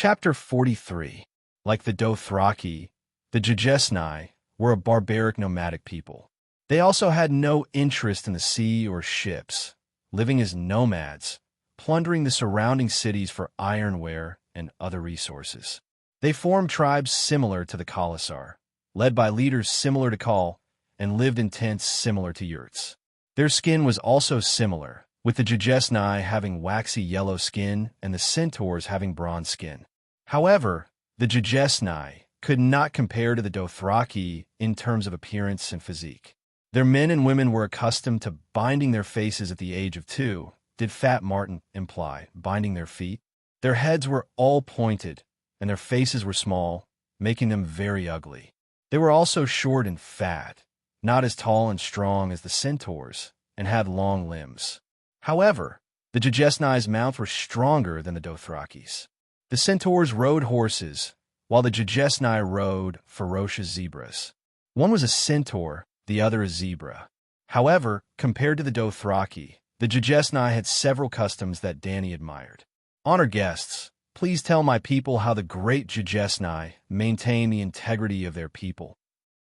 Chapter 43. Like the Dothraki, the Jajesni were a barbaric nomadic people. They also had no interest in the sea or ships, living as nomads, plundering the surrounding cities for ironware and other resources. They formed tribes similar to the Khalasar, led by leaders similar to Khal, and lived in tents similar to yurts. Their skin was also similar, with the Jajesni having waxy yellow skin and the centaurs having bronze skin. However, the Jajesni could not compare to the Dothraki in terms of appearance and physique. Their men and women were accustomed to binding their faces at the age of 2. Did Fat Martin imply binding their feet? Their heads were all pointed, and their faces were small, making them very ugly. They were also short and fat, not as tall and strong as the centaurs, and had long limbs. However, the Jajesni's mounts were stronger than the Dothrakis. The centaurs rode horses, while the Jajesni rode ferocious zebras. One was a centaur, the other a zebra. However, compared to the Dothraki, the Jajesni had several customs that Dany admired. Honor guests, please tell my people how the great Jajesni maintain the integrity of their people.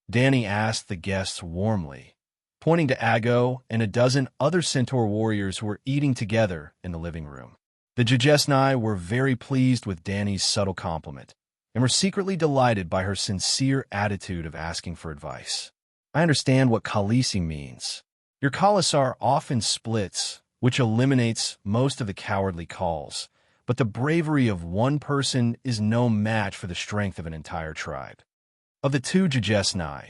Dany asked the guests warmly, pointing to Aggo and a dozen other centaur warriors who were eating together in the living room. The Jajesni were very pleased with Dany's subtle compliment, and were secretly delighted by her sincere attitude of asking for advice. I understand what Khaleesi means. Your Khalasar often splits, which eliminates most of the cowardly calls, but the bravery of one person is no match for the strength of an entire tribe. Of the two Jajesni,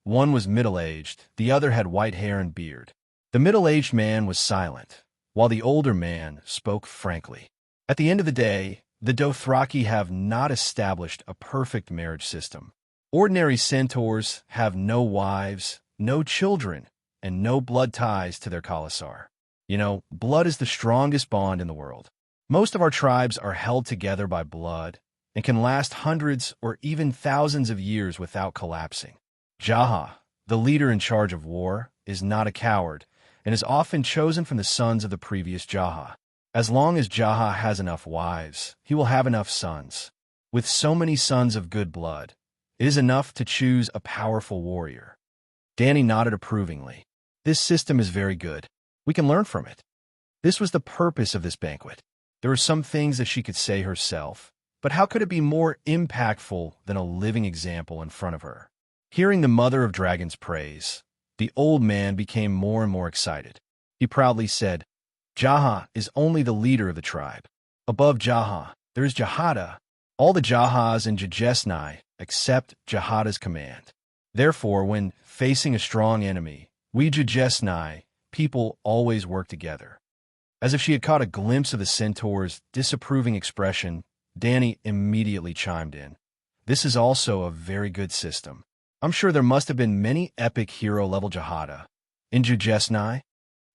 one was middle-aged, the other had white hair and beard. The middle-aged man was silent, while the older man spoke frankly. At the end of the day, the Dothraki have not established a perfect marriage system. Ordinary centaurs have no wives, no children, and no blood ties to their Khalasar. You know, blood is the strongest bond in the world. Most of our tribes are held together by blood and can last hundreds or even thousands of years without collapsing. Jaha, the leader in charge of war, is not a coward and is often chosen from the sons of the previous Jaha. As long as Jaha has enough wives, he will have enough sons. With so many sons of good blood, it is enough to choose a powerful warrior. Dany nodded approvingly. This system is very good. We can learn from it. This was the purpose of this banquet. There were some things that she could say herself, but how could it be more impactful than a living example in front of her? Hearing the mother of dragons praise, the old man became more and more excited. He proudly said, Jaha is only the leader of the tribe. Above Jaha, there is Jahada. All the Jahas and Jajesni accept Jahada's command. Therefore, when facing a strong enemy, we Jajesni people always work together. As if she had caught a glimpse of the centaur's disapproving expression, Dany immediately chimed in. This is also a very good system. I'm sure there must have been many epic hero-level Jahada. In Jajesni,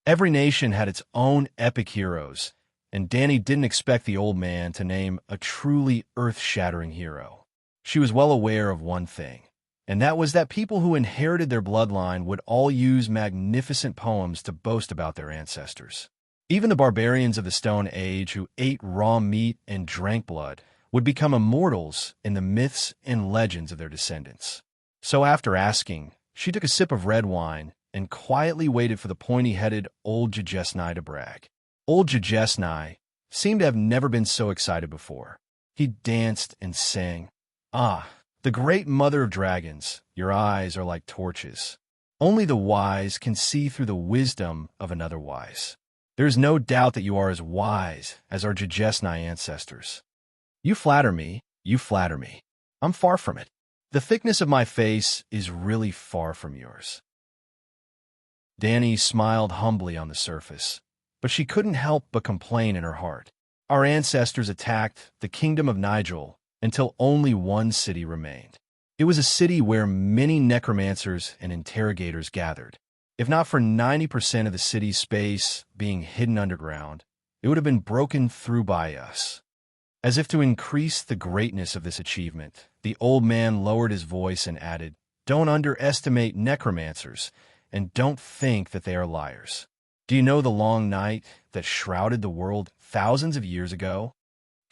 every nation had its own epic heroes, and Dany didn't expect the old man to name a truly earth-shattering hero. She was well aware of one thing, and that was that people who inherited their bloodline would all use magnificent poems to boast about their ancestors. Even the barbarians of the Stone Age who ate raw meat and drank blood would become immortals in the myths and legends of their descendants. So after asking, she took a sip of red wine and quietly waited for the pointy-headed old Jajesni to brag. Old Jajesni seemed to have never been so excited before. He danced and sang, Ah, the great mother of dragons, your eyes are like torches. Only the wise can see through the wisdom of another wise. There is no doubt that you are as wise as our Jajesni ancestors. You flatter me, you flatter me. I'm far from it. The thickness of my face is really far from yours. Dany smiled humbly on the surface, but she couldn't help but complain in her heart. Our ancestors attacked the kingdom of Nigel until only one city remained. It was a city where many necromancers and interrogators gathered. If not for 90% of the city's space being hidden underground, it would have been broken through by us. As if to increase the greatness of this achievement, the old man lowered his voice and added, Don't underestimate necromancers, and don't think that they are liars. Do you know the long night that shrouded the world thousands of years ago?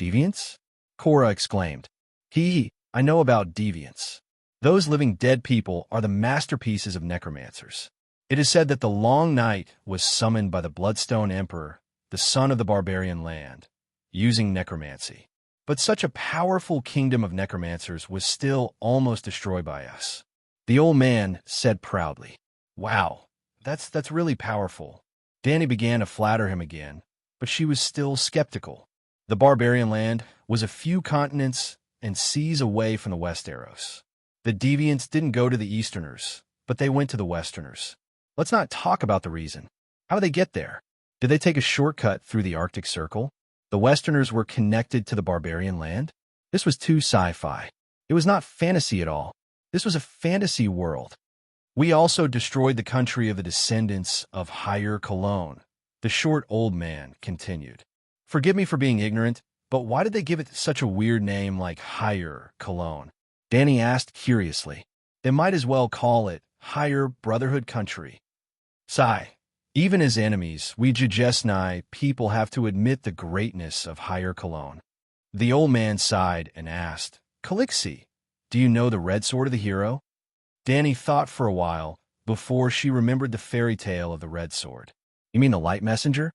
Deviants? Cora exclaimed. I know about deviants. Those living dead people are the masterpieces of necromancers. It is said that the Long Night was summoned by the Bloodstone Emperor, the son of the barbarian land, using necromancy. But such a powerful kingdom of necromancers was still almost destroyed by us. The old man said proudly. Wow, that's really powerful. Danny began to flatter him again, but she was still skeptical. The barbarian land was a few continents and seas away from the Westeros. The deviants didn't go to the Easterners, but they went to the Westerners. Let's not talk about the reason. How did they get there? Did they take a shortcut through the Arctic Circle? The Westerners were connected to the barbarian land? This was too sci-fi. It was not fantasy at all. This was a fantasy world. We also destroyed the country of the descendants of Higher Cologne, the short old man continued. Forgive me for being ignorant, but why did they give it such a weird name like Higher Cologne? Danny asked curiously. They might as well call it Higher Brotherhood Country. Sigh. Even as enemies, we Jujesni people have to admit the greatness of Higher Cologne. The old man sighed and asked, Calixi, do you know the red sword of the hero? Danny thought for a while before she remembered the fairy tale of the red sword. You mean the light messenger?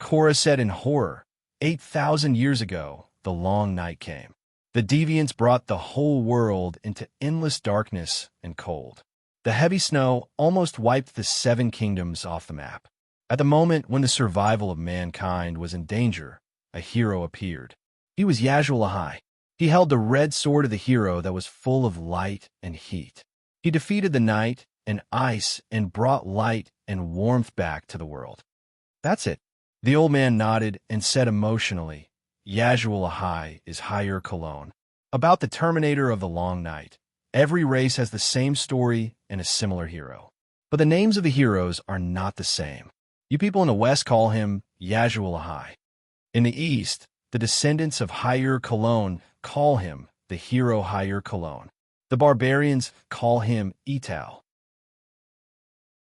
Cora said in horror. 8,000 years ago, the long night came. The deviants brought the whole world into endless darkness and cold. The heavy snow almost wiped the 7 kingdoms off the map. At the moment when the survival of mankind was in danger, a hero appeared. He was Yasuo Ahai. He held the red sword of the hero that was full of light and heat. He defeated the night and ice and brought light and warmth back to the world. That's it. The old man nodded and said emotionally, Yasuo Ahai is Higher Cologne. About the Terminator of the Long Night. Every race has the same story and a similar hero. But the names of the heroes are not the same. You people in the West call him Yasuo Ahai. In the East, the descendants of Higher Cologne call him the hero Higher Cologne. The barbarians call him Ital.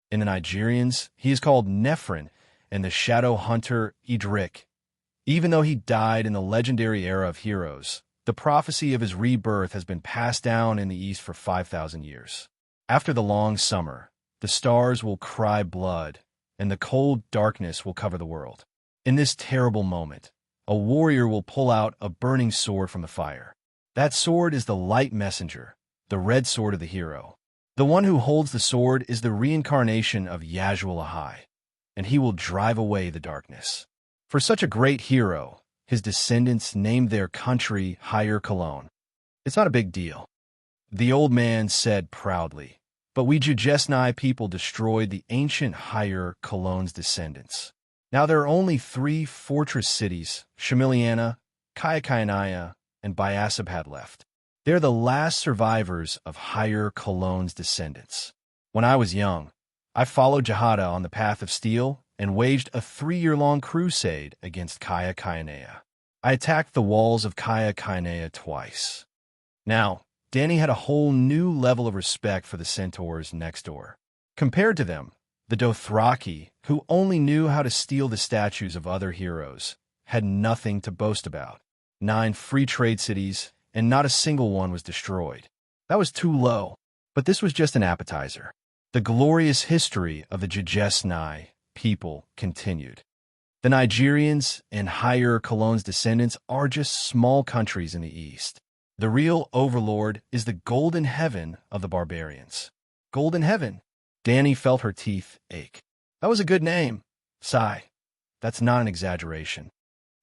In the Nigerians, he is called Nephren, and the shadow hunter Idrik. Even though he died in the legendary era of heroes, the prophecy of his rebirth has been passed down in the East for 5,000 years. After the long summer, the stars will cry blood, and the cold darkness will cover the world. In this terrible moment, a warrior will pull out a burning sword from the fire. That sword is the light messenger, the red sword of the hero. The one who holds the sword is the reincarnation of Yasuo Ahai, and he will drive away the darkness. For such a great hero, his descendants named their country Higher Cologne. It's not a big deal. The old man said proudly, but we Jujesni people destroyed the ancient Higher Cologne's descendants. Now there are only 3 fortress cities, Shamiliana, Kayakainaya, and Bayasabad left. They're the last survivors of Higher Cologne's descendants. When I was young, I followed Jahada on the path of steel and waged a 3-year-long crusade against Kayakainaya. I attacked the walls of Kayakainaya twice. Now, Danny had a whole new level of respect for the centaurs next door. Compared to them, the Dothraki, who only knew how to steal the statues of other heroes, had nothing to boast about. 9 free trade cities, and not a single one was destroyed. That was too low, but this was just an appetizer. The glorious history of the Jujesni people continued. The Nigerians and Higher Cologne's descendants are just small countries in the East. The real overlord is the golden heaven of the barbarians. Golden heaven. Danny felt her teeth ache. That was a good name. Sigh. That's not an exaggeration.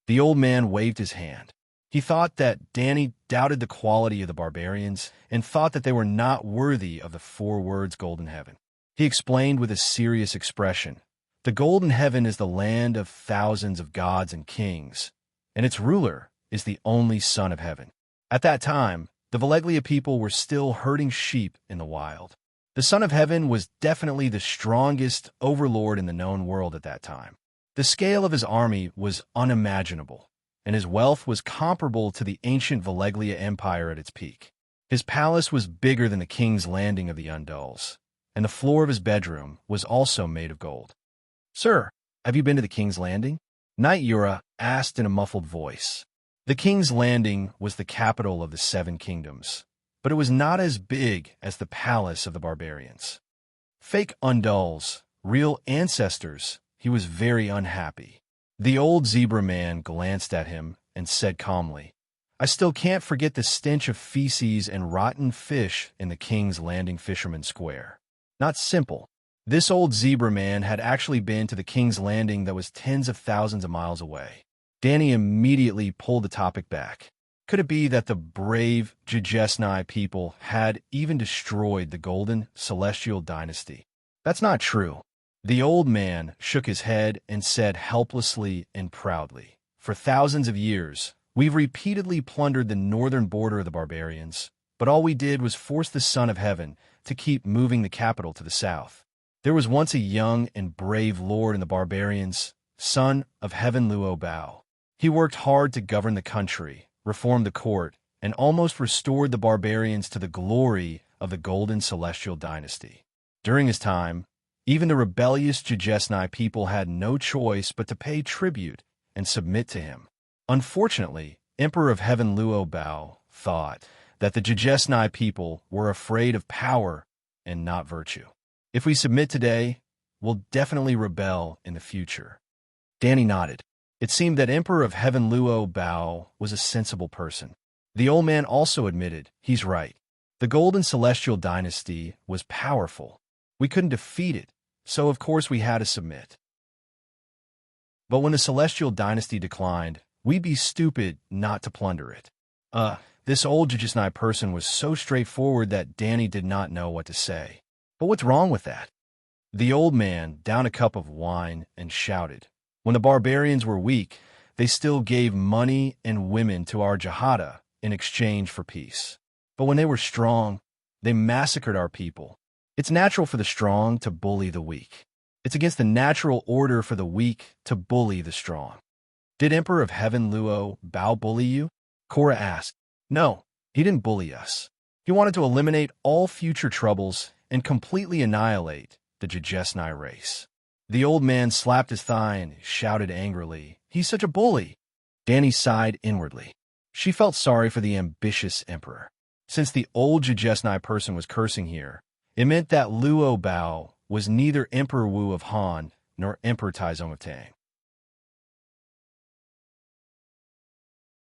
The old man waved his hand. He thought that Danny doubted the quality of the barbarians and thought that they were not worthy of the 4 words Golden Heaven. He explained with a serious expression, the Golden Heaven is the land of thousands of gods and kings, and its ruler is the only Son of Heaven. At that time, the Valeglia people were still herding sheep in the wild. The Son of Heaven was definitely the strongest overlord in the known world at that time. The scale of his army was unimaginable, and his wealth was comparable to the ancient Valeglia Empire at its peak. His palace was bigger than the King's Landing of the Undulls, and the floor of his bedroom was also made of gold. Sir, have you been to the King's Landing? Knight Yura asked in a muffled voice. The King's Landing was the capital of the Seven Kingdoms, but it was not as big as the palace of the barbarians. Fake Undul's real ancestors, he was very unhappy. The old zebra man glanced at him and said calmly, "I still can't forget the stench of feces and rotten fish in the King's Landing Fisherman's Square." Not simple. This old zebra man had actually been to the King's Landing that was tens of thousands of miles away. Danny immediately pulled the topic back. Could it be that the brave Jujesnai people had even destroyed the Golden Celestial Dynasty? That's not true. The old man shook his head and said helplessly and proudly, "For thousands of years, we've repeatedly plundered the northern border of the barbarians, but all we did was force the Son of Heaven to keep moving the capital to the south. There was once a young and brave lord in the barbarians, son of Heaven Luo Bao. He worked hard to govern the country, reformed the court, and almost restored the barbarians to the glory of the Golden Celestial Dynasty. During his time, even the rebellious Jujesnai people had no choice but to pay tribute and submit to him. Unfortunately, Emperor of Heaven Luo Bao thought that the Jujesnai people were afraid of power and not virtue. If we submit today, we'll definitely rebel in the future." Danny nodded. It seemed that Emperor of Heaven Luo Bao was a sensible person. The old man also admitted, he's right. The Golden Celestial Dynasty was powerful. We couldn't defeat it, so of course we had to submit. But when the Celestial Dynasty declined, we'd be stupid not to plunder it. This old Jujesnai person was so straightforward that Danny did not know what to say. But what's wrong with that? The old man downed a cup of wine and shouted, "When the barbarians were weak, they still gave money and women to our Jahada in exchange for peace. But when they were strong, they massacred our people. It's natural for the strong to bully the weak. It's against the natural order for the weak to bully the strong." "Did Emperor of Heaven Luo Bao bully you?" Cora asked. "No, he didn't bully us. He wanted to eliminate all future troubles and completely annihilate the Jujesnai race." The old man slapped his thigh and shouted angrily, "He's such a bully!" Danny sighed inwardly. She felt sorry for the ambitious emperor. Since the old Jujesnai person was cursing here, it meant that Luo Bao was neither Emperor Wu of Han nor Emperor Taizong of Tang.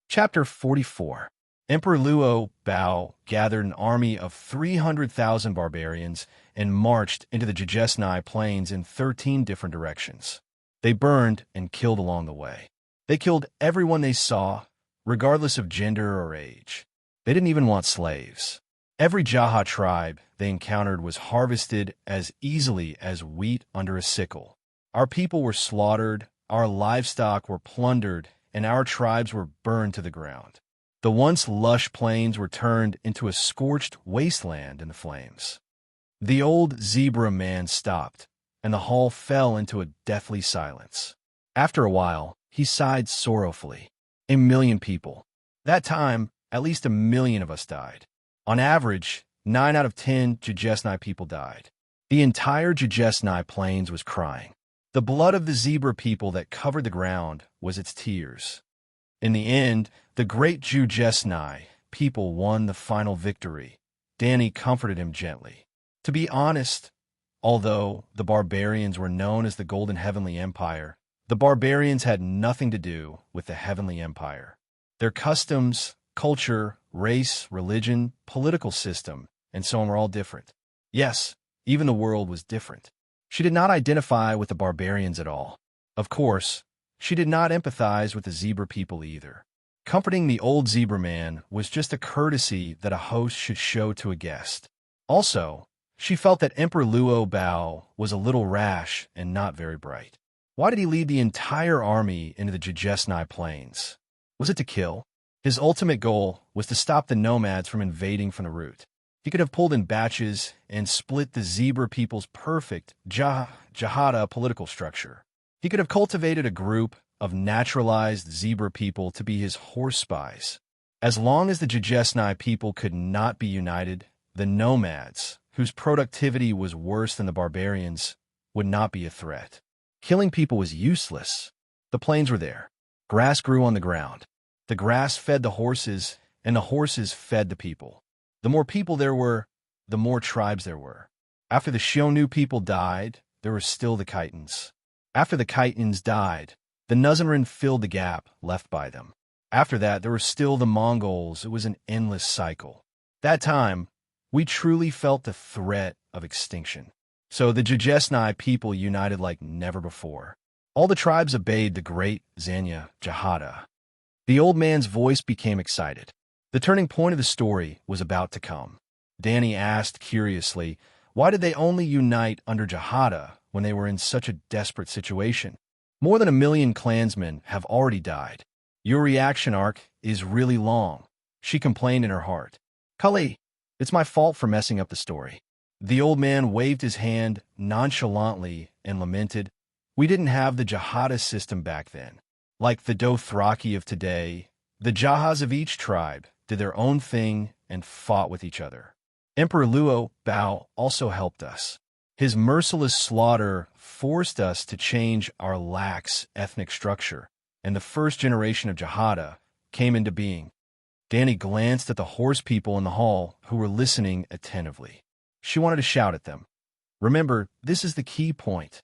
Chapter 44. Emperor Luo Bao gathered an army of 300,000 barbarians and marched into the Jujesnai plains in 13 different directions. They burned and killed along the way. They killed everyone they saw, regardless of gender or age. They didn't even want slaves. Every Jaha tribe they encountered was harvested as easily as wheat under a sickle. Our people were slaughtered, our livestock were plundered, and our tribes were burned to the ground. The once lush plains were turned into a scorched wasteland in the flames. The old zebra man stopped, and the hall fell into a deathly silence. After a while, he sighed sorrowfully. 1,000,000 people. That time, at least 1,000,000 of us died. On average, 9 out of 10 Jujesnai people died. The entire Jujesnai plains was crying. The blood of the zebra people that covered the ground was its tears. In the end, the great Jujesnai people won the final victory. Danny comforted him gently. To be honest, although the barbarians were known as the Golden Heavenly Empire, the barbarians had nothing to do with the Heavenly Empire. Their customs, culture, race, religion, political system, and so on were all different. Yes, even the world was different. She did not identify with the barbarians at all. Of course, she did not empathize with the zebra people either. Comforting the old zebra man was just a courtesy that a host should show to a guest. Also, she felt that Emperor Luo Bao was a little rash and not very bright. Why did he lead the entire army into the Jujesnai plains? Was it to kill? His ultimate goal was to stop the nomads from invading from the root. He could have pulled in batches and split the zebra people's perfect Jahada political structure. He could have cultivated a group of naturalized zebra people to be his horse spies. As long as the Jujesnai people could not be united, the nomads, whose productivity was worse than the barbarians, would not be a threat. Killing people was useless. The plains were there. Grass grew on the ground. The grass fed the horses, and the horses fed the people. The more people there were, the more tribes there were. After the Xiongnu people died, there were still the Khitans. After the Khitans died, the Nuzanren filled the gap left by them. After that, there were still the Mongols. It was an endless cycle. That time, we truly felt the threat of extinction. So the Jajesnai people united like never before. All the tribes obeyed the great Zanya Jahada. The old man's voice became excited. The turning point of the story was about to come. Danny asked curiously, why did they only unite under Jahada when they were in such a desperate situation? More than 1 million clansmen have already died. Your reaction arc is really long, she complained in her heart. Cully, it's my fault for messing up the story. The old man waved his hand nonchalantly and lamented, we didn't have the Jahada system back then. Like the Dothraki of today, the Jahas of each tribe did their own thing and fought with each other. Emperor Luo Bao also helped us. His merciless slaughter forced us to change our lax ethnic structure, and the first generation of Jahada came into being. Danny glanced at the horse people in the hall who were listening attentively. She wanted to shout at them. Remember, this is the key point.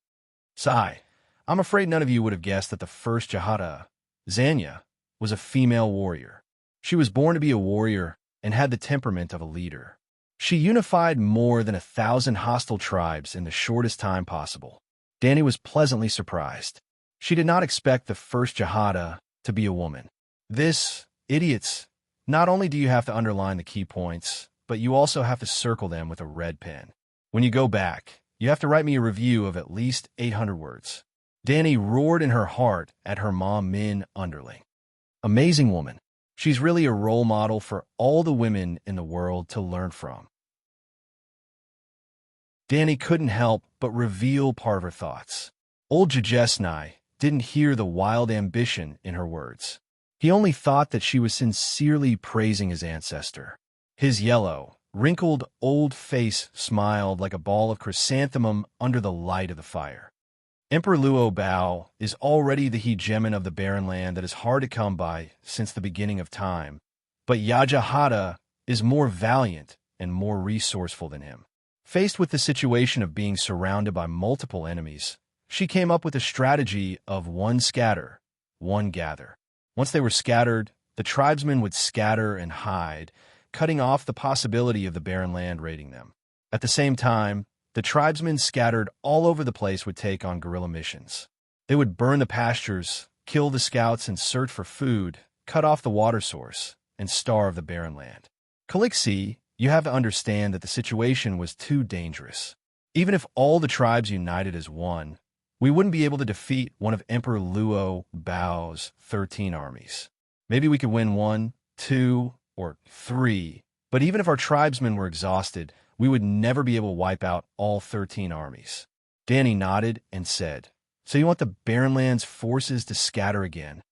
Sigh, I'm afraid none of you would have guessed that the first Jahada, Zanya, was a female warrior. She was born to be a warrior and had the temperament of a leader. She unified more than 1,000 hostile tribes in the shortest time possible. Danny was pleasantly surprised. She did not expect the first Jahada to be a woman. Idiots, not only do you have to underline the key points, but you also have to circle them with a red pen. When you go back, you have to write me a review of at least 800 words. Danny roared in her heart at her mom Min underling. Amazing woman. She's really a role model for all the women in the world to learn from. Danny couldn't help but reveal part of her thoughts. Old Jajesnai didn't hear the wild ambition in her words. He only thought that she was sincerely praising his ancestor. His yellow, wrinkled old face smiled like a ball of chrysanthemum under the light of the fire. Emperor Luo Bao is already the hegemon of the barren land that is hard to come by since the beginning of time, but Yajahada is more valiant and more resourceful than him. Faced with the situation of being surrounded by multiple enemies, she came up with a strategy of one scatter, one gather. Once they were scattered, the tribesmen would scatter and hide, cutting off the possibility of the barren land raiding them. At the same time, the tribesmen scattered all over the place would take on guerrilla missions. They would burn the pastures, kill the scouts and search for food, cut off the water source, and starve the barren land. Calixi, you have to understand that the situation was too dangerous. Even if all the tribes united as one, we wouldn't be able to defeat one of Emperor Luo Bao's 13 armies. Maybe we could win 1, 2, or 3, but even if our tribesmen were exhausted, we would never be able to wipe out all 13 armies. Danny nodded and said, so you want the Barrenland's forces to scatter again?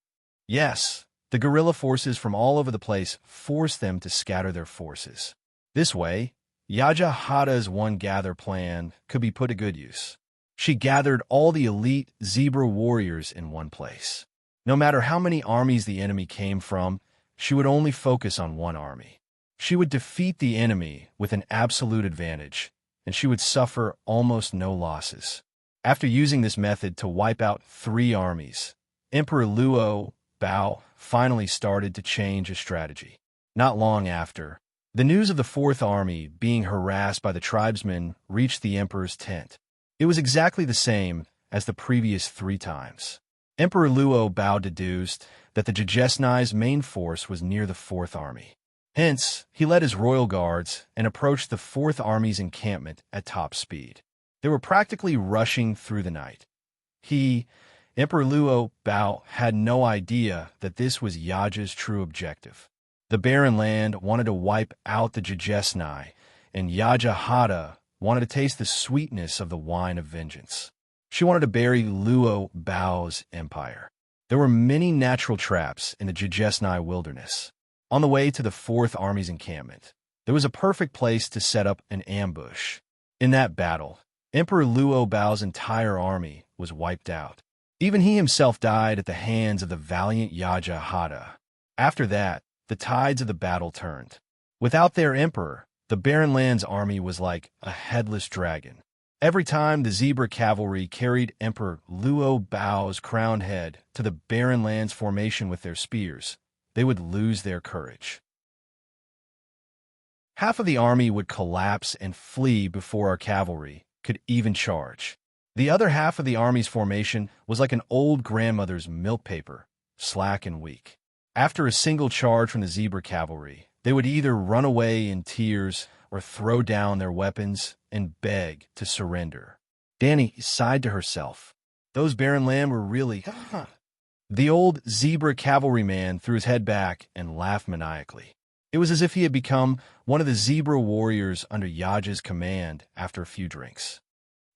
Yes, the guerrilla forces from all over the place forced them to scatter their forces. This way, Yajahada's one gather plan could be put to good use. She gathered all the elite zebra warriors in one place. No matter how many armies the enemy came from, she would only focus on one army. She would defeat the enemy with an absolute advantage, and she would suffer almost no losses. After using this method to wipe out 3 armies, Emperor Luo Bao finally started to change his strategy. Not long after, the news of the 4th army being harassed by the tribesmen reached the emperor's tent. It was exactly the same as the previous 3 times. Emperor Luo Bao deduced that the Jajesnai's main force was near the 4th army. Hence, he led his royal guards and approached the 4th army's encampment at top speed. They were practically rushing through the night. Emperor Luo Bao, had no idea that this was Yaja's true objective. The barren land wanted to wipe out the Jajesnai, and Yajahada wanted to taste the sweetness of the wine of vengeance. She wanted to bury Luo Bao's empire. There were many natural traps in the Jajesnai wilderness. On the way to the 4th Army's encampment, there was a perfect place to set up an ambush. In that battle, Emperor Luo Bao's entire army was wiped out. Even he himself died at the hands of the valiant Yajahada. After that, the tides of the battle turned. Without their emperor, the Barren Lands army was like a headless dragon. Every time the zebra cavalry carried Emperor Luo Bao's crowned head to the Barren Lands formation with their spears, they would lose their courage. Half of the army would collapse and flee before our cavalry could even charge. The other half of the army's formation was like an old grandmother's milk paper, slack and weak. After a single charge from the zebra cavalry, they would either run away in tears or throw down their weapons and beg to surrender. Danny sighed to herself. Those Barren Land were really... The old zebra cavalryman threw his head back and laughed maniacally. It was as if he had become one of the zebra warriors under Yaja's command after a few drinks.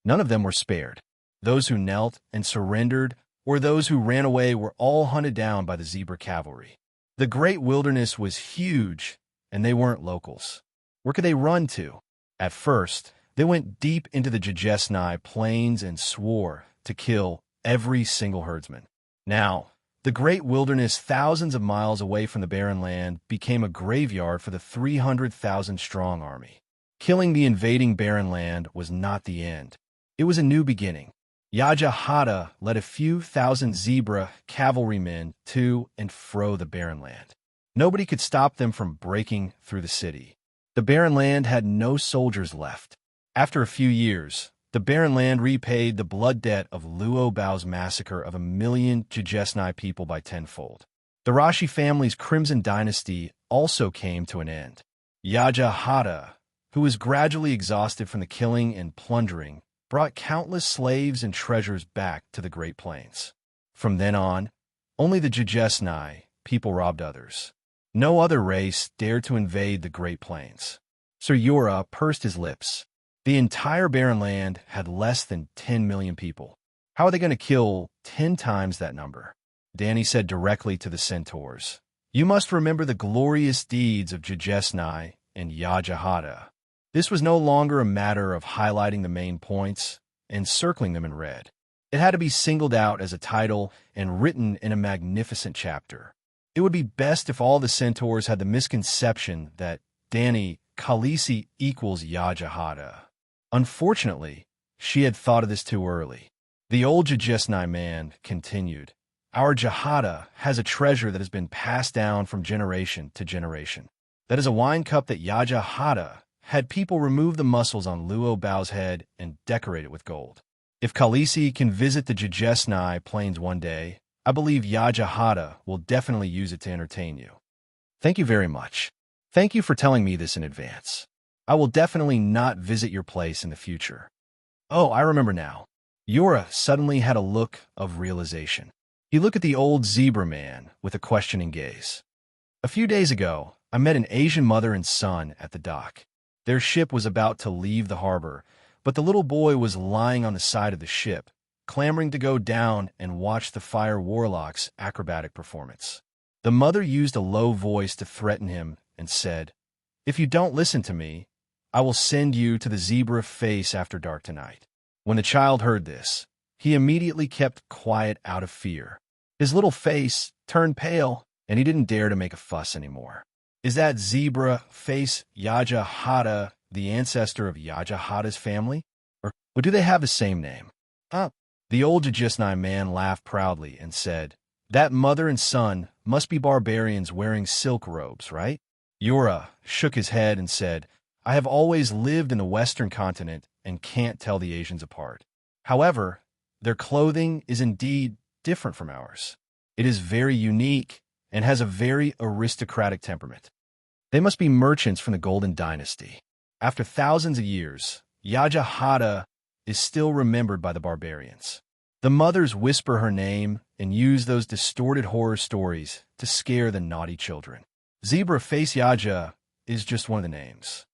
None of them were spared. Those who knelt and surrendered or those who ran away were all hunted down by the zebra cavalry. The great wilderness was huge, and they weren't locals. Where could they run to? At first, they went deep into the Jujesnai plains and swore to kill every single herdsman. Now, the great wilderness thousands of miles away from the Barren Land became a graveyard for the 300,000-strong army. Killing the invading Barren Land was not the end. It was a new beginning. Yajahata led a few thousand zebra cavalrymen to and fro the Barren Land. Nobody could stop them from breaking through the city. The Barren Land had no soldiers left. After a few years, the Barren Land repaid the blood debt of Luo Bao's massacre of 1 million Jujesnai people by tenfold. The Rashi family's Crimson Dynasty also came to an end. Yajahata, who was gradually exhausted from the killing and plundering, brought countless slaves and treasures back to the Great Plains. From then on, only the Jujesnai people robbed others. No other race dared to invade the Great Plains. Sir Yura pursed his lips. The entire Barren Land had less than 10 million people. How are they going to kill 10 times that number? Danny said directly to the centaurs. You must remember the glorious deeds of Jujesnai and Yajahata. This was no longer a matter of highlighting the main points and circling them in red. It had to be singled out as a title and written in a magnificent chapter. It would be best if all the centaurs had the misconception that Danny Khaleesi equals Yajahata. Unfortunately, she had thought of this too early. The old Jujesnai man continued, Our Jahata has a treasure that has been passed down from generation to generation. That is a wine cup that Yajahata had people remove the muscles on Luo Bao's head and decorate it with gold. If Khaleesi can visit the Jujesnai plains one day, I believe Yajahata will definitely use it to entertain you. Thank you very much. Thank you for telling me this in advance. I will definitely not visit your place in the future. Oh, I remember now. Yura suddenly had a look of realization. He looked at the old zebra man with a questioning gaze. A few days ago, I met an Asian mother and son at the dock. Their ship was about to leave the harbor, but the little boy was lying on the side of the ship, clamoring to go down and watch the Fire Warlock's acrobatic performance. The mother used a low voice to threaten him and said, If you don't listen to me, I will send you to the zebra face after dark tonight. When the child heard this, he immediately kept quiet out of fear. His little face turned pale, and he didn't dare to make a fuss anymore. Is that zebra face Yajahata the ancestor of Yajahata's family? Or do they have the same name? The old Jujesnai man laughed proudly and said, That mother and son must be barbarians wearing silk robes, right? Yura shook his head and said, I have always lived in the Western continent and can't tell the Asians apart. However, their clothing is indeed different from ours. It is very unique and has a very aristocratic temperament. They must be merchants from the Golden Dynasty. After thousands of years, Yajahata is still remembered by the barbarians. The mothers whisper her name and use those distorted horror stories to scare the naughty children. Zebra Face Yaja is just one of the names.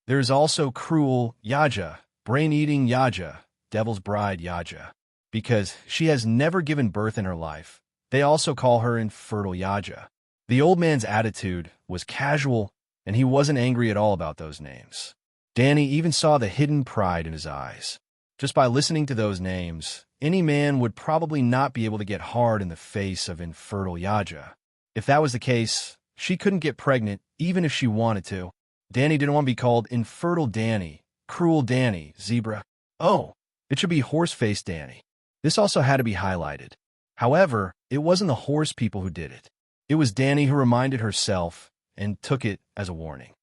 There is also Cruel Yaja, Brain-Eating Yaja, Devil's Bride Yaja. Because she has never given birth in her life, they also call her Infertile Yaja. The old man's attitude was casual, and he wasn't angry at all about those names. Danny even saw the hidden pride in his eyes. Just by listening to those names, any man would probably not be able to get hard in the face of infertile Yaja. If that was the case, she couldn't get pregnant even if she wanted to. Danny didn't want to be called infertile Danny, cruel Danny, zebra. Oh, it should be horse-faced Danny. This also had to be highlighted. However, it wasn't the horse people who did it. It was Danny who reminded herself and took it as a warning.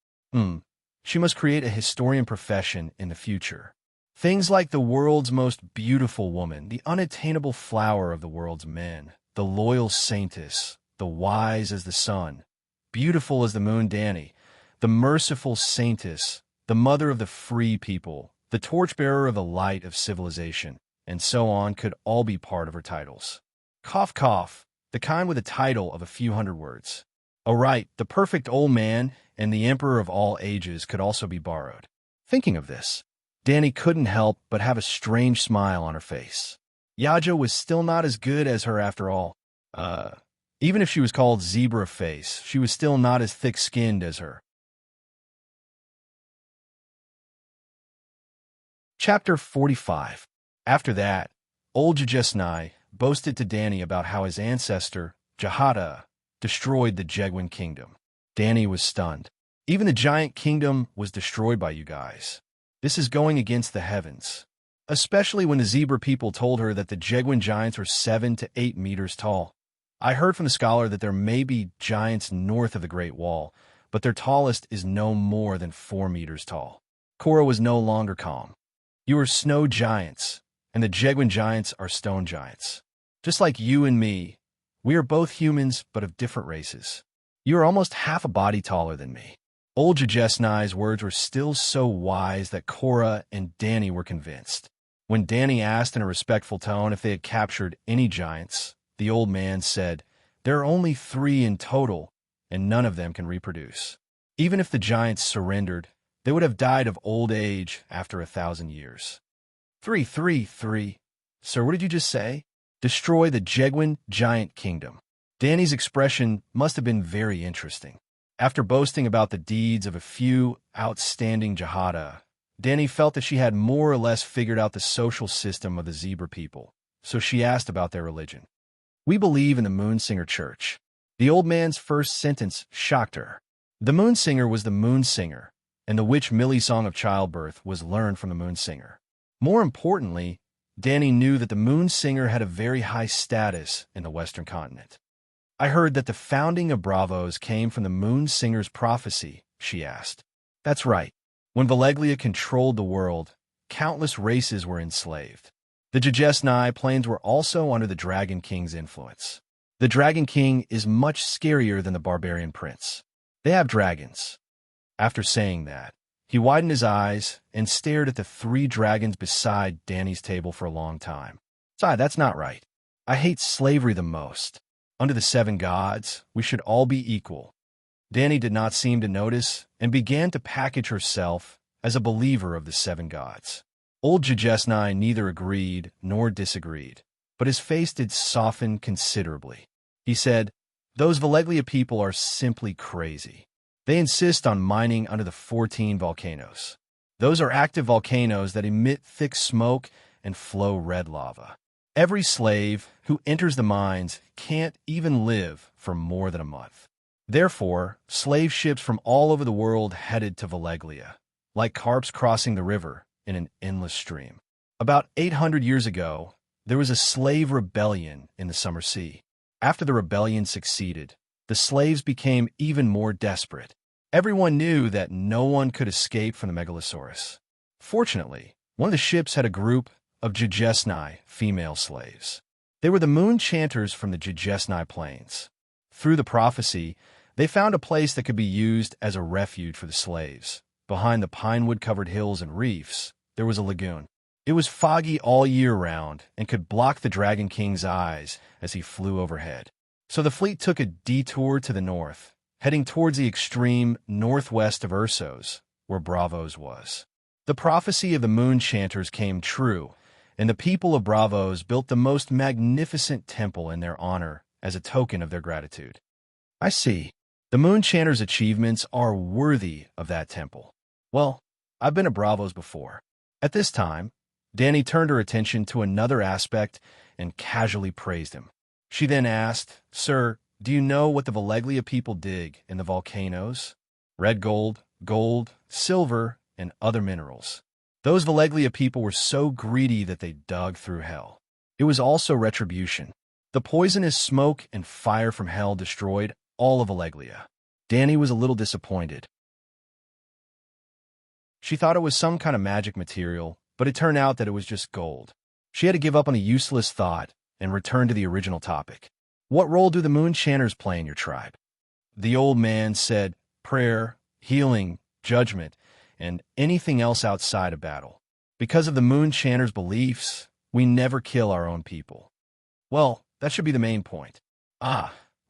She must create a historian profession in the future. Things like the world's most beautiful woman, the unattainable flower of the world's men, the loyal saintess, the wise as the sun, beautiful as the moon Danny, the merciful saintess, the mother of the free people, the torchbearer of the light of civilization, and so on could all be part of her titles. Cough, cough, the kind with a title of a few hundred words. Oh right, the perfect old man and the emperor of all ages could also be borrowed. Thinking of this, Danny couldn't help but have a strange smile on her face. Yaja was still not as good as her after all. Even if she was called Zebra Face, she was still not as thick-skinned as her. Chapter 45. After that, old Jajesnai boasted to Danny about how his ancestor, Jahada, destroyed the Jegwin kingdom. Danny was stunned. Even the giant kingdom was destroyed by you guys. This is going against the heavens. Especially when the zebra people told her that the Jegwin giants were 7 to 8 meters tall. I heard from the scholar that there may be giants north of the Great Wall, but their tallest is no more than 4 meters tall. Korra was no longer calm. You are snow giants, and the Jegwin giants are stone giants. Just like you and me, we are both humans, but of different races. You are almost half a body taller than me. Old Jajesnai's words were still so wise that Korra and Danny were convinced. When Danny asked in a respectful tone if they had captured any giants, the old man said, "There are only 3 in total, and none of them can reproduce. Even if the giants surrendered, they would have died of old age after 1,000 years. 3. Sir, what did you just say? Destroy the Jegwin giant kingdom." Danny's expression must have been very interesting. After boasting about the deeds of a few outstanding Jahada, Danny felt that she had more or less figured out the social system of the zebra people, so she asked about their religion. "We believe in the Moonsinger Church." The old man's first sentence shocked her. The Moonsinger was the Moonsinger, and the witch Millie's song of childbirth was learned from the Moonsinger. More importantly, Danny knew that the Moonsinger had a very high status in the Western continent. "I heard that the founding of Bravos came from the Moonsinger's prophecy," she asked. "That's right. When Valeglia controlled the world, countless races were enslaved. The Jajesnai plains were also under the Dragon King's influence. The Dragon King is much scarier than the Barbarian Prince. They have dragons." After saying that, he widened his eyes and stared at the 3 dragons beside Danny's table for a long time. "Sorry, that's not right. I hate slavery the most. Under the 7 gods, we should all be equal." Danny did not seem to notice and began to package herself as a believer of the 7 gods. Old Jajesnai neither agreed nor disagreed, but his face did soften considerably. He said, "Those Valeglia people are simply crazy. They insist on mining under the 14 volcanoes. Those are active volcanoes that emit thick smoke and flow red lava. Every slave who enters the mines can't even live for more than a month. Therefore, slave ships from all over the world headed to Valeglia, like carps crossing the river in an endless stream. About 800 years ago, there was a slave rebellion in the Summer Sea. After the rebellion succeeded, the slaves became even more desperate. Everyone knew that no one could escape from the Megalosaurus. Fortunately, one of the ships had a group of Jajesnai female slaves. They were the moon chanters from the Jajesnai plains. Through the prophecy, they found a place that could be used as a refuge for the slaves. Behind the pinewood-covered hills and reefs, there was a lagoon. It was foggy all year round and could block the Dragon King's eyes as he flew overhead. So the fleet took a detour to the north, heading towards the extreme northwest of Ursos, where Bravos was. The prophecy of the moon chanters came true, and the people of Bravos built the most magnificent temple in their honor as a token of their gratitude. I see. The moon chanters' achievements are worthy of that temple. Well, I've been to Bravos before. At this time, Danny turned her attention to another aspect and casually praised him. She then asked, "Sir, do you know what the Valeglia people dig in the volcanoes? Red gold, gold, silver, and other minerals. Those Valeglia people were so greedy that they dug through hell. It was also retribution. The poisonous smoke and fire from hell destroyed all of Valeglia." Danny was a little disappointed. She thought it was some kind of magic material, but it turned out that it was just gold. She had to give up on the useless thought and return to the original topic. "What role do the moon chanters play in your tribe?" The old man said, "Prayer, healing, judgment, and anything else outside of battle. Because of the moon chanters' beliefs, we never kill our own people." "Well, that should be the main point."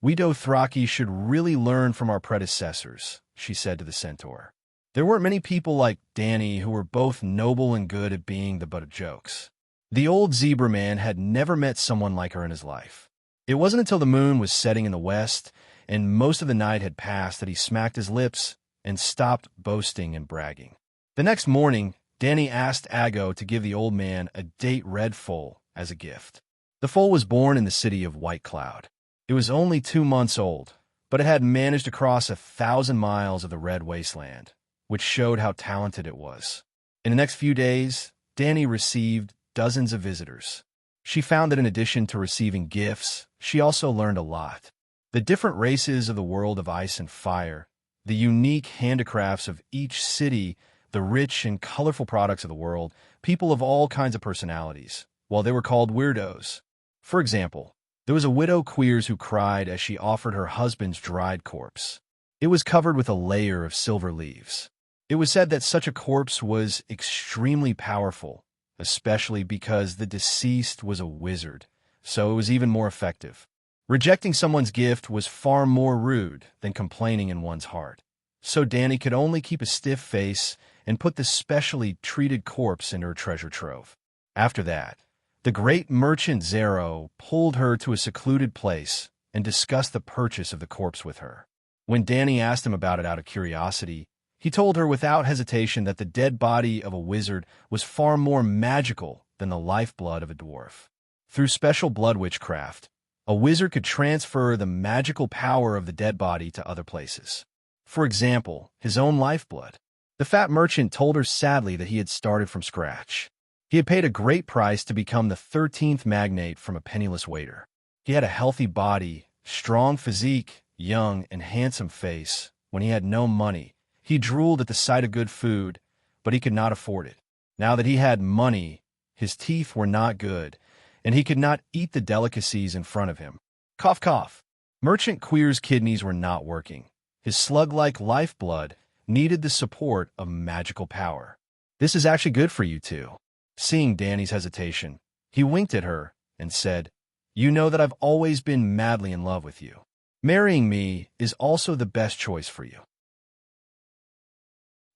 "We Dothraki should really learn from our predecessors," she said to the centaur. "There weren't many people like Danny who were both noble and good at being the butt of jokes." The old zebra man had never met someone like her in his life. It wasn't until the moon was setting in the west and most of the night had passed that he smacked his lips and stopped boasting and bragging. The next morning, Danny asked Aggo to give the old man a date red foal as a gift. The foal was born in the city of White Cloud. It was only 2 months old, but it had managed to cross 1,000 miles of the red wasteland, which showed how talented it was. In the next few days, Danny received dozens of visitors. She found that in addition to receiving gifts, she also learned a lot. The different races of the world of ice and fire, the unique handicrafts of each city, the rich and colorful products of the world, people of all kinds of personalities, while they were called weirdos. For example, there was a widow Queers who cried as she offered her husband's dried corpse. It was covered with a layer of silver leaves. It was said that such a corpse was extremely powerful, especially because the deceased was a wizard, so it was even more effective. Rejecting someone's gift was far more rude than complaining in one's heart, so Danny could only keep a stiff face and put the specially treated corpse into her treasure trove. After that, the great merchant Zero pulled her to a secluded place and discussed the purchase of the corpse with her. When Danny asked him about it out of curiosity, he told her without hesitation that the dead body of a wizard was far more magical than the lifeblood of a dwarf. Through special blood witchcraft, a wizard could transfer the magical power of the dead body to other places. For example, his own lifeblood. The fat merchant told her sadly that he had started from scratch. He had paid a great price to become the 13th magnate from a penniless waiter. He had a healthy body, strong physique, young and handsome face. When he had no money, he drooled at the sight of good food, but he could not afford it. Now that he had money, his teeth were not good, and he could not eat the delicacies in front of him. Cough, cough. Merchant Queer's kidneys were not working. His slug-like lifeblood needed the support of magical power. "This is actually good for you two." Seeing Danny's hesitation, he winked at her and said, "You know that I've always been madly in love with you. Marrying me is also the best choice for you.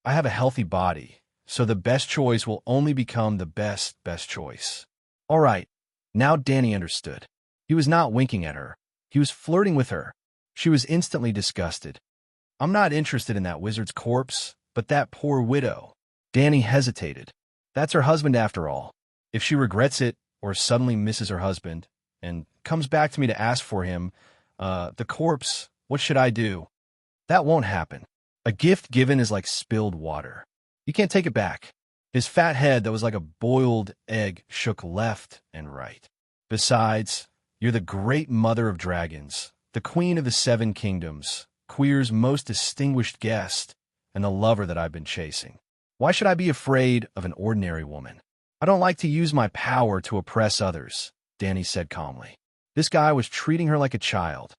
I have a healthy body, so the best choice will only become the best choice." All right, now Danny understood. He was not winking at her. He was flirting with her. She was instantly disgusted. "I'm not interested in that wizard's corpse, but that poor widow." Danny hesitated. That's her husband after all. If she regrets it or suddenly misses her husband and comes back to me to ask for him, the corpse, what should I do? That won't happen. A gift given is like spilled water. You can't take it back. His fat head that was like a boiled egg shook left and right. "Besides, you're the great mother of dragons, the queen of the 7 kingdoms, Queer's most distinguished guest, and the lover that I've been chasing. Why should I be afraid of an ordinary woman? I don't like to use my power to oppress others," Danny said calmly. This guy was treating her like a child.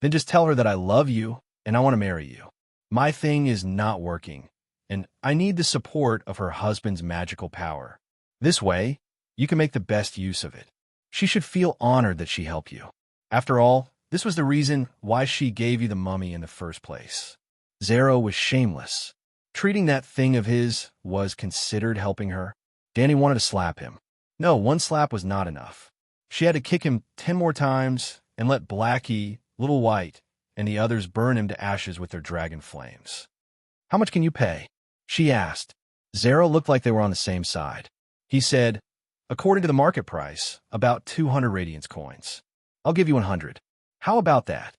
"Then just tell her that I love you and I want to marry you. My thing is not working, and I need the support of her husband's magical power. This way, you can make the best use of it. She should feel honored that she helped you. After all, this was the reason why she gave you the mummy in the first place." Zero was shameless. Treating that thing of his was considered helping her. Danny wanted to slap him. No, 1 slap was not enough. She had to kick him 10 more times and let Blackie, Little White, and the others burn him to ashes with their dragon flames. "How much can you pay?" she asked. Zero looked like they were on the same side. He said, "According to the market price, about 200 radiance coins. I'll give you 100. How about that?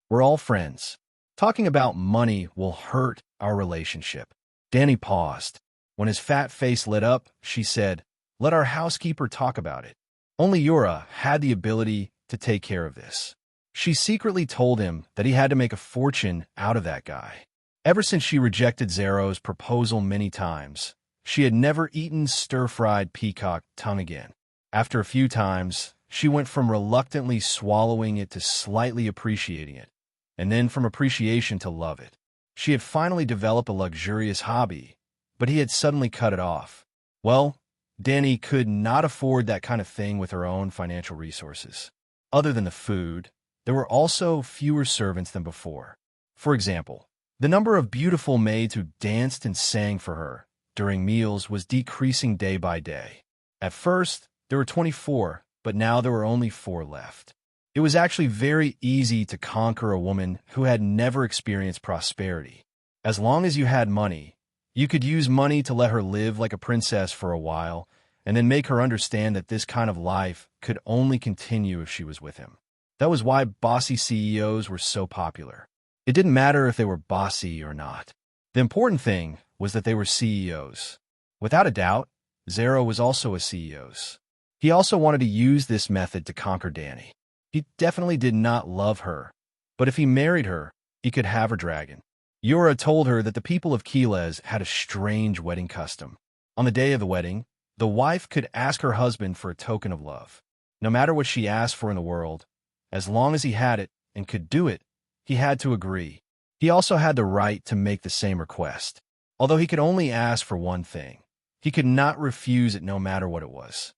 We're all friends. Talking about money will hurt our relationship." Danny paused. When his fat face lit up, she said, "Let our housekeeper talk about it." Only Yura had the ability to take care of this. She secretly told him that he had to make a fortune out of that guy. Ever since she rejected Zero's proposal many times, she had never eaten stir-fried peacock tongue again. After a few times, she went from reluctantly swallowing it to slightly appreciating it, and then from appreciation to love it. She had finally developed a luxurious hobby, but he had suddenly cut it off. Well, Danny could not afford that kind of thing with her own financial resources. Other than the food, there were also fewer servants than before. For example, the number of beautiful maids who danced and sang for her during meals was decreasing day by day. At first, there were 24, but now there were only 4 left. It was actually very easy to conquer a woman who had never experienced prosperity. As long as you had money, you could use money to let her live like a princess for a while, and then make her understand that this kind of life could only continue if she was with him. That was why bossy CEOs were so popular. It didn't matter if they were bossy or not. The important thing was that they were CEOs. Without a doubt, Zero was also a CEO. He also wanted to use this method to conquer Danny. He definitely did not love her, but if he married her, he could have her dragon. Yura told her that the people of Keylez had a strange wedding custom. On the day of the wedding, the wife could ask her husband for a token of love. No matter what she asked for in the world, as long as he had it and could do it, he had to agree. He also had the right to make the same request. Although he could only ask for one thing, he could not refuse it no matter what it was.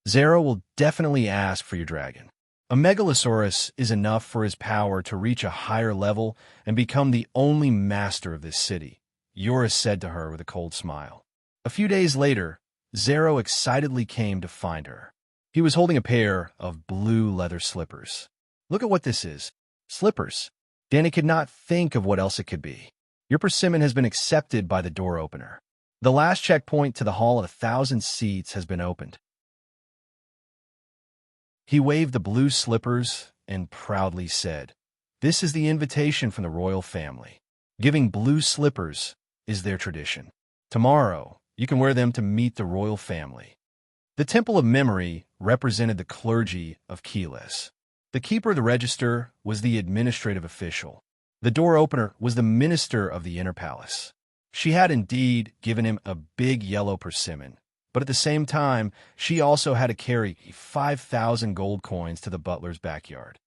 Zero will definitely ask for your dragon. A megalosaurus is enough for his power to reach a higher level and become the only master of this city, Yura said to her with a cold smile. A few days later, Zero excitedly came to find her. He was holding a pair of blue leather slippers. "Look at what this is. Slippers." Danny could not think of what else it could be. "Your persimmon has been accepted by the door opener. The last checkpoint to the Hall of 1,000 Seats has been opened." He waved the blue slippers and proudly said, "This is the invitation from the royal family. Giving blue slippers is their tradition. Tomorrow, you can wear them to meet the royal family." The Temple of Memory represented the clergy of Keylez. The keeper of the register was the administrative official. The door opener was the minister of the inner palace. She had indeed given him a big yellow persimmon, but at the same time, she also had to carry 5,000 gold coins to the butler's backyard.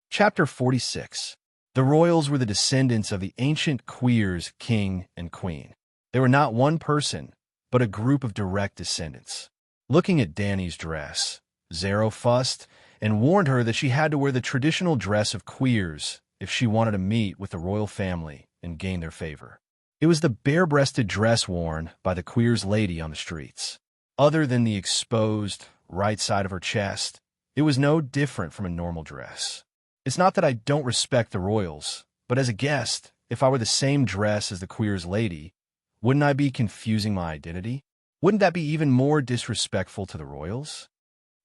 Chapter 46. The royals were the descendants of the ancient Queers, king and queen. They were not one person, but a group of direct descendants. Looking at Danny's dress, Zero fussed and warned her that she had to wear the traditional dress of Queers if she wanted to meet with the royal family and gain their favor. It was the bare-breasted dress worn by the Queers lady on the streets. Other than the exposed right side of her chest, it was no different from a normal dress. It's not that I don't respect the royals, but as a guest, if I were the same dress as the Queers lady, wouldn't I be confusing my identity? Wouldn't that be even more disrespectful to the royals?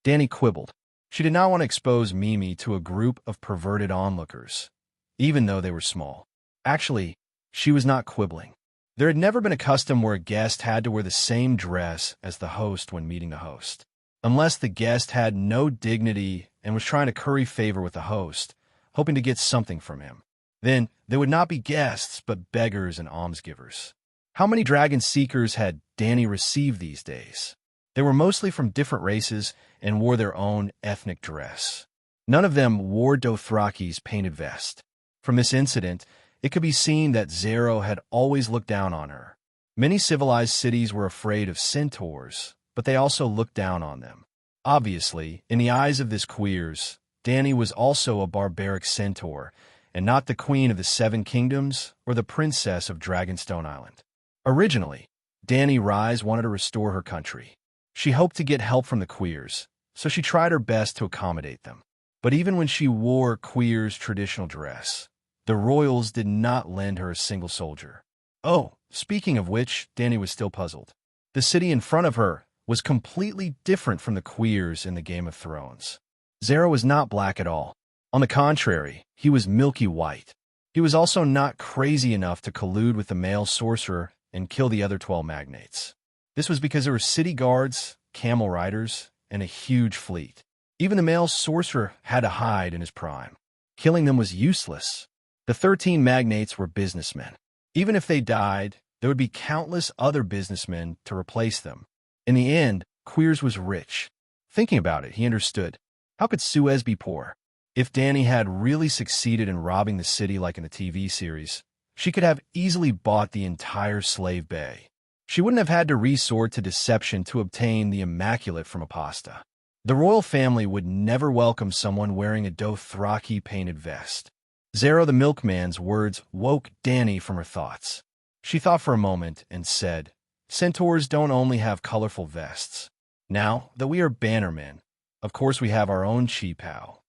Danny quibbled. She did not want to expose Mimi to a group of perverted onlookers, even though they were small. Actually, she was not quibbling. There had never been a custom where a guest had to wear the same dress as the host when meeting the host. Unless the guest had no dignity and was trying to curry favor with the host, hoping to get something from him. Then they would not be guests, but beggars and almsgivers. How many dragon seekers had Danny received these days? They were mostly from different races and wore their own ethnic dress. None of them wore Dothraki's painted vest. From this incident, it could be seen that Zero had always looked down on her. Many civilized cities were afraid of centaurs, but they also looked down on them. Obviously, in the eyes of this Queers, Danny was also a barbaric centaur, and not the queen of the 7 kingdoms or the princess of Dragonstone Island. Originally, Danny Rise wanted to restore her country. She hoped to get help from the Queers, so she tried her best to accommodate them. But even when she wore Queers' traditional dress, the royals did not lend her a single soldier. Oh, speaking of which, Dany was still puzzled. The city in front of her was completely different from the queers in the Game of Thrones. Zero was not black at all. On the contrary, he was milky white. He was also not crazy enough to collude with the male sorcerer and kill the other 12 magnates. This was because there were city guards, camel riders, and a huge fleet. Even the male sorcerer had to hide in his prime. Killing them was useless. The 13 magnates were businessmen. Even if they died, there would be countless other businessmen to replace them. In the end, Queers was rich. Thinking about it, he understood. How could Suez be poor? If Dany had really succeeded in robbing the city like in the TV series, she could have easily bought the entire slave bay. She wouldn't have had to resort to deception to obtain the immaculate from Apasta. The royal family would never welcome someone wearing a Dothraki painted vest. Zero the milkman's words woke Dany from her thoughts. She thought for a moment and said, "Centaurs don't only have colorful vests. Now that we are bannermen, of course we have our own chi-pow."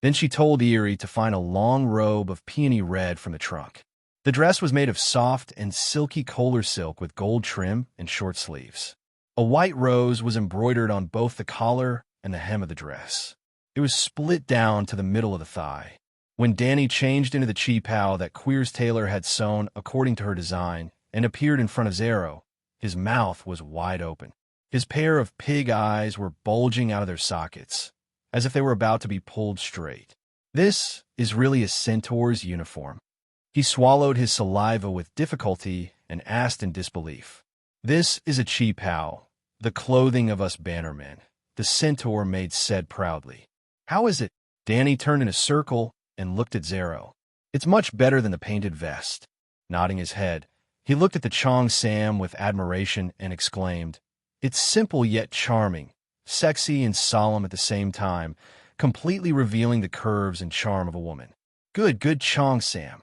Then she told Eerie to find a long robe of peony red from the trunk. The dress was made of soft and silky Kohler silk with gold trim and short sleeves. A white rose was embroidered on both the collar and the hem of the dress. It was split down to the middle of the thigh. When Dany changed into the chi-pow that Queer's tailor had sewn according to her design and appeared in front of Zero, his mouth was wide open. His pair of pig eyes were bulging out of their sockets, as if they were about to be pulled straight. This is really a centaur's uniform. He swallowed his saliva with difficulty and asked in disbelief. "This is a chi-pow, the clothing of us bannermen," the centaur maid said proudly. "How is it?" Dany turned in a circle and looked at Zero. "It's much better than the painted vest." Nodding his head, he looked at the Chong Sam with admiration and exclaimed, "It's simple yet charming, sexy and solemn at the same time, completely revealing the curves and charm of a woman. Good Chong Sam."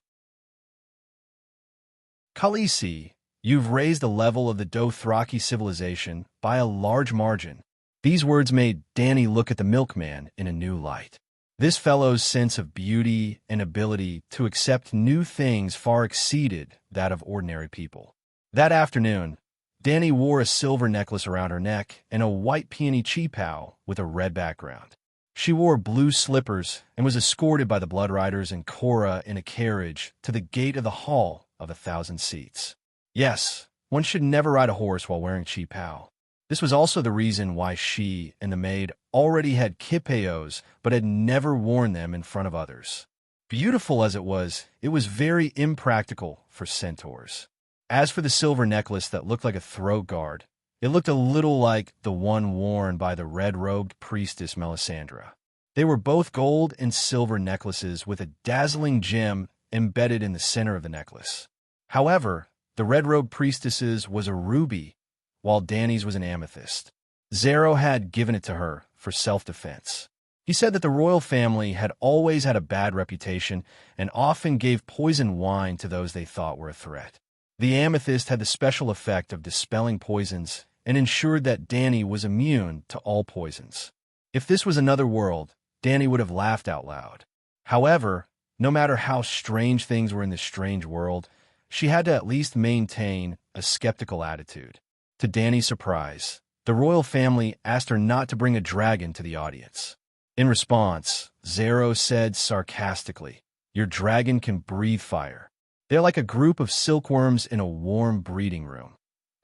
Khaleesi, you've raised the level of the Dothraki civilization by a large margin. These words made Dany look at the milkman in a new light. This fellow's sense of beauty and ability to accept new things far exceeded that of ordinary people. That afternoon, Dany wore a silver necklace around her neck and a white peony chi-pow with a red background. She wore blue slippers and was escorted by the Blood Riders and Cora in a carriage to the gate of the Hall of 1,000 Seats. Yes, one should never ride a horse while wearing chi-pow. This was also the reason why she and the maid already had kippeos but had never worn them in front of others. Beautiful as it was very impractical for centaurs. As for the silver necklace that looked like a throat guard, it looked a little like the one worn by the red-robed priestess Melisandre. They were both gold and silver necklaces with a dazzling gem embedded in the center of the necklace. However, the red-robed priestess's was a ruby, while Dany's was an amethyst. Zero had given it to her for self-defense. He said that the royal family had always had a bad reputation and often gave poison wine to those they thought were a threat. The amethyst had the special effect of dispelling poisons and ensured that Dany was immune to all poisons. If this was another world, Dany would have laughed out loud. However, no matter how strange things were in this strange world, she had to at least maintain a skeptical attitude. To Dany's surprise, the royal family asked her not to bring a dragon to the audience. In response, Zero said sarcastically, "Your dragon can breathe fire." They're like a group of silkworms in a warm breeding room,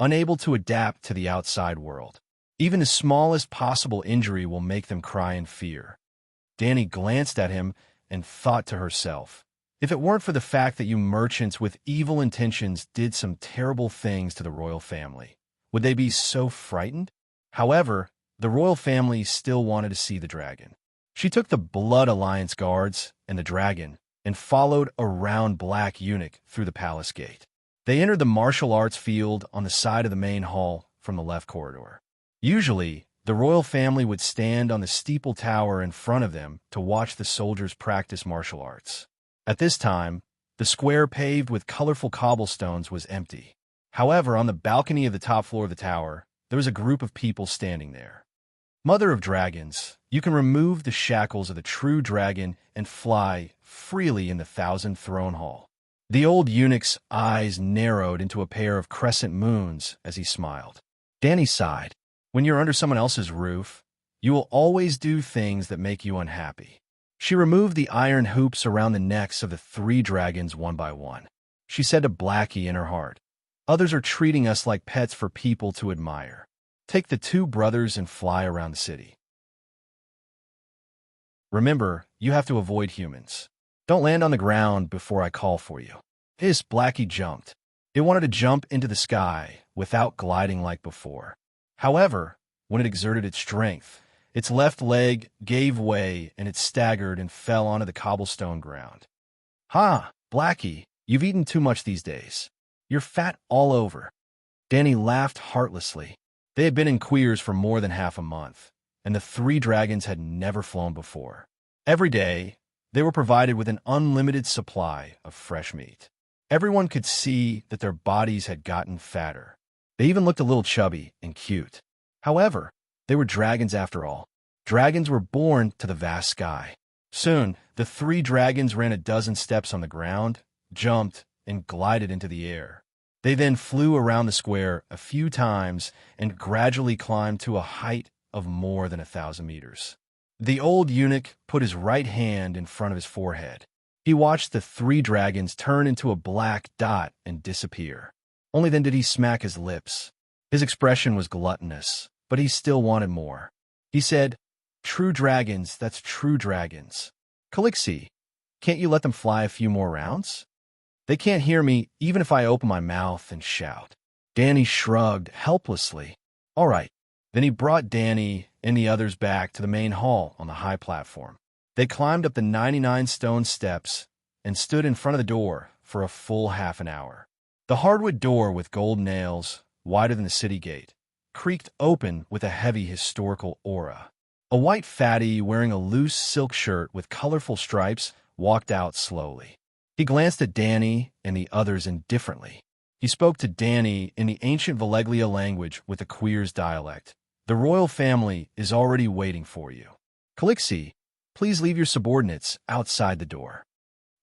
unable to adapt to the outside world. Even the smallest possible injury will make them cry in fear. Dany glanced at him and thought to herself, if it weren't for the fact that you merchants with evil intentions did some terrible things to the royal family, would they be so frightened? However, the royal family still wanted to see the dragon. She took the Blood Alliance guards and the dragon and followed a round black eunuch through the palace gate. They entered the martial arts field on the side of the main hall from the left corridor. Usually, the royal family would stand on the steeple tower in front of them to watch the soldiers practice martial arts. At this time, the square paved with colorful cobblestones was empty. However, on the balcony of the top floor of the tower, there was a group of people standing there. Mother of dragons, you can remove the shackles of the true dragon and fly freely in the 1,000 Throne Hall. The old eunuch's eyes narrowed into a pair of crescent moons as he smiled. Danny sighed. When you're under someone else's roof, you will always do things that make you unhappy. She removed the iron hoops around the necks of the 3 dragons one by one. She said to Blackie in her heart, "Others are treating us like pets for people to admire. Take the 2 brothers and fly around the city. Remember, you have to avoid humans. Don't land on the ground before I call for you." Blackie jumped. It wanted to jump into the sky without gliding like before. However, when it exerted its strength, its left leg gave way and it staggered and fell onto the cobblestone ground. "Ha, Blackie, you've eaten too much these days. You're fat all over." Danny laughed heartlessly. They had been in Queers for more than half a month, and the 3 dragons had never flown before. Every day, they were provided with an unlimited supply of fresh meat. Everyone could see that their bodies had gotten fatter. They even looked a little chubby and cute. However, they were dragons after all. Dragons were born to the vast sky. Soon, the 3 dragons ran a dozen steps on the ground, jumped, and glided into the air. They then flew around the square a few times and gradually climbed to a height of more than 1,000 meters. The old eunuch put his right hand in front of his forehead. He watched the 3 dragons turn into a black dot and disappear. Only then did he smack his lips. His expression was gluttonous, but he still wanted more. He said, "True dragons, that's true dragons. Calixie, can't you let them fly a few more rounds? They can't hear me even if I open my mouth and shout." Danny shrugged helplessly. "All right." Then he brought Danny and the others back to the main hall on the high platform. They climbed up the 99 stone steps and stood in front of the door for a full half an hour. The hardwood door with gold nails, wider than the city gate, creaked open with a heavy historical aura. A white fatty wearing a loose silk shirt with colorful stripes walked out slowly. He glanced at Danny and the others indifferently. He spoke to Danny in the ancient Valeglia language with a Queers dialect. "The royal family is already waiting for you. Calixie, please leave your subordinates outside the door."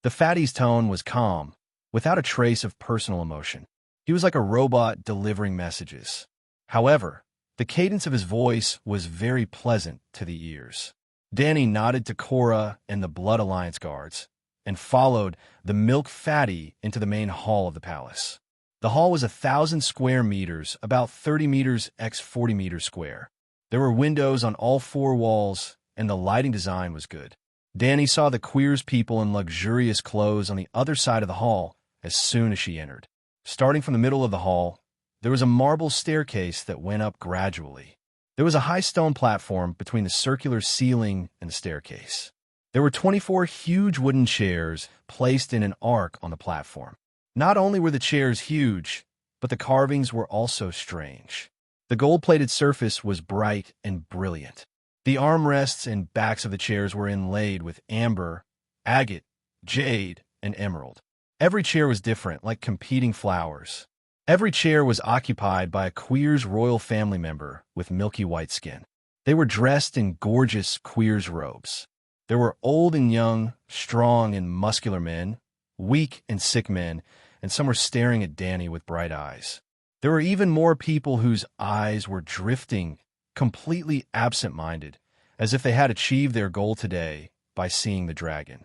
The fatty's tone was calm, without a trace of personal emotion. He was like a robot delivering messages. However, the cadence of his voice was very pleasant to the ears. Danny nodded to Cora and the Blood Alliance guards, and followed the milk fatty into the main hall of the palace. The hall was 1,000 square meters, about 30 meters x 40 meters square. There were windows on all 4 walls, and the lighting design was good. Danny saw the Queers people in luxurious clothes on the other side of the hall as soon as she entered. Starting from the middle of the hall, there was a marble staircase that went up gradually. There was a high stone platform between the circular ceiling and the staircase. There were 24 huge wooden chairs placed in an arc on the platform. Not only were the chairs huge, but the carvings were also strange. The gold-plated surface was bright and brilliant. The armrests and backs of the chairs were inlaid with amber, agate, jade, and emerald. Every chair was different, like competing flowers. Every chair was occupied by a Queers royal family member with milky white skin. They were dressed in gorgeous Queers robes. There were old and young, strong and muscular men, weak and sick men, and some were staring at Danny with bright eyes. There were even more people whose eyes were drifting, completely absent-minded, as if they had achieved their goal today by seeing the dragon.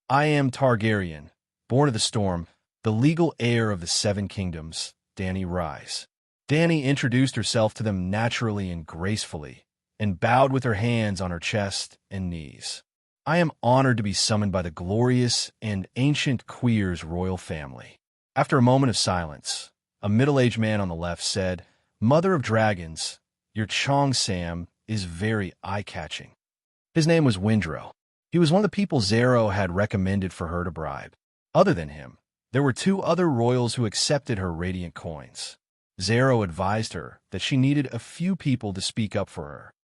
"I am Targaryen, born of the storm, the legal heir of the 7 kingdoms, Danny Rise." Danny introduced herself to them naturally and gracefully, and bowed with her hands on her chest and knees. "I am honored to be summoned by the glorious and ancient Queers royal family." After a moment of silence, a middle-aged man on the left said, "Mother of Dragons, your Cheongsam is very eye-catching." His name was Windrow. He was one of the people Zero had recommended for her to bribe. Other than him, there were 2 other royals who accepted her radiant coins. Zero advised her that she needed a few people to speak up for her.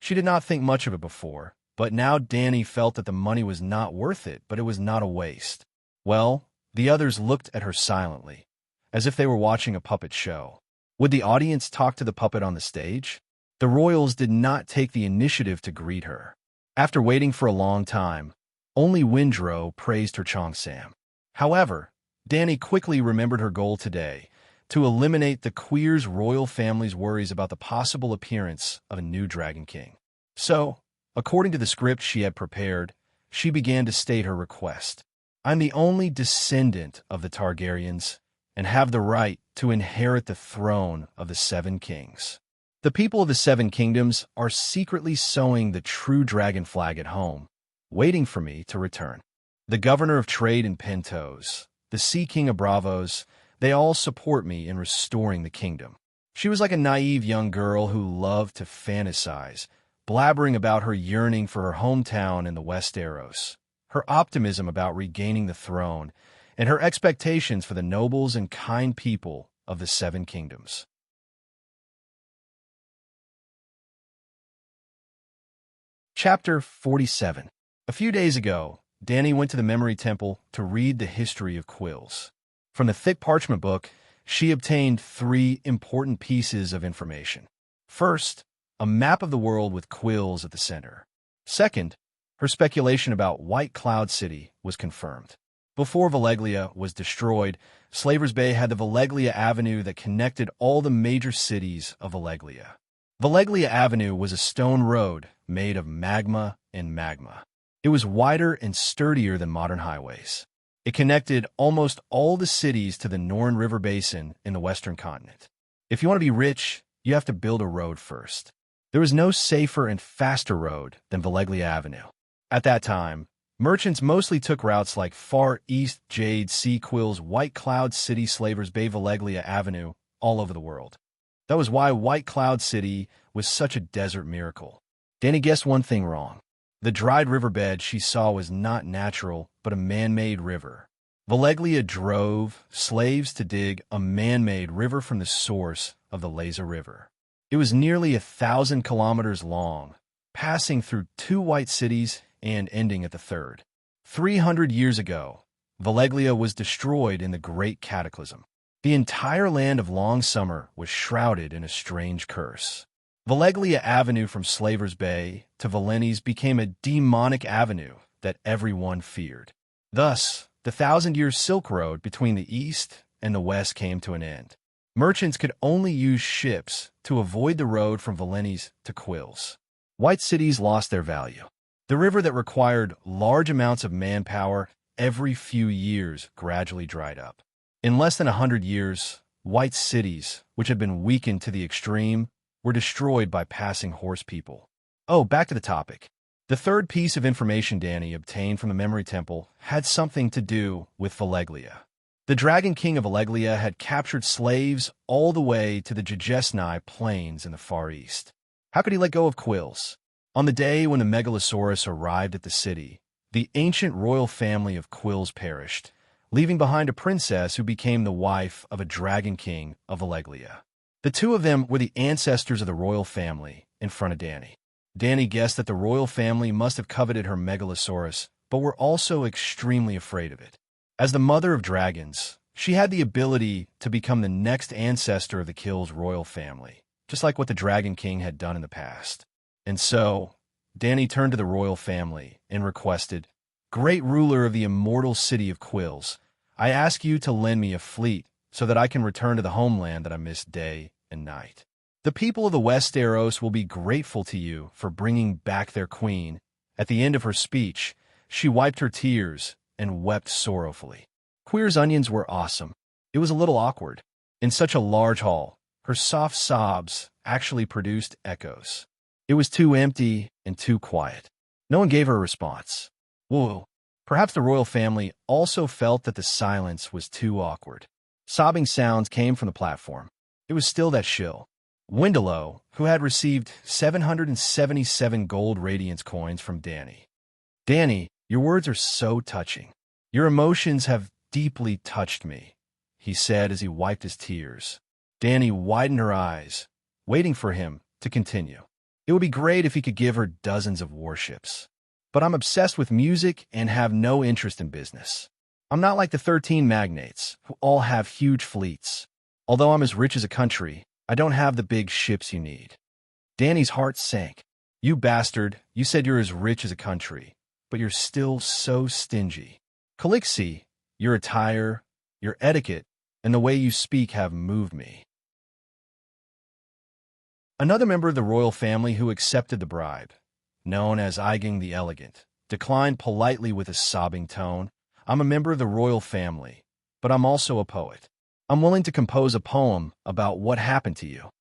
She did not think much of it before, but now Danny felt that the money was not worth it, but it was not a waste. Well, the others looked at her silently, as if they were watching a puppet show. Would the audience talk to the puppet on the stage? The royals did not take the initiative to greet her. After waiting for a long time, Only Windrow praised her Cheongsam. However, Dany quickly remembered her goal today, to eliminate the Queer's royal family's worries about the possible appearance of a new Dragon King. So, according to the script she had prepared, she began to state her request. I'm the only descendant of the Targaryens, and have the right to inherit the throne of the Seven Kings. The people of the Seven Kingdoms are secretly sewing the true dragon flag at home, waiting for me to return. The governor of trade in Pentos, the Sea King of Bravos, they all support me in restoring the kingdom. She was like a naive young girl who loved to fantasize, blabbering about her yearning for her hometown in the Westeros, her optimism about regaining the throne, and her expectations for the nobles and kind people of the Seven Kingdoms. Chapter 47. A few days ago, Dany went to the Memory Temple to read the history of quills. From the thick parchment book, she obtained 3 important pieces of information. First, a map of the world with quills at the center. Second, her speculation about White Cloud City was confirmed. Before Valeglia was destroyed, Slavers Bay had the Valeglia Avenue that connected all the major cities of Valeglia. Valeglia Avenue was a stone road made of magma and magma. It was wider and sturdier than modern highways. It connected almost all the cities to the Norn River Basin in the Western continent. If you want to be rich, you have to build a road first. There was no safer and faster road than Valeglia Avenue. At that time, merchants mostly took routes like Far East Jade Sea Quills, White Cloud City, Slavers Bay, Valeglia Avenue, all over the world. That was why White Cloud City was such a desert miracle. Dany guessed one thing wrong. The dried riverbed she saw was not natural, but a man-made river. Valeglia drove slaves to dig a man-made river from the source of the Leza River. It was nearly 1,000 kilometers long, passing through 2 white cities and ending at the third. 300 years ago, Valeglia was destroyed in the Great Cataclysm. The entire land of Long Summer was shrouded in a strange curse. Valeglia Avenue from Slavers Bay to Valennes became a demonic avenue that everyone feared. Thus, the 1,000-year Silk Road between the east and the west came to an end. Merchants could only use ships to avoid the road from Valennes to Quills. White cities lost their value. The river that required large amounts of manpower every few years gradually dried up. In less than 100 years, white cities, which had been weakened to the extreme, were destroyed by passing horse people. Oh, back to the topic. The third piece of information Dany obtained from the Memory Temple had something to do with Valeglia. The Dragon King of Valeglia had captured slaves all the way to the Jajesni plains in the Far East. How could he let go of Quills? On the day when the Megalosaurus arrived at the city, the ancient royal family of Quills perished, leaving behind a princess who became the wife of a Dragon King of Valeglia. The two of them were the ancestors of the royal family in front of Dany. Dany guessed that the royal family must have coveted her Megalosaurus, but were also extremely afraid of it. As the mother of dragons, she had the ability to become the next ancestor of the Kills royal family, just like what the Dragon King had done in the past. And so, Dany turned to the royal family and requested, "Great ruler of the immortal city of Quills, I ask you to lend me a fleet so that I can return to the homeland that I missed day and night. The people of the Westeros will be grateful to you for bringing back their queen." At the end of her speech, she wiped her tears and wept sorrowfully. Queer's onions were awesome. It was a little awkward. In such a large hall, her soft sobs actually produced echoes. It was too empty and too quiet. No one gave her a response. Whoa. Perhaps the royal family also felt that the silence was too awkward. Sobbing sounds came from the platform. It was still that shill. Windelow, who had received 777 gold radiance coins from Dany. "Dany, your words are so touching. Your emotions have deeply touched me," he said as he wiped his tears. Dany widened her eyes, waiting for him to continue. "It would be great if he could give her dozens of warships. But I'm obsessed with music and have no interest in business. I'm not like the 13 magnates, who all have huge fleets. Although I'm as rich as a country, I don't have the big ships you need." Dany's heart sank. "You bastard, you said you're as rich as a country. but you're still so stingy. Calixi, your attire, your etiquette, and the way you speak have moved me. Another member of the royal family who accepted the bribe, known as Aigang the Elegant, declined politely with a sobbing tone. I'm a member of the royal family, but I'm also a poet. I'm willing to compose a poem about what happened to you.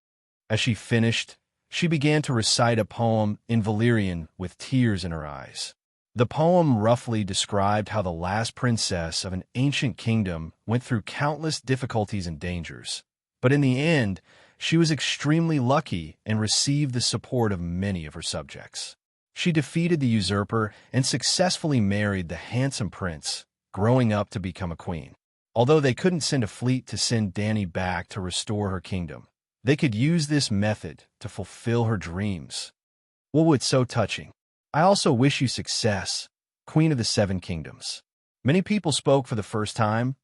As she finished, she began to recite a poem in Valyrian with tears in her eyes. The poem roughly described how the last princess of an ancient kingdom went through countless difficulties and dangers. But in the end, she was extremely lucky and received the support of many of her subjects. She defeated the usurper and successfully married the handsome prince, growing up to become a queen. Although they couldn't send a fleet to send Dany back to restore her kingdom, they could use this method to fulfill her dreams. Well, it's so touching. I also wish you success, Queen of the Seven Kingdoms. Many people spoke for the first time.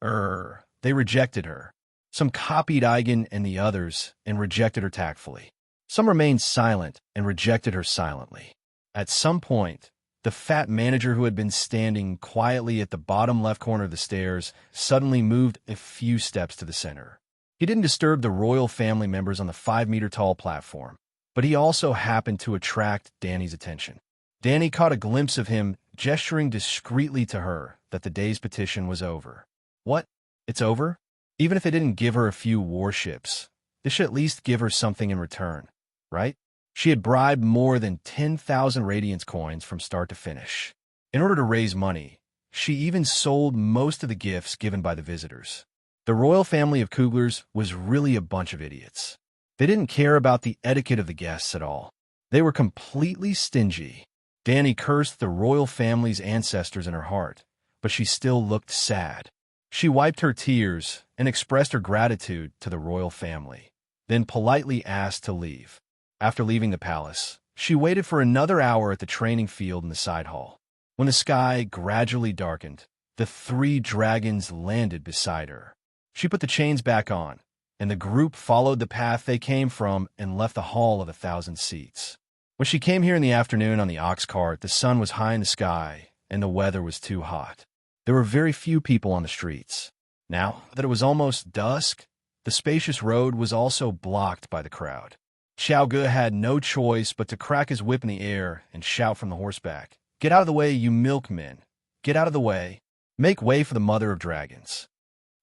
They rejected her. Some copied Aigan and the others and rejected her tactfully. Some remained silent and rejected her silently. At some point, the fat manager who had been standing quietly at the bottom left corner of the stairs suddenly moved a few steps to the center. He didn't disturb the royal family members on the 5-meter-tall platform, but he also happened to attract Dany's attention. Dany caught a glimpse of him gesturing discreetly to her that the day's petition was over. What? It's over? Even if they didn't give her a few warships, they should at least give her something in return, right? She had bribed more than 10,000 Radiance coins from start to finish. In order to raise money, she even sold most of the gifts given by the visitors. The royal family of Kuglers was really a bunch of idiots. They didn't care about the etiquette of the guests at all. They were completely stingy. Dany cursed the royal family's ancestors in her heart, but she still looked sad. She wiped her tears and expressed her gratitude to the royal family, then politely asked to leave. After leaving the palace, she waited for another hour at the training field in the side hall. When the sky gradually darkened, the 3 dragons landed beside her. She put the chains back on, and the group followed the path they came from and left the Hall of 1,000 Seats. When she came here in the afternoon on the ox cart, the sun was high in the sky, and the weather was too hot. There were very few people on the streets. Now that it was almost dusk, the spacious road was also blocked by the crowd. Xiao Ge had no choice but to crack his whip in the air and shout from the horseback, "Get out of the way, you milkmen! Get out of the way! Make way for the mother of dragons!"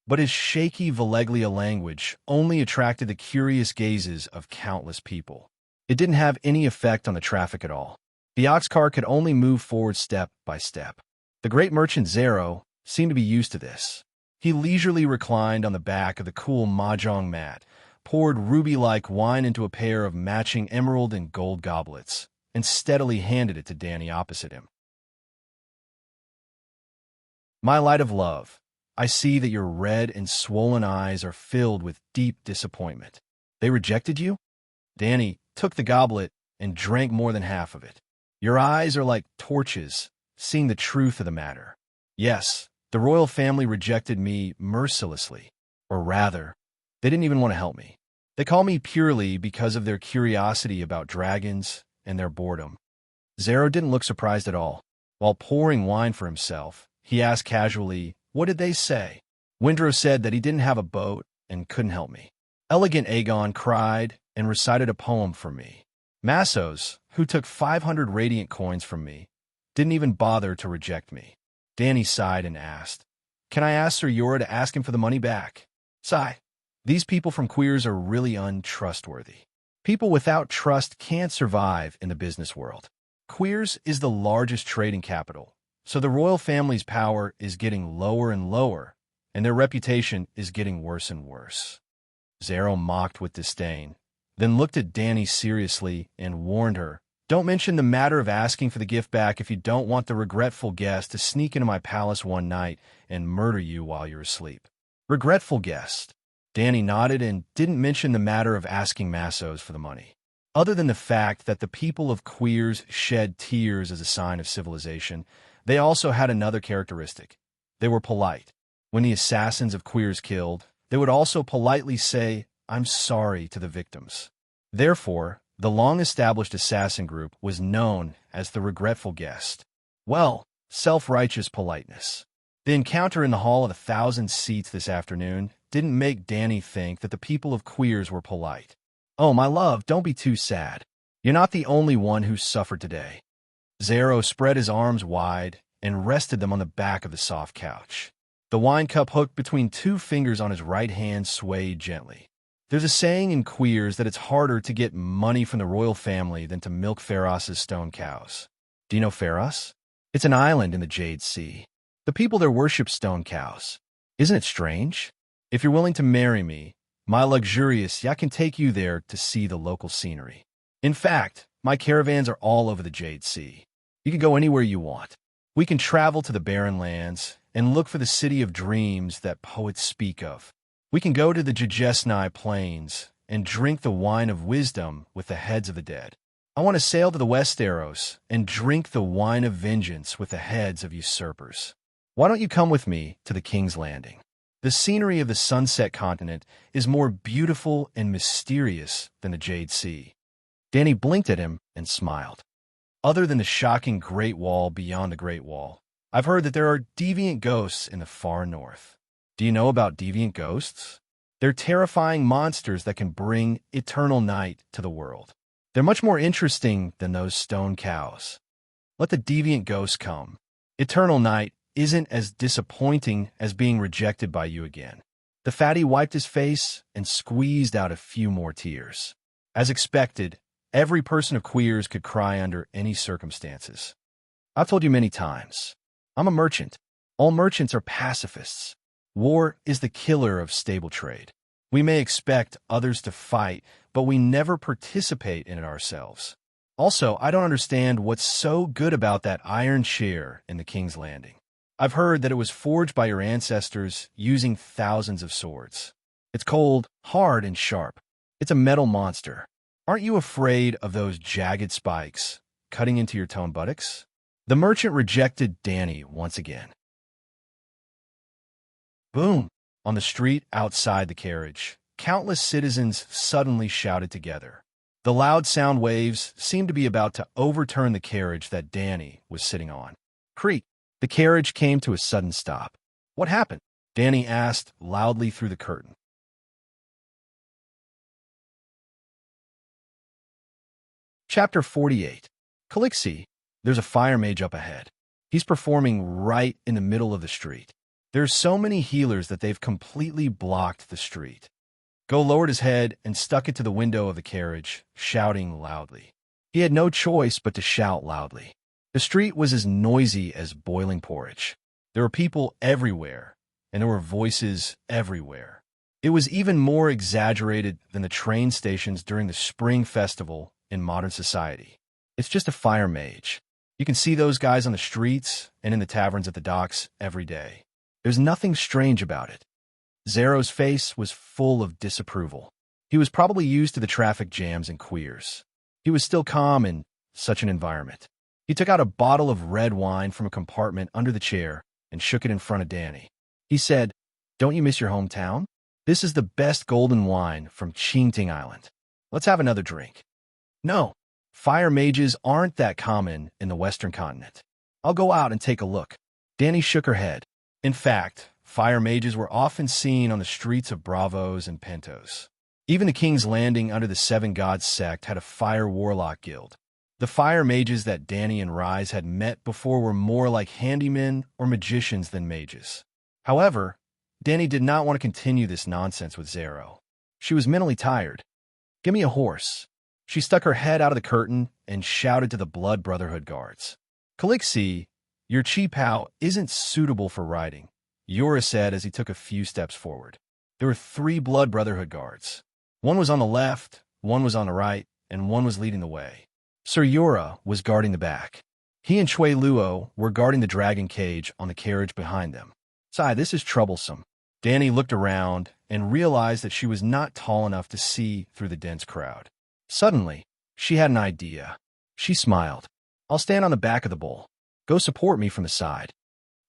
But his shaky Valeglia language only attracted the curious gazes of countless people. It didn't have any effect on the traffic at all. The ox cart could only move forward step by step. The great merchant Zero seemed to be used to this. He leisurely reclined on the back of the cool mahjong mat, poured ruby-like wine into a pair of matching emerald and gold goblets, and steadily handed it to Dany opposite him. "My light of love, I see that your red and swollen eyes are filled with deep disappointment. They rejected you?" Dany took the goblet and drank more than half of it. "Your eyes are like torches, seeing the truth of the matter. Yes, the royal family rejected me mercilessly. Or rather, they didn't even want to help me. They call me purely because of their curiosity about dragons and their boredom." Zero didn't look surprised at all. While pouring wine for himself, he asked casually, "What did they say?" Windrow said that he didn't have a boat and couldn't help me. Elegant Aegon cried and recited a poem for me. Massos, who took 500 radiant coins from me, didn't even bother to reject me. Dany sighed and asked, "Can I ask Sir Jorah to ask him for the money back?" Sigh. These people from Queers are really untrustworthy. People without trust can't survive in the business world. Queers is the largest trading capital, so the royal family's power is getting lower and lower, and their reputation is getting worse and worse. Zero mocked with disdain, then looked at Dany seriously and warned her, "Don't mention the matter of asking for the gift back if you don't want the regretful guest to sneak into my palace one night and murder you while you're asleep." Regretful guest. Dany nodded and didn't mention the matter of asking Massos for the money. Other than the fact that the people of Queers shed tears as a sign of civilization, they also had another characteristic. They were polite. When the assassins of Queers killed, they would also politely say, "I'm sorry" to the victims. Therefore, the long-established assassin group was known as the Regretful Guest. Well, self-righteous politeness. The encounter in the Hall of 1,000 Seats this afternoon didn't make Danny think that the people of Queers were polite. Oh, my love, don't be too sad. You're not the only one who suffered today. Zero spread his arms wide and rested them on the back of the soft couch. The wine cup hooked between two fingers on his right hand swayed gently. There's a saying in Queers that it's harder to get money from the royal family than to milk Pharos's stone cows. Do you know Pharos? It's an island in the Jade Sea. The people there worship stone cows. Isn't it strange? If you're willing to marry me, my luxurious, I can take you there to see the local scenery. In fact, my caravans are all over the Jade Sea. You can go anywhere you want. We can travel to the barren lands and look for the city of dreams that poets speak of. We can go to the Jujesnai plains and drink the wine of wisdom with the heads of the dead. I want to sail to the Westeros and drink the wine of vengeance with the heads of usurpers. Why don't you come with me to the King's Landing? The scenery of the Sunset Continent is more beautiful and mysterious than the Jade Sea. Danny blinked at him and smiled. Other than the shocking Great Wall beyond the Great Wall, I've heard that there are deviant ghosts in the far north. Do you know about deviant ghosts? They're terrifying monsters that can bring eternal night to the world. They're much more interesting than those stone cows. Let the deviant ghosts come. Eternal night isn't as disappointing as being rejected by you again. The fatty wiped his face and squeezed out a few more tears. As expected, every person of Queers could cry under any circumstances. I've told you many times, I'm a merchant. All merchants are pacifists. War is the killer of stable trade. We may expect others to fight, but we never participate in it ourselves. Also, I don't understand what's so good about that iron chair in the King's Landing. I've heard that it was forged by your ancestors using thousands of swords. It's cold, hard, and sharp. It's a metal monster. Aren't you afraid of those jagged spikes cutting into your toned buttocks? The merchant rejected Danny once again. Boom! On the street outside the carriage, countless citizens suddenly shouted together. The loud sound waves seemed to be about to overturn the carriage that Danny was sitting on. Creak! The carriage came to a sudden stop. What happened? Danny asked loudly through the curtain. Chapter 48. Calixi, there's a fire mage up ahead. He's performing right in the middle of the street. There's so many healers that they've completely blocked the street. Go lowered his head and stuck it to the window of the carriage, shouting loudly. He had no choice but to shout loudly. The street was as noisy as boiling porridge. There were people everywhere, and there were voices everywhere. It was even more exaggerated than the train stations during the Spring Festival in modern society. It's just a fire mage. You can see those guys on the streets and in the taverns at the docks every day. There's nothing strange about it. Zero's face was full of disapproval. He was probably used to the traffic jams and Queers. He was still calm in such an environment. He took out a bottle of red wine from a compartment under the chair and shook it in front of Danny. He said, "Don't you miss your hometown? This is the best golden wine from Chinting Island. Let's have another drink." "No, fire mages aren't that common in the Western continent. I'll go out and take a look." Danny shook her head. In fact, fire mages were often seen on the streets of Bravos and Pentos. Even the King's Landing under the Seven Gods sect had a fire warlock guild. The fire mages that Danny and Rise had met before were more like handymen or magicians than mages. However, Danny did not want to continue this nonsense with Zero. She was mentally tired. "Give me a horse." She stuck her head out of the curtain and shouted to the Blood Brotherhood guards. "Calixi, your Chi-Pao isn't suitable for riding," Yura said as he took a few steps forward. There were 3 Blood Brotherhood guards. One was on the left, one was on the right, and one was leading the way. Sir Yura was guarding the back. He and Chui Luo were guarding the dragon cage on the carriage behind them. "Sai, this is troublesome." Danny looked around and realized that she was not tall enough to see through the dense crowd. Suddenly, she had an idea. She smiled. "I'll stand on the back of the bull. Go support me from the side."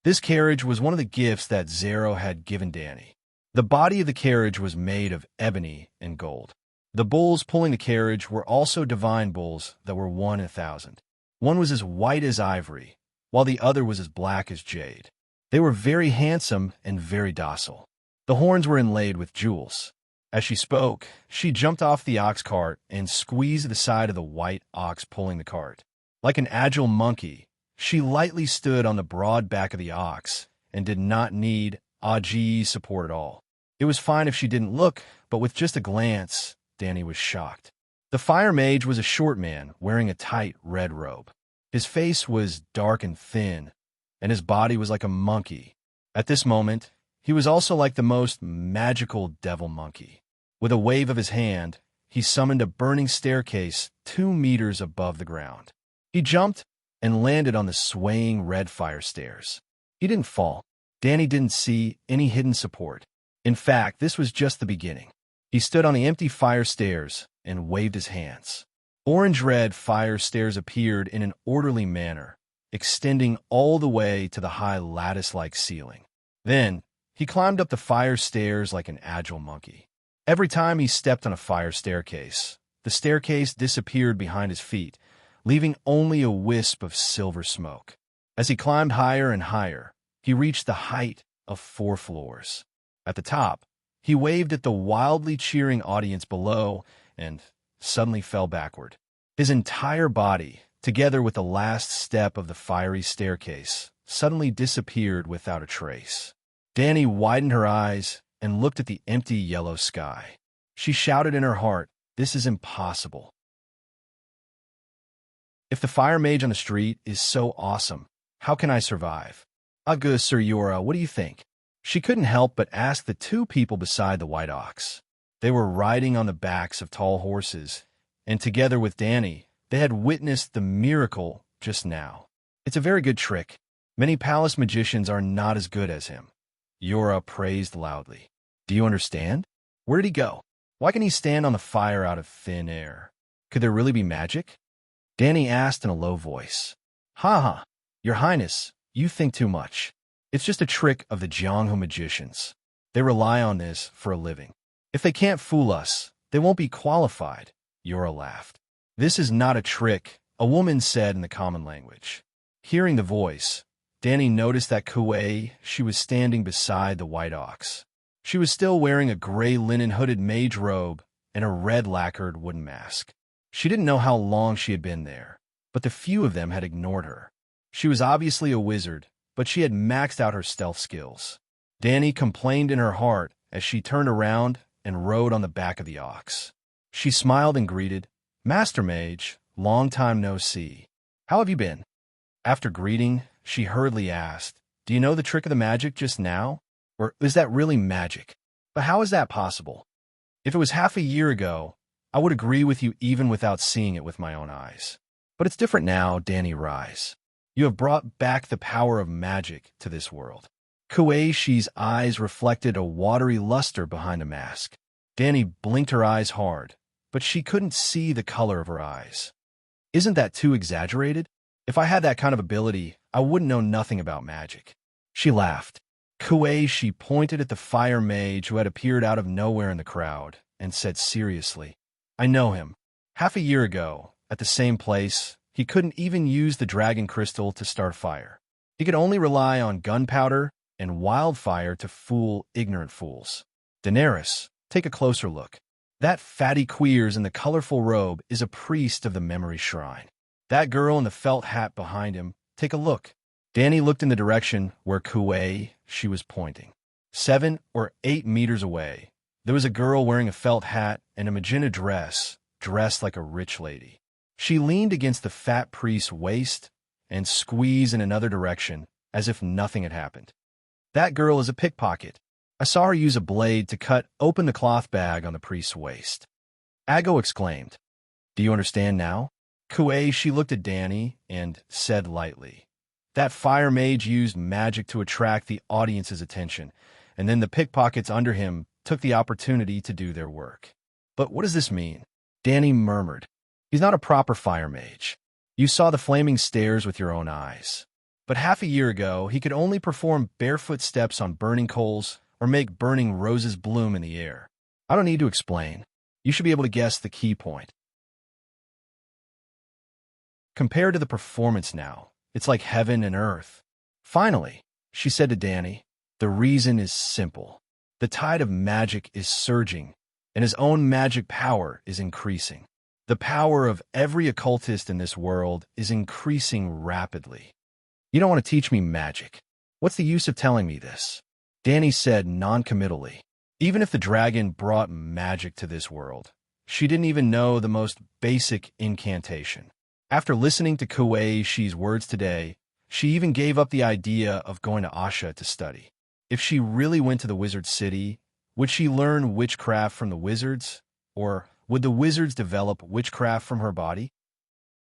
This carriage was one of the gifts that Zero had given Danny. The body of the carriage was made of ebony and gold. The bulls pulling the carriage were also divine bulls that were 1 in 1,000. One was as white as ivory, while the other was as black as jade. They were very handsome and very docile. The horns were inlaid with jewels. As she spoke, she jumped off the ox cart and squeezed the side of the white ox pulling the cart. Like an agile monkey, she lightly stood on the broad back of the ox and did not need Audiobook's support at all. It was fine if she didn't look, but with just a glance, Danny was shocked. The fire mage was a short man wearing a tight red robe. His face was dark and thin, and his body was like a monkey. At this moment, he was also like the most magical devil monkey. With a wave of his hand, he summoned a burning staircase 2 meters above the ground. He jumped and landed on the swaying red fire stairs. He didn't fall. Danny didn't see any hidden support. In fact, this was just the beginning. He stood on the empty fire stairs and waved his hands. Orange-red fire stairs appeared in an orderly manner, extending all the way to the high lattice-like ceiling. Then, he climbed up the fire stairs like an agile monkey. Every time he stepped on a fire staircase, the staircase disappeared behind his feet, leaving only a wisp of silver smoke. As he climbed higher and higher, he reached the height of 4 floors. At the top, he waved at the wildly cheering audience below and suddenly fell backward. His entire body, together with the last step of the fiery staircase, suddenly disappeared without a trace. Danny widened her eyes and looked at the empty yellow sky. She shouted in her heart, "This is impossible. If the fire mage on the street is so awesome, how can I survive? Agus Sir Yora, what do you think?" She couldn't help but ask the 2 people beside the white ox. They were riding on the backs of tall horses, and together with Danny, they had witnessed the miracle just now. It's a very good trick. Many palace magicians are not as good as him. Yora praised loudly. Do you understand? Where did he go? Why can he stand on the fire out of thin air? Could there really be magic? Danny asked in a low voice. Ha ha, Your Highness, you think too much. It's just a trick of the Jianghu magicians. They rely on this for a living. If they can't fool us, they won't be qualified. Yora laughed. This is not a trick, a woman said in the common language. Hearing the voice, Danny noticed that Kuei, she was standing beside the white ox. She was still wearing a gray linen hooded mage robe and a red lacquered wooden mask. She didn't know how long she had been there, but the few of them had ignored her. She was obviously a wizard, but she had maxed out her stealth skills. Danny complained in her heart as she turned around and rode on the back of the ox. She smiled and greeted, "Master Mage, long time no see. How have you been?" After greeting, she hurriedly asked, "Do you know the trick of the magic just now? Or is that really magic? But how is that possible? If it was half a year ago, I would agree with you even without seeing it with my own eyes. But it's different now, Danny Rise. You have brought back the power of magic to this world." Kuei-shi's eyes reflected a watery luster behind the mask. Danny blinked her eyes hard, but she couldn't see the color of her eyes. Isn't that too exaggerated? If I had that kind of ability, I wouldn't know nothing about magic. She laughed. Kuei-shi pointed at the fire mage who had appeared out of nowhere in the crowd and said seriously, "I know him. Half a year ago, at the same place, he couldn't even use the dragon crystal to start a fire. He could only rely on gunpowder and wildfire to fool ignorant fools. Daenerys, take a closer look. That fatty queers in the colorful robe is a priest of the memory shrine. That girl in the felt hat behind him, take a look." Danny looked in the direction where Kuei-shi was pointing. 7 or 8 meters away, there was a girl wearing a felt hat and a magenta dress, dressed like a rich lady. She leaned against the fat priest's waist and squeezed in another direction as if nothing had happened. "That girl is a pickpocket. I saw her use a blade to cut open the cloth bag on the priest's waist." Ago exclaimed, "Do you understand now?" Kuei-shi looked at Danny and said lightly, "That fire mage used magic to attract the audience's attention, and then the pickpockets under him took the opportunity to do their work." "But what does this mean?" Danny murmured. "He's not a proper fire mage. You saw the flaming stairs with your own eyes. But half a year ago, he could only perform barefoot steps on burning coals or make burning roses bloom in the air. I don't need to explain. You should be able to guess the key point. Compared to the performance now, It's like heaven and earth. Finally, she said to Danny, the reason is simple. The tide of magic is surging, and his own magic power is increasing. The power of every occultist in this world is increasing rapidly. You don't want to teach me magic. What's the use of telling me this? Danny said noncommittally. Even if the dragon brought magic to this world, she didn't even know the most basic incantation. After listening to Kuei-shi's words today, she even gave up the idea of going to Asha to study. If she really went to the wizard city, would she learn witchcraft from the wizards? Or would the wizards develop witchcraft from her body?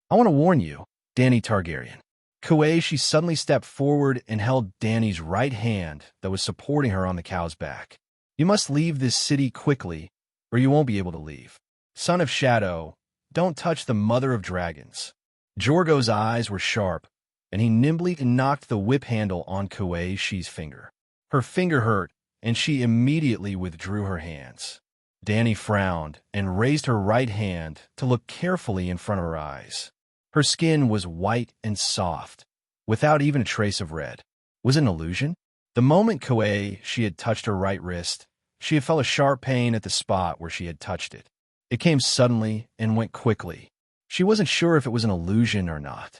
I want to warn you, Danny Targaryen. Kuei-shi suddenly stepped forward and held Danny's right hand that was supporting her on the cow's back. You must leave this city quickly, or you won't be able to leave. Son of Shadow, don't touch the mother of dragons. Jorgo's eyes were sharp, and he nimbly knocked the whip handle on Kuei-shi's finger. Her finger hurt, and she immediately withdrew her hands. Danny frowned and raised her right hand to look carefully in front of her eyes. Her skin was white and soft, without even a trace of red. Was it an illusion? The moment Kuei-shi had touched her right wrist, she had felt a sharp pain at the spot where she had touched it. It came suddenly and went quickly. She wasn't sure if it was an illusion or not.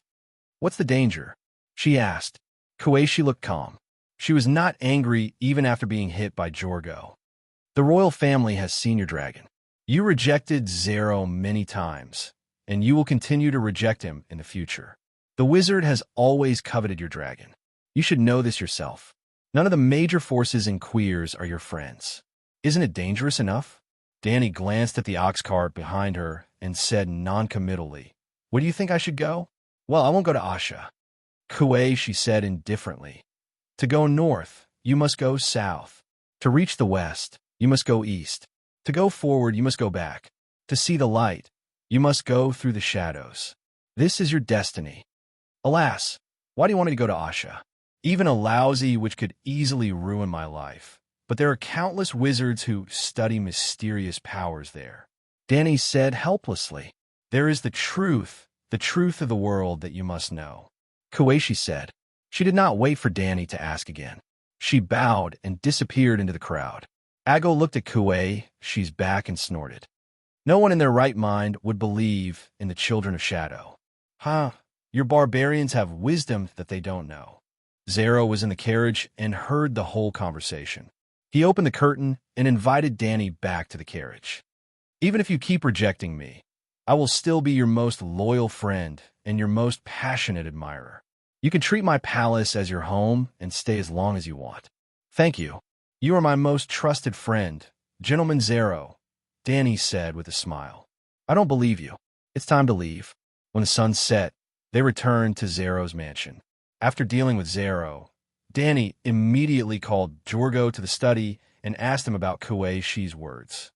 What's the danger? She asked. Kuei-shi looked calm. She was not angry even after being hit by Jorgo. The royal family has seen your dragon. You rejected Zero many times, and you will continue to reject him in the future. The wizard has always coveted your dragon. You should know this yourself. None of the major forces in Queers are your friends. Isn't it dangerous enough? Danny glanced at the ox cart behind her and said noncommittally, Where do you think I should go? Well, I won't go to Asha. Kuei-shi said indifferently. To go north, you must go south. To reach the west, you must go east. To go forward, you must go back. To see the light, you must go through the shadows. This is your destiny. Alas, why do you want me to go to Asha? Even a lousy which could easily ruin my life. But there are countless wizards who study mysterious powers there. Danny said helplessly. There is the truth of the world that you must know. Kuei-shi said. She did not wait for Danny to ask again. She bowed and disappeared into the crowd. Ago looked at Kuei-shi's back and snorted. No one in their right mind would believe in the children of Shadow. Your barbarians have wisdom that they don't know. Zero was in the carriage and heard the whole conversation. He opened the curtain and invited Danny back to the carriage. Even if you keep rejecting me, I will still be your most loyal friend and your most passionate admirer. You can treat my palace as your home and stay as long as you want. Thank you. You are my most trusted friend, Gentleman Zero, Danny said with a smile. I don't believe you. It's time to leave. When the sun set, they returned to Zero's mansion. After dealing with Zero, Danny immediately called Jorgo to the study and asked him about Kuei-shi's words.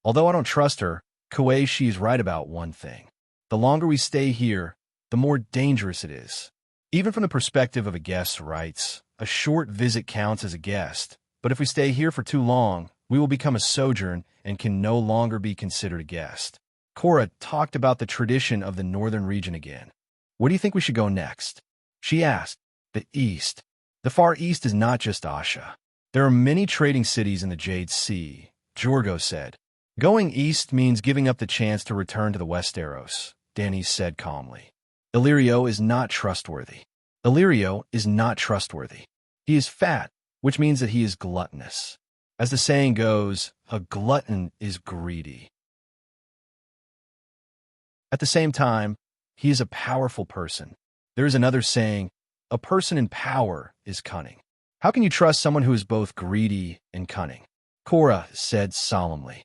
Although I don't trust her, Kuei-shi is right about one thing. The longer we stay here, the more dangerous it is. Even from the perspective of a guest's rights, a short visit counts as a guest, but if we stay here for too long, we will become a sojourn and can no longer be considered a guest. Cora talked about the tradition of the northern region again. Where do you think we should go next? She asked. The east. The far east is not just Asha. There are many trading cities in the Jade Sea, Jorgo said. Going east means giving up the chance to return to the Westeros, Danny said calmly. Illyrio is not trustworthy. Illyrio is not trustworthy. He is fat, which means that he is gluttonous. As the saying goes, a glutton is greedy. At the same time, he is a powerful person. There is another saying, a person in power is cunning. How can you trust someone who is both greedy and cunning? Cora said solemnly.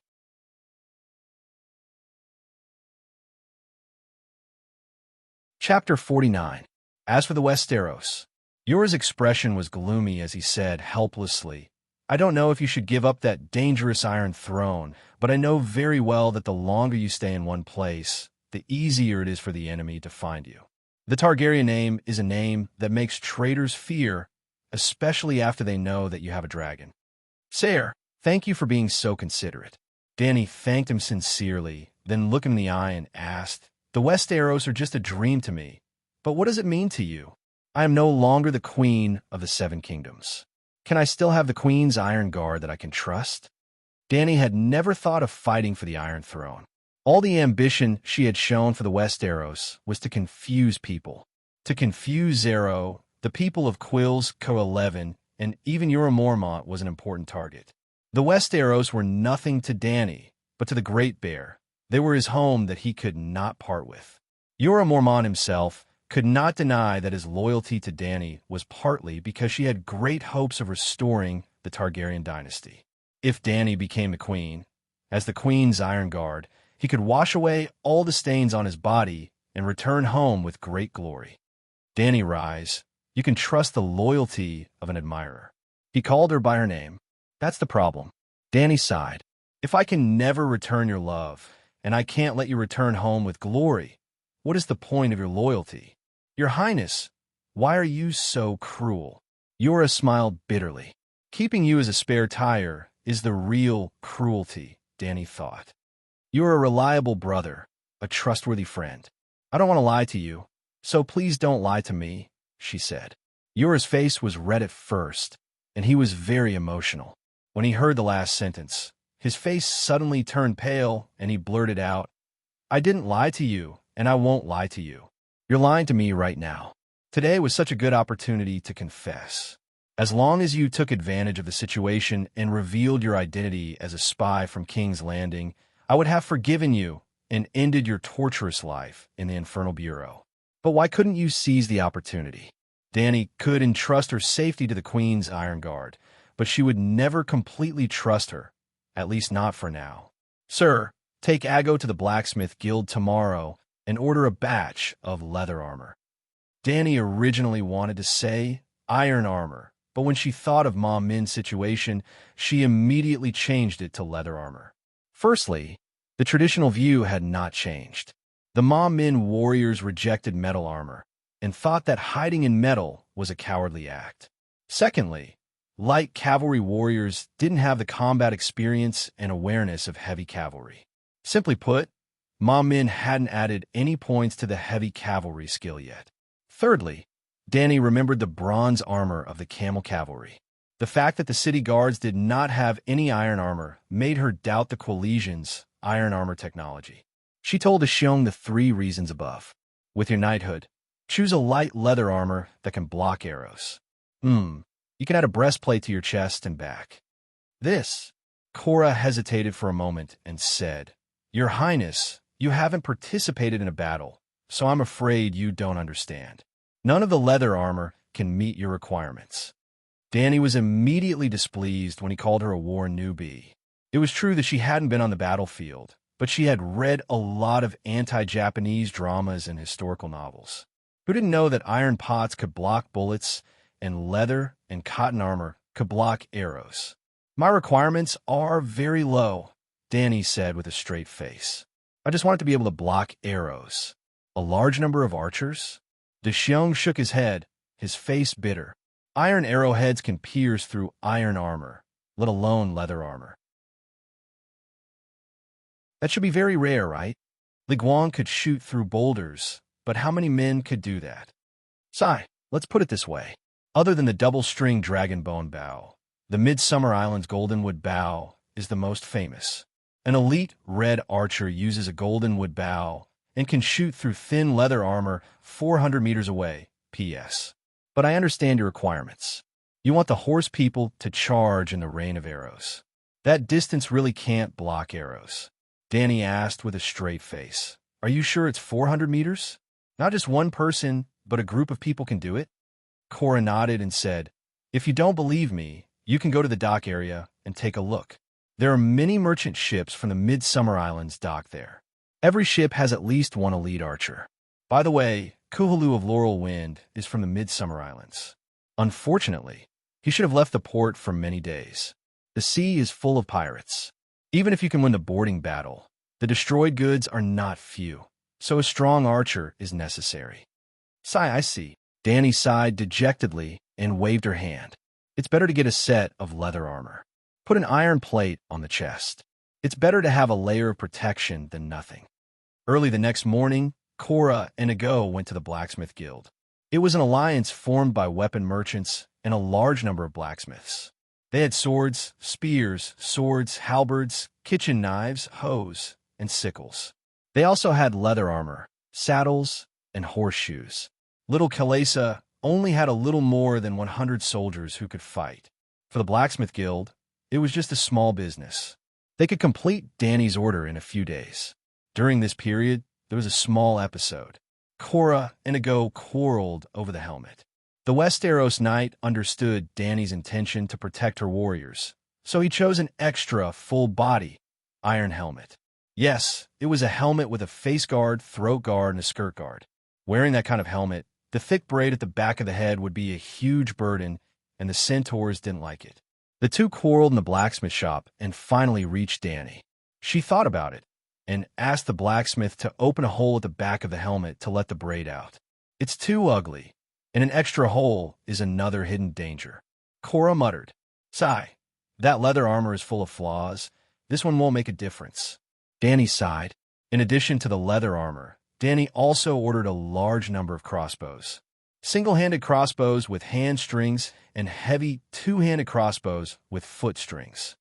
Chapter 49. As for the Westeros, Yor's expression was gloomy as he said helplessly, I don't know if you should give up that dangerous Iron Throne, but I know very well that the longer you stay in one place, the easier it is for the enemy to find you. The Targaryen name is a name that makes traitors fear, especially after they know that you have a dragon. Sire, thank you for being so considerate. Danny thanked him sincerely, then looked him in the eye and asked, The Westeros are just a dream to me, But what does it mean to you? I am no longer the queen of the Seven Kingdoms. Can I still have the queen's iron guard that I can trust? Dany had never thought of fighting for the Iron Throne. All the ambition she had shown for the Westeros was to confuse people. To confuse Zero, the people of Quills, Co-11, and even Mormont was an important target. The Westeros were nothing to Dany, but to the Great Bear. They were his home that he could not part with. Mormont himself could not deny that his loyalty to Dany was partly because she had great hopes of restoring the Targaryen dynasty. If Dany became the queen, as the queen's Iron Guard, he could wash away all the stains on his body and return home with great glory. Dany Rise, you can trust the loyalty of an admirer. He called her by her name. That's the problem. Dany sighed. If I can never return your love, and I can't let you return home with glory, what is the point of your loyalty? Your Highness, why are you so cruel? Yora smiled bitterly. Keeping you as a spare tire is the real cruelty, Dany thought. You're a reliable brother, a trustworthy friend. I don't want to lie to you, so please don't lie to me, she said. Yora's face was red at first, and he was very emotional. When he heard the last sentence, his face suddenly turned pale, and he blurted out, I didn't lie to you, and I won't lie to you. You're lying to me right now. Today was such a good opportunity to confess. As long as you took advantage of the situation and revealed your identity as a spy from King's Landing, I would have forgiven you and ended your torturous life in the Infernal Bureau. But why couldn't you seize the opportunity? Dany could entrust her safety to the Queen's Iron Guard, but she would never completely trust her, at least not for now. Sir, take Aggo to the Blacksmith Guild tomorrow and order a batch of leather armor. Dany originally wanted to say iron armor, but when she thought of Mom Min's situation, she immediately changed it to leather armor. Firstly, the traditional view had not changed. The Mom Min warriors rejected metal armor and thought that hiding in metal was a cowardly act. Secondly, light cavalry warriors didn't have the combat experience and awareness of heavy cavalry. Simply put, Mom Min hadn't added any points to the heavy cavalry skill yet. Thirdly, Dany remembered the bronze armor of the camel cavalry. The fact that the city guards did not have any iron armor made her doubt the Coalition's iron armor technology. She told Ashiong the 3 reasons above. With your knighthood, choose a light leather armor that can block arrows. You can add a breastplate to your chest and back. Cora hesitated for a moment and said, Your Highness, you haven't participated in a battle, so I'm afraid you don't understand. None of the leather armor can meet your requirements. Dany was immediately displeased when he called her a war newbie. It was true that she hadn't been on the battlefield, but she had read a lot of anti-Japanese dramas and historical novels. Who didn't know that iron pots could block bullets and leather and cotton armor could block arrows? My requirements are very low, Dany said with a straight face. I just want it to be able to block arrows. A large number of archers? Deshiong shook his head, his face bitter. Iron arrowheads can pierce through iron armor, let alone leather armor. That should be very rare, right? Li Guang could shoot through boulders, but how many men could do that? Sai, let's put it this way. Other than the double-string dragonbone bow, the Midsummer Island's goldenwood bow is the most famous. An elite red archer uses a goldenwood bow and can shoot through thin leather armor 400 meters away, P.S. But I understand your requirements. You want the horse people to charge in the rain of arrows. That distance really can't block arrows. Dany asked with a straight face. Are you sure it's 400 meters? Not just one person, but a group of people can do it? Cora nodded and said, If you don't believe me, you can go to the dock area and take a look. There are many merchant ships from the Midsummer Islands docked there. Every ship has at least one elite archer. By the way, Kuhulu of Laurel Wind is from the Midsummer Islands. Unfortunately, he should have left the port for many days. The sea is full of pirates. Even if you can win the boarding battle, the destroyed goods are not few, so a strong archer is necessary. Sigh, I see. Dany sighed dejectedly and waved her hand. It's better to get a set of leather armor. Put an iron plate on the chest. It's better to have a layer of protection than nothing. Early the next morning, Cora and Ago went to the blacksmith guild. It was an alliance formed by weapon merchants and a large number of blacksmiths. They had swords, spears, halberds, kitchen knives, hoes, and sickles. They also had leather armor, saddles, and horseshoes. Little Kalesa only had a little more than 100 soldiers who could fight. For the blacksmith guild, it was just a small business. They could complete Danny's order in a few days. During this period, there was a small episode. Cora and Ago quarreled over the helmet. The Westeros knight understood Danny's intention to protect her warriors, so he chose an extra, full-body iron helmet. Yes, it was a helmet with a face guard, throat guard, and a skirt guard. Wearing that kind of helmet, the thick braid at the back of the head would be a huge burden, and the centaurs didn't like it. The two quarreled in the blacksmith shop and finally reached Danny. She thought about it and asked the blacksmith to open a hole at the back of the helmet to let the braid out. It's too ugly, and an extra hole is another hidden danger. Cora muttered, "Sigh, that leather armor is full of flaws. This one won't make a difference." Danny sighed. In addition to the leather armor, Danny also ordered a large number of crossbows. Single-handed crossbows with hand strings and heavy two-handed crossbows with foot strings.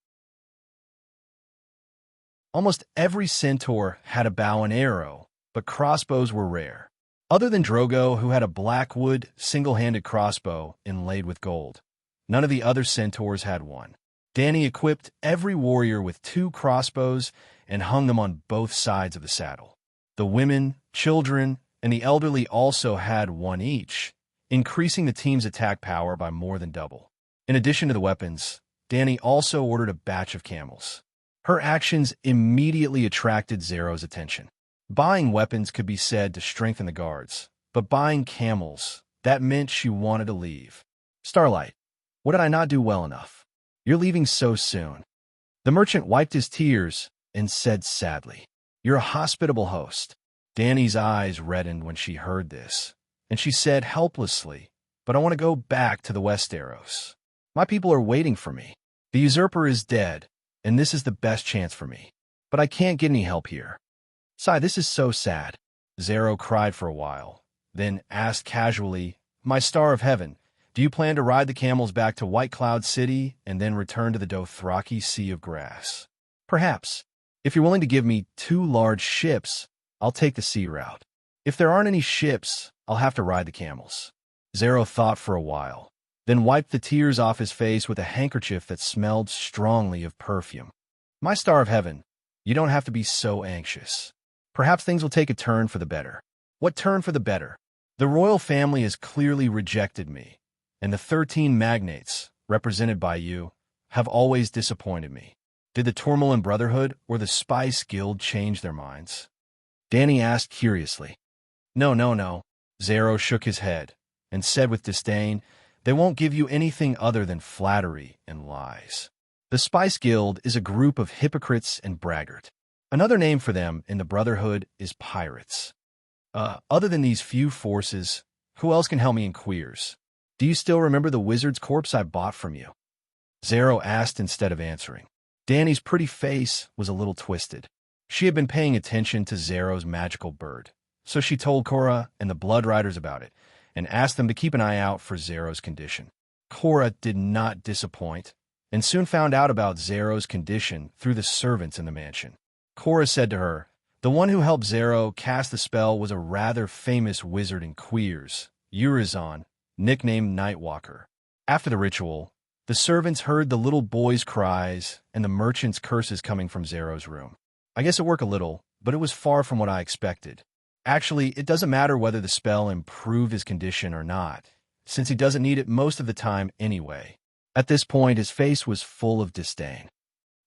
Almost every centaur had a bow and arrow, but crossbows were rare. Other than Drogo, who had a blackwood, single-handed crossbow inlaid with gold, none of the other centaurs had one. Danny equipped every warrior with 2 crossbows and hung them on both sides of the saddle. The women, children, and the elderly also had one each, increasing the team's attack power by more than double. In addition to the weapons, Danny also ordered a batch of camels. Her actions immediately attracted Zero's attention. Buying weapons could be said to strengthen the guards, but buying camels, that meant she wanted to leave. "Starlight, what did I not do well enough? You're leaving so soon." The merchant wiped his tears and said sadly, "You're a hospitable host." Danny's eyes reddened when she heard this, and she said helplessly, "But I want to go back to the Westeros. My people are waiting for me. The usurper is dead, and this is the best chance for me. But I can't get any help here." "Sigh, this is so sad." Zero cried for a while, then asked casually, "My Star of Heaven, do you plan to ride the camels back to White Cloud City and then return to the Dothraki Sea of Grass?" "Perhaps. If you're willing to give me 2 large ships, I'll take the sea route. If there aren't any ships, I'll have to ride the camels." Zero thought for a while, then wiped the tears off his face with a handkerchief that smelled strongly of perfume. "My Star of Heaven, you don't have to be so anxious. Perhaps things will take a turn for the better." "What turn for the better?" "The royal family has clearly rejected me, and the 13 magnates, represented by you, have always disappointed me. Did the Tourmaline Brotherhood or the Spice Guild change their minds?" Danny asked curiously. No. Zero shook his head and said with disdain, "They won't give you anything other than flattery and lies. The Spice Guild is a group of hypocrites and braggart. Another name for them in the Brotherhood is pirates. Other than these few forces, who else can help me in queers? Do you still remember the wizard's corpse I bought from you?" Zero asked instead of answering. Danny's pretty face was a little twisted. She had been paying attention to Zero's magical bird, so she told Cora and the Blood Riders about it and asked them to keep an eye out for Zero's condition. Cora did not disappoint and soon found out about Zero's condition through the servants in the mansion. Cora said to her, "The one who helped Zero cast the spell was a rather famous wizard in Queers, Urizen, nicknamed Nightwalker. After the ritual, the servants heard the little boy's cries and the merchant's curses coming from Zero's room. I guess it worked a little, but it was far from what I expected. Actually, it doesn't matter whether the spell improved his condition or not, since he doesn't need it most of the time anyway." At this point, his face was full of disdain.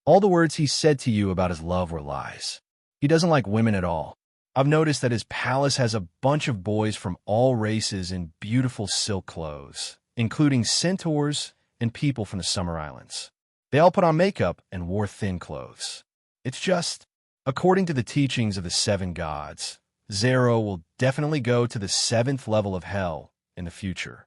"All the words he said to you about his love were lies. He doesn't like women at all. I've noticed that his palace has a bunch of boys from all races in beautiful silk clothes, including centaurs and people from the Summer Islands. They all put on makeup and wore thin clothes. It's just, according to the teachings of the 7 gods, Zero will definitely go to the 7th level of hell in the future."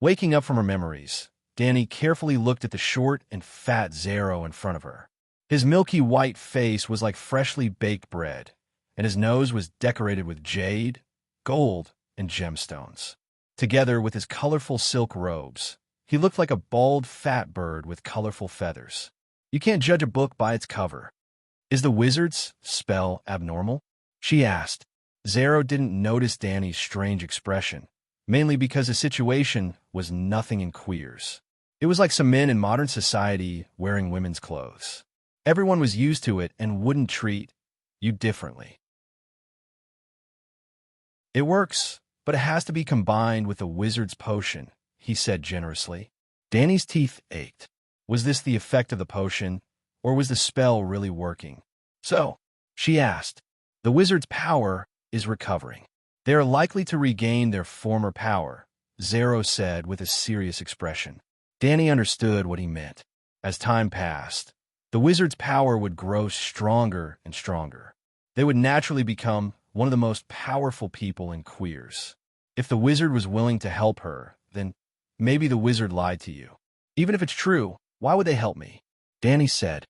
Waking up from her memories, Danny carefully looked at the short and fat Zero in front of her. His milky white face was like freshly baked bread, and his nose was decorated with jade, gold, and gemstones. Together with his colorful silk robes, he looked like a bald, fat bird with colorful feathers. You can't judge a book by its cover. Is the wizard's spell abnormal? She asked. Zero didn't notice Danny's strange expression, mainly because the situation was nothing in queers. It was like some men in modern society wearing women's clothes. Everyone was used to it and wouldn't treat you differently. It works, but it has to be combined with a wizard's potion, he said generously. Danny's teeth ached. Was this the effect of the potion, or was the spell really working? So, she asked, the wizard's power is recovering. They are likely to regain their former power, Zero said with a serious expression. Danny understood what he meant. As time passed, the wizard's power would grow stronger and stronger. They would naturally become one of the most powerful people in Queers. If the wizard was willing to help her, then maybe the wizard lied to you. Even if it's true, why would they help me? Danny said,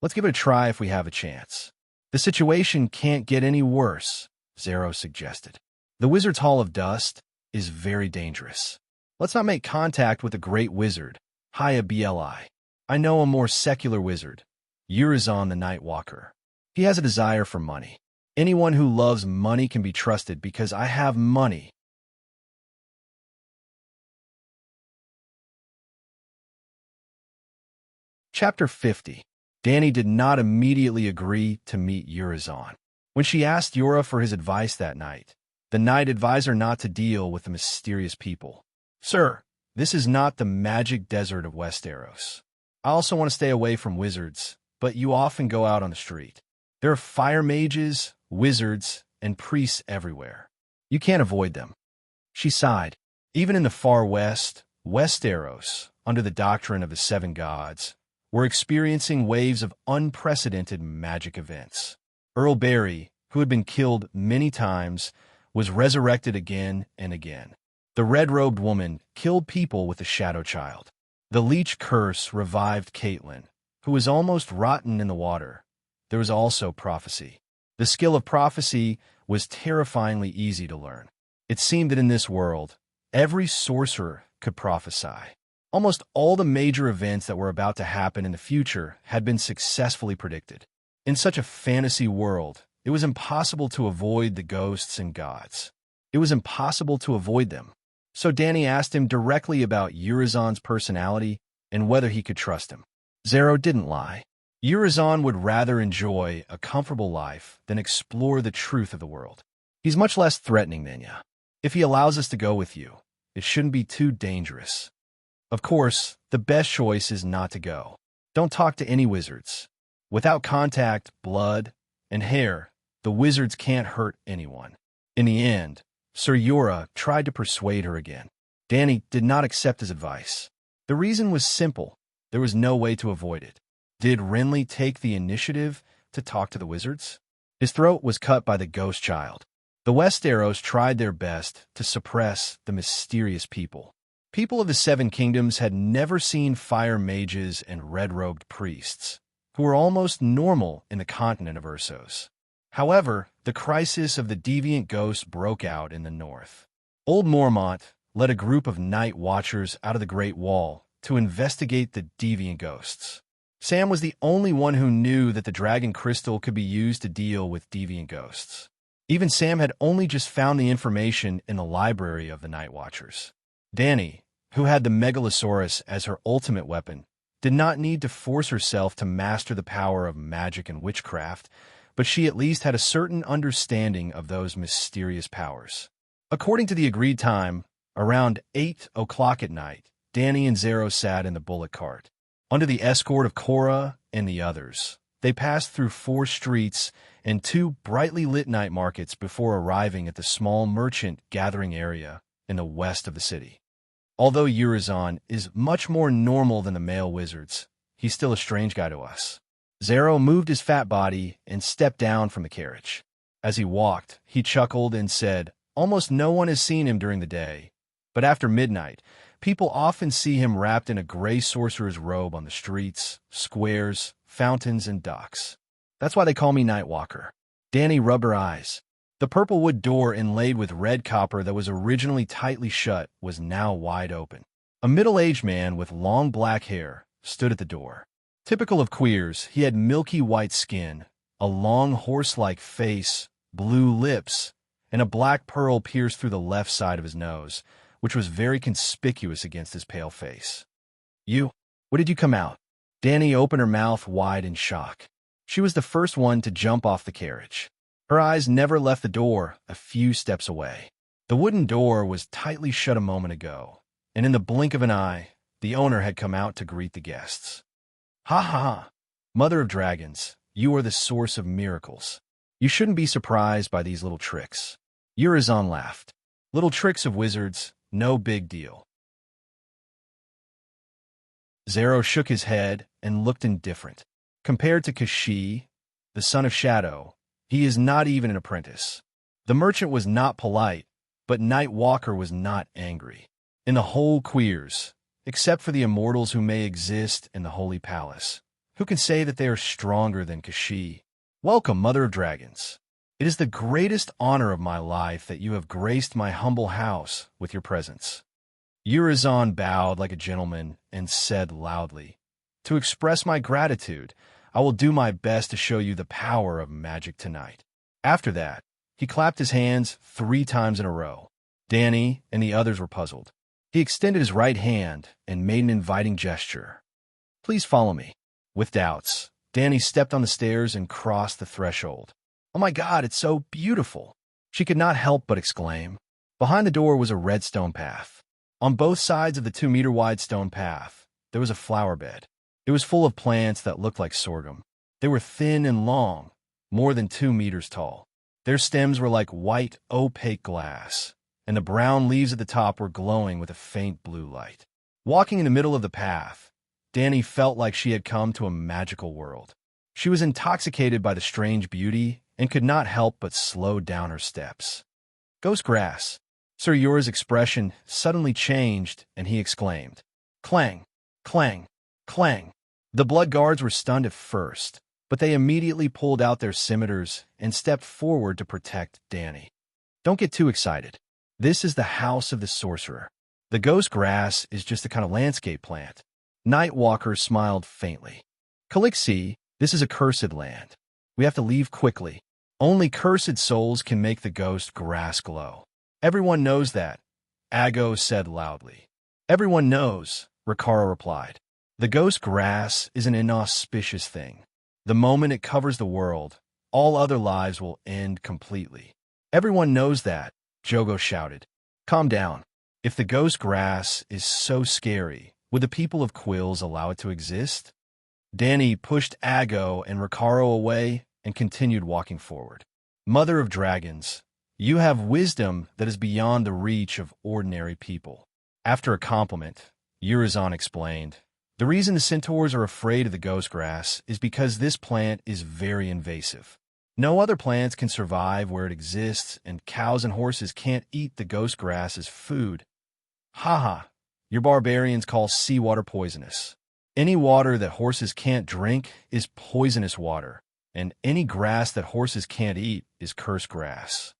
let's give it a try if we have a chance. The situation can't get any worse, Zero suggested. The Wizard's Hall of Dust is very dangerous. Let's not make contact with a great wizard, Haya Bli. I know a more secular wizard, Urizen the Nightwalker. He has a desire for money. Anyone who loves money can be trusted because I have money. Chapter 50. Danny did not immediately agree to meet Urizen. When she asked Yura for his advice that night, the knight advised her not to deal with the mysterious people. Sir, this is not the magic desert of Westeros. I also want to stay away from wizards, but you often go out on the street. There are fire mages, wizards, and priests everywhere. You can't avoid them. She sighed. Even in the far west, Westeros, under the doctrine of the seven gods, were experiencing waves of unprecedented magic events. Earl Barry, who had been killed many times, was resurrected again and again. The red-robed woman killed people with the Shadow Child. The leech curse revived Catelyn, who was almost rotten in the water. There was also prophecy. The skill of prophecy was terrifyingly easy to learn. It seemed that in this world, every sorcerer could prophesy. Almost all the major events that were about to happen in the future had been successfully predicted. In such a fantasy world, it was impossible to avoid the ghosts and gods. It was impossible to avoid them. So Danny asked him directly about Urizen's personality and whether he could trust him. Zero didn't lie. Urizen would rather enjoy a comfortable life than explore the truth of the world. He's much less threatening than you. If he allows us to go with you, it shouldn't be too dangerous. Of course, the best choice is not to go. Don't talk to any wizards. Without contact, blood, and hair, the wizards can't hurt anyone. In the end, Sir Yura tried to persuade her again. Danny did not accept his advice. The reason was simple. There was no way to avoid it. Did Renly take the initiative to talk to the wizards? His throat was cut by the ghost child. The Westeros tried their best to suppress the mysterious people. People of the Seven Kingdoms had never seen fire mages and red-robed priests, who were almost normal in the continent of Essos. However, the crisis of the deviant ghosts broke out in the north. Old Mormont led a group of night watchers out of the Great Wall to investigate the deviant ghosts. Sam was the only one who knew that the dragon crystal could be used to deal with deviant ghosts. Even Sam had only just found the information in the library of the Night Watchers. Danny, who had the Megalosaurus as her ultimate weapon, did not need to force herself to master the power of magic and witchcraft, but she at least had a certain understanding of those mysterious powers. According to the agreed time, around 8 o'clock at night, Danny and Zero sat in the bullock cart. Under the escort of Cora and the others, they passed through 4 streets and 2 brightly lit night markets before arriving at the small merchant gathering area in the west of the city. Although Urizen is much more normal than the male wizards, he's still a strange guy to us. Zero moved his fat body and stepped down from the carriage. As he walked, he chuckled and said, almost no one has seen him during the day, but after midnight, people often see him wrapped in a gray sorcerer's robe on the streets, squares, fountains, and docks. That's why they call me Nightwalker. Danny rubbed her eyes. The purple wood door inlaid with red copper that was originally tightly shut was now wide open. A middle-aged man with long black hair stood at the door. Typical of queers, he had milky white skin, a long horse-like face, blue lips, and a black pearl pierced through the left side of his nose, which was very conspicuous against his pale face. "You? What did you come out?" Danny opened her mouth wide in shock. She was the first one to jump off the carriage. Her eyes never left the door a few steps away. The wooden door was tightly shut a moment ago, and in the blink of an eye, the owner had come out to greet the guests. "Ha ha ha! Mother of dragons, you are the source of miracles. You shouldn't be surprised by these little tricks." Urizen laughed. "Little tricks of wizards, no big deal." Zero shook his head and looked indifferent. Compared to Kashi, the son of Shadow, he is not even an apprentice. The merchant was not polite, but Night Walker was not angry. In the whole queers, except for the immortals who may exist in the Holy Palace, who can say that they are stronger than Kashi? "Welcome, Mother of Dragons. It is the greatest honor of my life that you have graced my humble house with your presence." Urizen bowed like a gentleman and said loudly, "To express my gratitude, I will do my best to show you the power of magic tonight." After that, he clapped his hands 3 times in a row. Danny and the others were puzzled. He extended his right hand and made an inviting gesture. "Please follow me." With doubts, Danny stepped on the stairs and crossed the threshold. "Oh my God, it's so beautiful!" She could not help but exclaim. Behind the door was a red stone path. On both sides of the 2-meter-wide stone path, there was a flower bed. It was full of plants that looked like sorghum. They were thin and long, more than 2 meters tall. Their stems were like white, opaque glass, and the brown leaves at the top were glowing with a faint blue light. Walking in the middle of the path, Danny felt like she had come to a magical world. She was intoxicated by the strange beauty and could not help but slow down her steps. "Ghost grass." Sir Yora's expression suddenly changed, and he exclaimed, "Clang, clang, clang." The blood guards were stunned at first, but they immediately pulled out their scimitars and stepped forward to protect Danny. "Don't get too excited. This is the house of the sorcerer. The ghost grass is just a kind of landscape plant." Night Walker smiled faintly. "Calixi, this is a cursed land. We have to leave quickly. Only cursed souls can make the ghost grass glow." "Everyone knows that," Ago said loudly. "Everyone knows," Ricaro replied. "The ghost grass is an inauspicious thing. The moment it covers the world, all other lives will end completely." "Everyone knows that," Jogo shouted. "Calm down. If the ghost grass is so scary, would the people of Quills allow it to exist?" Danny pushed Ago and Ricaro away and continued walking forward. "Mother of Dragons, you have wisdom that is beyond the reach of ordinary people." After a compliment, Urizen explained, "The reason the centaurs are afraid of the ghost grass is because this plant is very invasive. No other plants can survive where it exists, and cows and horses can't eat the ghost grass as food." "Haha, your barbarians call seawater poisonous. Any water that horses can't drink is poisonous water, and any grass that horses can't eat is cursed grass."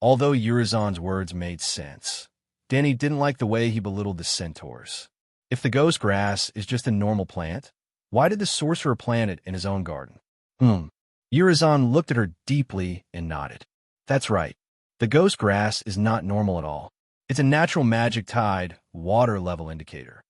Although Urizen's words made sense, Danny didn't like the way he belittled the centaurs. If the ghost grass is just a normal plant, why did the sorcerer plant it in his own garden? Urizen looked at her deeply and nodded. "That's right. The ghost grass is not normal at all. It's a natural magic tide, water level indicator.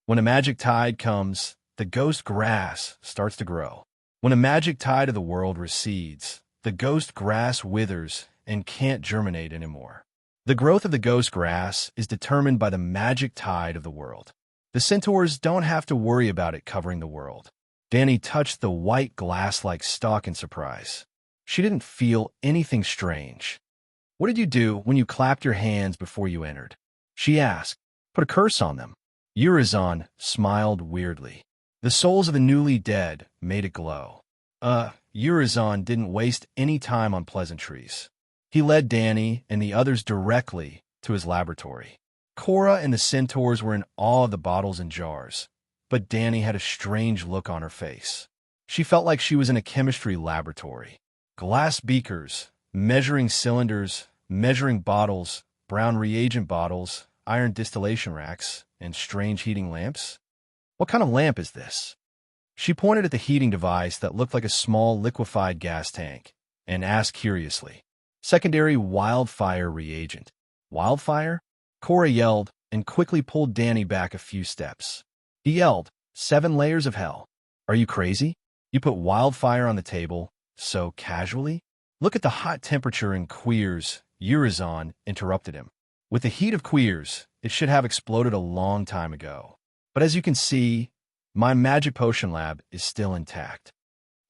When a magic tide comes, the ghost grass starts to grow. When a magic tide of the world recedes, the ghost grass withers and can't germinate anymore. The growth of the ghost grass is determined by the magic tide of the world. The centaurs don't have to worry about it covering the world." Danny touched the white glass-like stalk in surprise. She didn't feel anything strange. "What did you do when you clapped your hands before you entered?" she asked. "Put a curse on them." Urizen smiled weirdly. The souls of the newly dead made it glow. Urizen didn't waste any time on pleasantries. He led Danny and the others directly to his laboratory. Cora and the centaurs were in awe of the bottles and jars, but Danny had a strange look on her face. She felt like she was in a chemistry laboratory. Glass beakers, measuring cylinders, measuring bottles, brown reagent bottles, iron distillation racks, and strange heating lamps. What kind of lamp is this? She pointed at the heating device that looked like a small liquefied gas tank and asked curiously, "Secondary wildfire reagent." Wildfire? Cora yelled and quickly pulled Danny back a few steps. He yelled, "7 layers of hell. Are you crazy? You put wildfire on the table so casually?" "Look at the hot temperature in Queers," Urizon interrupted him. "With the heat of Queers, it should have exploded a long time ago. But as you can see, my magic potion lab is still intact."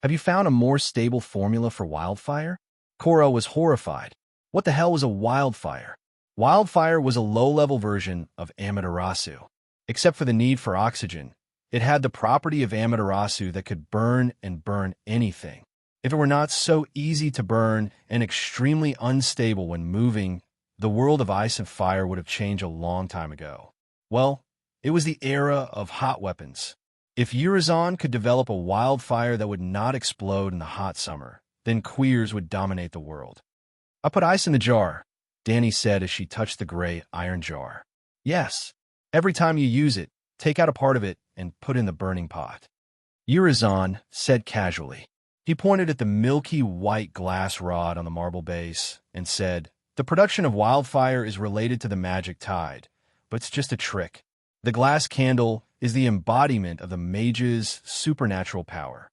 "Have you found a more stable formula for wildfire?" Cora was horrified. What the hell was a wildfire? Wildfire was a low-level version of Amaterasu. Except for the need for oxygen, it had the property of Amaterasu that could burn and burn anything. If it were not so easy to burn and extremely unstable when moving, the world of ice and fire would have changed a long time ago. Well, it was the era of hot weapons. If Urizon could develop a wildfire that would not explode in the hot summer, then Queers would dominate the world. "I put ice in the jar," Danny said as she touched the gray iron jar. "Yes. Every time you use it, take out a part of it and put in the burning pot." Urizon said casually. He pointed at the milky white glass rod on the marble base and said, "The production of wildfire is related to the magic tide, but it's just a trick. The glass candle is the embodiment of the mage's supernatural power."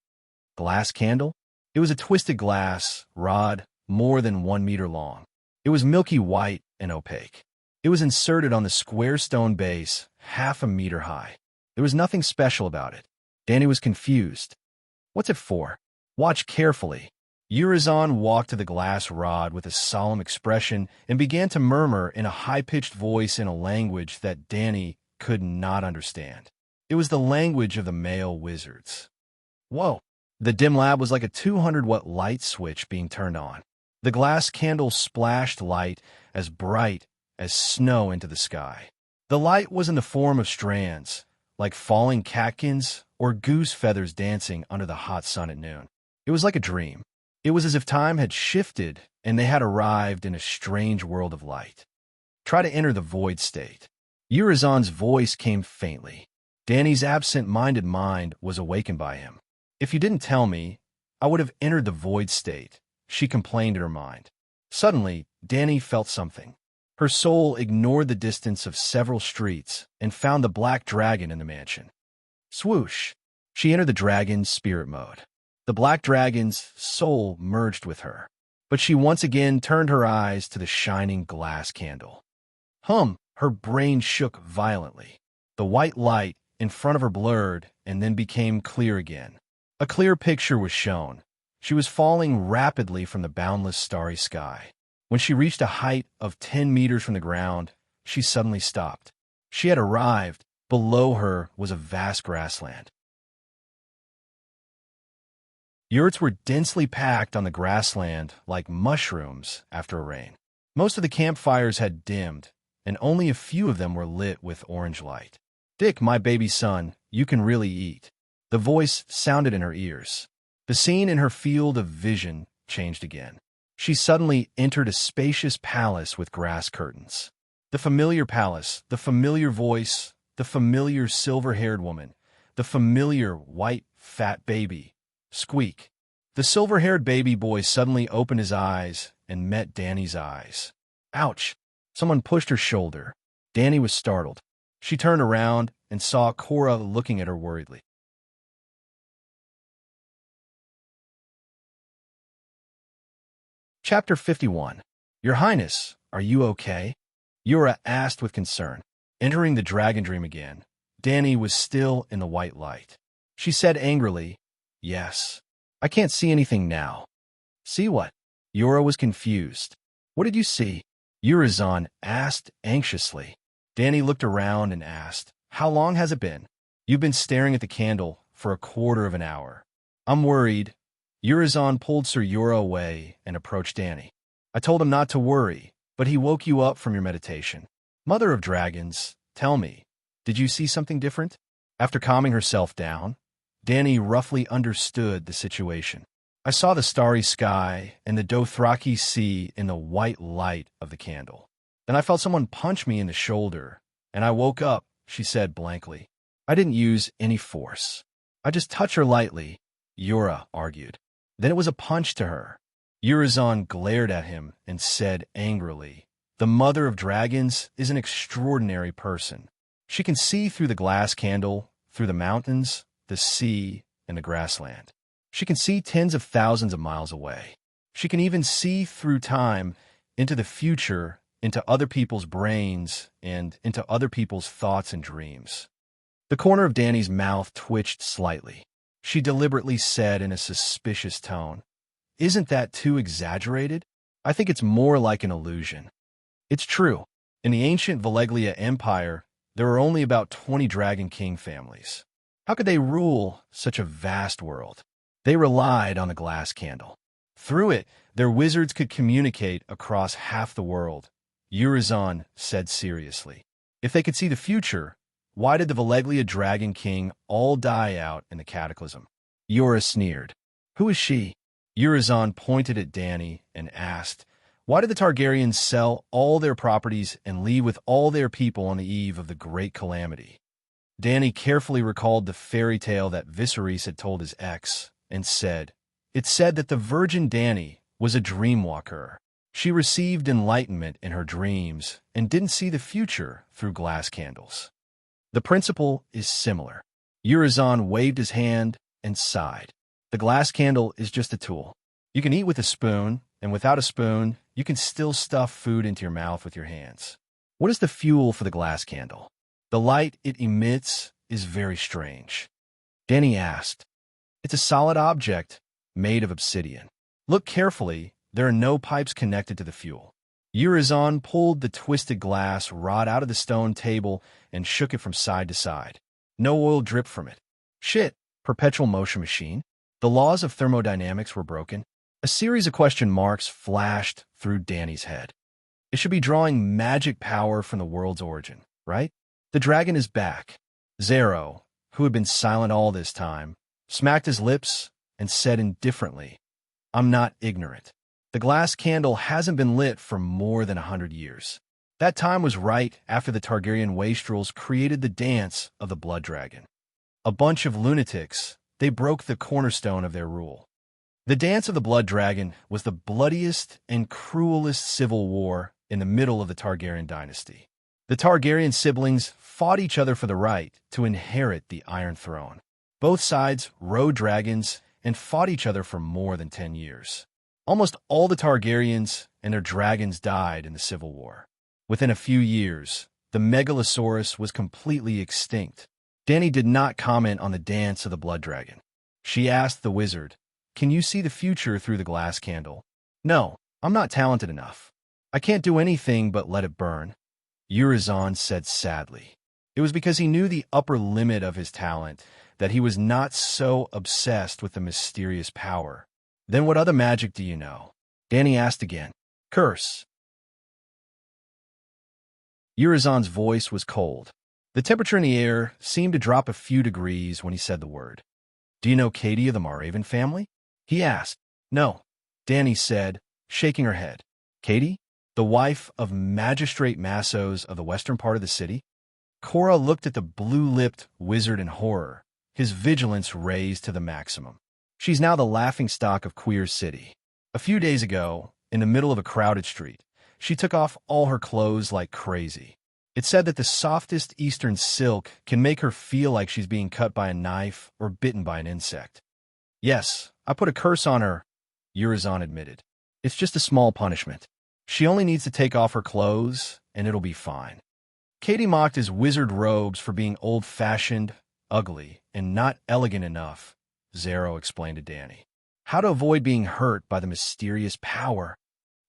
Glass candle? It was a twisted glass rod more than 1 meter long. It was milky white and opaque. It was inserted on the square stone base, half a meter high. There was nothing special about it. Danny was confused. "What's it for?" "Watch carefully." Urizon walked to the glass rod with a solemn expression and began to murmur in a high-pitched voice in a language that Danny could not understand. It was the language of the male wizards. Whoa! The dim lab was like a 200-watt light switch being turned on. The glass candle splashed light as bright as snow into the sky. The light was in the form of strands, like falling catkins or goose feathers dancing under the hot sun at noon. It was like a dream. It was as if time had shifted and they had arrived in a strange world of light. "Try to enter the void state." Urizon's voice came faintly. Danny's absent-minded mind was awakened by him. "If you didn't tell me, I would have entered the void state," she complained in her mind. Suddenly, Danny felt something. Her soul ignored the distance of several streets and found the black dragon in the mansion. Swoosh! She entered the dragon's spirit mode. The black dragon's soul merged with her, but she once again turned her eyes to the shining glass candle. Her brain shook violently. The white light in front of her blurred and then became clear again. A clear picture was shown. She was falling rapidly from the boundless starry sky. When she reached a height of 10 meters from the ground, she suddenly stopped. She had arrived. Below her was a vast grassland. Yurts were densely packed on the grassland like mushrooms after a rain. Most of the campfires had dimmed, and only a few of them were lit with orange light. "Dick, my baby son, you can really eat." The voice sounded in her ears. The scene in her field of vision changed again. She suddenly entered a spacious palace with grass curtains. The familiar palace, the familiar voice, the familiar silver-haired woman, the familiar white, fat baby. Squeak. The silver-haired baby boy suddenly opened his eyes and met Danny's eyes. Ouch! Someone pushed her shoulder. Danny was startled. She turned around and saw Cora looking at her worriedly. Chapter 51. "Your Highness, are you okay?" Yura asked with concern. Entering the dragon dream again, Danny was still in the white light. She said angrily, "Yes. I can't see anything now." "See what?" Yura was confused. "What did you see?" Urizon asked anxiously. Danny looked around and asked, "How long has it been?" "You've been staring at the candle for a quarter of an hour." "I'm worried." Urizon pulled Sir Yura away and approached Danny. "I told him not to worry, but he woke you up from your meditation. Mother of Dragons, tell me, did you see something different?" After calming herself down, Danny roughly understood the situation. I saw the starry sky and the Dothraki sea in the white light of the candle. Then I felt someone punch me in the shoulder, and I woke up, she said blankly. I didn't use any force. I just touched her lightly, Yura argued. Then it was a punch to her. Urizen glared at him and said angrily, "The mother of dragons is an extraordinary person. She can see through the glass candle, through the mountains, the sea, and the grassland. She can see tens of thousands of miles away. She can even see through time, into the future, into other people's brains, and into other people's thoughts and dreams." The corner of Danny's mouth twitched slightly. She deliberately said in a suspicious tone, "Isn't that too exaggerated? I think it's more like an illusion." It's true. In the ancient Valeglia Empire, there were only about 20 Dragon King families. How could they rule such a vast world? They relied on the glass candle. Through it, their wizards could communicate across half the world. Urizen said seriously. If they could see the future, why did the Valeglia Dragon King all die out in the cataclysm? Yura sneered. Who is she? Urizen pointed at Danny and asked, why did the Targaryens sell all their properties and leave with all their people on the eve of the Great Calamity? Danny carefully recalled the fairy tale that Viserys had told his ex and said, it said that the Virgin Danny was a dreamwalker. She received enlightenment in her dreams and didn't see the future through glass candles. The principle is similar. Urizen waved his hand and sighed. The glass candle is just a tool. You can eat with a spoon, and without a spoon, you can still stuff food into your mouth with your hands. What is the fuel for the glass candle? The light it emits is very strange. Danny asked. It's a solid object made of obsidian. Look carefully, there are no pipes connected to the fuel. Urizen pulled the twisted glass rod out of the stone table and shook it from side to side. No oil dripped from it. Shit, perpetual motion machine. The laws of thermodynamics were broken. A series of question marks flashed through Danny's head. It should be drawing magic power from the world's origin, right? The dragon is back. Zero, who had been silent all this time, smacked his lips and said indifferently, I'm not ignorant. The glass candle hasn't been lit for more than 100 years. That time was right after the Targaryen wastrels created the dance of the blood dragon. A bunch of lunatics, they broke the cornerstone of their rule. The dance of the blood dragon was the bloodiest and cruelest civil war in the middle of the Targaryen dynasty. The Targaryen siblings fought each other for the right to inherit the Iron Throne. Both sides rode dragons and fought each other for more than 10 years. Almost all the Targaryens and their dragons died in the Civil War. Within a few years, the Megalosaurus was completely extinct. Danny did not comment on the dance of the blood dragon. She asked the wizard, can you see the future through the glass candle? No, I'm not talented enough. I can't do anything but let it burn. Urizen said sadly. It was because he knew the upper limit of his talent, that he was not so obsessed with the mysterious power. Then what other magic do you know? Danny asked again. Curse. Urizen's voice was cold. The temperature in the air seemed to drop a few degrees when he said the word. Do you know Katie of the Marraven family? He asked. No, Danny said, shaking her head. Katie? The wife of Magistrate Massos of the western part of the city? Cora looked at the blue-lipped wizard in horror, his vigilance raised to the maximum. She's now the laughingstock of Queer City. A few days ago, in the middle of a crowded street, she took off all her clothes like crazy. It said that the softest eastern silk can make her feel like she's being cut by a knife or bitten by an insect. Yes, I put a curse on her, Urizen admitted. It's just a small punishment. She only needs to take off her clothes, and it'll be fine. Katie mocked his wizard robes for being old-fashioned, ugly, and not elegant enough, Zero explained to Danny. How to avoid being hurt by the mysterious power.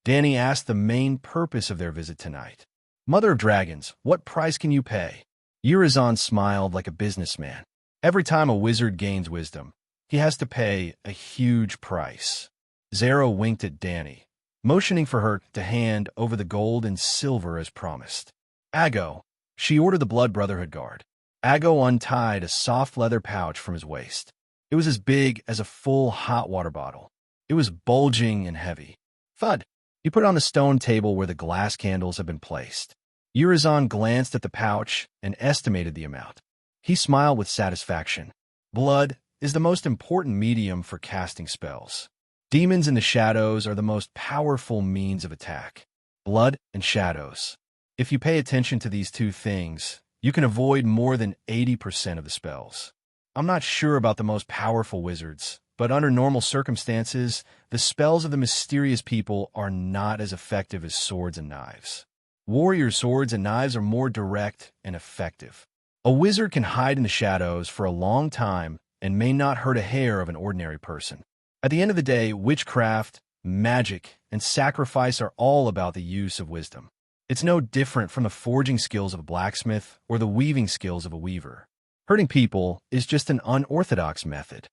Danny asked the main purpose of their visit tonight. Mother of Dragons, what price can you pay? Urizen smiled like a businessman. Every time a wizard gains wisdom, he has to pay a huge price. Zero winked at Danny, motioning for her to hand over the gold and silver as promised. Aggo, she ordered the Blood Brotherhood guard. Aggo untied a soft leather pouch from his waist. It was as big as a full hot water bottle. It was bulging and heavy. Thud! He put it on the stone table where the glass candles had been placed. Urizen glanced at the pouch and estimated the amount. He smiled with satisfaction. Blood is the most important medium for casting spells. Demons in the shadows are the most powerful means of attack. Blood and shadows. If you pay attention to these two things, you can avoid more than 80% of the spells. I'm not sure about the most powerful wizards, but under normal circumstances, the spells of the mysterious people are not as effective as swords and knives. Warrior swords and knives are more direct and effective. A wizard can hide in the shadows for a long time and may not hurt a hair of an ordinary person. At the end of the day, witchcraft, magic, and sacrifice are all about the use of wisdom. It's no different from the forging skills of a blacksmith or the weaving skills of a weaver. Hurting people is just an unorthodox method.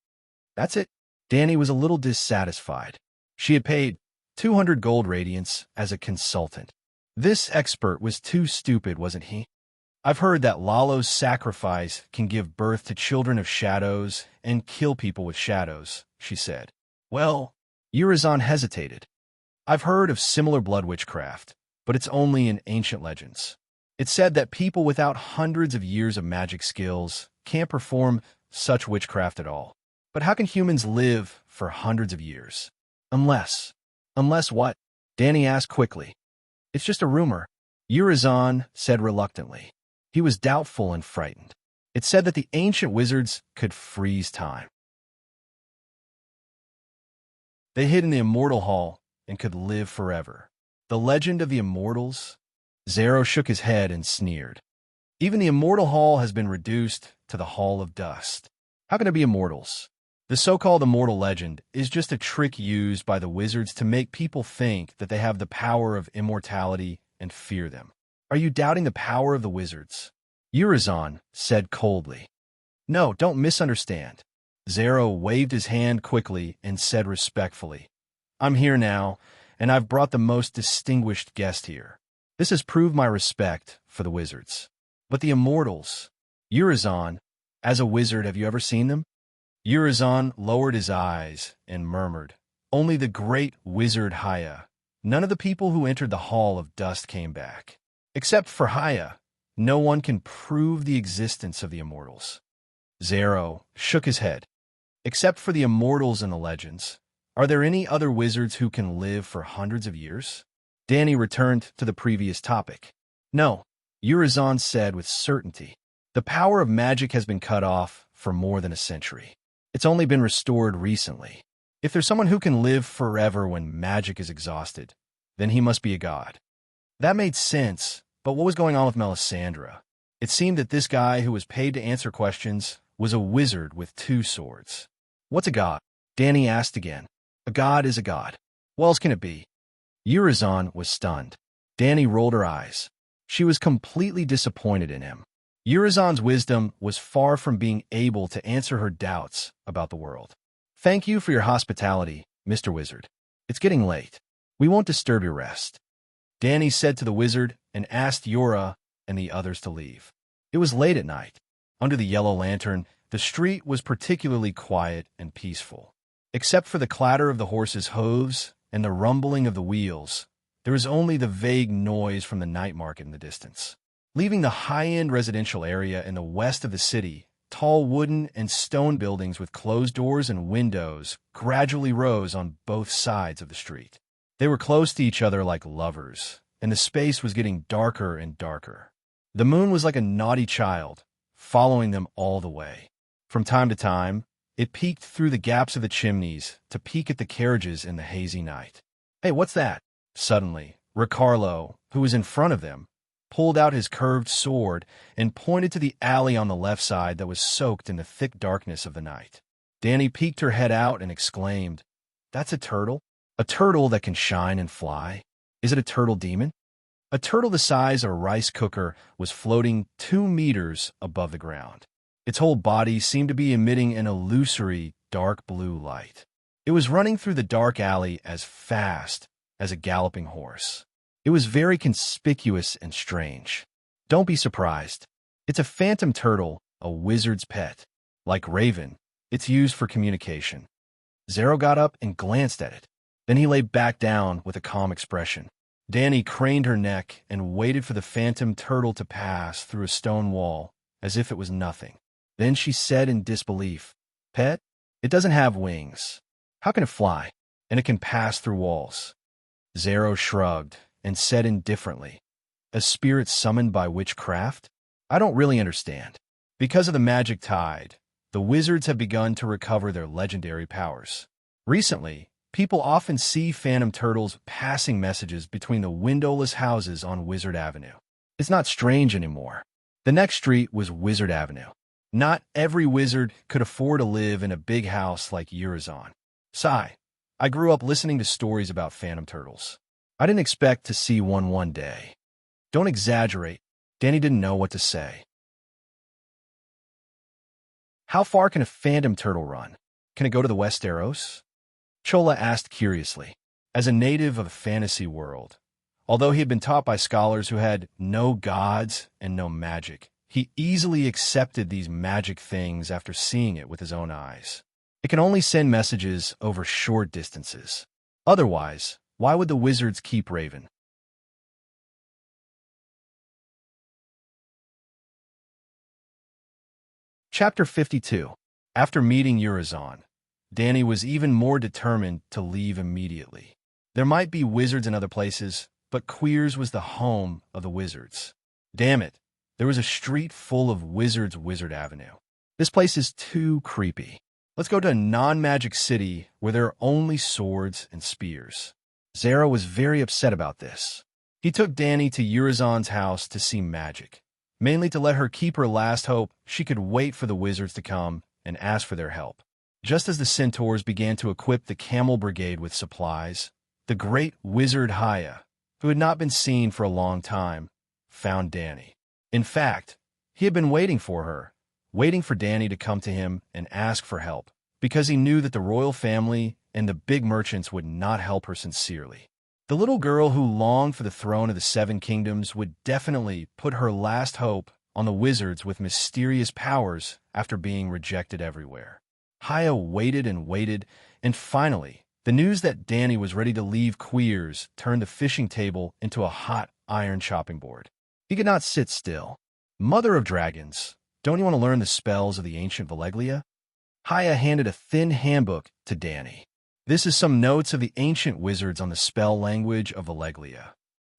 That's it. Danny was a little dissatisfied. She had paid 200 gold radiance as a consultant. This expert was too stupid, wasn't he? I've heard that Lalo's sacrifice can give birth to children of shadows and kill people with shadows, she said. Well, Urizen hesitated. I've heard of similar blood witchcraft, but it's only in ancient legends. It's said that people without hundreds of years of magic skills can't perform such witchcraft at all. But how can humans live for hundreds of years? Unless what? Danny asked quickly. It's just a rumor, Urizen said reluctantly. He was doubtful and frightened. It said that the ancient wizards could freeze time. They hid in the Immortal Hall and could live forever. The legend of the Immortals? Zero shook his head and sneered. Even the Immortal Hall has been reduced to the Hall of Dust. How can it be immortals? The so-called immortal legend is just a trick used by the wizards to make people think that they have the power of immortality and fear them. Are you doubting the power of the wizards? Urizen said coldly. No, don't misunderstand. Zero waved his hand quickly and said respectfully, I'm here now, and I've brought the most distinguished guest here. This has proved my respect for the wizards. But the immortals, Urizen, as a wizard, have you ever seen them? Urizen lowered his eyes and murmured, Only the great wizard Haya. None of the people who entered the Hall of Dust came back. Except for Haya, no one can prove the existence of the immortals. Zero shook his head. Except for the immortals in the legends, are there any other wizards who can live for hundreds of years? Danny returned to the previous topic. No, Urizen said with certainty. The power of magic has been cut off for more than a century. It's only been restored recently. If there's someone who can live forever when magic is exhausted, then he must be a god. That made sense, but what was going on with Melisandre? It seemed that this guy who was paid to answer questions was a wizard with two swords. What's a god? Danny asked again. A god is a god. What else can it be? Urizen was stunned. Danny rolled her eyes. She was completely disappointed in him. Urizen's wisdom was far from being able to answer her doubts about the world. Thank you for your hospitality, Mr. Wizard. It's getting late. We won't disturb your rest. Danny said to the wizard and asked Yura and the others to leave. It was late at night. Under the yellow lantern, the street was particularly quiet and peaceful. Except for the clatter of the horses' hooves and the rumbling of the wheels, there was only the vague noise from the night market in the distance. Leaving the high-end residential area in the west of the city, tall wooden and stone buildings with closed doors and windows gradually rose on both sides of the street. They were close to each other like lovers, and the space was getting darker and darker. The moon was like a naughty child, following them all the way. From time to time, it peeked through the gaps of the chimneys to peek at the carriages in the hazy night. Hey, what's that? Suddenly, Ricardo, who was in front of them, pulled out his curved sword and pointed to the alley on the left side that was soaked in the thick darkness of the night. Danny peeked her head out and exclaimed, That's a turtle? A turtle that can shine and fly? Is it a turtle demon? A turtle the size of a rice cooker was floating 2 meters above the ground. Its whole body seemed to be emitting an illusory, dark blue light. It was running through the dark alley as fast as a galloping horse. It was very conspicuous and strange. Don't be surprised. It's a phantom turtle, a wizard's pet. Like Raven, It's used for communication. Zero got up and glanced at it. Then he lay back down with a calm expression. Danny craned her neck and waited for the phantom turtle to pass through a stone wall, as if it was nothing. Then she said in disbelief, "Pet, it doesn't have wings. How can it fly? And it can pass through walls." Zero shrugged and said indifferently, "A spirit summoned by witchcraft? I don't really understand." Because of the magic tide, the wizards have begun to recover their legendary powers. Recently, people often see phantom turtles passing messages between the windowless houses on Wizard Avenue. It's not strange anymore. The next street was Wizard Avenue. Not every wizard could afford to live in a big house like Urizen. Sigh. I grew up listening to stories about phantom turtles. I didn't expect to see one day. Don't exaggerate. Danny didn't know what to say. How far can a phantom turtle run? Can it go to the Westeros? Chola asked curiously. As a native of a fantasy world, although he had been taught by scholars who had no gods and no magic, he easily accepted these magic things after seeing it with his own eyes. It can only send messages over short distances. Otherwise, why would the wizards keep Raven? Chapter 52. After meeting Urizen, Danny was even more determined to leave immediately. There might be wizards in other places, but Queers was the home of the wizards. Damn it, there was a street full of wizards Wizard Avenue. This place is too creepy. Let's go to a non-magic city where there are only swords and spears. Zara was very upset about this. He took Danny to Urizen's house to see magic, mainly to let her keep her last hope she could wait for the wizards to come and ask for their help. Just as the centaurs began to equip the camel brigade with supplies, the great wizard Haya, who had not been seen for a long time, found Danny. In fact, he had been waiting for her, waiting for Danny to come to him and ask for help, because he knew that the royal family and the big merchants would not help her sincerely. The little girl who longed for the throne of the Seven Kingdoms would definitely put her last hope on the wizards with mysterious powers after being rejected everywhere. Haya waited and waited, and finally, the news that Danny was ready to leave Queers turned the fishing table into a hot iron chopping board. He could not sit still. Mother of dragons, don't you want to learn the spells of the ancient Valeglia? Haya handed a thin handbook to Danny. This is some notes of the ancient wizards on the spell language of Valeglia.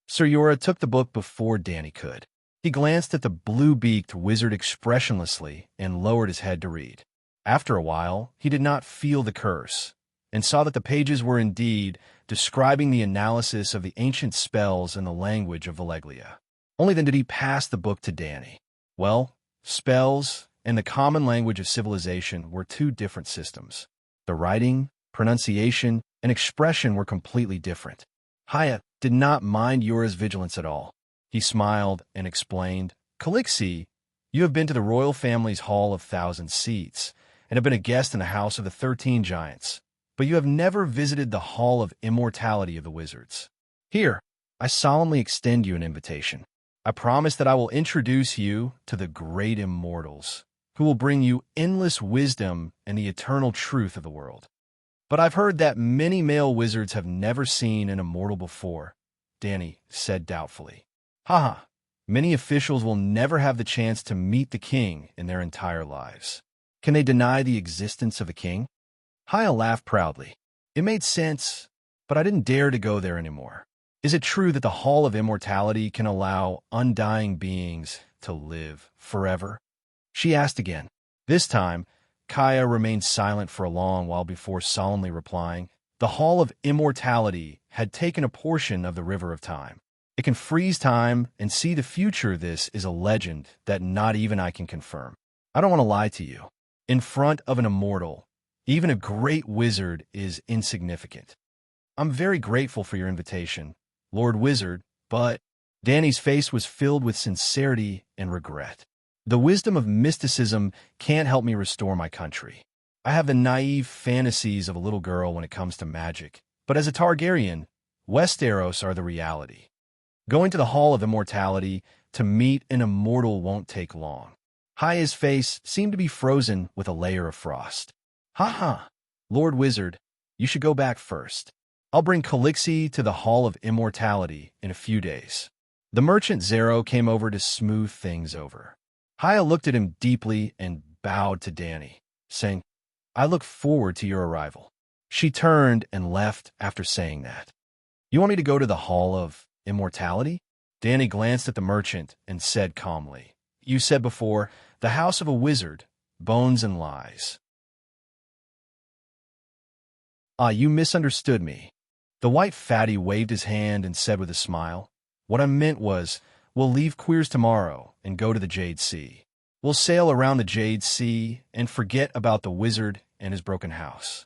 Sir Yora took the book before Danny could. He glanced at the blue-beaked wizard expressionlessly and lowered his head to read. After a while, he did not feel the curse, and saw that the pages were indeed describing the analysis of the ancient spells in the language of Valeglia. Only then did he pass the book to Danny. Well, spells and the common language of civilization were two different systems. The writing, pronunciation, and expression were completely different. Haya did not mind Yora's vigilance at all. He smiled and explained, "Calixi, you have been to the royal family's Hall of Thousand Seats, and have been a guest in the House of the 13 Giants, but you have never visited the Hall of Immortality of the Wizards. Here, I solemnly extend you an invitation. I promise that I will introduce you to the great immortals, who will bring you endless wisdom and the eternal truth of the world. But I've heard that many male wizards have never seen an immortal before," Danny said doubtfully. "Haha, many officials will never have the chance to meet the king in their entire lives. Can they deny the existence of a king?" Haya laughed proudly. It made sense, but I didn't dare to go there anymore. Is it true that the Hall of Immortality can allow undying beings to live forever? She asked again. This time, Kaya remained silent for a long while before solemnly replying, "The Hall of Immortality had taken a portion of the River of Time. It can freeze time and see the future. This is a legend that not even I can confirm. I don't want to lie to you. In front of an immortal, even a great wizard is insignificant. I'm very grateful for your invitation, Lord Wizard, but..." Danny's face was filled with sincerity and regret. "The wisdom of mysticism can't help me restore my country. I have the naive fantasies of a little girl when it comes to magic, but as a Targaryen, Westeros are the reality. Going to the Hall of Immortality to meet an immortal won't take long." Haya's face seemed to be frozen with a layer of frost. Ha ha! Lord Wizard, you should go back first. I'll bring Calixi to the Hall of Immortality in a few days. The merchant Zero came over to smooth things over. Haya looked at him deeply and bowed to Danny, saying, I look forward to your arrival. She turned and left after saying that. You want me to go to the Hall of Immortality? Danny glanced at the merchant and said calmly, You said before, the house of a wizard, bones and lies. Ah, you misunderstood me. The white fatty waved his hand and said with a smile, What I meant was, we'll leave Queers tomorrow and go to the Jade Sea. We'll sail around the Jade Sea and forget about the wizard and his broken house.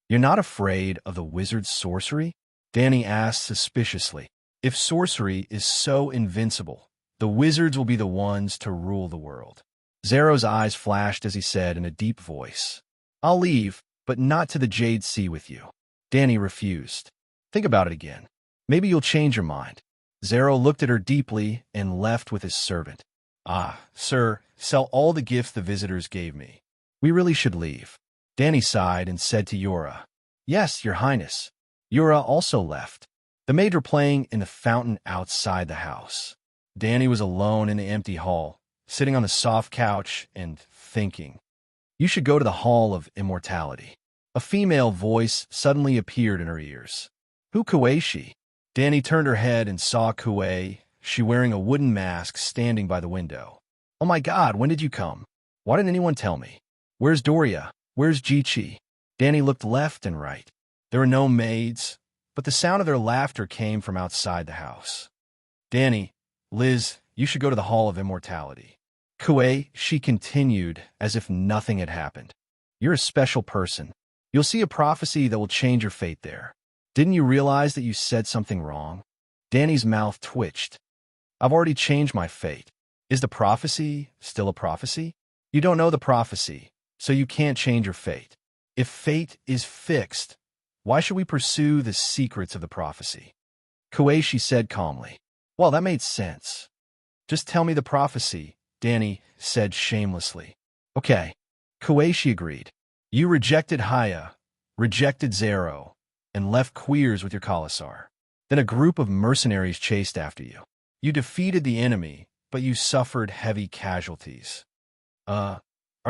You're not afraid of the wizard's sorcery? Danny asked suspiciously. If sorcery is so invincible, the wizards will be the ones to rule the world. Zero's eyes flashed as he said in a deep voice, I'll leave, but not to the Jade Sea with you. Danny refused. Think about it again. Maybe you'll change your mind. Zero looked at her deeply and left with his servant. Ah, sir, sell all the gifts the visitors gave me. We really should leave. Danny sighed and said to Yura, Yes, your highness. Yura also left. The maids were playing in the fountain outside the house. Danny was alone in the empty hall, sitting on the soft couch and thinking. You should go to the Hall of Immortality. A female voice suddenly appeared in her ears. Who is she? Danny turned her head and saw Kuei, she wearing a wooden mask standing by the window. Oh my God, when did you come? Why didn't anyone tell me? Where's Doria? Where's Jichi? Danny looked left and right. There were no maids, but the sound of their laughter came from outside the house. Danny, Liz, you should go to the Hall of Immortality. Kuei, she continued, as if nothing had happened. You're a special person. You'll see a prophecy that will change your fate there. Didn't you realize that you said something wrong? Danny's mouth twitched. I've already changed my fate. Is the prophecy still a prophecy? You don't know the prophecy, so you can't change your fate. If fate is fixed, why should we pursue the secrets of the prophecy? Kuei, she said calmly. Well, that made sense. Just tell me the prophecy, Danny said shamelessly. Okay. Kuei, she agreed. You rejected Haya, rejected Zero, and left Queers with your Commissar. Then a group of mercenaries chased after you. You defeated the enemy, but you suffered heavy casualties. Are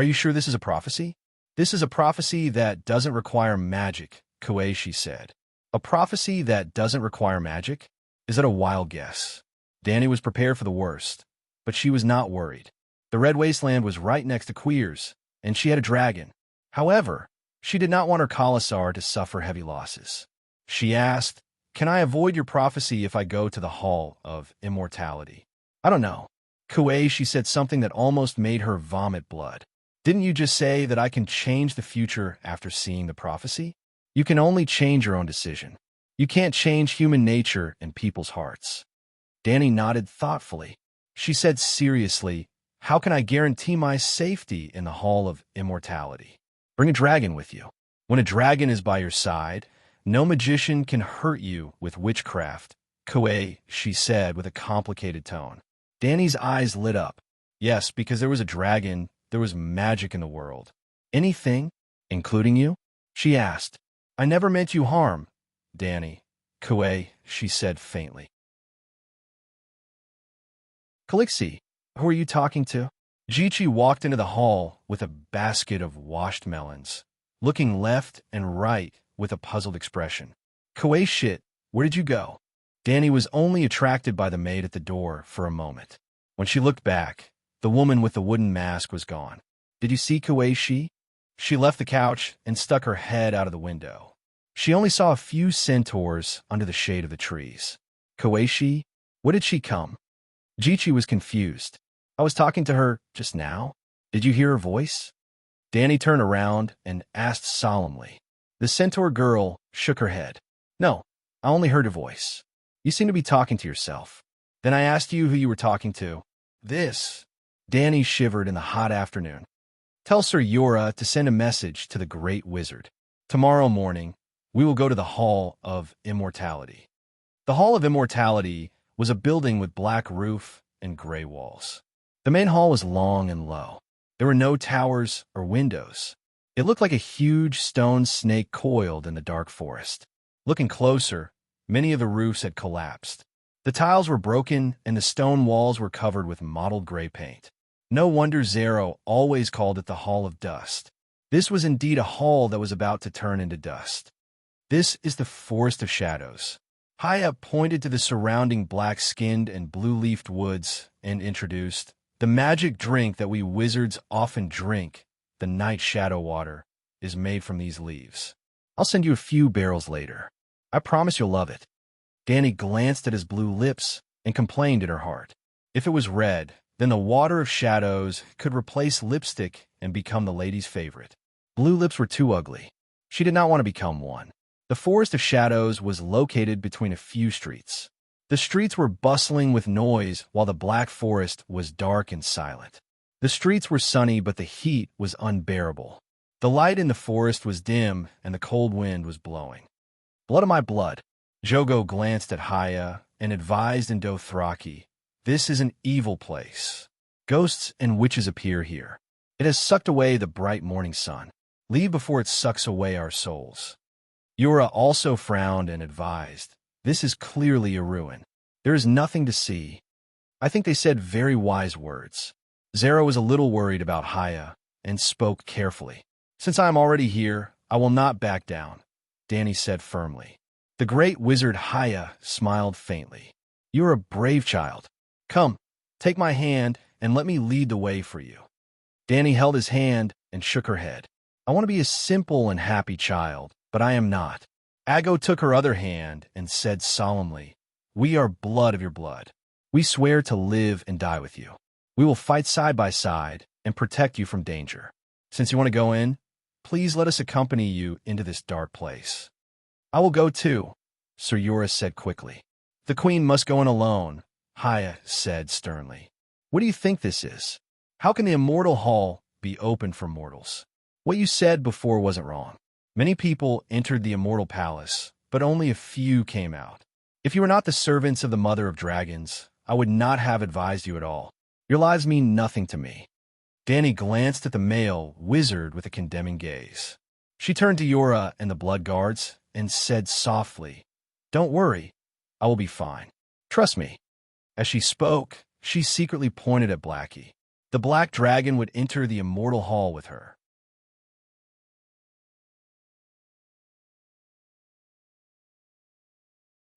you sure this is a prophecy? This is a prophecy that doesn't require magic, Kuei, she said. A prophecy that doesn't require magic? Is that a wild guess? Danny was prepared for the worst, but she was not worried. The Red Wasteland was right next to Queers, and she had a dragon. However, she did not want her Commissar to suffer heavy losses. She asked, Can I avoid your prophecy if I go to the Hall of Immortality? I don't know. Kuei, she said something that almost made her vomit blood. Didn't you just say that I can change the future after seeing the prophecy? You can only change your own decision. You can't change human nature and people's hearts. Danny nodded thoughtfully. She said seriously, How can I guarantee my safety in the Hall of Immortality? Bring a dragon with you. When a dragon is by your side, no magician can hurt you with witchcraft, Kuei, she said with a complicated tone. Danny's eyes lit up. Yes, because there was a dragon, there was magic in the world. Anything, including you? She asked. I never meant you harm, Danny. Kuei, she said faintly. Calixi, who are you talking to? Jichi walked into the hall with a basket of washed melons, looking left and right with a puzzled expression. Kuei, shit, where did you go? Danny was only attracted by the maid at the door for a moment. When she looked back, the woman with the wooden mask was gone. Did you see Kuei? She left the couch and stuck her head out of the window. She only saw a few centaurs under the shade of the trees. Kuei, what did she come? Jichi was confused. I was talking to her just now. Did you hear her voice? Danny turned around and asked solemnly. The centaur girl shook her head. No, I only heard her voice. You seem to be talking to yourself. Then I asked you who you were talking to. This. Danny shivered in the hot afternoon. Tell Sir Yura to send a message to the great wizard. Tomorrow morning, we will go to the Hall of Immortality. The Hall of Immortality was a building with black roof and gray walls. The main hall was long and low. There were no towers or windows. It looked like a huge stone snake coiled in the dark forest. Looking closer, many of the roofs had collapsed. The tiles were broken, and the stone walls were covered with mottled gray paint. No wonder Zero always called it the Hall of Dust. This was indeed a hall that was about to turn into dust. This is the Forest of Shadows. Haya pointed to the surrounding black-skinned and blue-leafed woods and introduced, the magic drink that we wizards often drink, the night shadow water, is made from these leaves. I'll send you a few barrels later. I promise you'll love it. Danny glanced at his blue lips and complained in her heart. If it was red, then the water of shadows could replace lipstick and become the lady's favorite. Blue lips were too ugly. She did not want to become one. The Forest of Shadows was located between a few streets. The streets were bustling with noise while the Black Forest was dark and silent. The streets were sunny, but the heat was unbearable. The light in the forest was dim and the cold wind was blowing. Blood of my blood. Jogo glanced at Haya and advised in Dothraki, this is an evil place. Ghosts and witches appear here. It has sucked away the bright morning sun. Leave before it sucks away our souls. Yura also frowned and advised, this is clearly a ruin. There is nothing to see. I think they said very wise words. Zero was a little worried about Haya and spoke carefully. Since I am already here, I will not back down, Danny said firmly. The great wizard Haya smiled faintly. You're a brave child. Come, take my hand and let me lead the way for you. Danny held his hand and shook her head. I want to be a simple and happy child, but I am not. Ago took her other hand and said solemnly, we are blood of your blood. We swear to live and die with you. We will fight side by side and protect you from danger. Since you want to go in, please let us accompany you into this dark place. I will go too, Sir Yura said quickly. The queen must go in alone, Haya said sternly. What do you think this is? How can the immortal hall be open for mortals? What you said before wasn't wrong. Many people entered the immortal palace, but only a few came out. If you were not the servants of the Mother of Dragons, I would not have advised you at all. Your lives mean nothing to me. Danny glanced at the male wizard with a condemning gaze. She turned to Yura and the blood guards and said softly, don't worry, I will be fine. Trust me. As she spoke, she secretly pointed at Blackie. The black dragon would enter the immortal hall with her.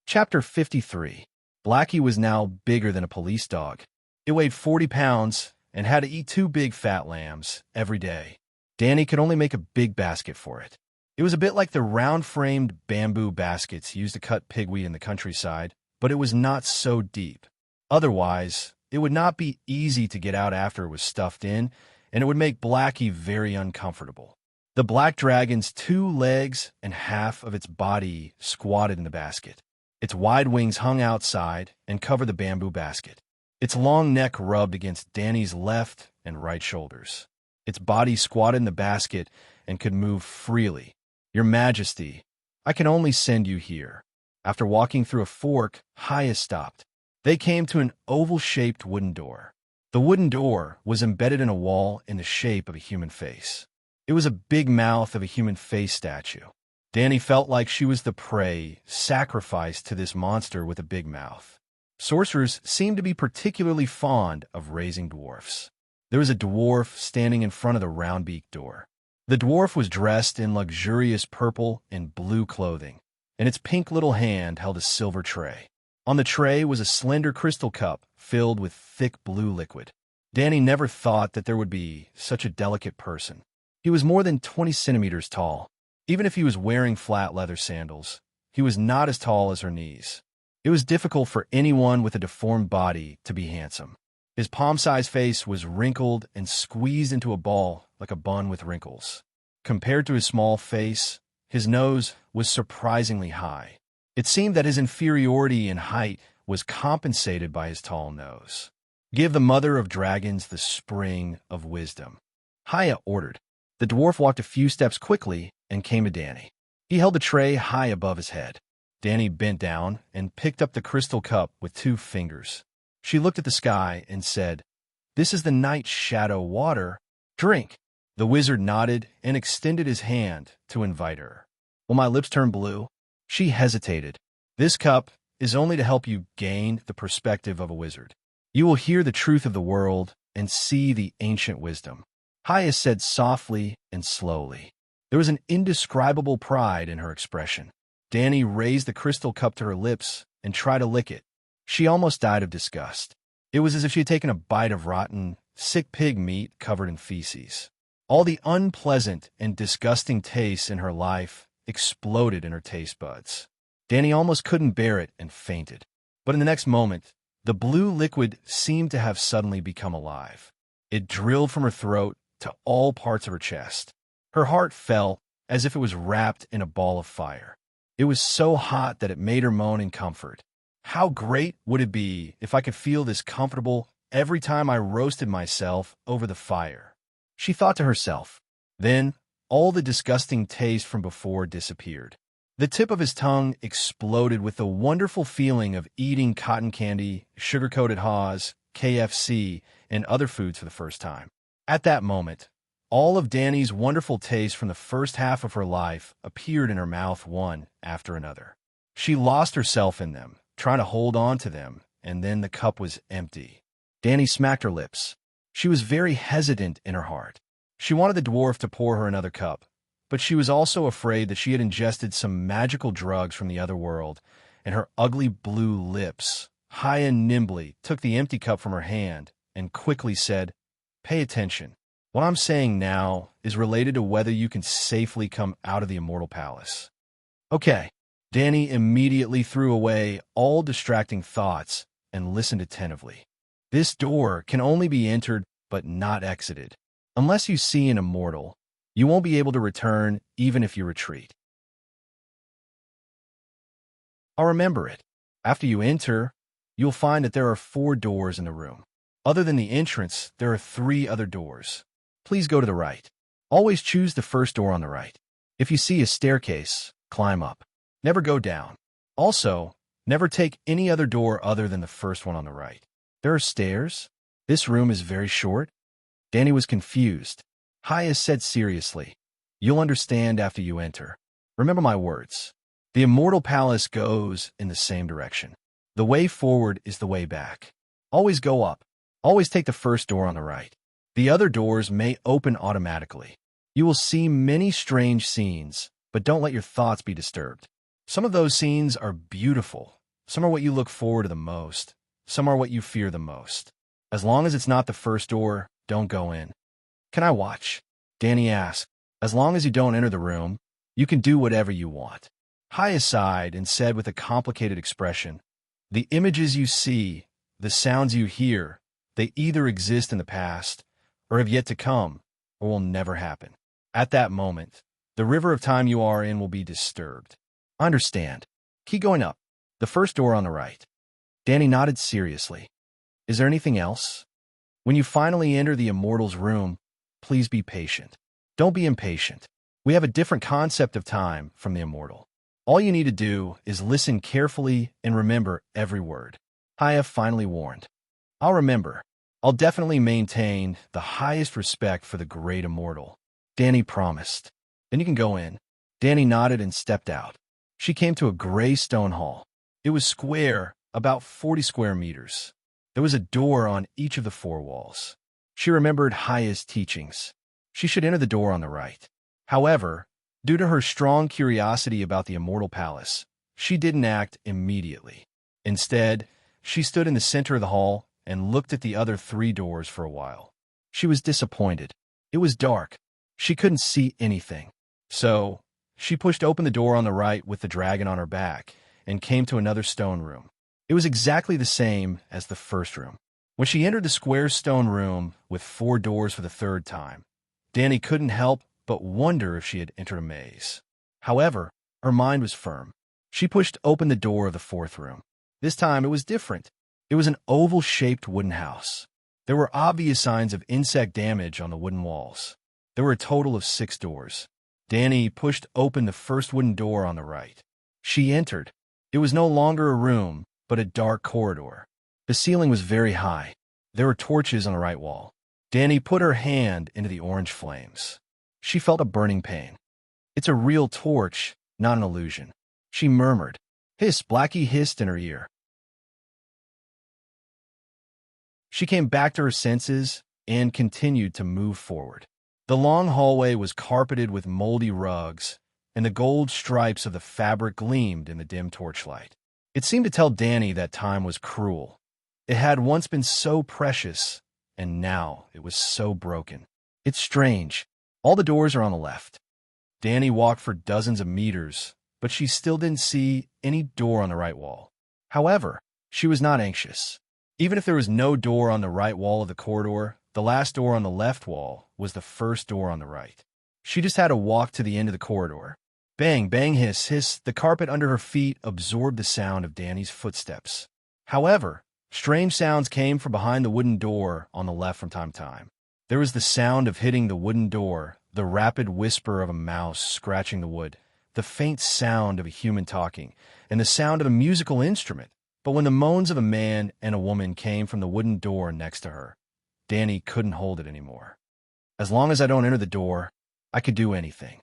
Chapter 53. Blackie was now bigger than a police dog. It weighed 40 pounds and had to eat 2 big fat lambs every day. Danny could only make a big basket for it. It was a bit like the round-framed bamboo baskets used to cut pigweed in the countryside, but it was not so deep. Otherwise, it would not be easy to get out after it was stuffed in, and it would make Blackie very uncomfortable. The black dragon's 2 legs and half of its body squatted in the basket. Its wide wings hung outside and covered the bamboo basket. Its long neck rubbed against Danny's left and right shoulders. Its body squatted in the basket and could move freely. Your Majesty, I can only send you here. After walking through a fork, Haya stopped. They came to an oval-shaped wooden door. The wooden door was embedded in a wall in the shape of a human face. It was a big mouth of a human face statue. Danny felt like she was the prey sacrificed to this monster with a big mouth. Sorcerers seemed to be particularly fond of raising dwarfs. There was a dwarf standing in front of the round-beaked door. The dwarf was dressed in luxurious purple and blue clothing, and its pink little hand held a silver tray. On the tray was a slender crystal cup filled with thick blue liquid. Danny never thought that there would be such a delicate person. He was more than 20 centimeters tall. Even if he was wearing flat leather sandals, he was not as tall as her knees. It was difficult for anyone with a deformed body to be handsome. His palm-sized face was wrinkled and squeezed into a ball like a bun with wrinkles. Compared to his small face, his nose was surprisingly high. It seemed that his inferiority in height was compensated by his tall nose. Give the Mother of Dragons the spring of wisdom, Haya ordered. The dwarf walked a few steps quickly and came to Danny. He held the tray high above his head. Danny bent down and picked up the crystal cup with 2 fingers. She looked at the sky and said, "This is the night shadow water. Drink." The wizard nodded and extended his hand to invite her. Will my lips turn blue? She hesitated. This cup is only to help you gain the perspective of a wizard. You will hear the truth of the world and see the ancient wisdom. Haya said softly and slowly. There was an indescribable pride in her expression. Danny raised the crystal cup to her lips and tried to lick it. She almost died of disgust. It was as if she had taken a bite of rotten, sick pig meat covered in feces. All the unpleasant and disgusting tastes in her life exploded in her taste buds. Danny almost couldn't bear it and fainted. But in the next moment, the blue liquid seemed to have suddenly become alive. It drilled from her throat to all parts of her chest. Her heart fell as if it was wrapped in a ball of fire. It was so hot that it made her moan in comfort. How great would it be if I could feel this comfortable every time I roasted myself over the fire? She thought to herself. Then, all the disgusting taste from before disappeared. The tip of his tongue exploded with the wonderful feeling of eating cotton candy, sugar-coated Haws, KFC, and other foods for the first time. At that moment, all of Danny's wonderful tastes from the first half of her life appeared in her mouth one after another. She lost herself in them, trying to hold on to them, and then the cup was empty. Danny smacked her lips. She was very hesitant in her heart. She wanted the dwarf to pour her another cup, but she was also afraid that she had ingested some magical drugs from the other world, and her ugly blue lips. Haya nimbly took the empty cup from her hand and quickly said, "Pay attention. What I'm saying now is related to whether you can safely come out of the Immortal Palace." Okay. Danny immediately threw away all distracting thoughts and listened attentively. This door can only be entered but not exited. Unless you see an immortal, you won't be able to return even if you retreat. I'll remember it. After you enter, you'll find that there are 4 doors in the room. Other than the entrance, there are 3 other doors. Please go to the right. Always choose the first door on the right. If you see a staircase, climb up. Never go down. Also, never take any other door other than the first one on the right. There are stairs. This room is very short. Danny was confused. Haya said seriously, "You'll understand after you enter. Remember my words. The Immortal Palace goes in the same direction. The way forward is the way back. Always go up. Always take the first door on the right. The other doors may open automatically. You will see many strange scenes, but don't let your thoughts be disturbed. Some of those scenes are beautiful. Some are what you look forward to the most. Some are what you fear the most. As long as it's not the first door, don't go in." "Can I watch?" Danny asked. "As long as you don't enter the room, you can do whatever you want." Haya sighed and said with a complicated expression, "The images you see, the sounds you hear, they either exist in the past, or have yet to come, or will never happen. At that moment, the river of time you are in will be disturbed." "Understand. Keep going up. The first door on the right." Danny nodded seriously. "Is there anything else? When you finally enter the Immortal's room, please be patient. Don't be impatient. We have a different concept of time from the Immortal. All you need to do is listen carefully and remember every word." Haya finally warned. "I'll remember. I'll definitely maintain the highest respect for the great Immortal," Danny promised. "Then you can go in." Danny nodded and stepped out. She came to a gray stone hall. It was square, about 40 square meters. There was a door on each of the 4 walls. She remembered Haya's teachings. She should enter the door on the right. However, due to her strong curiosity about the Immortal Palace, she didn't act immediately. Instead, she stood in the center of the hall and looked at the other 3 doors for a while. She was disappointed. It was dark. She couldn't see anything. So, she pushed open the door on the right with the dragon on her back and came to another stone room. It was exactly the same as the first room. When she entered the square stone room with 4 doors for the 3rd time, Danny couldn't help but wonder if she had entered a maze. However, her mind was firm. She pushed open the door of the 4th room. This time it was different. It was an oval-shaped wooden house. There were obvious signs of insect damage on the wooden walls. There were a total of 6 doors. Danny pushed open the first wooden door on the right. She entered. It was no longer a room, but a dark corridor. The ceiling was very high. There were torches on the right wall. Danny put her hand into the orange flames. She felt a burning pain. It's a real torch, not an illusion. She murmured. Hiss, Blackie hissed in her ear. She came back to her senses and continued to move forward. The long hallway was carpeted with moldy rugs, and the gold stripes of the fabric gleamed in the dim torchlight. It seemed to tell Danny that time was cruel. It had once been so precious, and now it was so broken. It's strange. All the doors are on the left. Danny walked for dozens of meters, but she still didn't see any door on the right wall. However, she was not anxious. Even if there was no door on the right wall of the corridor, the last door on the left wall was the first door on the right. She just had to walk to the end of the corridor. Bang, bang, hiss, hiss. The carpet under her feet absorbed the sound of Danny's footsteps. However, strange sounds came from behind the wooden door on the left from time to time. There was the sound of hitting the wooden door, the rapid whisper of a mouse scratching the wood, the faint sound of a human talking, and the sound of a musical instrument. But when the moans of a man and a woman came from the wooden door next to her, Danny couldn't hold it anymore. As long as I don't enter the door, I could do anything,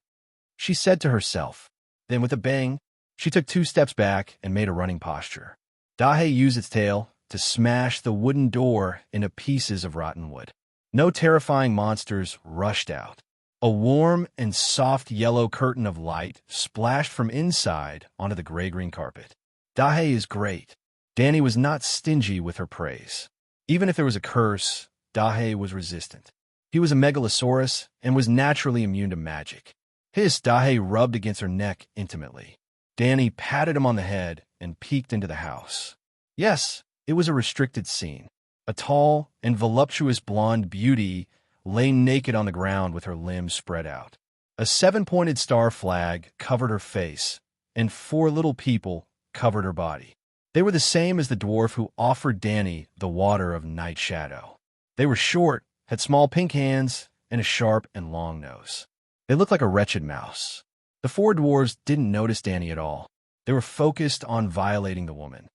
she said to herself. Then with a bang, she took 2 steps back and made a running posture. Dahe used its tail to smash the wooden door into pieces of rotten wood. No terrifying monsters rushed out. A warm and soft yellow curtain of light splashed from inside onto the gray-green carpet. Dahe is great. Danny was not stingy with her praise. Even if there was a curse, Dahe was resistant. He was a megalosaurus and was naturally immune to magic. Hiss, Dahe rubbed against her neck intimately. Danny patted him on the head and peeked into the house. Yes, it was a restricted scene. A tall and voluptuous blonde beauty lay naked on the ground with her limbs spread out. A 7-pointed star flag covered her face, and 4 little people covered her body. They were the same as the dwarf who offered Danny the water of night shadow. They were short, had small pink hands, and a sharp and long nose. They looked like a wretched mouse. The 4 dwarves didn't notice Danny at all. They were focused on violating the woman.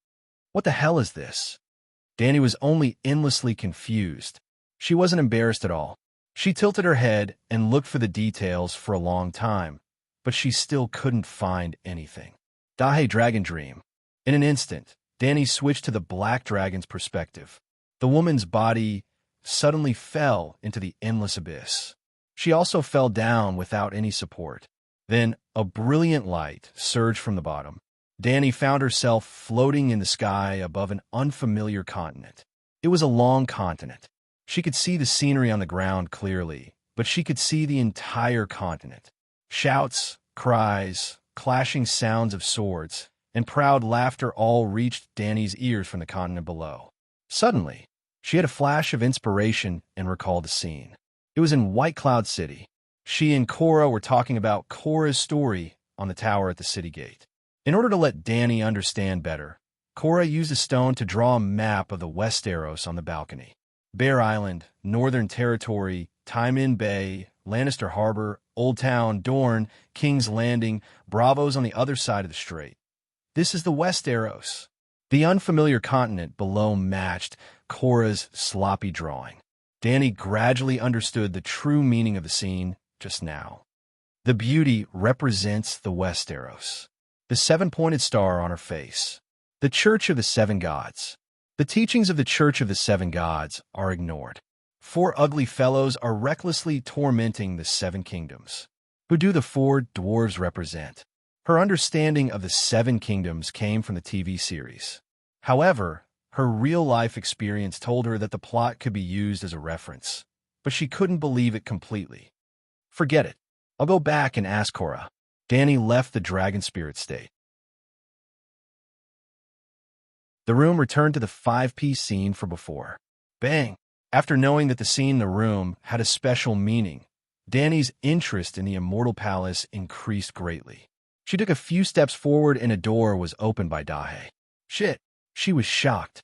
What the hell is this? Danny was only endlessly confused. She wasn't embarrassed at all. She tilted her head and looked for the details for a long time, but she still couldn't find anything. Dahe Dragon Dream. In an instant, Danny switched to the black dragon's perspective. The woman's body suddenly fell into the endless abyss. She also fell down without any support. Then a brilliant light surged from the bottom. Danny found herself floating in the sky above an unfamiliar continent. It was a long continent. She could see the scenery on the ground clearly, but she could see the entire continent. Shouts, cries, clashing sounds of swords, and proud laughter all reached Danny's ears from the continent below. Suddenly, she had a flash of inspiration and recalled the scene. It was in White Cloud City. She and Cora were talking about Cora's story on the tower at the city gate. In order to let Danny understand better, Cora used a stone to draw a map of the Westeros on the balcony. Bear Island, Northern Territory, Tywin Bay, Lannister Harbor, Old Town, Dorne, King's Landing, Bravo's on the other side of the strait. This is the Westeros. The unfamiliar continent below matched Cora's sloppy drawing. Danny gradually understood the true meaning of the scene just now. The beauty represents the Westeros. The 7-pointed star on her face. The Church of the 7 Gods. The teachings of the Church of the 7 Gods are ignored. 4 ugly fellows are recklessly tormenting the 7 kingdoms. Who do the 4 dwarves represent? Her understanding of the 7 kingdoms came from the TV series. However, her real-life experience told her that the plot could be used as a reference, but she couldn't believe it completely. Forget it. I'll go back and ask Cora. Danny left the dragon spirit state. The room returned to the 5-piece scene from before. Bang! After knowing that the scene in the room had a special meaning, Danny's interest in the Immortal Palace increased greatly. She took a few steps forward and a door was opened by Dahe. Shit! She was shocked.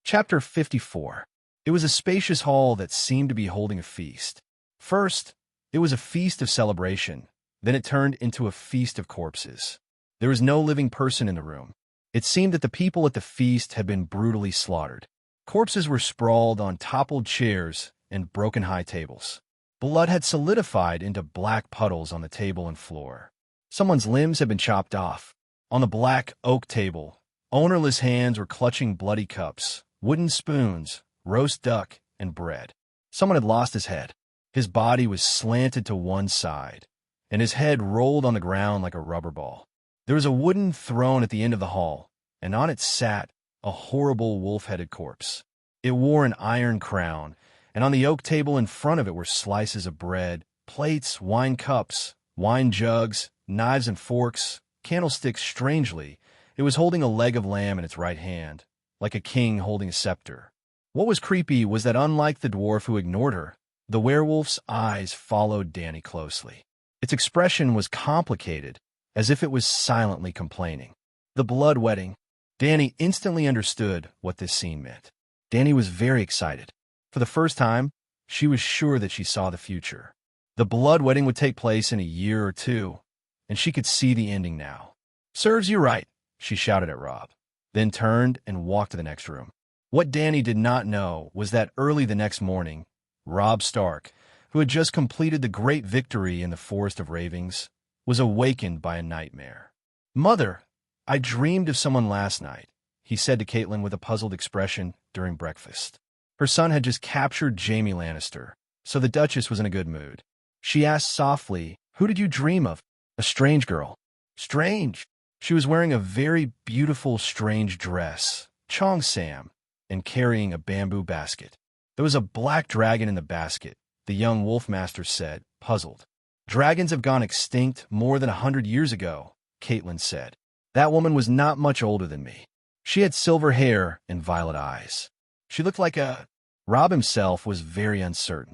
Chapter 54. It was a spacious hall that seemed to be holding a feast. First, it was a feast of celebration. Then it turned into a feast of corpses. There was no living person in the room. It seemed that the people at the feast had been brutally slaughtered. Corpses were sprawled on toppled chairs and broken high tables. Blood had solidified into black puddles on the table and floor. Someone's limbs had been chopped off. On the black oak table, ownerless hands were clutching bloody cups, wooden spoons, roast duck, and bread. Someone had lost his head. His body was slanted to one side, and his head rolled on the ground like a rubber ball. There was a wooden throne at the end of the hall, and on it sat a horrible wolf-headed corpse. It wore an iron crown, and on the oak table in front of it were slices of bread, plates, wine cups, wine jugs, knives and forks, candlesticks. Strangely, it was holding a leg of lamb in its right hand, like a king holding a scepter. What was creepy was that unlike the dwarf who ignored her, the werewolf's eyes followed Danny closely. Its expression was complicated, as if it was silently complaining. The blood wedding. Danny instantly understood what this scene meant. Danny was very excited. For the first time, she was sure that she saw the future. The blood wedding would take place in a year or two, and she could see the ending now. "Serves you right," she shouted at Rob, then turned and walked to the next room. What Danny did not know was that early the next morning, Rob Stark, who had just completed the great victory in the Forest of Ravings, was awakened by a nightmare. "Mother, I dreamed of someone last night," he said to Caitlin with a puzzled expression during breakfast. Her son had just captured Jaime Lannister, so the Duchess was in a good mood. She asked softly, "Who did you dream of?" "A strange girl." "Strange?" She was wearing a very beautiful strange dress, Chong Sam, and carrying a bamboo basket. "There was a black dragon in the basket," the young wolfmaster said, puzzled. "Dragons have gone extinct more than 100 years ago," Caitlin said. "That woman was not much older than me. She had silver hair and violet eyes. She looked like a—" Rob himself was very uncertain.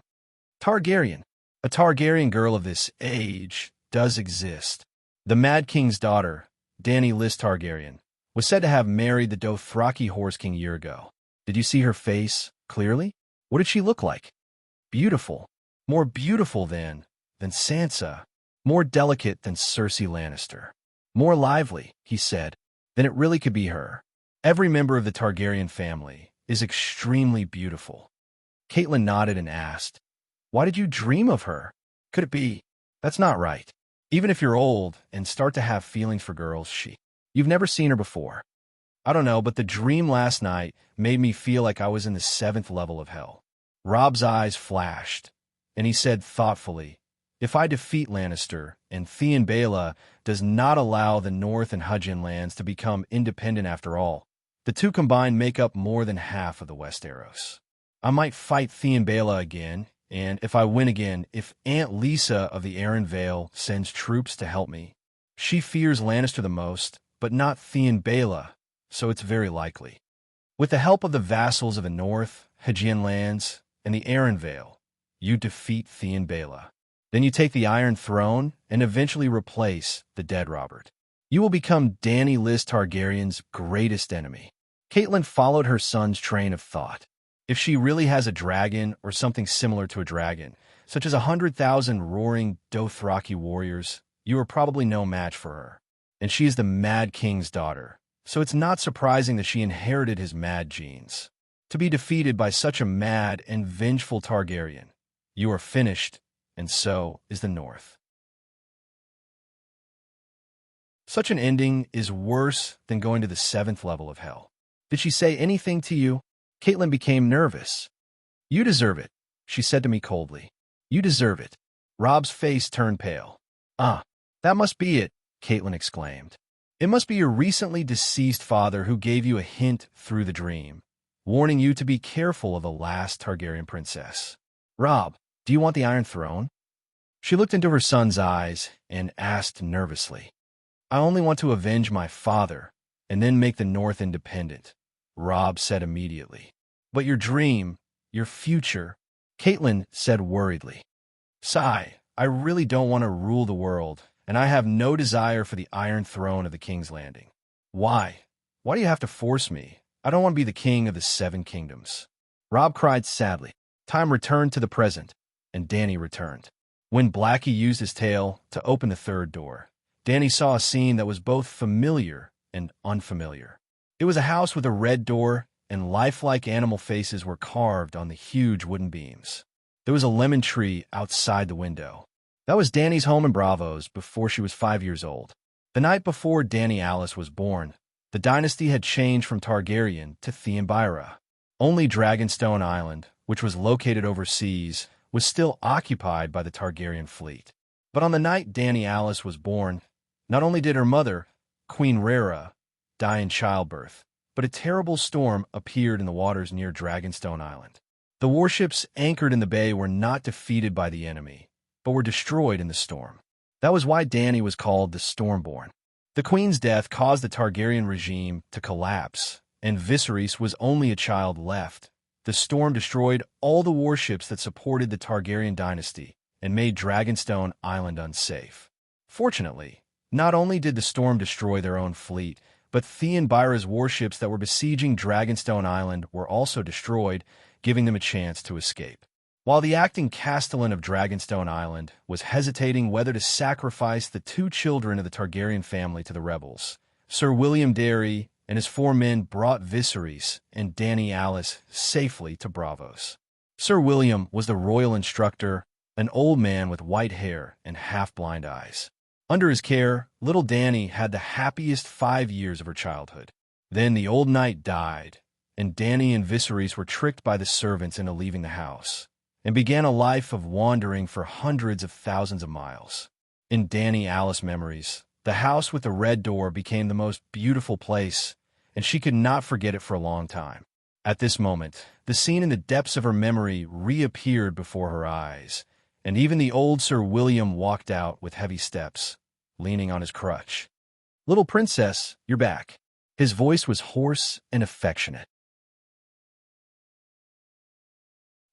"Targaryen. A Targaryen girl of this age does exist. The Mad King's daughter, Dany Lys Targaryen, was said to have married the Dothraki Horse King a year ago. Did you see her face clearly? What did she look like?" "Beautiful. More beautiful than Sansa. More delicate than Cersei Lannister. More lively," he said. "Then it really could be her. Every member of the Targaryen family is extremely beautiful." Caitlin nodded and asked, "Why did you dream of her? Could it be—" "That's not right. Even if you're old and start to have feelings for girls, you've never seen her before. I don't know, but the dream last night made me feel like I was in the 7th level of hell." Rob's eyes flashed, and he said thoughtfully, "If I defeat Lannister, and Theon Baela does not allow the North and Hudgeon lands to become independent after all, the two combined make up more than half of the Westeros. I might fight Theon Baela again, and if I win again, if Aunt Lisa of the Arryn Vale sends troops to help me. She fears Lannister the most, but not Theon Baela, so it's very likely. With the help of the vassals of the North, Hudgeon lands, and the Arryn Vale, you defeat Theon Baela. Then you take the Iron Throne and eventually replace the dead Robert. You will become Dany Lys Targaryen's greatest enemy." Caitlin followed her son's train of thought. If she really has a dragon or something similar to a dragon, such as 100,000 roaring Dothraki warriors, you are probably no match for her. And she is the Mad King's daughter, so it's not surprising that she inherited his mad genes. To be defeated by such a mad and vengeful Targaryen, you are finished, and so is the North. Such an ending is worse than going to the 7th level of hell. "Did she say anything to you?" Caitlin became nervous. "You deserve it," she said to me coldly. "You deserve it." Rob's face turned pale. "Ah, that must be it," Caitlin exclaimed. "It must be your recently deceased father who gave you a hint through the dream, warning you to be careful of the last Targaryen princess. Rob, do you want the Iron Throne?" She looked into her son's eyes and asked nervously, "I only want to avenge my father and then make the North independent," Rob said immediately. "But your dream, your future," Caitlin said worriedly. "Sigh, I really don't want to rule the world, and I have no desire for the Iron Throne of the King's Landing." "Why? Why do you have to force me? I don't want to be the king of the 7 kingdoms." Rob cried sadly. Time returned to the present, and Dany returned. When Blackie used his tail to open the 3rd door, Dany saw a scene that was both familiar and unfamiliar. It was a house with a red door, and lifelike animal faces were carved on the huge wooden beams. There was a lemon tree outside the window. That was Dany's home in Bravos before she was 5 years old. The night before Dany Alice was born, the dynasty had changed from Targaryen to Theonbyra. Only Dragonstone Island, which was located overseas, was still occupied by the Targaryen fleet. But on the night Dany Alice was born, not only did her mother, Queen Rhaera, die in childbirth, but a terrible storm appeared in the waters near Dragonstone Island. The warships anchored in the bay were not defeated by the enemy, but were destroyed in the storm. That was why Dany was called the Stormborn. The queen's death caused the Targaryen regime to collapse, and Viserys was only a child left. The storm destroyed all the warships that supported the Targaryen dynasty and made Dragonstone Island unsafe. Fortunately, not only did the storm destroy their own fleet, but Theonbyra's warships that were besieging Dragonstone Island were also destroyed, giving them a chance to escape. While the acting castellan of Dragonstone Island was hesitating whether to sacrifice the 2 children of the Targaryen family to the rebels, Sir William Darry and his 4 men brought Viserys and Dany Alice safely to Bravos. Sir William was the royal instructor, an old man with white hair and half-blind eyes. Under his care, little Dany had the happiest 5 years of her childhood. Then the old knight died, and Dany and Viserys were tricked by the servants into leaving the house, and began a life of wandering for hundreds of thousands of miles. In Dany Alice memories, the house with the red door became the most beautiful place, and she could not forget it for a long time. At this moment, the scene in the depths of her memory reappeared before her eyes, and even the old Sir William walked out with heavy steps, leaning on his crutch. "Little princess, you're back." His voice was hoarse and affectionate.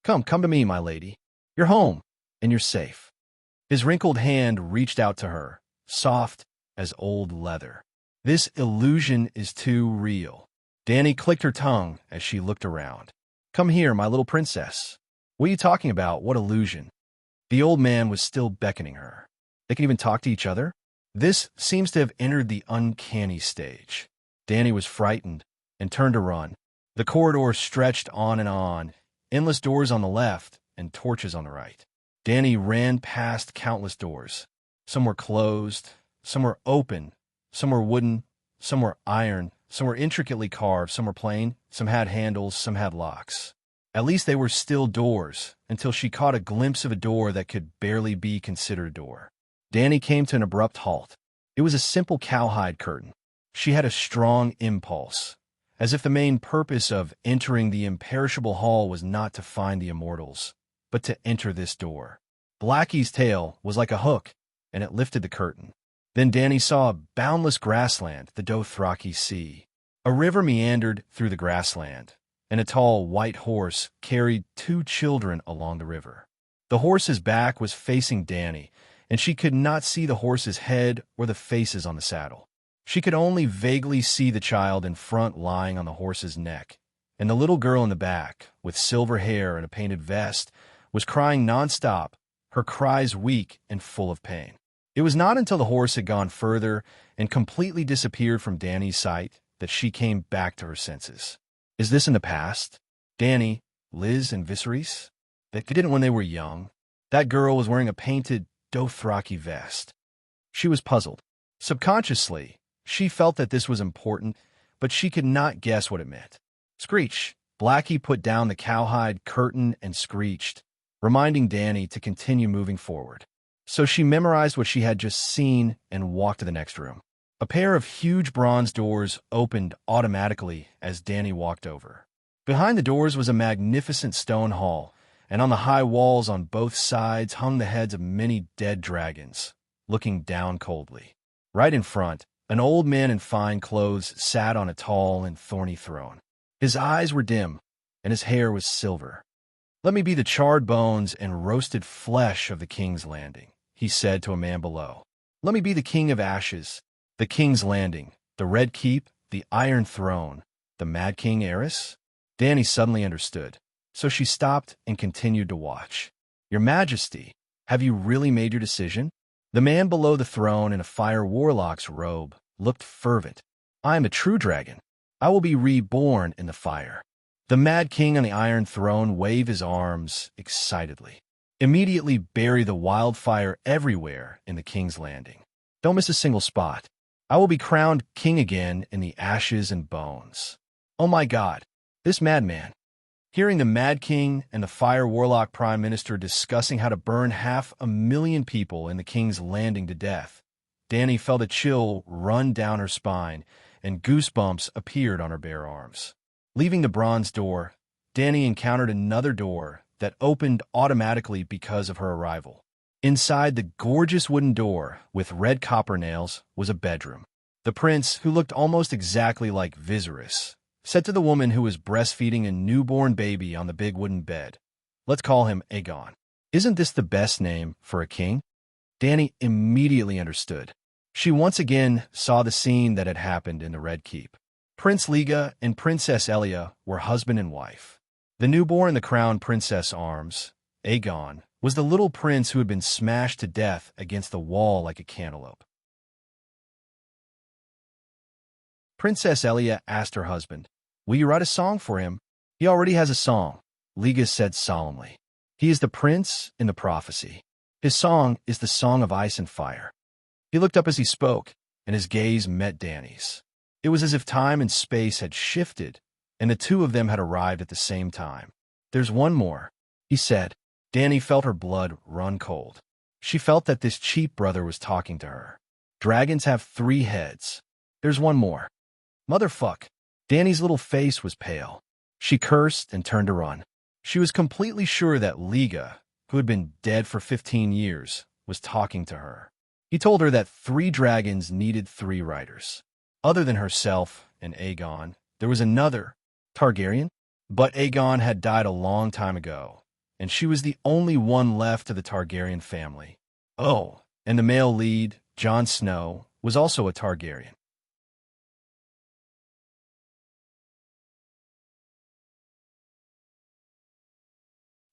Come to me, my lady. You're home, and you're safe." His wrinkled hand reached out to her, soft as old leather. This illusion is too real. Dany clicked her tongue as she looked around. "Come here, my little princess." "What are you talking about? What illusion?" The old man was still beckoning her. They can even talk to each other? This seems to have entered the uncanny stage. Dany was frightened and turned to run. The corridor stretched on, endless doors on the left and torches on the right. Dany ran past countless doors. Some were closed, some were open, some were wooden, some were iron, some were intricately carved, some were plain, some had handles, some had locks. At least they were still doors, until she caught a glimpse of a door that could barely be considered a door. Dany came to an abrupt halt. It was a simple cowhide curtain. She had a strong impulse, as if the main purpose of entering the imperishable hall was not to find the immortals, but to enter this door. Blackie's tail was like a hook, and it lifted the curtain. Then Dany saw a boundless grassland, the Dothraki Sea. A river meandered through the grassland, and a tall white horse carried 2 children along the river. The horse's back was facing Dany, and she could not see the horse's head or the faces on the saddle. She could only vaguely see the child in front lying on the horse's neck, and the little girl in the back, with silver hair and a painted vest, was crying nonstop, her cries weak and full of pain. It was not until the horse had gone further and completely disappeared from Dany's sight that she came back to her senses. Is this in the past? Dany, Liz, and Viserys? They did it when they were young. That girl was wearing a painted Dothraki vest. She was puzzled. Subconsciously, she felt that this was important, but she could not guess what it meant. Screech! Blackie put down the cowhide curtain and screeched, reminding Dany to continue moving forward. So she memorized what she had just seen and walked to the next room. A pair of huge bronze doors opened automatically as Dany walked over. Behind the doors was a magnificent stone hall, and on the high walls on both sides hung the heads of many dead dragons, looking down coldly. Right in front, an old man in fine clothes sat on a tall and thorny throne. His eyes were dim, and his hair was silver. "Let me be the charred bones and roasted flesh of the King's Landing," he said to a man below. "Let me be the King of Ashes, the King's Landing, the Red Keep, the Iron Throne, the Mad King Aerys?" Dany suddenly understood, so she stopped and continued to watch. "Your Majesty, have you really made your decision?" The man below the throne in a fire warlock's robe looked fervent. "I am a true dragon. I will be reborn in the fire. The Mad King on the Iron Throne waved his arms excitedly. Immediately bury the wildfire everywhere in the King's Landing. Don't miss a single spot. I will be crowned king again in the ashes and bones. Oh my God, this madman. Hearing the Mad King and the Fire Warlock Prime Minister discussing how to burn 500,000 people in the King's Landing to death, Dany felt a chill run down her spine, and goosebumps appeared on her bare arms. Leaving the bronze door, Dany encountered another door that opened automatically because of her arrival. Inside the gorgeous wooden door with red copper nails was a bedroom. The prince, who looked almost exactly like Viserys, said to the woman who was breastfeeding a newborn baby on the big wooden bed, "Let's call him Aegon. Isn't this the best name for a king?" Dany immediately understood. She once again saw the scene that had happened in the Red Keep. Prince Liga and Princess Elia were husband and wife. The newborn in the crown princess' arms, Aegon, was the little prince who had been smashed to death against the wall like a cantaloupe. Princess Elia asked her husband, "Will you write a song for him?" "He already has a song," Liga said solemnly. "He is the prince in the prophecy. His song is the song of ice and fire." He looked up as he spoke, and his gaze met Dany's. It was as if time and space had shifted, and the two of them had arrived at the same time. "There's one more," he said. Dany felt her blood run cold. She felt that this cheap brother was talking to her. Dragons have 3 heads. There's one more. Motherfuck. Dany's little face was pale. She cursed and turned to run. She was completely sure that Liga, who had been dead for 15 years, was talking to her. He told her that 3 dragons needed 3 riders. Other than herself and Aegon, there was another, Targaryen, but Aegon had died a long time ago, and she was the only one left to the Targaryen family. Oh, and the male lead, Jon Snow, was also a Targaryen.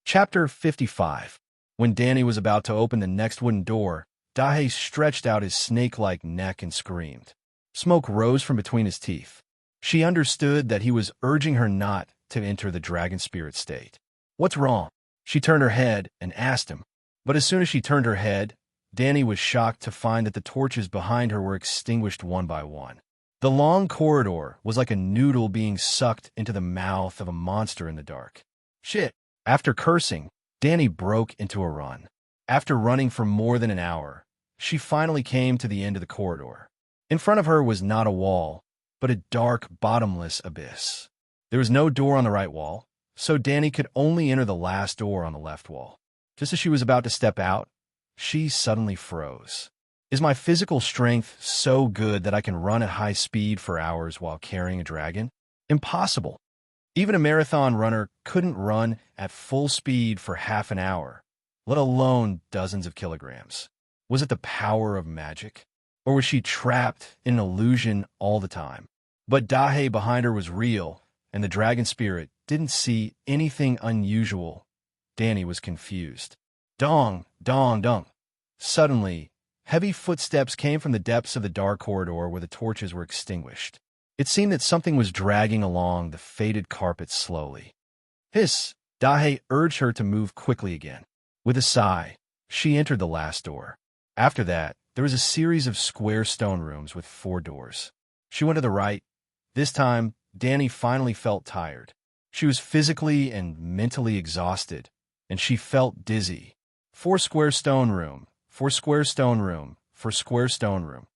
Chapter 55. When Dany was about to open the next wooden door, Dahe stretched out his snake-like neck and screamed. Smoke rose from between his teeth. She understood that he was urging her not to enter the dragon spirit state. "What's wrong?" She turned her head and asked him. But as soon as she turned her head, Dany was shocked to find that the torches behind her were extinguished one by one. The long corridor was like a noodle being sucked into the mouth of a monster in the dark. Shit! After cursing, Dany broke into a run. After running for more than an hour, she finally came to the end of the corridor. In front of her was not a wall, but a dark, bottomless abyss. There was no door on the right wall, so Dany could only enter the last door on the left wall. Just as she was about to step out, she suddenly froze. Is my physical strength so good that I can run at high speed for hours while carrying a dragon? Impossible. Even a marathon runner couldn't run at full speed for half an hour, let alone dozens of kilograms. Was it the power of magic? Or was she trapped in an illusion all the time? But Dahe behind her was real, and the dragon spirit didn't see anything unusual. Dany was confused. Dong, dong, dong. Suddenly, heavy footsteps came from the depths of the dark corridor where the torches were extinguished. It seemed that something was dragging along the faded carpet slowly. Hiss! Dahe urged her to move quickly again. With a sigh, she entered the last door. After that, there was a series of square stone rooms with 4 doors. She went to the right. This time, Dany finally felt tired. She was physically and mentally exhausted, and she felt dizzy. 4 square stone room, 4 square stone room, 4 square stone room.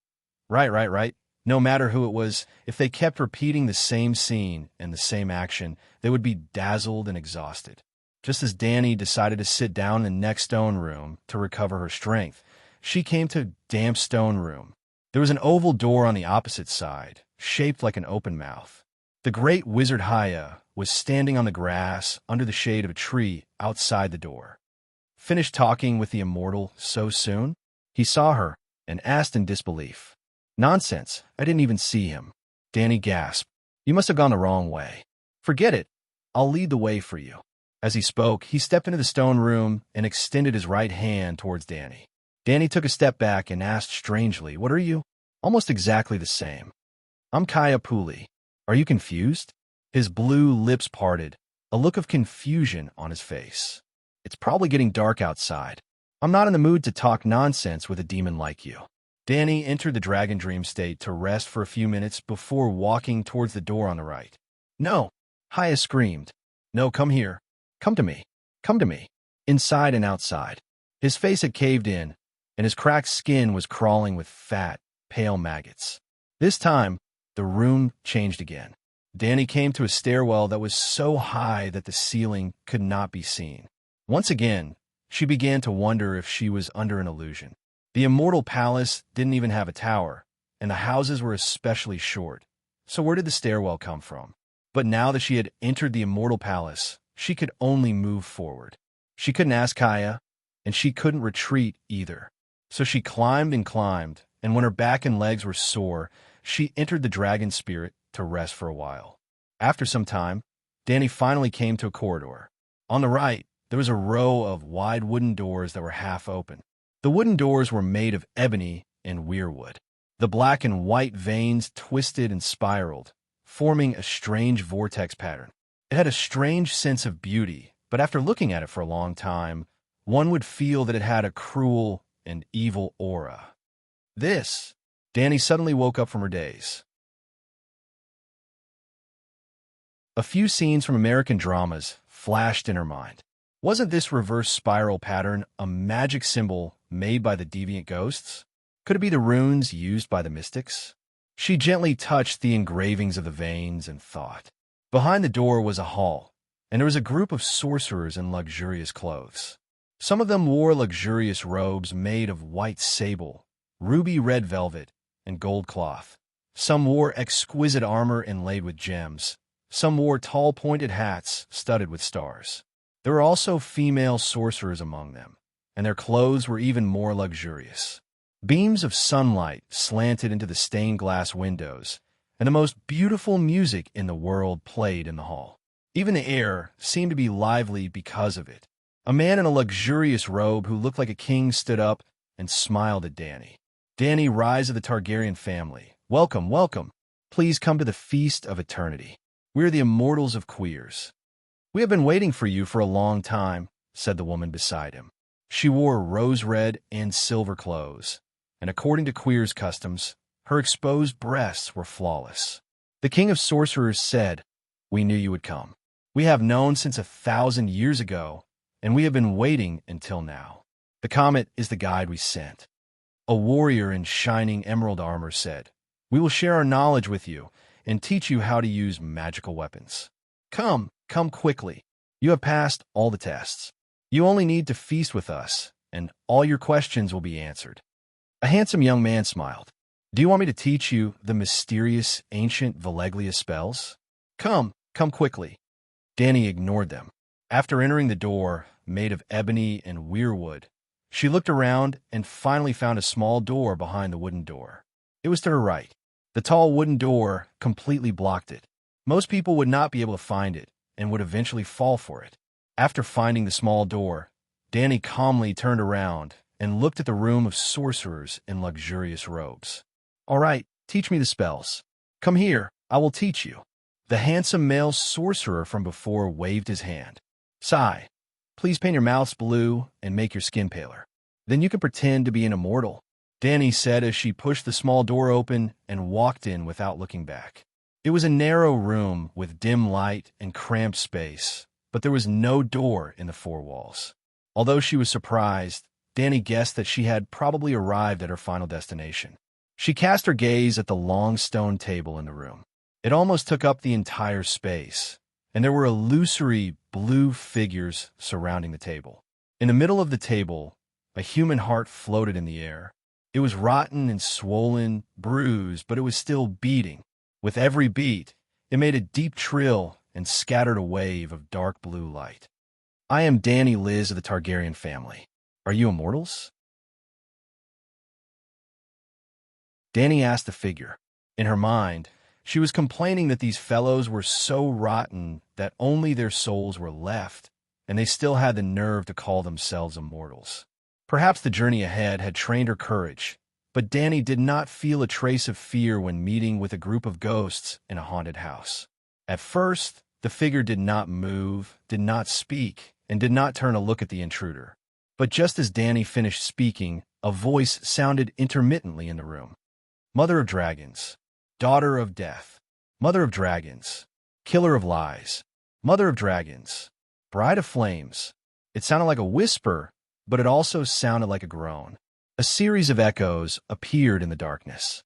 Right. No matter who it was, if they kept repeating the same scene and the same action, they would be dazzled and exhausted. Just as Dany decided to sit down in the next stone room to recover her strength, she came to damp stone room. There was an oval door on the opposite side, shaped like an open mouth. The great wizard Haya was standing on the grass under the shade of a tree outside the door. Finished talking with the immortal so soon? He saw her and asked in disbelief. Nonsense, I didn't even see him. Dany gasped. You must have gone the wrong way. Forget it. I'll lead the way for you. As he spoke, he stepped into the stone room and extended his right hand towards Dany. Dany took a step back and asked strangely, What are you? Almost exactly the same. I'm Kaya Pooley. Are you confused? His blue lips parted, a look of confusion on his face. It's probably getting dark outside. I'm not in the mood to talk nonsense with a demon like you. Danny entered the dragon dream state to rest for a few minutes before walking towards the door on the right. No, Haya screamed. No, come here. Come to me. Come to me. Inside and outside. His face had caved in, and his cracked skin was crawling with fat, pale maggots. This time, the room changed again. Danny came to a stairwell that was so high that the ceiling could not be seen. Once again, she began to wonder if she was under an illusion. The immortal palace didn't even have a tower, and the houses were especially short. So where did the stairwell come from? But now that she had entered the immortal palace, she could only move forward. She couldn't ask Kaya, and she couldn't retreat either. So she climbed, and when her back and legs were sore, she entered the dragon spirit to rest for a while. After some time, Danny finally came to a corridor. On the right, there was a row of wide wooden doors that were half open. The wooden doors were made of ebony and weirwood. The black and white veins twisted and spiraled, forming a strange vortex pattern. It had a strange sense of beauty, but after looking at it for a long time, one would feel that it had a cruel and evil aura. Danny suddenly woke up from her daze. A few scenes from American dramas flashed in her mind. Wasn't this reverse spiral pattern a magic symbol made by the deviant ghosts? Could it be the runes used by the mystics? She gently touched the engravings of the veins and thought. Behind the door was a hall, and there was a group of sorcerers in luxurious clothes. Some of them wore luxurious robes made of white sable, ruby red velvet, and gold cloth. Some wore exquisite armor inlaid with gems. Some wore tall pointed hats studded with stars. There were also female sorcerers among them, and their clothes were even more luxurious. Beams of sunlight slanted into the stained glass windows, and the most beautiful music in the world played in the hall. Even the air seemed to be lively because of it. A man in a luxurious robe who looked like a king stood up and smiled at Danny. Danny, rise of the Targaryen family. Welcome, welcome. Please come to the Feast of Eternity. We're the immortals of Queers. We have been waiting for you for a long time, said the woman beside him. She wore rose-red and silver clothes, and according to Queers customs, her exposed breasts were flawless. The king of sorcerers said, "We knew you would come. We have known since 1,000 years ago, and we have been waiting until now. The comet is the guide we sent." A warrior in shining emerald armor said, "We will share our knowledge with you and teach you how to use magical weapons. Come quickly. You have passed all the tests. You only need to feast with us, and all your questions will be answered." A handsome young man smiled. "Do you want me to teach you the mysterious ancient Valeglia spells? Come quickly." Danny ignored them. After entering the door, made of ebony and weirwood, she looked around and finally found a small door behind the wooden door. It was to her right. The tall wooden door completely blocked it. Most people would not be able to find it and would eventually fall for it. After finding the small door, Danny calmly turned around and looked at the room of sorcerers in luxurious robes. "All right, teach me the spells. Come here, I will teach you." The handsome male sorcerer from before waved his hand. "Sigh, please paint your mouths blue and make your skin paler. Then you can pretend to be an immortal," Danny said as she pushed the small door open and walked in without looking back. It was a narrow room with dim light and cramped space, but there was no door in the four walls. Although she was surprised, Danny guessed that she had probably arrived at her final destination. She cast her gaze at the long stone table in the room. It almost took up the entire space, and there were illusory blue figures surrounding the table. In the middle of the table, a human heart floated in the air. It was rotten and swollen, bruised, but it was still beating. With every beat, it made a deep trill and scattered a wave of dark blue light. "I am Danny Liz of the Targaryen family. Are you immortals?" Danny asked the figure. In her mind, she was complaining that these fellows were so rotten that only their souls were left, and they still had the nerve to call themselves immortals. Perhaps the journey ahead had trained her courage, But Danny did not feel a trace of fear when meeting with a group of ghosts in a haunted house. At first, the figure did not move, did not speak, and did not turn to look at the intruder. But just as Danny finished speaking, a voice sounded intermittently in the room. Mother of dragons, daughter of death, mother of dragons, killer of lies, mother of dragons, bride of flames. It sounded like a whisper, but it also sounded like a groan. A series of echoes appeared in the darkness.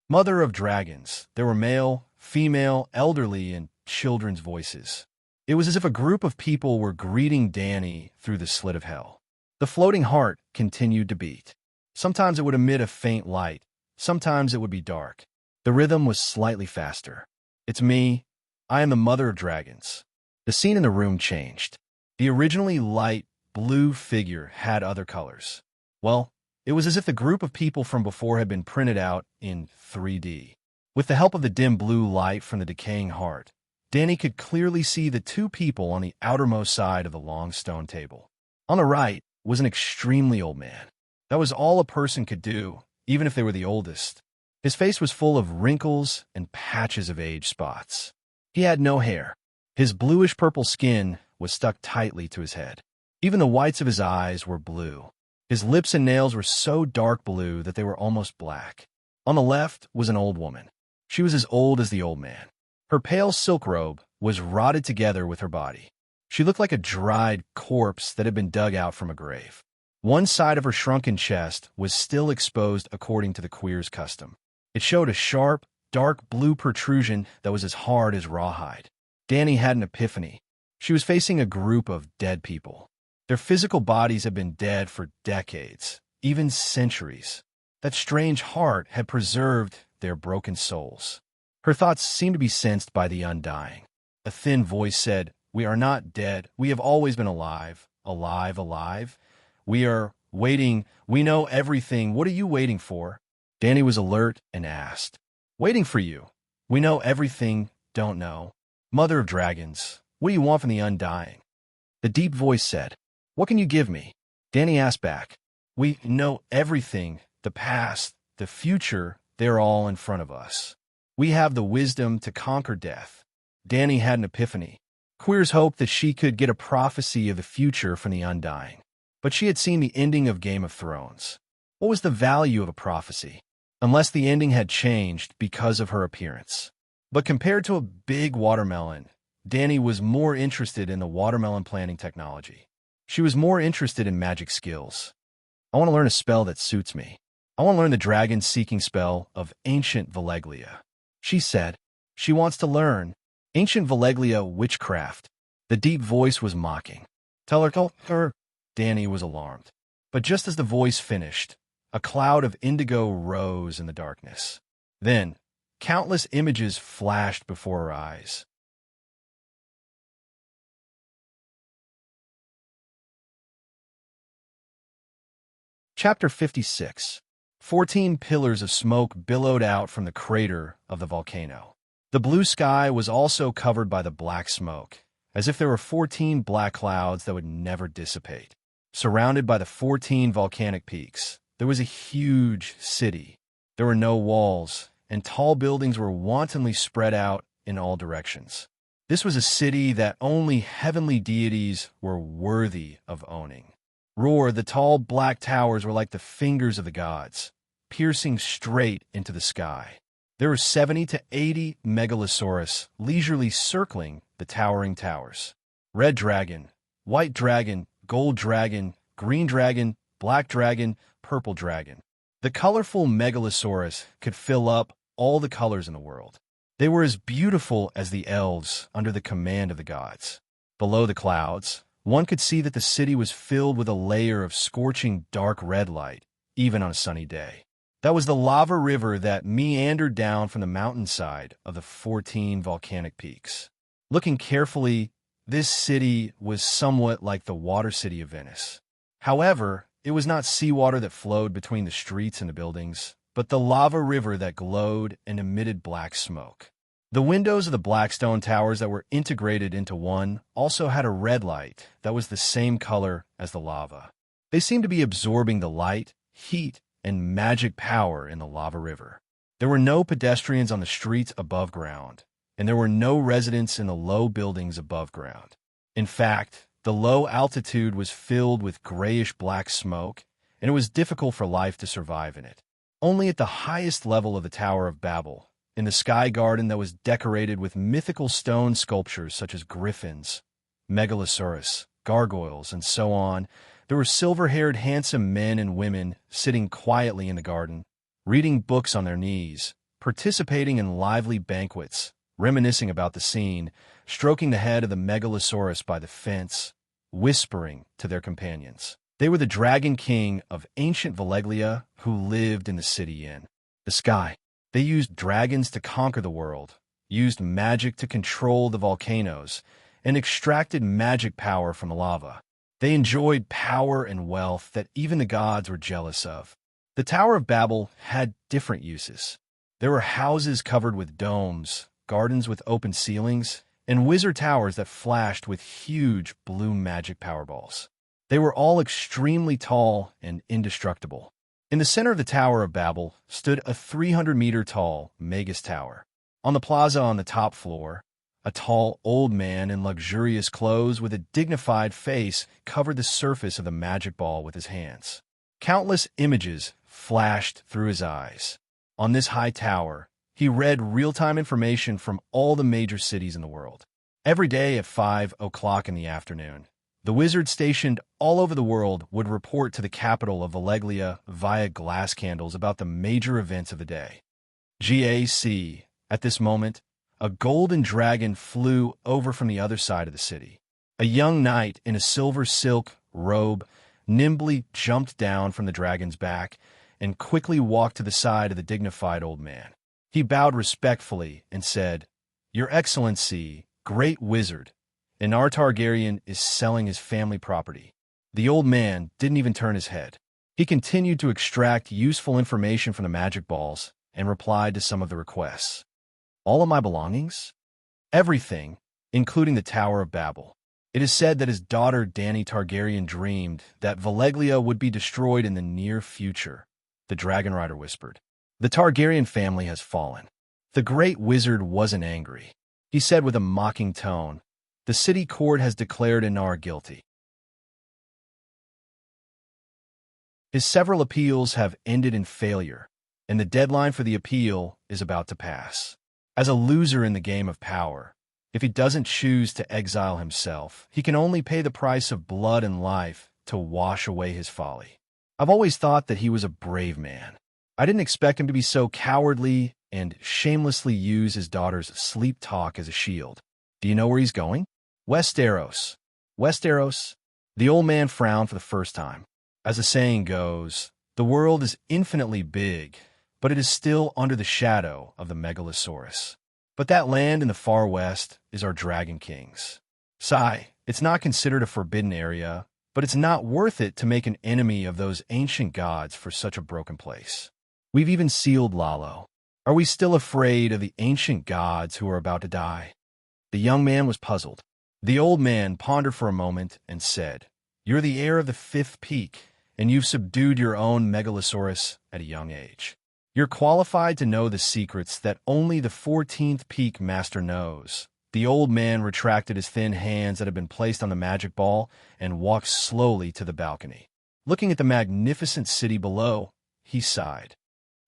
Mother of dragons. There were male, female, elderly, and children's voices. It was as if a group of people were greeting Danny through the slit of hell. The floating heart continued to beat. Sometimes it would emit a faint light. Sometimes it would be dark. The rhythm was slightly faster. It's me. I am the mother of dragons. The scene in the room changed. The originally light blue figure had other colors. Well, it was as if the group of people from before had been printed out in 3D. With the help of the dim blue light from the decaying heart, Danny could clearly see the two people on the outermost side of the long stone table. On the right was an extremely old man. That was all a person could do, even if they were the oldest. His face was full of wrinkles and patches of age spots. He had no hair. His bluish-purple skin was stuck tightly to his head. Even the whites of his eyes were blue. His lips and nails were so dark blue that they were almost black. On the left was an old woman. She was as old as the old man. Her pale silk robe was rotted together with her body. She looked like a dried corpse that had been dug out from a grave. One side of her shrunken chest was still exposed according to the queer's custom. It showed a sharp, dark blue protrusion that was as hard as rawhide. Danny had an epiphany. She was facing a group of dead people. Their physical bodies had been dead for decades, even centuries. That strange heart had preserved their broken souls. Her thoughts seemed to be sensed by the undying. A thin voice said, "We are not dead. We have always been alive. Alive, alive. We are waiting. We know everything. What are you waiting for?" Danny was alert and asked, "Waiting for you. We know everything. Don't know. Mother of dragons, what do you want from the undying?" The deep voice said, "What can you give me?" Danny asked back, "We know everything. The past, the future, they're all in front of us. We have the wisdom to conquer death." Danny had an epiphany. Queers hoped that she could get a prophecy of the future from the undying. But she had seen the ending of Game of Thrones. What was the value of a prophecy? Unless the ending had changed because of her appearance. But compared to a big watermelon, Danny was more interested in the watermelon planting technology. She was more interested in magic skills. "I want to learn a spell that suits me. I want to learn the dragon-seeking spell of ancient Valeglia," she said. She wants to learn ancient Valeglia witchcraft. The deep voice was mocking. Tell her. Danny was alarmed. But just as the voice finished, a cloud of indigo rose in the darkness. Then, countless images flashed before her eyes. Chapter 56. 14 pillars of smoke billowed out from the crater of the volcano. The blue sky was also covered by the black smoke, as if there were 14 black clouds that would never dissipate. Surrounded by the 14 volcanic peaks, there was a huge city. There were no walls, and tall buildings were wantonly spread out in all directions. This was a city that only heavenly deities were worthy of owning. Roar, the tall black towers were like the fingers of the gods, piercing straight into the sky. There were 70 to 80 megalosaurus leisurely circling the towering towers. Red dragon, white dragon, gold dragon, green dragon, black dragon, purple dragon. The colorful megalosaurus could fill up all the colors in the world. They were as beautiful as the elves under the command of the gods. Below the clouds, one could see that the city was filled with a layer of scorching dark red light, even on a sunny day. That was the lava river that meandered down from the mountainside of the 14 volcanic peaks. Looking carefully, this city was somewhat like the water city of Venice. However, it was not seawater that flowed between the streets and the buildings, but the lava river that glowed and emitted black smoke. The windows of the black stone towers that were integrated into one also had a red light that was the same color as the lava. They seemed to be absorbing the light, heat, and magic power in the lava river. There were no pedestrians on the streets above ground, and there were no residents in the low buildings above ground. In fact, the low altitude was filled with grayish-black smoke, and it was difficult for life to survive in it. Only at the highest level of the Tower of Babel, in the sky garden that was decorated with mythical stone sculptures such as griffins, megalosaurus, gargoyles, and so on, there were silver-haired handsome men and women sitting quietly in the garden, reading books on their knees, participating in lively banquets, reminiscing about the scene, stroking the head of the megalosaurus by the fence, whispering to their companions. They were the Dragon King of ancient Valeglia who lived in the city in the sky. They used dragons to conquer the world, used magic to control the volcanoes, and extracted magic power from the lava. They enjoyed power and wealth that even the gods were jealous of. The Tower of Babel had different uses. There were houses covered with domes, gardens with open ceilings, and wizard towers that flashed with huge blue magic powerballs. They were all extremely tall and indestructible. In the center of the Tower of Babel stood a 300-meter-tall Magus Tower. On the plaza on the top floor, a tall old man in luxurious clothes with a dignified face covered the surface of the magic ball with his hands. Countless images flashed through his eyes. On this high tower, he read real-time information from all the major cities in the world. Every day at 5 o'clock in the afternoon, the wizards stationed all over the world would report to the capital of Valeglia via glass candles about the major events of the day. GAC. At this moment, a golden dragon flew over from the other side of the city. A young knight in a silver silk robe nimbly jumped down from the dragon's back and quickly walked to the side of the dignified old man. He bowed respectfully and said, "Your Excellency, great wizard, Inar Targaryen is selling his family property." The old man didn't even turn his head. He continued to extract useful information from the magic balls and replied to some of the requests. "All of my belongings?" "Everything, including the Tower of Babel." It is said that his daughter Dany Targaryen dreamed that Valeglia would be destroyed in the near future, the dragon rider whispered. "The Targaryen family has fallen." The great wizard wasn't angry. He said with a mocking tone, "The city court has declared Inar guilty. His several appeals have ended in failure, and the deadline for the appeal is about to pass. As a loser in the game of power, if he doesn't choose to exile himself, he can only pay the price of blood and life to wash away his folly. I've always thought that he was a brave man. I didn't expect him to be so cowardly and shamelessly use his daughter's sleep talk as a shield. Do you know where he's going?" "Westeros." "Westeros?" The old man frowned for the first time. As the saying goes, the world is infinitely big, but it is still under the shadow of the megalosaurus. But that land in the far west is our Dragon King's. Sigh, it's not considered a forbidden area, but it's not worth it to make an enemy of those ancient gods for such a broken place. We've even sealed Lalo. Are we still afraid of the ancient gods who are about to die?" The young man was puzzled. The old man pondered for a moment and said, "You're the heir of the fifth peak, and you've subdued your own megalosaurus at a young age. You're qualified to know the secrets that only the 14th peak master knows." The old man retracted his thin hands that had been placed on the magic ball and walked slowly to the balcony. Looking at the magnificent city below, he sighed.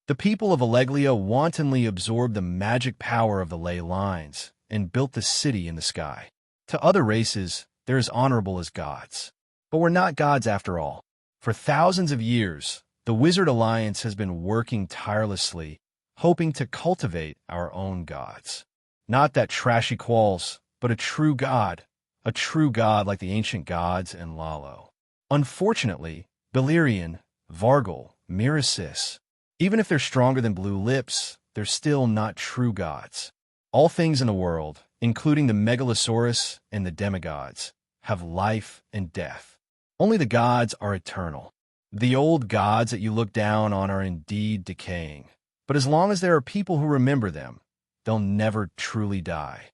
The people of Valeglia wantonly absorbed the magic power of the ley lines and built the city in the sky. To other races, they're as honorable as gods. But we're not gods after all. For thousands of years, the Wizard Alliance has been working tirelessly, hoping to cultivate our own gods. Not that trashy qualls, but a true god like the ancient gods and Lalo. Unfortunately, Balerion, Vargal, Miracis, even if they're stronger than Blue Lips, they're still not true gods. All things in the world, including the megalosaurus and the demigods, have life and death. Only the gods are eternal. The old gods that you look down on are indeed decaying, but as long as there are people who remember them, they'll never truly die.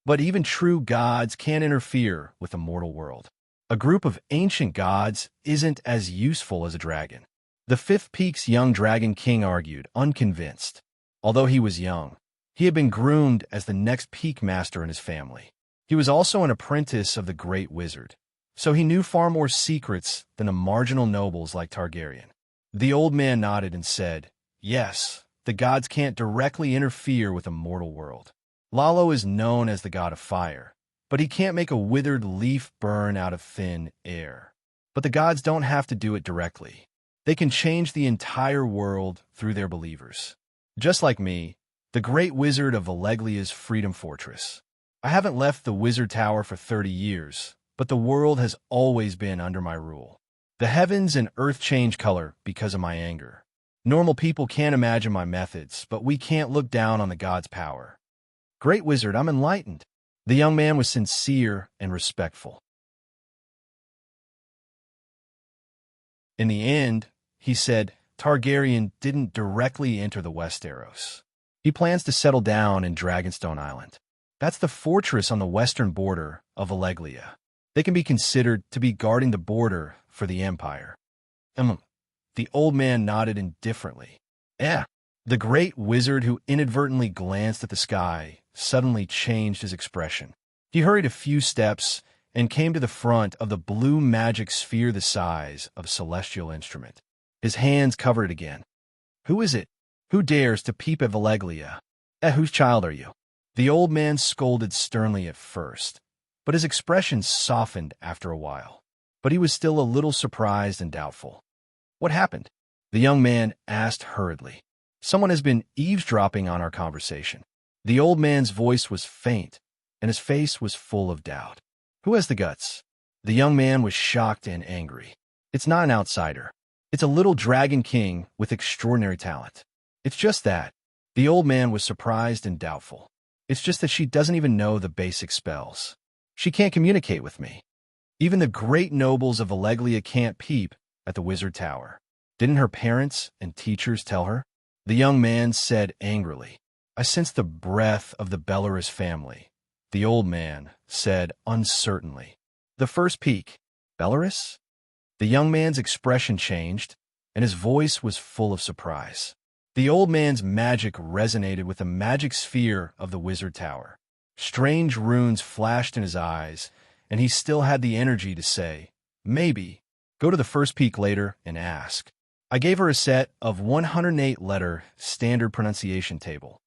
But even true gods can't interfere with the mortal world. A group of ancient gods isn't as useful as a dragon. The Fifth Peak's young Dragon King argued, unconvinced. Although he was young, he had been groomed as the next peak master in his family. He was also an apprentice of the Great Wizard, so he knew far more secrets than the marginal nobles like Targaryen. The old man nodded and said, "Yes, the gods can't directly interfere with a mortal world. Lalo is known as the god of fire, but he can't make a withered leaf burn out of thin air. But the gods don't have to do it directly. They can change the entire world through their believers. Just like me, the Great Wizard of Valeglia's Freedom Fortress. I haven't left the Wizard Tower for 30 years, but the world has always been under my rule. The heavens and earth change color because of my anger. Normal people can't imagine my methods, but we can't look down on the gods' power. Great Wizard, I'm enlightened." The young man was sincere and respectful. In the end, he said, Targaryen didn't directly enter the Westeros. He plans to settle down in Dragonstone Island. That's the fortress on the western border of Valeglia. They can be considered to be guarding the border for the Empire. The old man nodded indifferently. The Great Wizard, who inadvertently glanced at the sky, suddenly changed his expression. He hurried a few steps and came to the front of the blue magic sphere the size of a celestial instrument. His hands covered it again. "Who is it? Who dares to peep at Valeglia? Whose child are you?" The old man scolded sternly at first, but his expression softened after a while. But he was still a little surprised and doubtful. "What happened?" The young man asked hurriedly. "Someone has been eavesdropping on our conversation." The old man's voice was faint, and his face was full of doubt. "Who has the guts?" The young man was shocked and angry. "It's not an outsider. It's a little dragon king with extraordinary talent. It's just that." The old man was surprised and doubtful. "It's just that she doesn't even know the basic spells. She can't communicate with me. Even the great nobles of Valeglia can't peep at the Wizard Tower. Didn't her parents and teachers tell her?" The young man said angrily. "I sense the breath of the Bellerus family." The old man said uncertainly. "The first peak, Bellerus?" The young man's expression changed, and his voice was full of surprise. The old man's magic resonated with the magic sphere of the Wizard Tower. Strange runes flashed in his eyes, and he still had the energy to say, "Maybe. Go to the first peak later and ask." I gave her a set of 108-letter standard pronunciation table.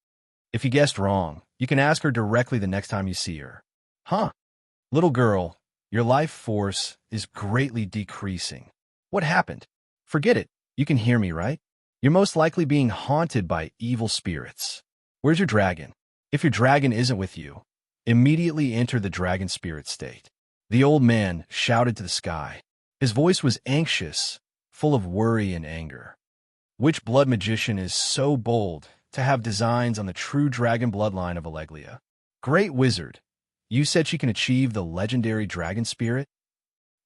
If you guessed wrong, you can ask her directly the next time you see her. "Huh. Little girl, your life force is greatly decreasing. What happened?" "Forget it. You can hear me, right? You're most likely being haunted by evil spirits. Where's your dragon? If your dragon isn't with you, immediately enter the dragon spirit state." The old man shouted to the sky. His voice was anxious, full of worry and anger. "Which blood magician is so bold to have designs on the true dragon bloodline of Valeglia? Great Wizard, you said she can achieve the legendary dragon spirit?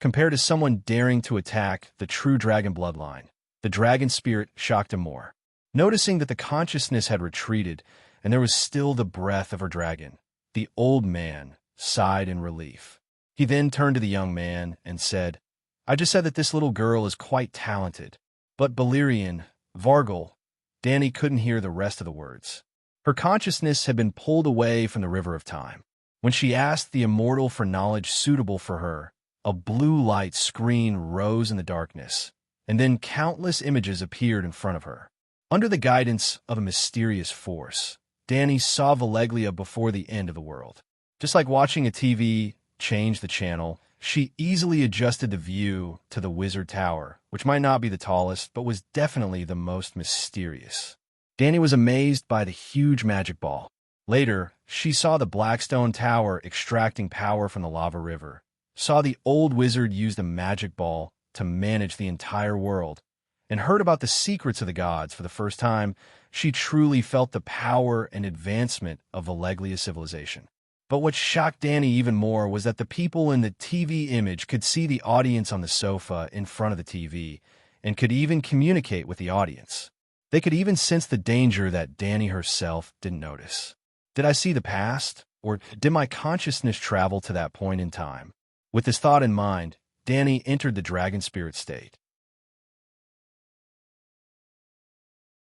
Compared to someone daring to attack the true dragon bloodline, the dragon spirit shocked him more. Noticing that the consciousness had retreated and there was still the breath of her dragon, the old man sighed in relief. He then turned to the young man and said, "I just said that this little girl is quite talented." But Balerion, Vargal, Dany couldn't hear the rest of the words. Her consciousness had been pulled away from the river of time. When she asked the immortal for knowledge suitable for her, a blue light screen rose in the darkness, and then countless images appeared in front of her. Under the guidance of a mysterious force, Dany saw Valeglia before the end of the world. Just like watching a TV change the channel, she easily adjusted the view to the Wizard Tower, which might not be the tallest, but was definitely the most mysterious. Dany was amazed by the huge magic ball. Later, she saw the Blackstone Tower extracting power from the lava river, saw the old wizard use the magic ball to manage the entire world, and heard about the secrets of the gods for the first time. She truly felt the power and advancement of Valeglia civilization. But what shocked Dany even more was that the people in the TV image could see the audience on the sofa in front of the TV and could even communicate with the audience. They could even sense the danger that Dany herself didn't notice. Did I see the past, or did my consciousness travel to that point in time? With this thought in mind, Dany entered the dragon spirit state.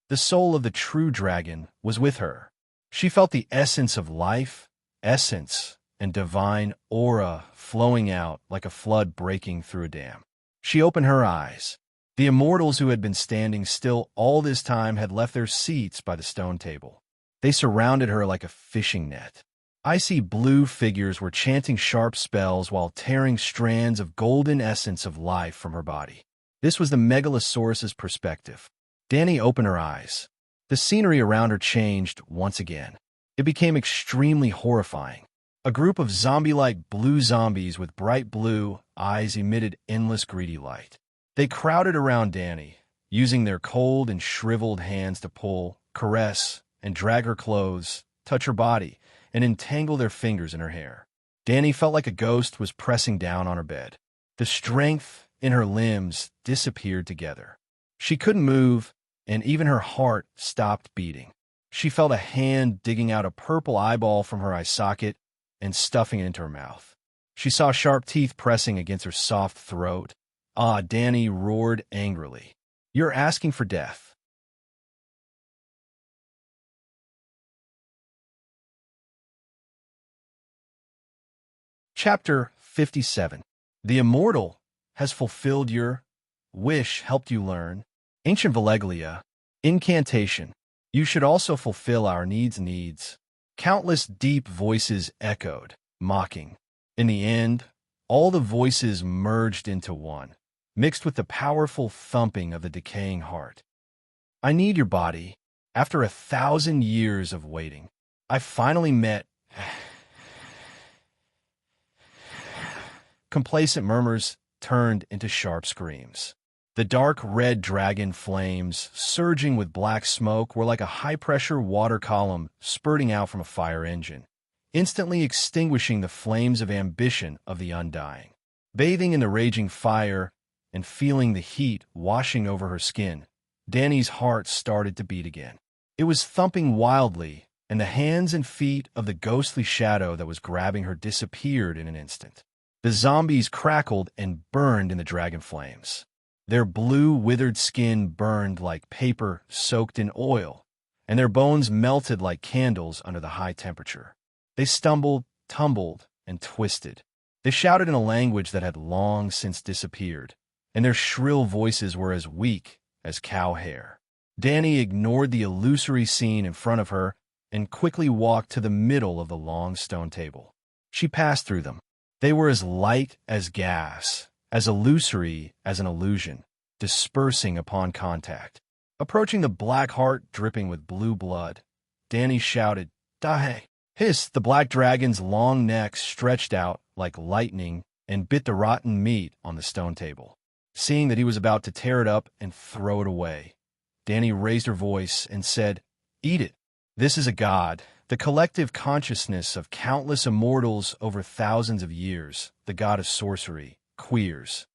The soul of the true dragon was with her. She felt the essence of life, essence, and divine aura flowing out like a flood breaking through a dam. She opened her eyes. The immortals who had been standing still all this time had left their seats by the stone table. They surrounded her like a fishing net. Icy blue figures were chanting sharp spells while tearing strands of golden essence of life from her body. This was the Megalosaurus's perspective. Danny opened her eyes. The scenery around her changed once again. It became extremely horrifying. A group of zombie-like blue zombies with bright blue eyes emitted endless greedy light. They crowded around Danny, using their cold and shriveled hands to pull, caress, and drag her clothes, touch her body, and entangle their fingers in her hair. Danny felt like a ghost was pressing down on her bed. The strength in her limbs disappeared together. She couldn't move, and even her heart stopped beating. She felt a hand digging out a purple eyeball from her eye socket and stuffing it into her mouth. She saw sharp teeth pressing against her soft throat. Ah, Danny roared angrily. "You're asking for death." Chapter 57. The Immortal has fulfilled your wish, helped you learn. Ancient Valeglia. Incantation. You should also fulfill our needs. Countless deep voices echoed, mocking. In the end, all the voices merged into one, mixed with the powerful thumping of the decaying heart. I need your body. After 1,000 years of waiting, I finally met... Complacent murmurs turned into sharp screams. The dark red dragon flames, surging with black smoke, were like a high-pressure water column spurting out from a fire engine, instantly extinguishing the flames of ambition of the undying. Bathing in the raging fire and feeling the heat washing over her skin, Danny's heart started to beat again. It was thumping wildly, and the hands and feet of the ghostly shadow that was grabbing her disappeared in an instant. The zombies crackled and burned in the dragon flames. Their blue, withered skin burned like paper soaked in oil, and their bones melted like candles under the high temperature. They stumbled, tumbled, and twisted. They shouted in a language that had long since disappeared, and their shrill voices were as weak as cow hair. Danny ignored the illusory scene in front of her and quickly walked to the middle of the long stone table. She passed through them. They were as light as gas, as illusory as an illusion, dispersing upon contact. Approaching the black heart dripping with blue blood, Danny shouted, "Dahe!" Hissed, the black dragon's long neck stretched out like lightning and bit the rotten meat on the stone table. Seeing that he was about to tear it up and throw it away, Danny raised her voice and said, "Eat it. This is a god, the collective consciousness of countless immortals over thousands of years, the god of sorcery, queers."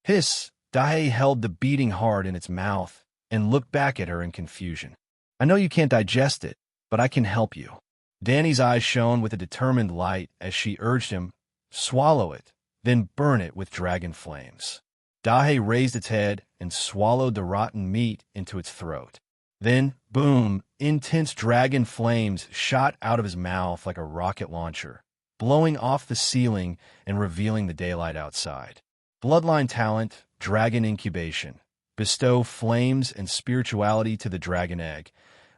Hiss! Dahe held the beating heart in its mouth and looked back at her in confusion. "I know you can't digest it, but I can help you." Danny's eyes shone with a determined light as she urged him, "Swallow it, then burn it with dragon flames." Dahe raised its head and swallowed the rotten meat into its throat. Then, boom, intense dragon flames shot out of his mouth like a rocket launcher, blowing off the ceiling and revealing the daylight outside. Bloodline talent, dragon incubation. Bestow flames and spirituality to the dragon egg,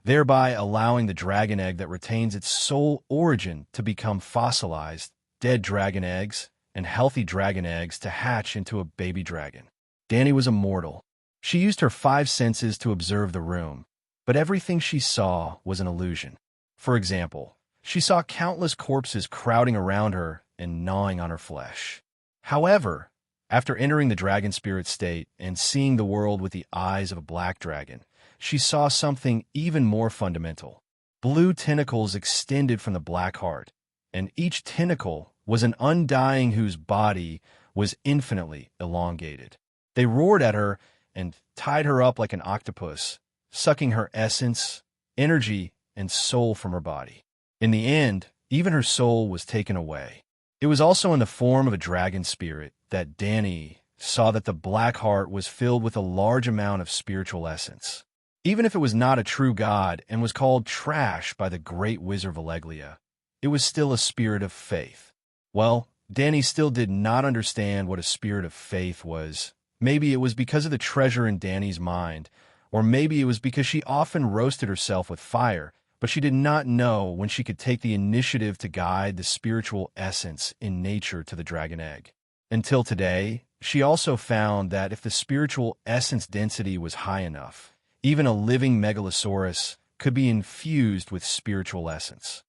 thereby allowing the dragon egg that retains its soul origin to become fossilized, dead dragon eggs, and healthy dragon eggs to hatch into a baby dragon. Danny was immortal. She used her 5 senses to observe the room, but everything she saw was an illusion. For example, she saw countless corpses crowding around her and gnawing on her flesh. However, after entering the dragon spirit state and seeing the world with the eyes of a black dragon, she saw something even more fundamental. Blue tentacles extended from the black heart, and each tentacle was an undying whose body was infinitely elongated. They roared at her and tied her up like an octopus, sucking her essence, energy, and soul from her body. In the end, even her soul was taken away. It was also in the form of a dragon spirit that Danny saw that the black heart was filled with a large amount of spiritual essence. Even if it was not a true god and was called trash by the great wizard Valeglia, it was still a spirit of faith. Well, Danny still did not understand what a spirit of faith was. Maybe it was because of the treasure in Danny's mind, or maybe it was because she often roasted herself with fire, but she did not know when she could take the initiative to guide the spiritual essence in nature to the dragon egg. Until today, she also found that if the spiritual essence density was high enough, even a living megalosaurus could be infused with spiritual essence.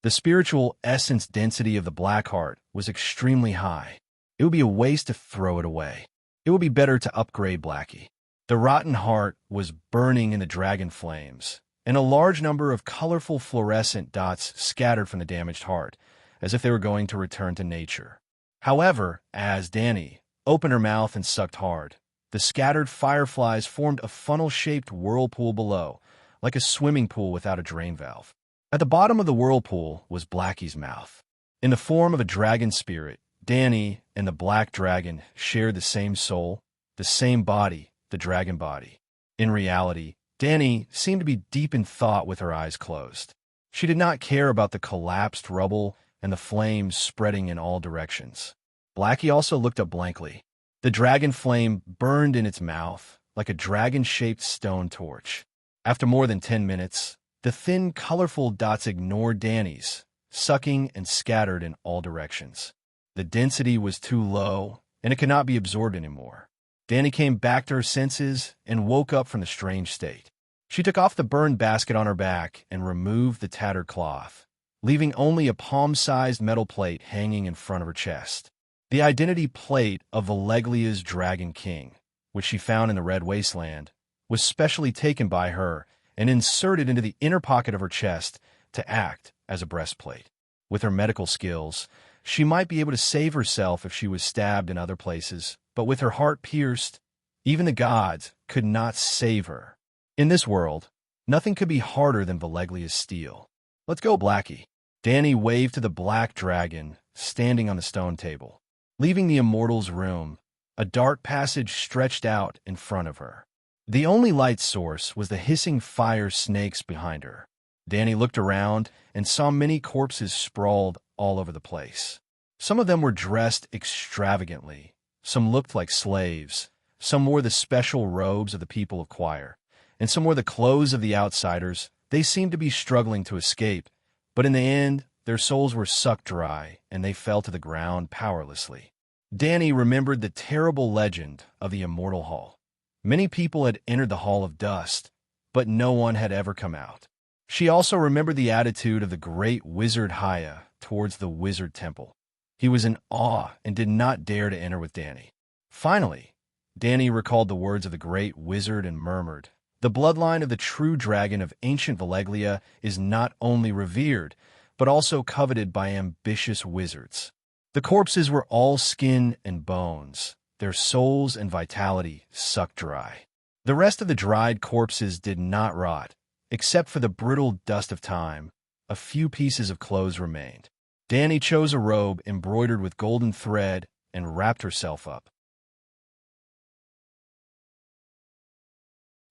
The spiritual essence density of the black heart was extremely high. It would be a waste to throw it away. It would be better to upgrade Blackie. The rotten heart was burning in the dragon flames, and a large number of colorful fluorescent dots scattered from the damaged heart, as if they were going to return to nature. However, as Danny opened her mouth and sucked hard, the scattered fireflies formed a funnel-shaped whirlpool below, like a swimming pool without a drain valve. At the bottom of the whirlpool was Blackie's mouth. In the form of a dragon spirit, Danny and the black dragon shared the same soul, the same body, the dragon body. In reality, Danny seemed to be deep in thought with her eyes closed. She did not care about the collapsed rubble and the flames spreading in all directions. Blackie also looked up blankly. The dragon flame burned in its mouth like a dragon-shaped stone torch. After more than 10 minutes, the thin, colorful dots ignored Danny's, sucking and scattered in all directions. The density was too low, and it could not be absorbed anymore. Danny came back to her senses and woke up from the strange state. She took off the burned basket on her back and removed the tattered cloth, leaving only a palm-sized metal plate hanging in front of her chest. The identity plate of Valeglia's Dragon King, which she found in the Red Wasteland, was specially taken by her and inserted into the inner pocket of her chest to act as a breastplate. With her medical skills, she might be able to save herself if she was stabbed in other places, but with her heart pierced, even the gods could not save her. In this world, nothing could be harder than Valeglia's steel. "Let's go, Blackie." Danny waved to the black dragon standing on the stone table. Leaving the immortal's room, a dark passage stretched out in front of her. The only light source was the hissing fire snakes behind her. Danny looked around and saw many corpses sprawled all over the place. Some of them were dressed extravagantly. Some looked like slaves. Some wore the special robes of the people of choir, and some wore the clothes of the outsiders. They seemed to be struggling to escape, but in the end, their souls were sucked dry, and they fell to the ground powerlessly. Danny remembered the terrible legend of the Immortal Hall. Many people had entered the Hall of Dust, but no one had ever come out. She also remembered the attitude of the great wizard Haya towards the wizard temple. He was in awe and did not dare to enter with Danny. Finally, Danny recalled the words of the great wizard and murmured, "The bloodline of the true dragon of ancient Valeglia is not only revered, but also coveted by ambitious wizards." The corpses were all skin and bones, their souls and vitality sucked dry. The rest of the dried corpses did not rot, except for the brittle dust of time. A few pieces of clothes remained. Danny chose a robe embroidered with golden thread and wrapped herself up.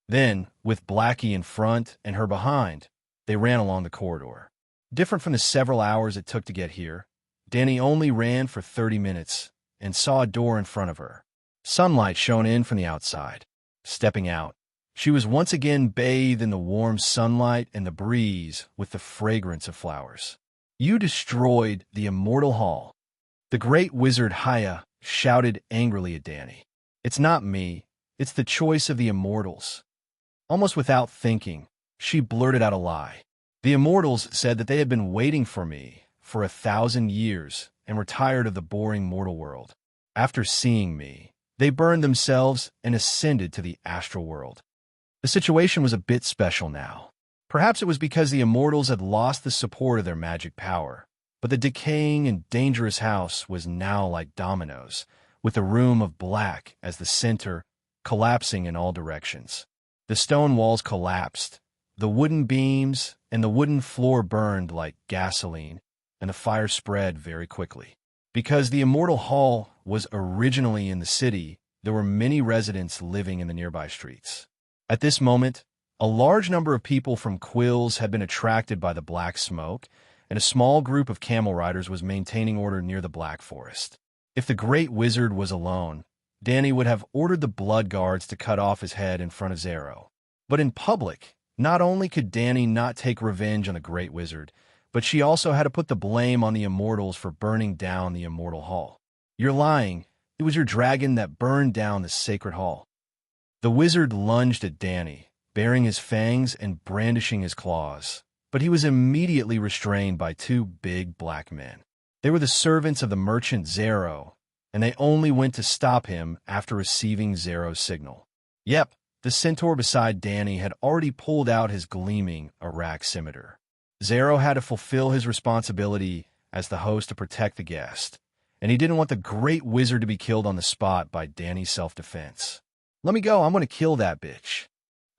Then, with Blackie in front and her behind, they ran along the corridor. Different from the several hours it took to get here, Danny only ran for 30 minutes and saw a door in front of her. Sunlight shone in from the outside. Stepping out, she was once again bathed in the warm sunlight and the breeze with the fragrance of flowers. "You destroyed the Immortal Hall." The great wizard Haya shouted angrily at Danny. "It's not me. It's the choice of the immortals." Almost without thinking, she blurted out a lie. "The immortals said that they had been waiting for me for 1,000 years and were tired of the boring mortal world. After seeing me, they burned themselves and ascended to the astral world." The situation was a bit special now. Perhaps it was because the immortals had lost the support of their magic power, but the decaying and dangerous house was now like dominoes, with a room of black as the center, collapsing in all directions. The stone walls collapsed, the wooden beams and the wooden floor burned like gasoline, and the fire spread very quickly. Because the Immortal Hall was originally in the city, there were many residents living in the nearby streets. At this moment, a large number of people from Quills had been attracted by the black smoke, and a small group of camel riders was maintaining order near the Black Forest. If the Great Wizard was alone, Danny would have ordered the Blood Guards to cut off his head in front of Zero. But in public, not only could Danny not take revenge on the Great Wizard, but she also had to put the blame on the Immortals for burning down the Immortal Hall. "You're lying. It was your dragon that burned down the sacred hall." The wizard lunged at Danny, baring his fangs and brandishing his claws, but he was immediately restrained by two big black men. They were the servants of the merchant Zero, and they only went to stop him after receiving Zero's signal. Yep, the centaur beside Danny had already pulled out his gleaming Arak scimitar. Zero had to fulfill his responsibility as the host to protect the guest, and he didn't want the Great Wizard to be killed on the spot by Danny's self-defense. "Let me go, I'm going to kill that bitch."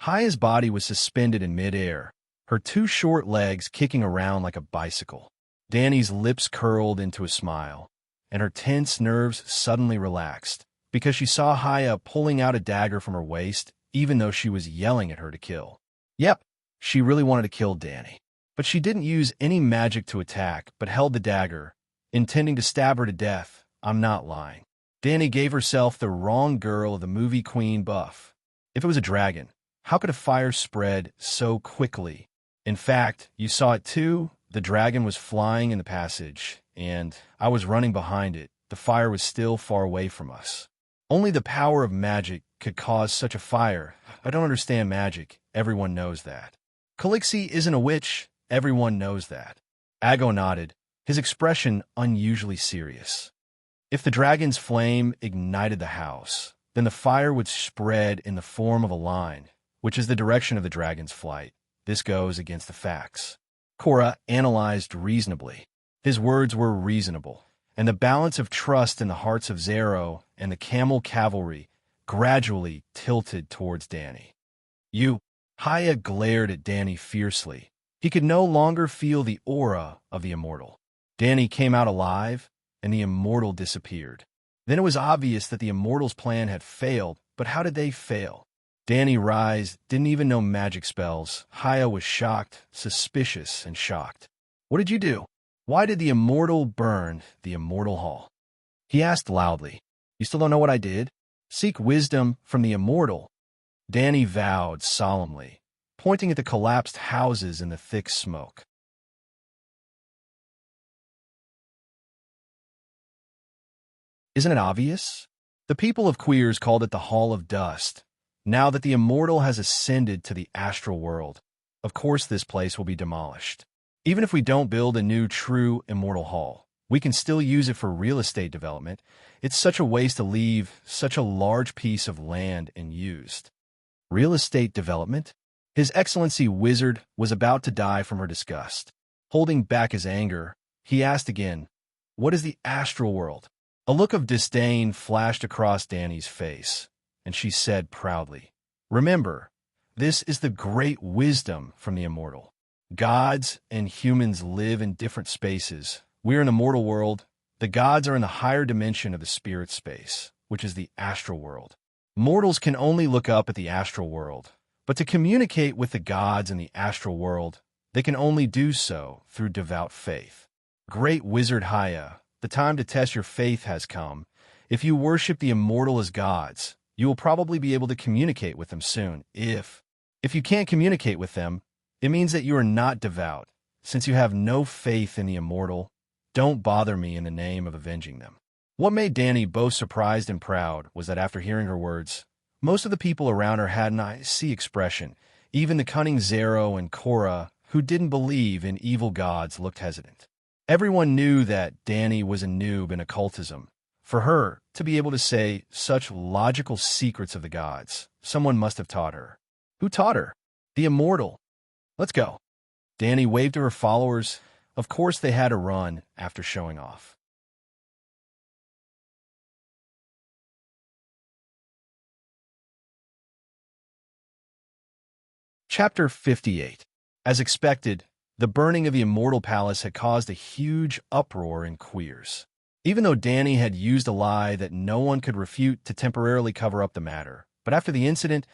Haya's body was suspended in midair, her two short legs kicking around like a bicycle. Danny's lips curled into a smile, and her tense nerves suddenly relaxed, because she saw Haya pulling out a dagger from her waist, even though she was yelling at her to kill. Yep, she really wanted to kill Danny. But she didn't use any magic to attack, but held the dagger, intending to stab her to death. I'm not lying. Danny gave herself the wrong girl of the movie queen buff. If it was a dragon, how could a fire spread so quickly? In fact, you saw it too. The dragon was flying in the passage, and I was running behind it. The fire was still far away from us. Only the power of magic could cause such a fire. I don't understand magic. Everyone knows that. Calixi isn't a witch. Everyone knows that. Ago nodded, his expression unusually serious. If the dragon's flame ignited the house, then the fire would spread in the form of a line, which is the direction of the dragon's flight. This goes against the facts. Cora analyzed reasonably. His words were reasonable, and the balance of trust in the hearts of Zero and the camel cavalry gradually tilted towards Danny. "You!" Haya glared at Danny fiercely. He could no longer feel the aura of the Immortal. Danny came out alive, and the Immortal disappeared. Then it was obvious that the Immortal's plan had failed, but how did they fail? Danny Rise didn't even know magic spells. Haya was shocked, suspicious, and shocked. "What did you do? Why did the Immortal burn the Immortal Hall?" He asked loudly. "You still don't know what I did? Seek wisdom from the Immortal." Danny vowed solemnly, pointing at the collapsed houses in the thick smoke. "Isn't it obvious?" The people of Queers called it the Hall of Dust. Now that the Immortal has ascended to the astral world, of course this place will be demolished. Even if we don't build a new true Immortal Hall, we can still use it for real estate development. It's such a waste to leave such a large piece of land unused. Real estate development? His Excellency Wizard was about to die from her disgust. Holding back his anger, he asked again, "What is the astral world?" A look of disdain flashed across Danny's face, and she said proudly, "Remember, this is the great wisdom from the Immortal. Gods and humans live in different spaces. We're in the mortal world. The gods are in the higher dimension of the spirit space, which is the astral world. Mortals can only look up at the astral world, but to communicate with the gods in the astral world, they can only do so through devout faith. Great Wizard Haya, the time to test your faith has come. If you worship the Immortal as gods, you will probably be able to communicate with them soon. If you can't communicate with them, it means that you are not devout. Since you have no faith in the Immortal, don't bother me in the name of avenging them." What made Danny both surprised and proud was that after hearing her words, most of the people around her had an I-see expression. Even the cunning Zero and Cora, who didn't believe in evil gods, looked hesitant. Everyone knew that Danny was a noob in occultism. For her to be able to say such logical secrets of the gods, someone must have taught her. Who taught her? The Immortal. "Let's go." Danny waved to her followers. Of course they had to run after showing off. Chapter 58. As expected, the burning of the Immortal Palace had caused a huge uproar in Queers. Even though Danny had used a lie that no one could refute to temporarily cover up the matter. But after the incident,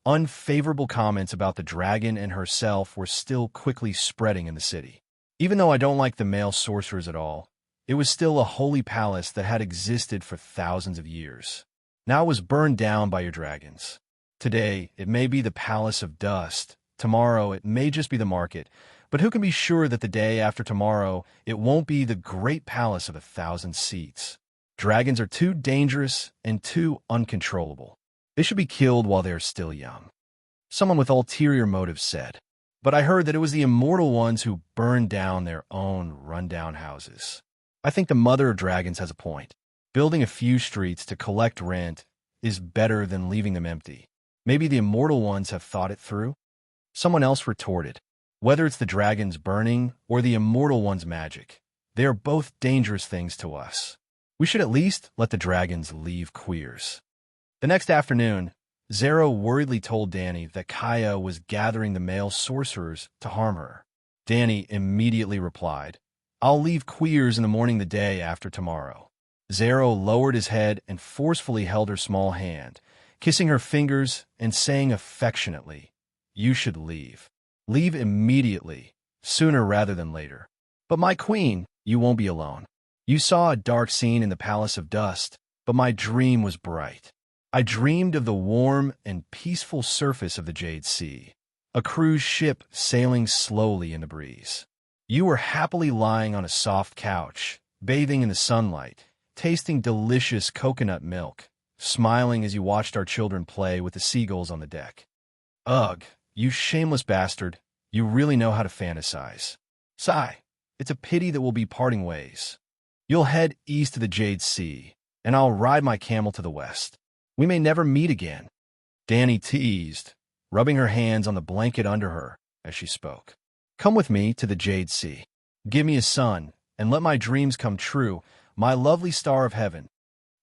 unfavorable comments about the dragon and herself were still quickly spreading in the city. Even though I don't like the male sorcerers at all, it was still a holy palace that had existed for thousands of years. Now it was burned down by your dragons. Today, it may be the Palace of Dust. Tomorrow, it may just be the market. But who can be sure that the day after tomorrow, it won't be the great palace of 1,000 seats? Dragons are too dangerous and too uncontrollable. They should be killed while they are still young. Someone with ulterior motives said. But I heard that it was the immortal ones who burned down their own rundown houses. I think the mother of dragons has a point. Building a few streets to collect rent is better than leaving them empty. Maybe the immortal ones have thought it through? Someone else retorted. Whether it's the dragons burning or the immortal one's magic, they are both dangerous things to us. We should at least let the dragons leave queers. The next afternoon, Zero worriedly told Danny that Kaya was gathering the male sorcerers to harm her. Danny immediately replied, I'll leave queers in the morning the day after tomorrow. Zero lowered his head and forcefully held her small hand, kissing her fingers and saying affectionately, You should leave. Leave immediately, sooner rather than later. But my queen, you won't be alone. You saw a dark scene in the Palace of Dust, but my dream was bright. I dreamed of the warm and peaceful surface of the Jade Sea, a cruise ship sailing slowly in the breeze. You were happily lying on a soft couch, bathing in the sunlight, tasting delicious coconut milk, smiling as you watched our children play with the seagulls on the deck. Ugh, you shameless bastard, you really know how to fantasize. Sigh, it's a pity that we'll be parting ways. You'll head east to the Jade Sea, and I'll ride my camel to the west. We may never meet again. Danny teased, rubbing her hands on the blanket under her as she spoke. Come with me to the Jade Sea. Give me a son, and let my dreams come true, my lovely star of heaven.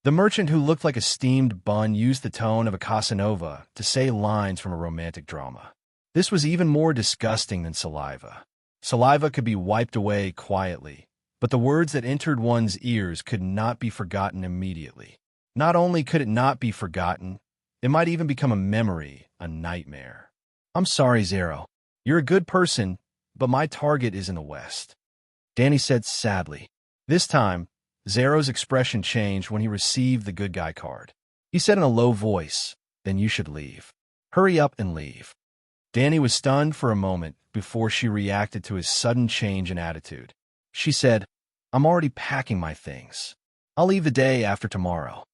The merchant who looked like a steamed bun used the tone of a Casanova to say lines from a romantic drama. This was even more disgusting than saliva. Saliva could be wiped away quietly, but the words that entered one's ears could not be forgotten immediately. Not only could it not be forgotten, it might even become a memory, a nightmare. I'm sorry, Zero. You're a good person, but my target is in the west. Danny said sadly. This time, Zero's expression changed when he received the good guy card. He said in a low voice, Then you should leave. Hurry up and leave. Danny was stunned for a moment before she reacted to his sudden change in attitude. She said, I'm already packing my things. I'll leave the day after tomorrow.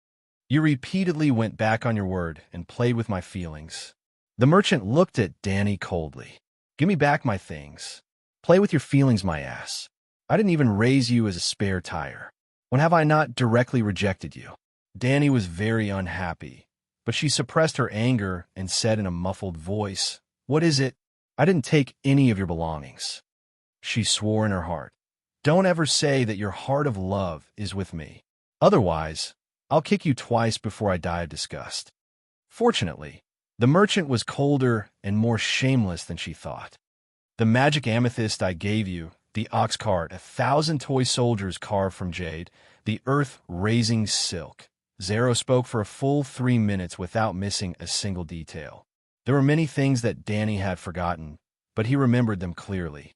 You repeatedly went back on your word and played with my feelings. The merchant looked at Danny coldly. Give me back my things. Play with your feelings, my ass. I didn't even raise you as a spare tire. When have I not directly rejected you? Danny was very unhappy, but she suppressed her anger and said in a muffled voice, What is it? I didn't take any of your belongings. She swore in her heart. Don't ever say that your heart of love is with me. Otherwise, I'll kick you twice before I die of disgust. Fortunately, the merchant was colder and more shameless than she thought. The magic amethyst I gave you, the ox cart, 1,000 toy soldiers carved from jade, the earth-raising silk. Zero spoke for a full 3 minutes without missing a single detail. There were many things that Danny had forgotten, but he remembered them clearly.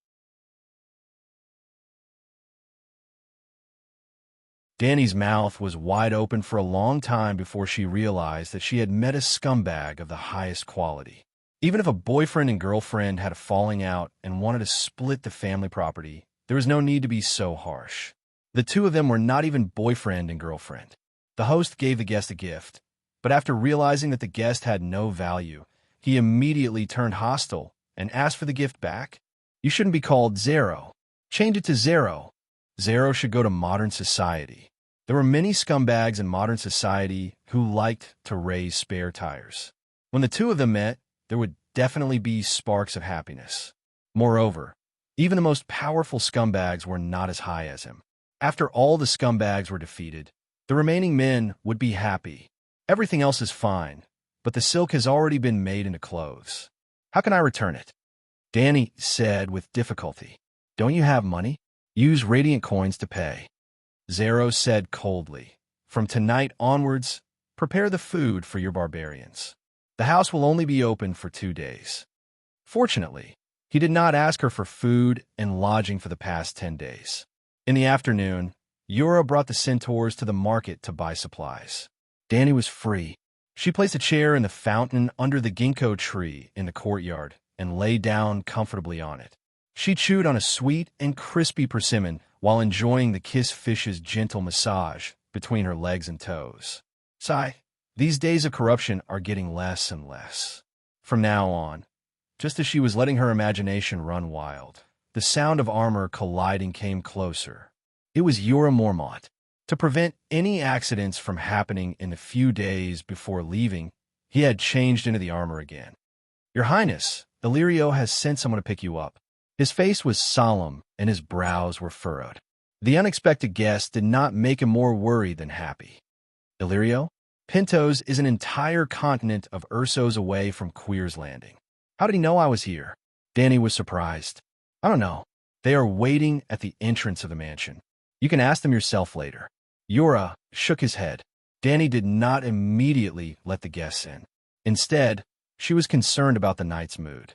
Danny's mouth was wide open for a long time before she realized that she had met a scumbag of the highest quality. Even if a boyfriend and girlfriend had a falling out and wanted to split the family property, there was no need to be so harsh. The two of them were not even boyfriend and girlfriend. The host gave the guest a gift, but after realizing that the guest had no value, he immediately turned hostile and asked for the gift back. You shouldn't be called Zero. Change it to Zero. Zero should go to modern society. There were many scumbags in modern society who liked to raise spare tires. When the two of them met, there would definitely be sparks of happiness. Moreover, even the most powerful scumbags were not as high as him. After all the scumbags were defeated, the remaining men would be happy. Everything else is fine, but the silk has already been made into clothes. How can I return it? Danny said with difficulty. Don't you have money? Use radiant coins to pay. Zero said coldly. From tonight onwards, prepare the food for your barbarians. The house will only be open for 2 days. Fortunately, he did not ask her for food and lodging for the past 10 days. In the afternoon, Yura brought the centaurs to the market to buy supplies. Dani was free. She placed a chair in the fountain under the ginkgo tree in the courtyard and lay down comfortably on it. She chewed on a sweet and crispy persimmon while enjoying the kiss fish's gentle massage between her legs and toes. Sigh, these days of corruption are getting less and less. From now on, just as she was letting her imagination run wild, the sound of armor colliding came closer. It was Yura Mormont. To prevent any accidents from happening in the few days before leaving, he had changed into the armor again. Your Highness, Illyrio has sent someone to pick you up. His face was solemn and his brows were furrowed. The unexpected guest did not make him more worried than happy. Illyrio, Pintos is an entire continent of Ursos away from Queer's Landing. How did he know I was here? Dani was surprised. I don't know. They are waiting at the entrance of the mansion. You can ask them yourself later. Yura shook his head. Dani did not immediately let the guests in. Instead, she was concerned about the knight's mood.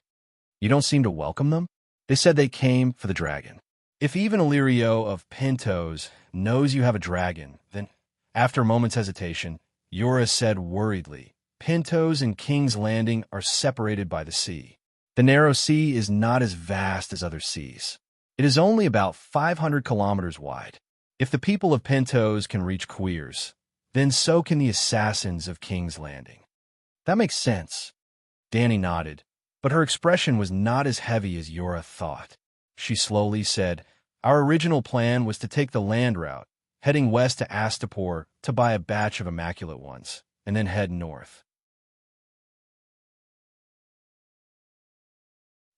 You don't seem to welcome them? They said they came for the dragon. If even Illyrio of Pintos knows you have a dragon, then, after a moment's hesitation, Yura said worriedly, Pintos and King's Landing are separated by the sea. The narrow sea is not as vast as other seas. It is only about 500 kilometers wide. If the people of Pintos can reach Queers, then so can the assassins of King's Landing. That makes sense. Dani nodded, but her expression was not as heavy as Yura thought. She slowly said, Our original plan was to take the land route, heading west to Astapor to buy a batch of immaculate ones, and then head north.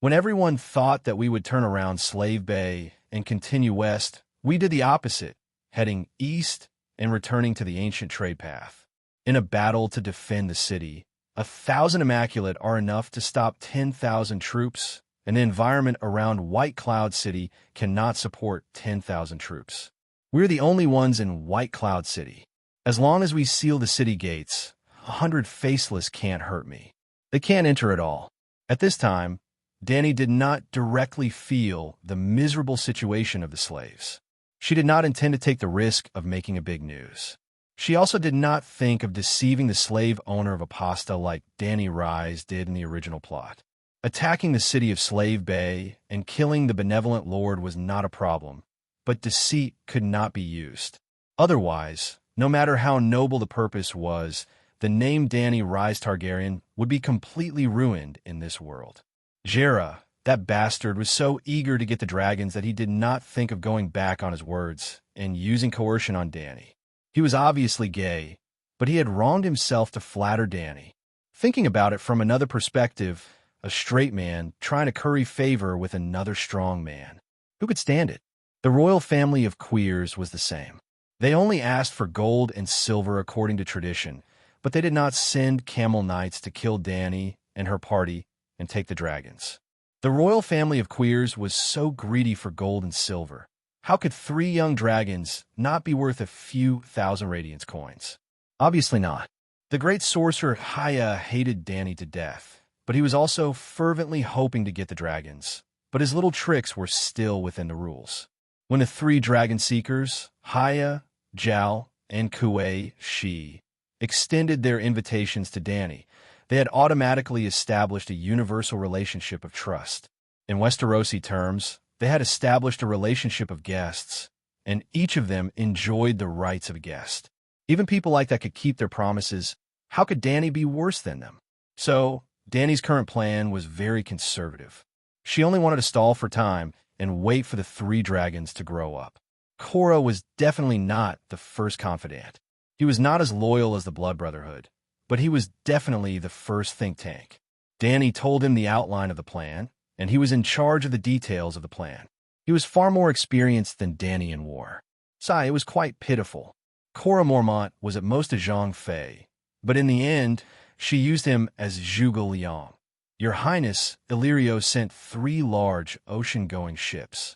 When everyone thought that we would turn around Slave Bay and continue west, we did the opposite, heading east and returning to the ancient trade path. In a battle to defend the city, 1,000 immaculate are enough to stop 10,000 troops, and the environment around White Cloud City cannot support 10,000 troops. We're the only ones in White Cloud City. As long as we seal the city gates, 100 faceless can't hurt me. They can't enter at all. At this time, Dani did not directly feel the miserable situation of the slaves. She did not intend to take the risk of making a big news. She also did not think of deceiving the slave owner of Apasta like Dani Rise did in the original plot. Attacking the city of Slave Bay and killing the benevolent lord was not a problem, but deceit could not be used. Otherwise, no matter how noble the purpose was, the name Dani Rise Targaryen would be completely ruined in this world. Jera, that bastard, was so eager to get the dragons that he did not think of going back on his words and using coercion on Dani. He was obviously gay, but he had wronged himself to flatter Dani. Thinking about it from another perspective, a straight man trying to curry favor with another strong man. Who could stand it? The royal family of Queers was the same. They only asked for gold and silver according to tradition, but they did not send camel knights to kill Dani and her party and take the dragons. The royal family of Queers was so greedy for gold and silver. How could 3 young dragons not be worth a few thousand radiance coins? Obviously not. The great sorcerer Haya hated Dani to death, but he was also fervently hoping to get the dragons. But his little tricks were still within the rules. When the 3 dragon seekers, Haya, Jal, and Kuei Shi, extended their invitations to Dani, they had automatically established a universal relationship of trust. In Westerosi terms, they had established a relationship of guests, and each of them enjoyed the rights of a guest. Even people like that could keep their promises. How could Dani be worse than them? So, Dani's current plan was very conservative. She only wanted to stall for time and wait for the 3 dragons to grow up. Korra was definitely not the first confidant. He was not as loyal as the Blood Brotherhood, but he was definitely the first think tank. Dani told him the outline of the plan, and he was in charge of the details of the plan. He was far more experienced than Dani in war. It was quite pitiful. Korra Mormont was at most a Zhang Fei, but in the end, she used him as Zhuge Liang. Your Highness, Illyrio sent 3 large ocean-going ships.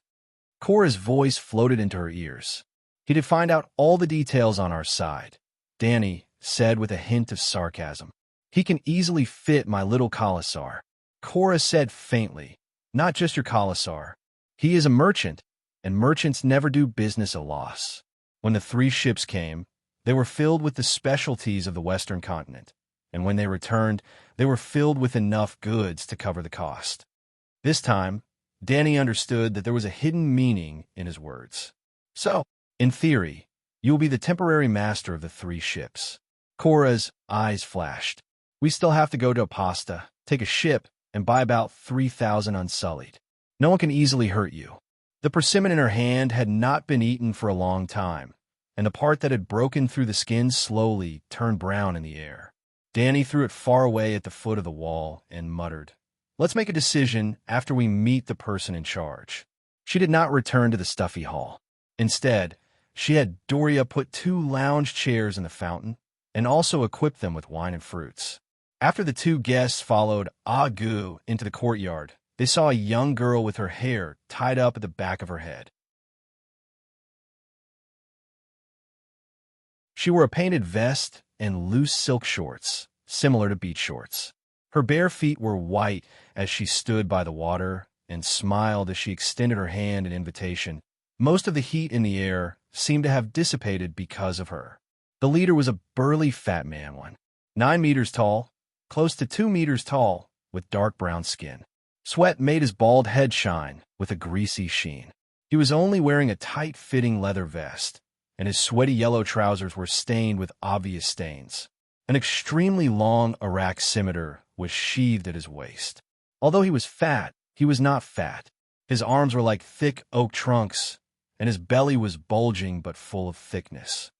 Korra's voice floated into her ears. He did find out all the details on our side, Danny said with a hint of sarcasm. He can easily fit my little Commissar. Cora said faintly, not just your Commissar. He is a merchant, and merchants never do business at loss. When the 3 ships came, they were filled with the specialties of the Western continent, and when they returned, they were filled with enough goods to cover the cost. This time, Danny understood that there was a hidden meaning in his words. So, in theory, you will be the temporary master of the 3 ships. Cora's eyes flashed. We still have to go to Apasta, take a ship, and buy about 3,000 unsullied. No one can easily hurt you. The persimmon in her hand had not been eaten for a long time, and the part that had broken through the skin slowly turned brown in the air. Danny threw it far away at the foot of the wall and muttered, "Let's make a decision after we meet the person in charge." She did not return to the stuffy hall. Instead, she had Doria put 2 lounge chairs in the fountain and also equipped them with wine and fruits. After the 2 guests followed Agu into the courtyard, they saw a young girl with her hair tied up at the back of her head. She wore a painted vest and loose silk shorts, similar to beach shorts. Her bare feet were white as she stood by the water and smiled as she extended her hand in invitation. Most of the heat in the air seemed to have dissipated because of her. The leader was a burly fat man, 9 meters tall, close to 2 meters tall, with dark brown skin. Sweat made his bald head shine with a greasy sheen. He was only wearing a tight-fitting leather vest, and his sweaty yellow trousers were stained with obvious stains. An extremely long Iraq scimitar was sheathed at his waist. Although he was fat, he was not fat. His arms were like thick oak trunks, and his belly was bulging but full of thickness.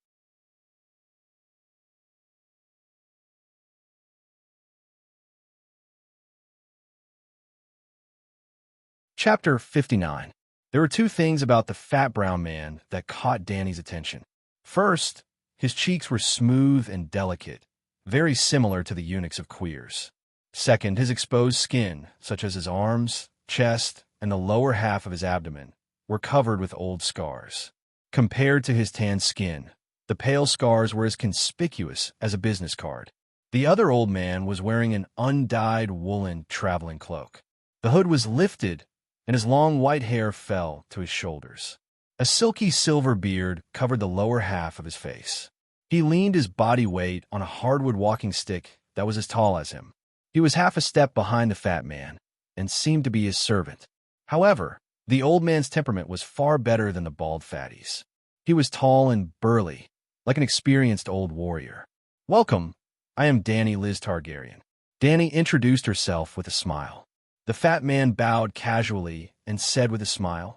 Chapter 59. There were 2 things about the fat brown man that caught Danny's attention. First, his cheeks were smooth and delicate, very similar to the eunuchs of Queers. Second, his exposed skin, such as his arms, chest, and the lower half of his abdomen, were covered with old scars. Compared to his tan skin, the pale scars were as conspicuous as a business card. The other old man was wearing an undyed woolen traveling cloak. The hood was lifted, and his long white hair fell to his shoulders. A silky silver beard covered the lower half of his face. He leaned his body weight on a hardwood walking stick that was as tall as him. He was half a step behind the fat man and seemed to be his servant. However, the old man's temperament was far better than the bald fatty's. He was tall and burly, like an experienced old warrior. "Welcome, I am Danny Liz Targaryen." Danny introduced herself with a smile. The fat man bowed casually and said with a smile,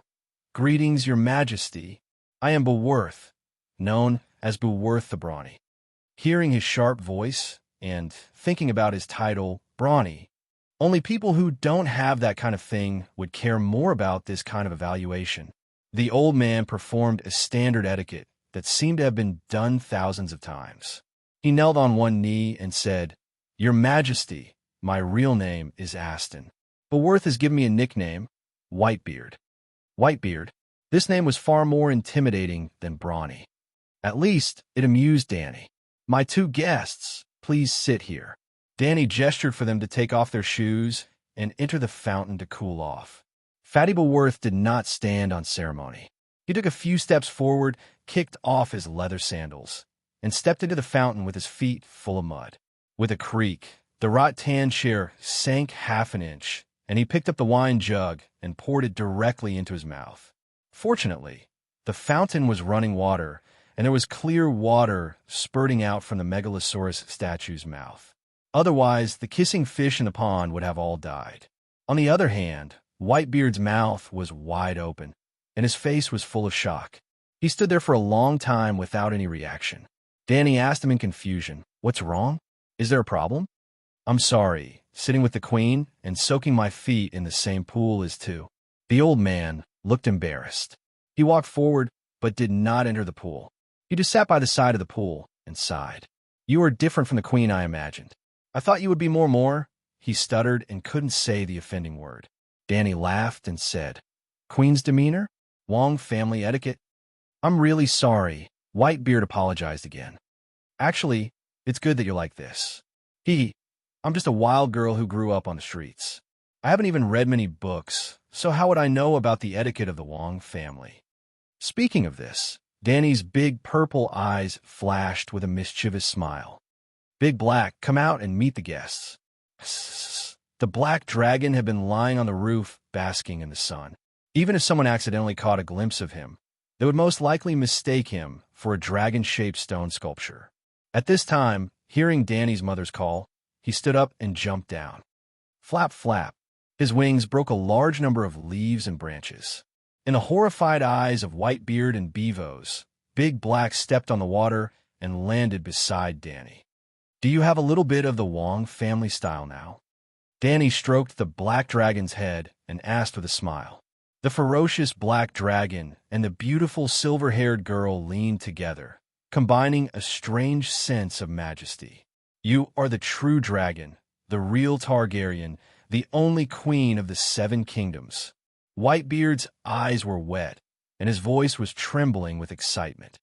"Greetings, your majesty. I am Beworth, known as Beworth the Brawny." Hearing his sharp voice and thinking about his title, Brawny, only people who don't have that kind of thing would care more about this kind of evaluation. The old man performed a standard etiquette that seemed to have been done thousands of times. He knelt on one knee and said, "Your majesty, my real name is Aston. Beworth has given me a nickname, Whitebeard." Whitebeard. This name was far more intimidating than Brawny. At least, it amused Danny. "My 2 guests, please sit here." Danny gestured for them to take off their shoes and enter the fountain to cool off. Fatty Beworth did not stand on ceremony. He took a few steps forward, kicked off his leather sandals, and stepped into the fountain with his feet full of mud. With a creak, the rattan chair sank half an inch, and he picked up the wine jug and poured it directly into his mouth. Fortunately, the fountain was running water, and there was clear water spurting out from the megalosaurus statue's mouth. Otherwise, the kissing fish in the pond would have all died. On the other hand, Whitebeard's mouth was wide open, and his face was full of shock. He stood there for a long time without any reaction. Danny asked him in confusion, "What's wrong? Is there a problem?" "I'm sorry, sitting with the queen and soaking my feet in the same pool as 2. The old man looked embarrassed. He walked forward, but did not enter the pool. He just sat by the side of the pool and sighed. "You are different from the queen I imagined. I thought you would be more." He stuttered and couldn't say the offending word. Danny laughed and said, "Queen's demeanor? Wong family etiquette?" I'm really sorry. Whitebeard apologized again. Actually, it's good that you're like this. I'm just a wild girl who grew up on the streets. I haven't even read many books, so how would I know about the etiquette of the Wong family? Speaking of this, Danny's big purple eyes flashed with a mischievous smile. Big Black, come out and meet the guests. The black dragon had been lying on the roof, basking in the sun. Even if someone accidentally caught a glimpse of him, they would most likely mistake him for a dragon-shaped stone sculpture. At this time, hearing Danny's mother's call, he stood up and jumped down. Flap, flap. His wings broke a large number of leaves and branches. In the horrified eyes of Whitebeard and Beavos, Big Black stepped on the water and landed beside Danny. Do you have a little bit of the Wong family style now? Danny stroked the black dragon's head and asked with a smile. The ferocious black dragon and the beautiful silver-haired girl leaned together, combining a strange sense of majesty. You are the true dragon, the real Targaryen, the only queen of the 7 kingdoms. Whitebeard's eyes were wet, and his voice was trembling with excitement.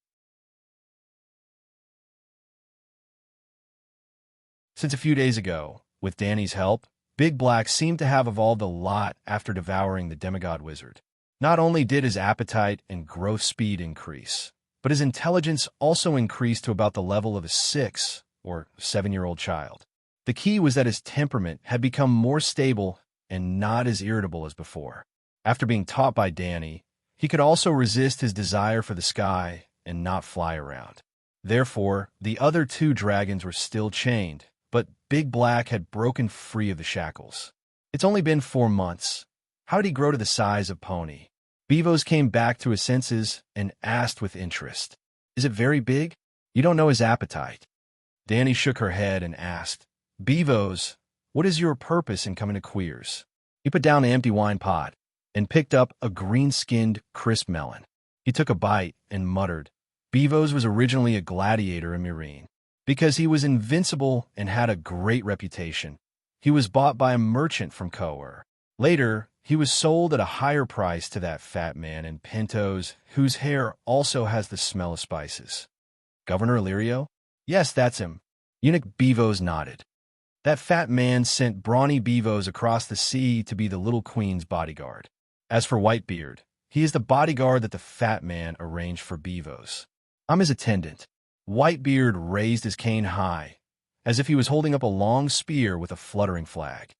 Since a few days ago, with Danny's help, Big Black seemed to have evolved a lot after devouring the demigod wizard. Not only did his appetite and growth speed increase, but his intelligence also increased to about the level of a 6 or 7-year-old child. The key was that his temperament had become more stable and not as irritable as before. After being taught by Danny, he could also resist his desire for the sky and not fly around. Therefore, the other 2 dragons were still chained, but Big Black had broken free of the shackles. It's only been 4 months. How did he grow to the size of Pony? Beavos came back to his senses and asked with interest. Is it very big? You don't know his appetite. Danny shook her head and asked, Beavos, what is your purpose in coming to Queers? He put down the empty wine pot and picked up a green-skinned, crisp melon. He took a bite and muttered, Beavos was originally a gladiator in Marine. Because he was invincible and had a great reputation, he was bought by a merchant from Coer. Later, he was sold at a higher price to that fat man in Pintos, whose hair also has the smell of spices. Governor Illyrio? Yes, that's him. Eunuch Beavos nodded. That fat man sent brawny Beavos across the sea to be the little queen's bodyguard. As for Whitebeard, he is the bodyguard that the fat man arranged for Beavos. I'm his attendant. Whitebeard raised his cane high, as if he was holding up a long spear with a fluttering flag.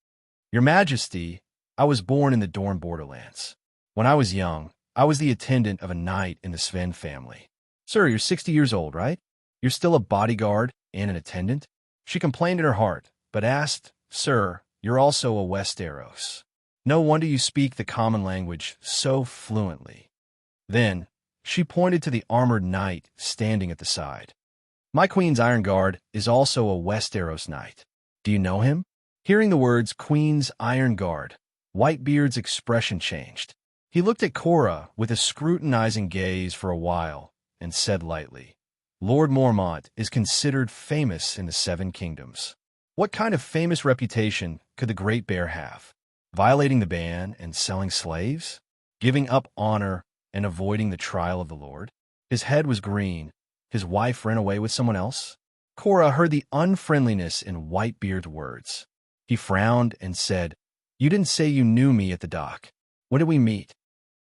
Your Majesty, I was born in the Dorne borderlands. When I was young, I was the attendant of a knight in the Sven family. Sir, you're 60 years old, right? You're still a bodyguard and an attendant? She complained in her heart, but asked, Sir, you're also a Westeros. No wonder you speak the common language so fluently. Then, she pointed to the armored knight standing at the side. My Queen's Iron Guard is also a Westeros knight. Do you know him? Hearing the words Queen's Iron Guard, Whitebeard's expression changed. He looked at Cora with a scrutinizing gaze for a while and said lightly, Lord Mormont is considered famous in the 7 kingdoms. What kind of famous reputation could the Great Bear have? Violating the ban and selling slaves? Giving up honor and avoiding the trial of the Lord? His head was green. His wife ran away with someone else? Cora heard the unfriendliness in Whitebeard's words. He frowned and said, You didn't say you knew me at the dock. When did we meet?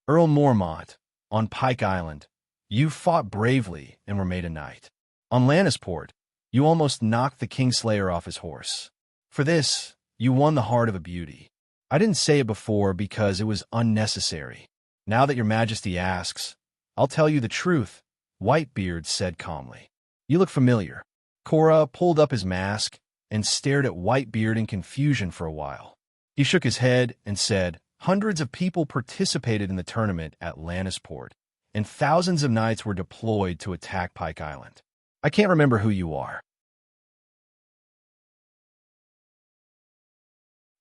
Earl Mormont, on Pike Island. You fought bravely and were made a knight. On Lannisport, you almost knocked the Kingslayer off his horse. For this, you won the heart of a beauty. I didn't say it before because it was unnecessary. Now that your Majesty asks, I'll tell you the truth, Whitebeard said calmly. You look familiar. Cora pulled up his mask and stared at Whitebeard in confusion for a while. He shook his head and said, Hundreds of people participated in the tournament at Lannisport, and thousands of knights were deployed to attack Pike Island. I can't remember who you are.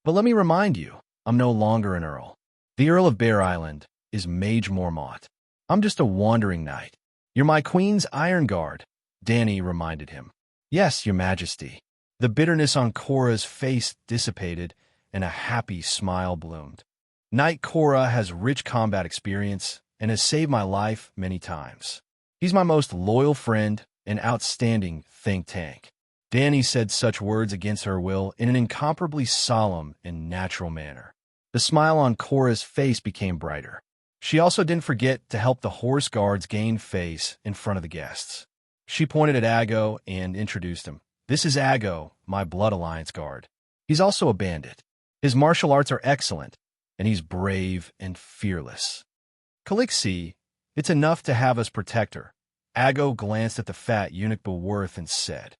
But let me remind you, I'm no longer an earl. The Earl of Bear Island is Mage Mormont. I'm just a wandering knight. You're my Queen's Iron Guard, Danny reminded him. Yes, your Majesty. The bitterness on Cora's face dissipated, and a happy smile bloomed. Knight Cora has rich combat experience and has saved my life many times. He's my most loyal friend and outstanding think tank. Danny said such words against her will in an incomparably solemn and natural manner. The smile on Cora's face became brighter. She also didn't forget to help the horse guards gain face in front of the guests. She pointed at Ago and introduced him. This is Ago, my Blood Alliance guard. He's also a bandit. His martial arts are excellent, and he's brave and fearless. Calixi, it's enough to have us protect her. Ago glanced at the fat eunuch Beworth and said,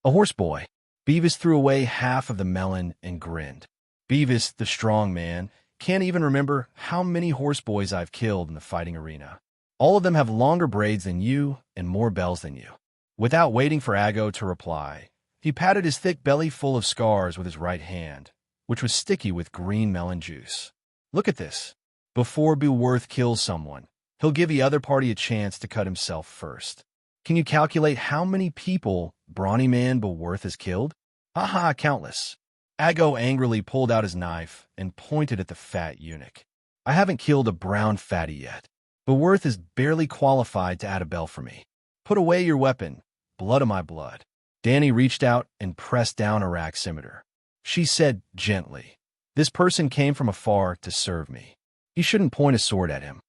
A horse boy. Beavis threw away half of the melon and grinned. Beavis, the strong man, can't even remember how many horse boys I've killed in the fighting arena. All of them have longer braids than you and more bells than you. Without waiting for Ago to reply, he patted his thick belly full of scars with his right hand, which was sticky with green melon juice. Look at this. Before Beworth kills someone, he'll give the other party a chance to cut himself first. Can you calculate how many people brawny man Beworth has killed? Haha, countless. Ago angrily pulled out his knife and pointed at the fat eunuch. I haven't killed a brown fatty yet. Beworth is barely qualified to add a bell for me. Put away your weapon, blood of my blood. Danny reached out and pressed down a rack scimitar. She said gently, This person came from afar to serve me. You shouldn't point a sword at him.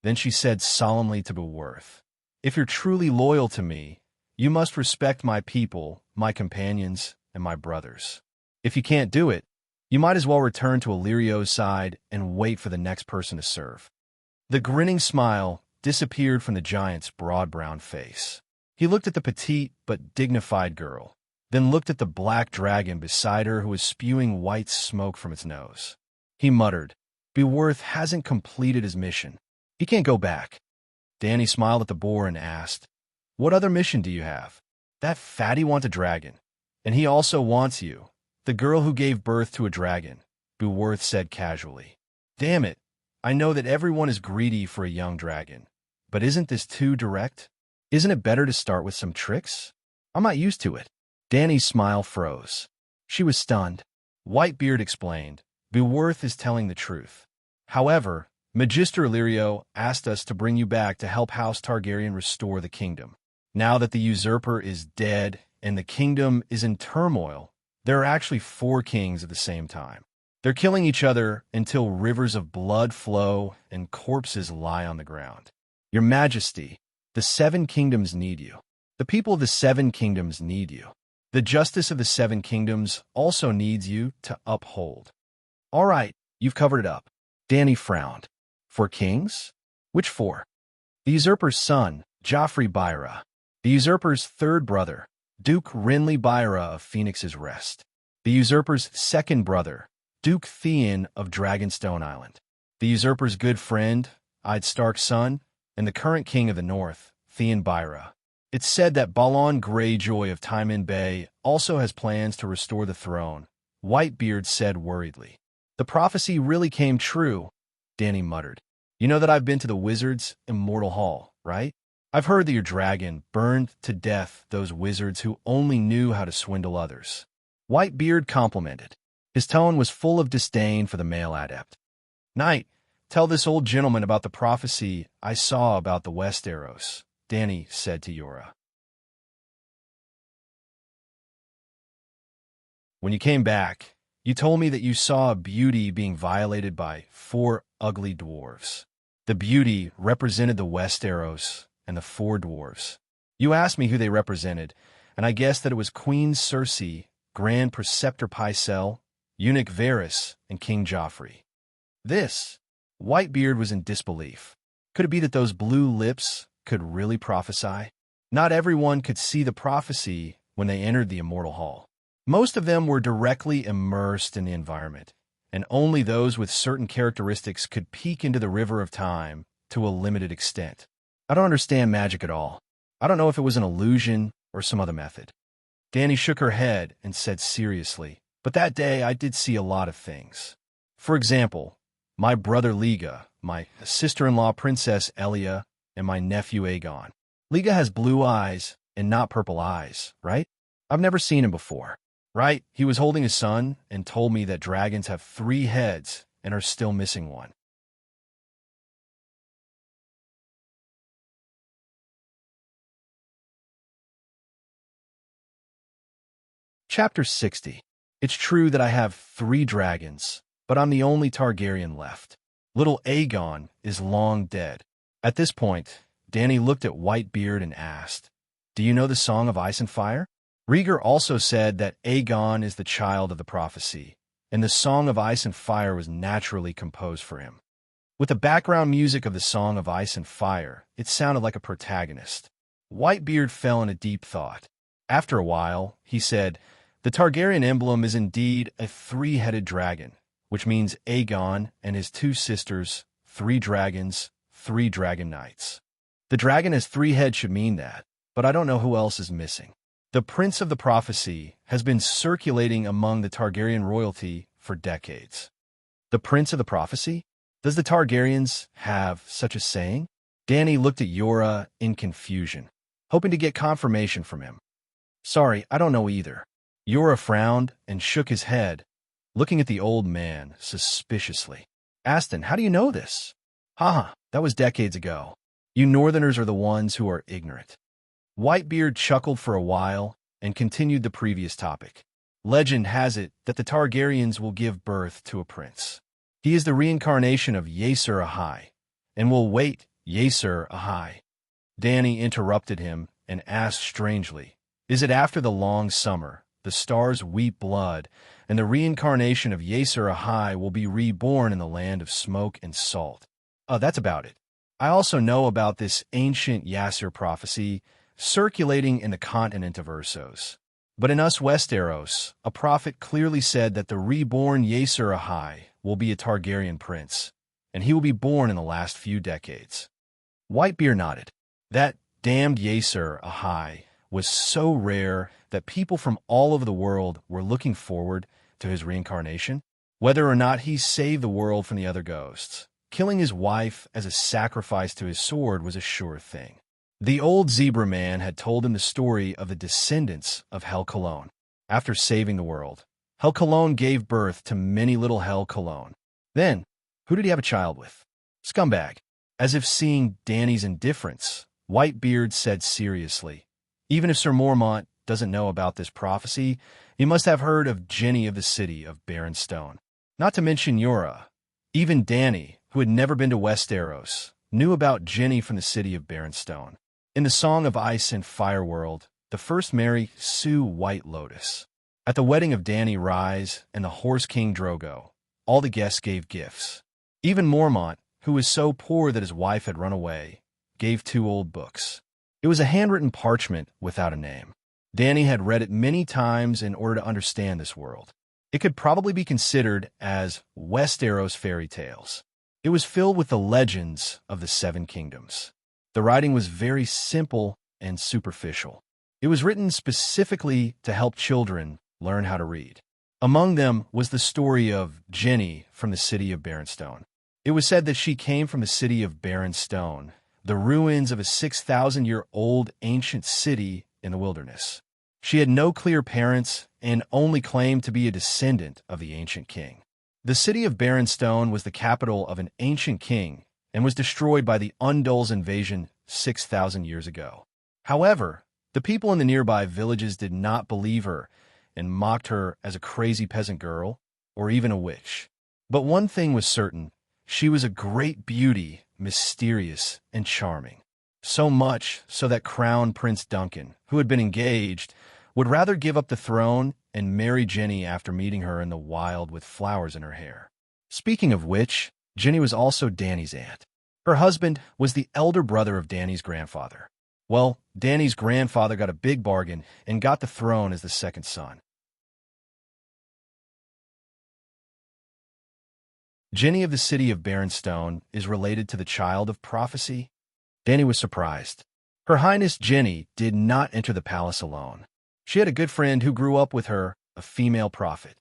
Then she said solemnly to Beworth, If you're truly loyal to me, you must respect my people, my companions, and my brothers. If you can't do it, you might as well return to Illyrio's side and wait for the next person to serve. The grinning smile disappeared from the giant's broad brown face. He looked at the petite but dignified girl, then looked at the black dragon beside her who was spewing white smoke from its nose. He muttered, Beworth hasn't completed his mission. He can't go back. Danny smiled at the boar and asked, What other mission do you have? That fatty wants a dragon, and he also wants you, the girl who gave birth to a dragon, Beworth said casually. Damn it, I know that everyone is greedy for a young dragon, but isn't this too direct? Isn't it better to start with some tricks? I'm not used to it. Danny's smile froze. She was stunned. Whitebeard explained, Beworth is telling the truth. However, Magister Illyrio asked us to bring you back to help House Targaryen restore the kingdom. Now that the usurper is dead and the kingdom is in turmoil, there are actually 4 kings at the same time. They're killing each other until rivers of blood flow and corpses lie on the ground. Your Majesty, the 7 kingdoms need you. The people of the 7 kingdoms need you. The justice of the 7 kingdoms also needs you to uphold. All right, you've covered it up. Danny frowned. 4 kings? Which 4? The usurper's son, Joffrey Byra. The usurper's 3rd brother, Duke Renly Byra of Phoenix's Rest. The usurper's 2nd brother, Duke Theon of Dragonstone Island. The usurper's good friend, Ed Stark's son, and the current king of the north, Theon Byra. It's said that Balon Greyjoy of Tywin Bay also has plans to restore the throne, Whitebeard said worriedly. The prophecy really came true, Danny muttered. You know that I've been to the wizards' immortal hall, right? I've heard that your dragon burned to death those wizards who only knew how to swindle others. Whitebeard complimented. His tone was full of disdain for the male adept. Knight, tell this old gentleman about the prophecy I saw about the Westeros, Danny said to Yora. When you came back, you told me that you saw a beauty being violated by 4 ugly dwarves. The beauty represented the Westeros and the 4 dwarves. You asked me who they represented, and I guessed that it was Queen Cersei, Grand Preceptor Pycelle, Eunuch Varys, and King Joffrey. This, Whitebeard was in disbelief. Could it be that those blue lips could really prophesy? Not everyone could see the prophecy when they entered the immortal hall. Most of them were directly immersed in the environment, and only those with certain characteristics could peek into the river of time to a limited extent. I don't understand magic at all. I don't know if it was an illusion or some other method. Danny shook her head and said seriously, but that day I did see a lot of things. For example, my brother Liga, my sister-in-law Princess Elia, and my nephew Aegon. Liga has blue eyes and not purple eyes, right? I've never seen him before. Right, he was holding his son and told me that dragons have 3 heads and are still missing one. Chapter 60. It's true that I have 3 dragons, but I'm the only Targaryen left. Little Aegon is long dead. At this point, Dany looked at Whitebeard and asked, "Do you know the Song of Ice and Fire?" Rhaegar also said that Aegon is the child of the prophecy, and the Song of Ice and Fire was naturally composed for him. With the background music of the Song of Ice and Fire, it sounded like a protagonist. Whitebeard fell in a deep thought. After a while, he said, "The Targaryen emblem is indeed a 3-headed dragon, which means Aegon and his 2 sisters, 3 dragons, 3 dragon knights. The dragon has 3 heads should mean that, but I don't know who else is missing. The Prince of the Prophecy has been circulating among the Targaryen royalty for decades." The Prince of the Prophecy? Does the Targaryens have such a saying? Dany looked at Yora in confusion, hoping to get confirmation from him. "Sorry, I don't know either." Yora frowned and shook his head, looking at the old man suspiciously. "Aston, how do you know this?" "Haha, that was decades ago. You Northerners are the ones who are ignorant." Whitebeard chuckled for a while and continued the previous topic. "Legend has it that the Targaryens will give birth to a prince. He is the reincarnation of Aesir Ahai, and will wait Aesir Ahai." Dany interrupted him and asked strangely, "Is it after the long summer, the stars weep blood, and the reincarnation of Aesir Ahai will be reborn in the land of smoke and salt?" That's about it. I also know about this ancient Aesir prophecy circulating in the continent of Ursos. But in us Westeros, a prophet clearly said that the reborn Aesir Ahai will be a Targaryen prince, and he will be born in the last few decades. Whitebeard nodded. That damned Aesir Ahai was so rare that people from all over the world were looking forward to his reincarnation, whether or not he saved the world from the other ghosts. Killing his wife as a sacrifice to his sword was a sure thing. The old zebra man had told him the story of the descendants of Hel Cologne. After saving the world, Hel Cologne gave birth to many little Hel Cologne. Then, who did he have a child with? Scumbag. As if seeing Dany's indifference, Whitebeard said seriously, "Even if Sir Mormont doesn't know about this prophecy, he must have heard of Jenny of the city of Barrenstone. Not to mention Yora. Even Dany, who had never been to Westeros, knew about Jenny from the city of Barrenstone. In the Song of Ice and Fire world, the first marry Sue White Lotus. At the wedding of Dany Rise and the Horse King Drogo, all the guests gave gifts. Even Mormont, who was so poor that his wife had run away, gave 2 old books. It was a handwritten parchment without a name. Dany had read it many times in order to understand this world. It could probably be considered as Westeros fairy tales. It was filled with the legends of the 7 kingdoms. The writing was very simple and superficial. It was written specifically to help children learn how to read. Among them was the story of Jenny from the city of Barrenstone. It was said that she came from the city of Barrenstone, the ruins of a 6,000-year-old ancient city in the wilderness. She had no clear parents and only claimed to be a descendant of the ancient king. The city of Barrenstone was the capital of an ancient king and was destroyed by the Undul's invasion 6,000 years ago. However, the people in the nearby villages did not believe her and mocked her as a crazy peasant girl or even a witch. But one thing was certain, she was a great beauty, mysterious and charming. So much so that Crown Prince Duncan, who had been engaged, would rather give up the throne and marry Jenny after meeting her in the wild with flowers in her hair. Speaking of which, Jenny was also Dany's aunt. Her husband was the elder brother of Dany's grandfather. Well, Dany's grandfather got a big bargain and got the throne as the second son. Jenny of the city of Barrenstone is related to the child of prophecy? Dany was surprised. Her Highness Jenny did not enter the palace alone. She had a good friend who grew up with her, a female prophet.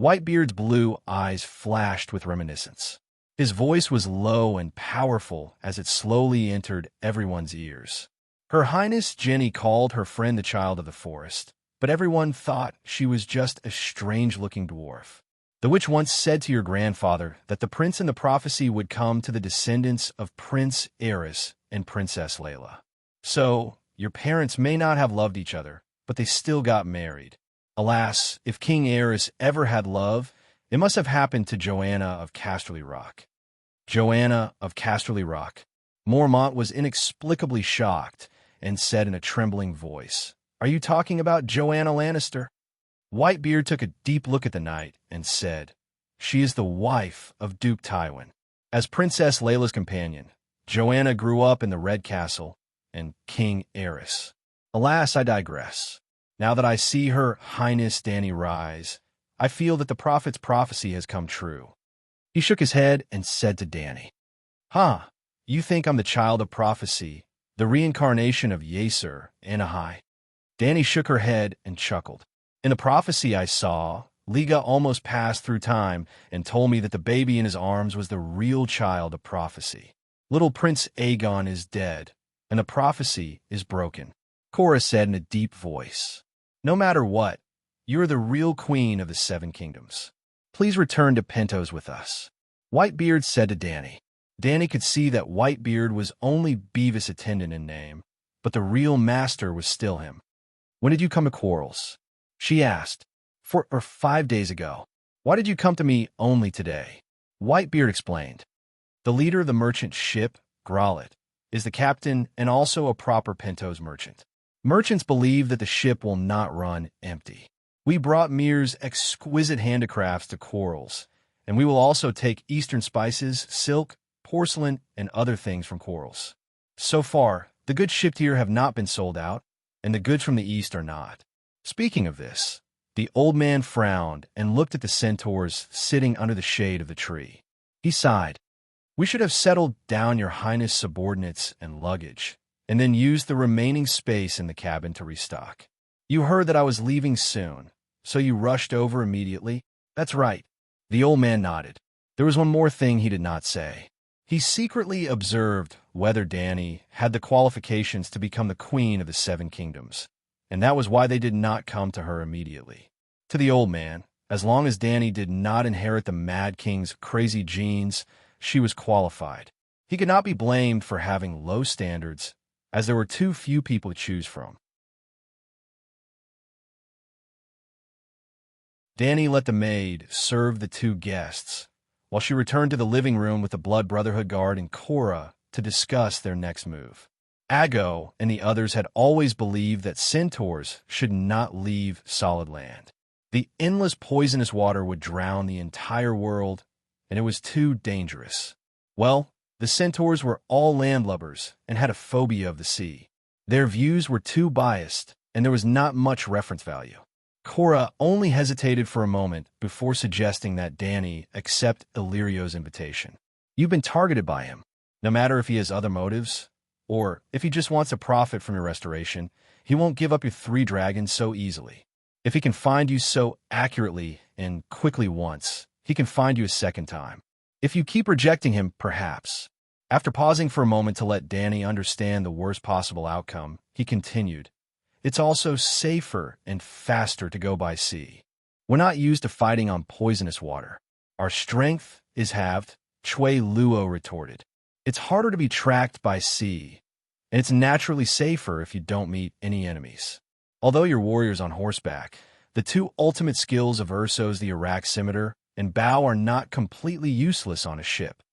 Whitebeard's blue eyes flashed with reminiscence. His voice was low and powerful as it slowly entered everyone's ears. Her Highness Jenny called her friend the Child of the Forest, but everyone thought she was just a strange-looking dwarf. The witch once said to your grandfather that the prince in the prophecy would come to the descendants of Prince Aerys and Princess Layla. So, your parents may not have loved each other, but they still got married. Alas, if King Eris ever had love, it must have happened to Joanna of Casterly Rock. Joanna of Casterly Rock. Mormont was inexplicably shocked and said in a trembling voice, "Are you talking about Joanna Lannister?" Whitebeard took a deep look at the knight and said, "She is the wife of Duke Tywin." As Princess Layla's companion, Joanna grew up in the Red Castle and King Eris. Alas, I digress. Now that I see Her Highness Dany rise, I feel that the prophet's prophecy has come true. He shook his head and said to Dany, "Huh, you think I'm the child of prophecy, the reincarnation of Yeser, Anahai?" Dany shook her head and chuckled. "In the prophecy I saw, Liga almost passed through time and told me that the baby in his arms was the real child of prophecy. Little Prince Aegon is dead, and the prophecy is broken." Cora said in a deep voice, "No matter what, you are the real queen of the Seven Kingdoms. Please return to Pentos with us." Whitebeard said to Dany. Dany could see that Whitebeard was only Beavis' attendant in name, but the real master was still him. "When did you come to Quarles?" she asked. 4 or 5 days ago." "Why did you come to me only today?" Whitebeard explained. "The leader of the merchant ship, Grollet, is the captain and also a proper Pentos merchant. Merchants believe that the ship will not run empty. We brought Mir's exquisite handicrafts to Quarles, and we will also take Eastern spices, silk, porcelain, and other things from Quarles. So far, the goods shipped here have not been sold out, and the goods from the East are not." Speaking of this, the old man frowned and looked at the centaurs sitting under the shade of the tree. He sighed. "We should have settled down your highness' subordinates and luggage, and then used the remaining space in the cabin to restock. You heard that I was leaving soon, so you rushed over immediately?" "That's right." The old man nodded. There was one more thing he did not say. He secretly observed whether Dany had the qualifications to become the queen of the Seven Kingdoms, and that was why they did not come to her immediately. To the old man, as long as Dany did not inherit the Mad King's crazy genes, she was qualified. He could not be blamed for having low standards, as there were too few people to choose from. Dany let the maid serve the 2 guests, while she returned to the living room with the Blood Brotherhood guard and Cora to discuss their next move. Aggo and the others had always believed that centaurs should not leave solid land. The endless poisonous water would drown the entire world, and it was too dangerous. Well, the centaurs were all landlubbers and had a phobia of the sea. Their views were too biased, and there was not much reference value. Cora only hesitated for a moment before suggesting that Dany accept Illyrio's invitation. You've been targeted by him. No matter if he has other motives, or if he just wants to profit from your restoration, he won't give up your 3 dragons so easily. If he can find you so accurately and quickly once, he can find you a second time. If you keep rejecting him, perhaps. After pausing for a moment to let Dany understand the worst possible outcome, he continued, It's also safer and faster to go by sea. We're not used to fighting on poisonous water. Our strength is halved, Chui Luo retorted. It's harder to be tracked by sea, and it's naturally safer if you don't meet any enemies. Although you're warriors on horseback, the 2 ultimate skills of Ursos the Araximeter and Bow are not completely useless on a ship.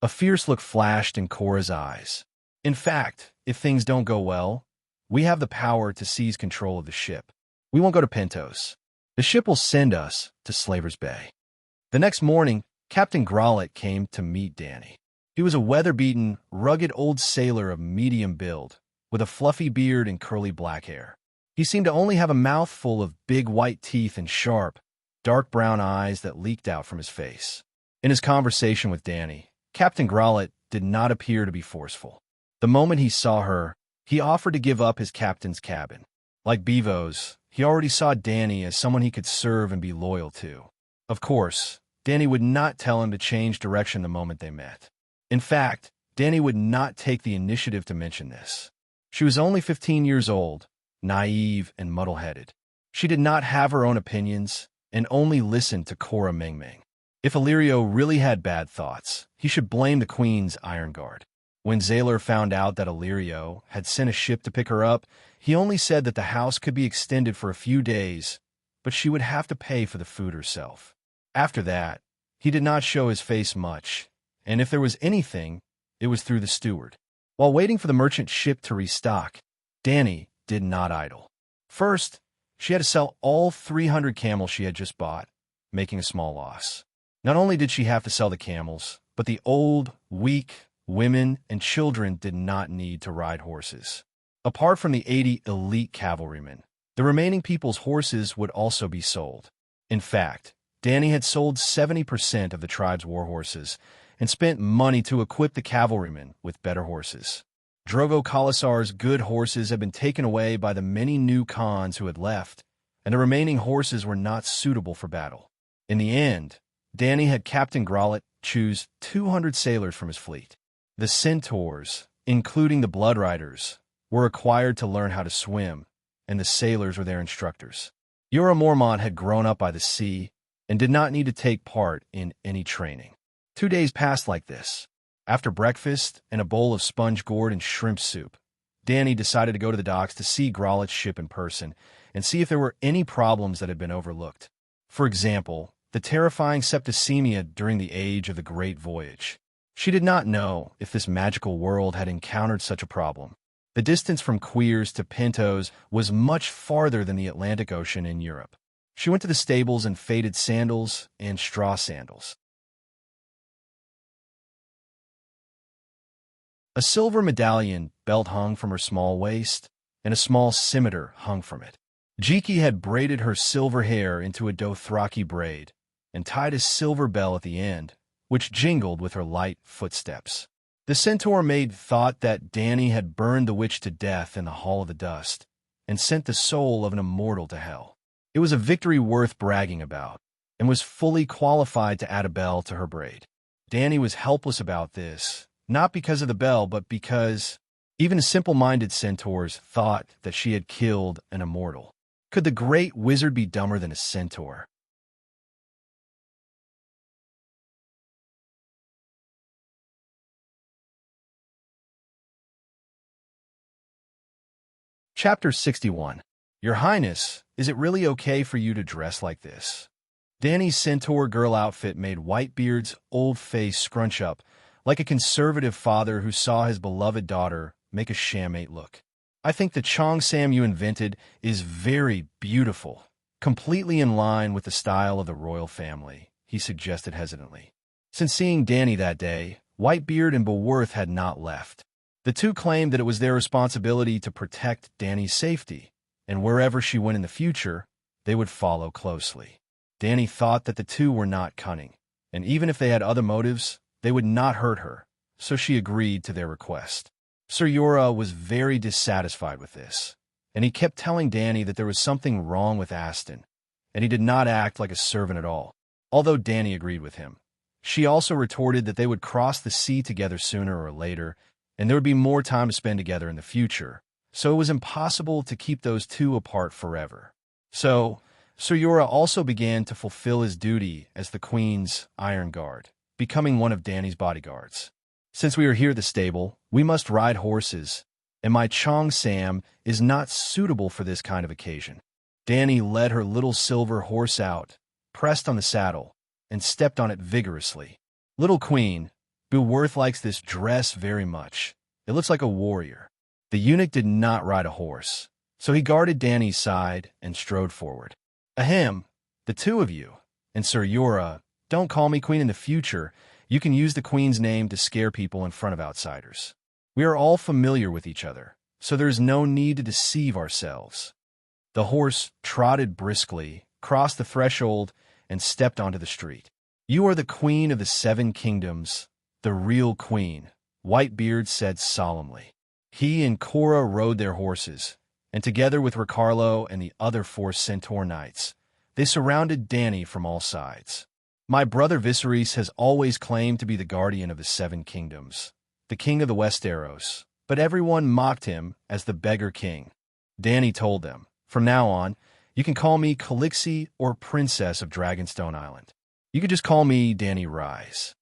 A fierce look flashed in Cora's eyes. In fact, if things don't go well, we have the power to seize control of the ship. We won't go to Pentos. The ship will send us to Slaver's Bay. The next morning, Captain Grollet came to meet Dany. He was a weather-beaten, rugged old sailor of medium build, with a fluffy beard and curly black hair. He seemed to only have a mouthful of big white teeth and sharp, dark brown eyes that leaked out from his face. In his conversation with Dany, Captain Grollet did not appear to be forceful. The moment he saw her, he offered to give up his captain's cabin. Like Bevo's, he already saw Dany as someone he could serve and be loyal to. Of course, Dany would not tell him to change direction the moment they met. In fact, Dany would not take the initiative to mention this. She was only 15 years old, naive and muddle-headed. She did not have her own opinions and only listened to Cora Mengmeng. If Illyrio really had bad thoughts, he should blame the Queen's Iron Guard. When Zaylor found out that Illyrio had sent a ship to pick her up, he only said that the house could be extended for a few days, but she would have to pay for the food herself. After that, he did not show his face much, and if there was anything, it was through the steward. While waiting for the merchant ship to restock, Dany did not idle. First, she had to sell all 300 camels she had just bought, making a small loss. Not only did she have to sell the camels, but the old, weak, women, and children did not need to ride horses. Apart from the 80 elite cavalrymen, the remaining people's horses would also be sold. In fact, Dany had sold 70% of the tribe's war horses and spent money to equip the cavalrymen with better horses. Drogo Khalasar's good horses had been taken away by the many new Khans who had left, and the remaining horses were not suitable for battle. In the end, Dany had Captain Grollet choose 200 sailors from his fleet. The centaurs, including the blood riders, were required to learn how to swim, and the sailors were their instructors. Jorah Mormont had grown up by the sea and did not need to take part in any training. 2 days passed like this. After breakfast and a bowl of sponge gourd and shrimp soup, Dany decided to go to the docks to see Grollet's ship in person and see if there were any problems that had been overlooked. For example, the terrifying septicemia during the age of the Great Voyage. She did not know if this magical world had encountered such a problem. The distance from Queers to Pintos was much farther than the Atlantic Ocean in Europe. She went to the stables in faded sandals and straw sandals. A silver medallion belt hung from her small waist, and a small scimitar hung from it. Jiki had braided her silver hair into a Dothraki braid and tied a silver bell at the end, which jingled with her light footsteps. The centaur maid thought that Dany had burned the witch to death in the Hall of the Dust and sent the soul of an immortal to hell. It was a victory worth bragging about, and was fully qualified to add a bell to her braid. Dany was helpless about this, not because of the bell, but because even simple-minded centaurs thought that she had killed an immortal. Could the great wizard be dumber than a centaur? Chapter 61. Your Highness, is it really okay for you to dress like this? Dany's centaur girl outfit made Whitebeard's old face scrunch up like a conservative father who saw his beloved daughter make a shammate look. I think the Cheongsam you invented is very beautiful, completely in line with the style of the royal family, he suggested hesitantly. Since seeing Dany that day, Whitebeard and Beworth had not left. The two claimed that it was their responsibility to protect Dany's safety, and wherever she went in the future, they would follow closely. Dany thought that the two were not cunning, and even if they had other motives, they would not hurt her, so she agreed to their request. Ser Jorah was very dissatisfied with this, and he kept telling Dany that there was something wrong with Aston, and he did not act like a servant at all, although Dany agreed with him. She also retorted that they would cross the sea together sooner or later, and there would be more time to spend together in the future, so it was impossible to keep those two apart forever. So, Ser Jorah also began to fulfill his duty as the Queen's Iron Guard, becoming one of Dany's bodyguards. Since we are here at the stable, we must ride horses, and my Cheongsam is not suitable for this kind of occasion. Dany led her little silver horse out, pressed on the saddle, and stepped on it vigorously. Little Queen, Beworth likes this dress very much. It looks like a warrior. The eunuch did not ride a horse, so he guarded Dany's side and strode forward. Ahem, the two of you, and Ser Jorah, don't call me Queen in the future. You can use the Queen's name to scare people in front of outsiders. We are all familiar with each other, so there is no need to deceive ourselves. The horse trotted briskly, crossed the threshold, and stepped onto the street. You are the Queen of the Seven Kingdoms, the real Queen, Whitebeard said solemnly. He and Cora rode their horses, and together with Ricarlo and the other 4 centaur knights, they surrounded Dany from all sides. My brother Viserys has always claimed to be the guardian of the Seven Kingdoms, the king of the Westeros, but everyone mocked him as the beggar king. Dany told them, from now on, you can call me Calixi or Princess of Dragonstone Island. You could just call me Dany Rise.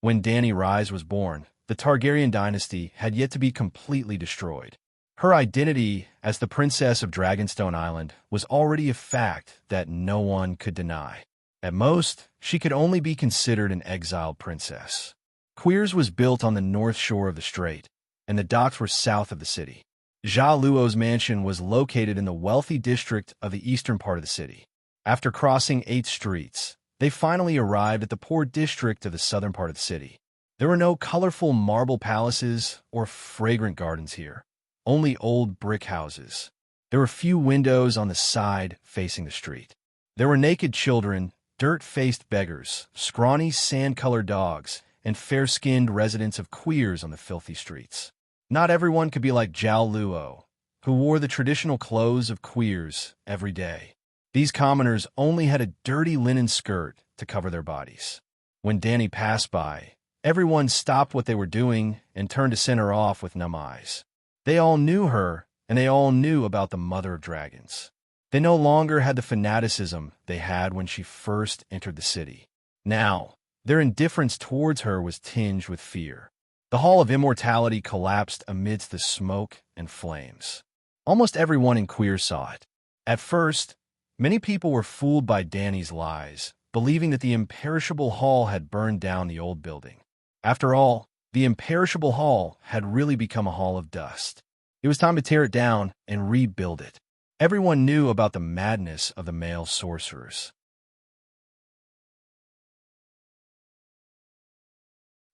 When Dany Rise was born, the Targaryen dynasty had yet to be completely destroyed. Her identity as the Princess of Dragonstone Island was already a fact that no one could deny. At most, she could only be considered an exiled princess. Queers was built on the north shore of the strait, and the docks were south of the city. Jia Luo's mansion was located in the wealthy district of the eastern part of the city. After crossing 8 streets, they finally arrived at the poor district of the southern part of the city. There were no colorful marble palaces or fragrant gardens here, only old brick houses. There were few windows on the side facing the street. There were naked children, dirt-faced beggars, scrawny sand-colored dogs, and fair-skinned residents of Queers on the filthy streets. Not everyone could be like Zhao Luo, who wore the traditional clothes of Queers every day. These commoners only had a dirty linen skirt to cover their bodies. When Danny passed by, everyone stopped what they were doing and turned to send her off with numb eyes. They all knew her, and they all knew about the Mother of Dragons. They no longer had the fanaticism they had when she first entered the city. Now, their indifference towards her was tinged with fear. The Hall of Immortality collapsed amidst the smoke and flames. Almost everyone in Queers saw it. At first, many people were fooled by Danny's lies, believing that the imperishable hall had burned down the old building. After all, the imperishable hall had really become a hall of dust. It was time to tear it down and rebuild it. Everyone knew about the madness of the male sorcerers.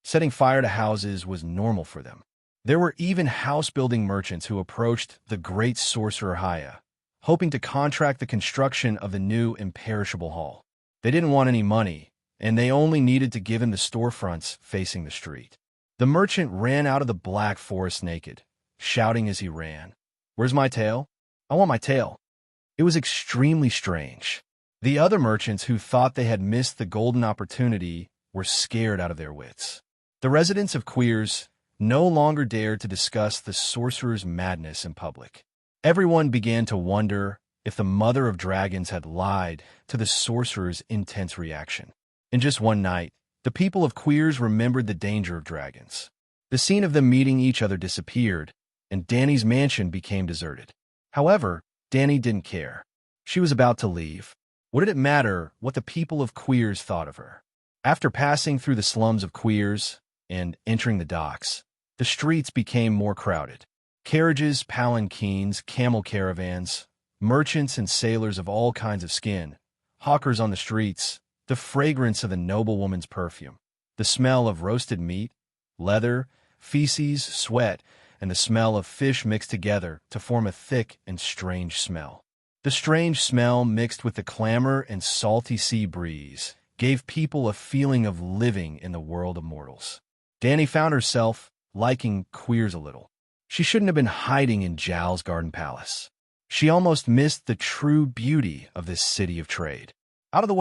Setting fire to houses was normal for them. There were even house-building merchants who approached the great sorcerer Haya, hoping to contract the construction of the new imperishable hall. They didn't want any money, and they only needed to give him the storefronts facing the street. The merchant ran out of the black forest naked, shouting as he ran, "Where's my tail? I want my tail." It was extremely strange. The other merchants who thought they had missed the golden opportunity were scared out of their wits. The residents of Queers no longer dared to discuss the sorcerer's madness in public. Everyone began to wonder if the Mother of Dragons had lied to the sorcerer's intense reaction. In just one night, the people of Queers remembered the danger of dragons. The scene of them meeting each other disappeared, and Danny's mansion became deserted. However, Danny didn't care. She was about to leave. What did it matter what the people of Queers thought of her? After passing through the slums of Queers and entering the docks, the streets became more crowded. Carriages, palanquins, camel caravans, merchants and sailors of all kinds of skin, hawkers on the streets, the fragrance of the noblewoman's perfume, the smell of roasted meat, leather, feces, sweat, and the smell of fish mixed together to form a thick and strange smell. The strange smell mixed with the clamor and salty sea breeze gave people a feeling of living in the world of mortals. Danny found herself liking Queers a little. She shouldn't have been hiding in Zhao's garden palace. She almost missed the true beauty of this city of trade. Out of the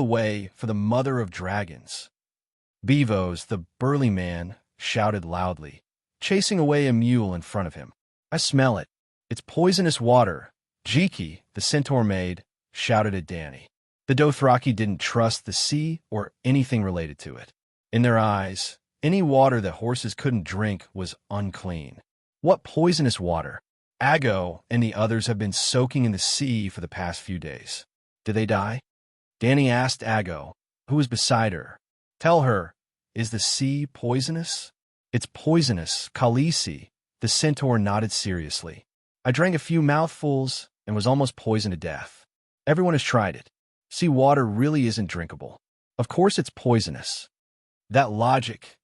way for the Mother of Dragons. Beavos, the burly man, shouted loudly, chasing away a mule in front of him. "I smell it. It's poisonous water." Jiki, the centaur maid, shouted at Danny. The Dothraki didn't trust the sea or anything related to it. In their eyes, any water that horses couldn't drink was unclean. What poisonous water? Ago and the others have been soaking in the sea for the past few days. Did they die? Danny asked Ago, who was beside her. "Tell her, is the sea poisonous?" "It's poisonous, Khaleesi." The centaur nodded seriously. "I drank a few mouthfuls and was almost poisoned to death. Everyone has tried it. Sea water really isn't drinkable. Of course it's poisonous." That logic.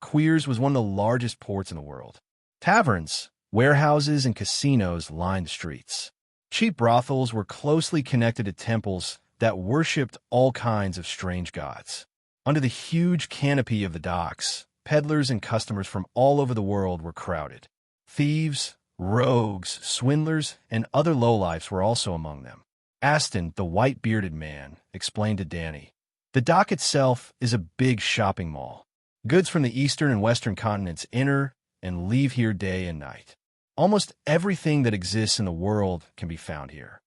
Queers was one of the largest ports in the world. Taverns, warehouses, and casinos lined the streets. Cheap brothels were closely connected to temples that worshipped all kinds of strange gods. Under the huge canopy of the docks, peddlers and customers from all over the world were crowded. Thieves, rogues, swindlers, and other lowlifes were also among them. Aston, the white-bearded man, explained to Danny, "The dock itself is a big shopping mall. Goods from the eastern and western continents enter and leave here day and night. Almost everything that exists in the world can be found here."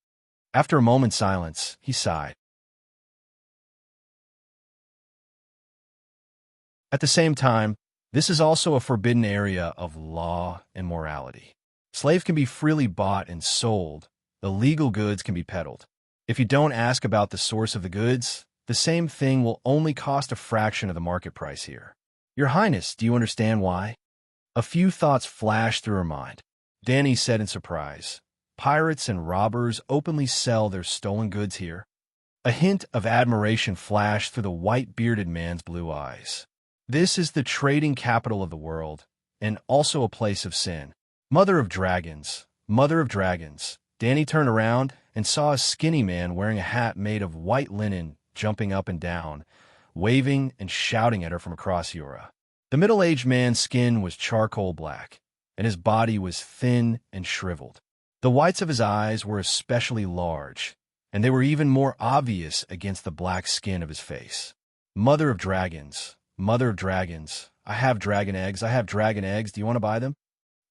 After a moment's silence, he sighed. At the same time, this is also a forbidden area of law and morality. Slave can be freely bought and sold. Illegal goods can be peddled. If you don't ask about the source of the goods, the same thing will only cost a fraction of the market price here. Your Highness, do you understand why? A few thoughts flashed through her mind. Danny said in surprise, pirates and robbers openly sell their stolen goods here? A hint of admiration flashed through the white-bearded man's blue eyes. This is the trading capital of the world, and also a place of sin. Mother of dragons, mother of dragons. Danny turned around and saw a skinny man wearing a hat made of white linen jumping up and down, waving and shouting at her from across Yura. The middle-aged man's skin was charcoal black, and his body was thin and shriveled. The whites of his eyes were especially large, and they were even more obvious against the black skin of his face. Mother of dragons, I have dragon eggs, do you want to buy them?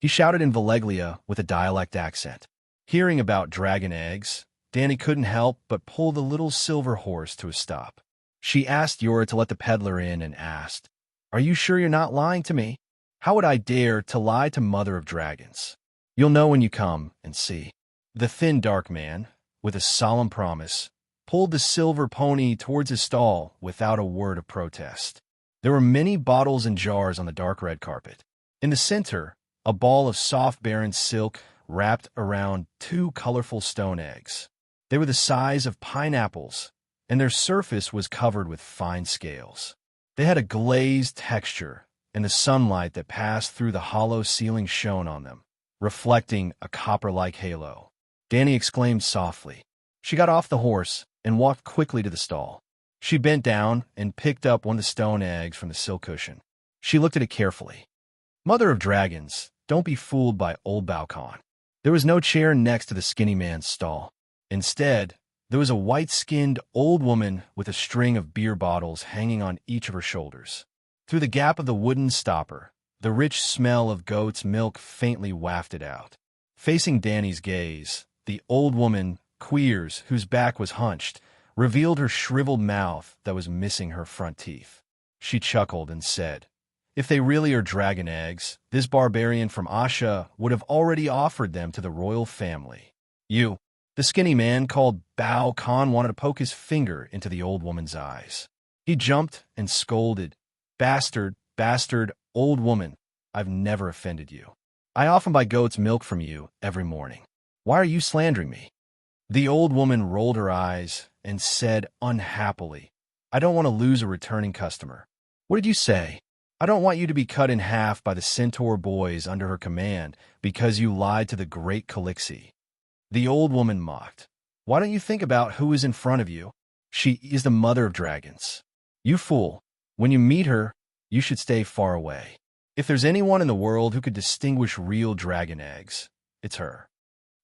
He shouted in Valeglia with a dialect accent. Hearing about dragon eggs, Danny couldn't help but pull the little silver horse to a stop. She asked Yura to let the peddler in and asked, "Are you sure you're not lying to me? How would I dare to lie to Mother of Dragons? You'll know when you come and see." The thin, dark man, with a solemn promise, pulled the silver pony towards his stall without a word of protest. There were many bottles and jars on the dark red carpet. In the center, a ball of soft barren silk wrapped around 2 colorful stone eggs. They were the size of pineapples, and their surface was covered with fine scales. They had a glazed texture, and the sunlight that passed through the hollow ceiling shone on them, reflecting a copper-like halo. Danny exclaimed softly. She got off the horse and walked quickly to the stall. She bent down and picked up one of the stone eggs from the silk cushion. She looked at it carefully. Mother of dragons, don't be fooled by old Balcon. There was no chair next to the skinny man's stall. Instead, there was a white-skinned old woman with a string of beer bottles hanging on each of her shoulders. Through the gap of the wooden stopper, the rich smell of goat's milk faintly wafted out. Facing Danny's gaze, the old woman, Queers, whose back was hunched, revealed her shriveled mouth that was missing her front teeth. She chuckled and said, "If they really are dragon eggs, this barbarian from Asha would have already offered them to the royal family. You." The skinny man called Bao Khan wanted to poke his finger into the old woman's eyes. He jumped and scolded, "Bastard, bastard, old woman, I've never offended you. I often buy goat's milk from you every morning. Why are you slandering me?" The old woman rolled her eyes and said unhappily, "I don't want to lose a returning customer." "What did you say?" "I don't want you to be cut in half by the centaur boys under her command because you lied to the great Calixi." The old woman mocked. "Why don't you think about who is in front of you? She is the mother of dragons. You fool. When you meet her, you should stay far away. If there's anyone in the world who could distinguish real dragon eggs, it's her."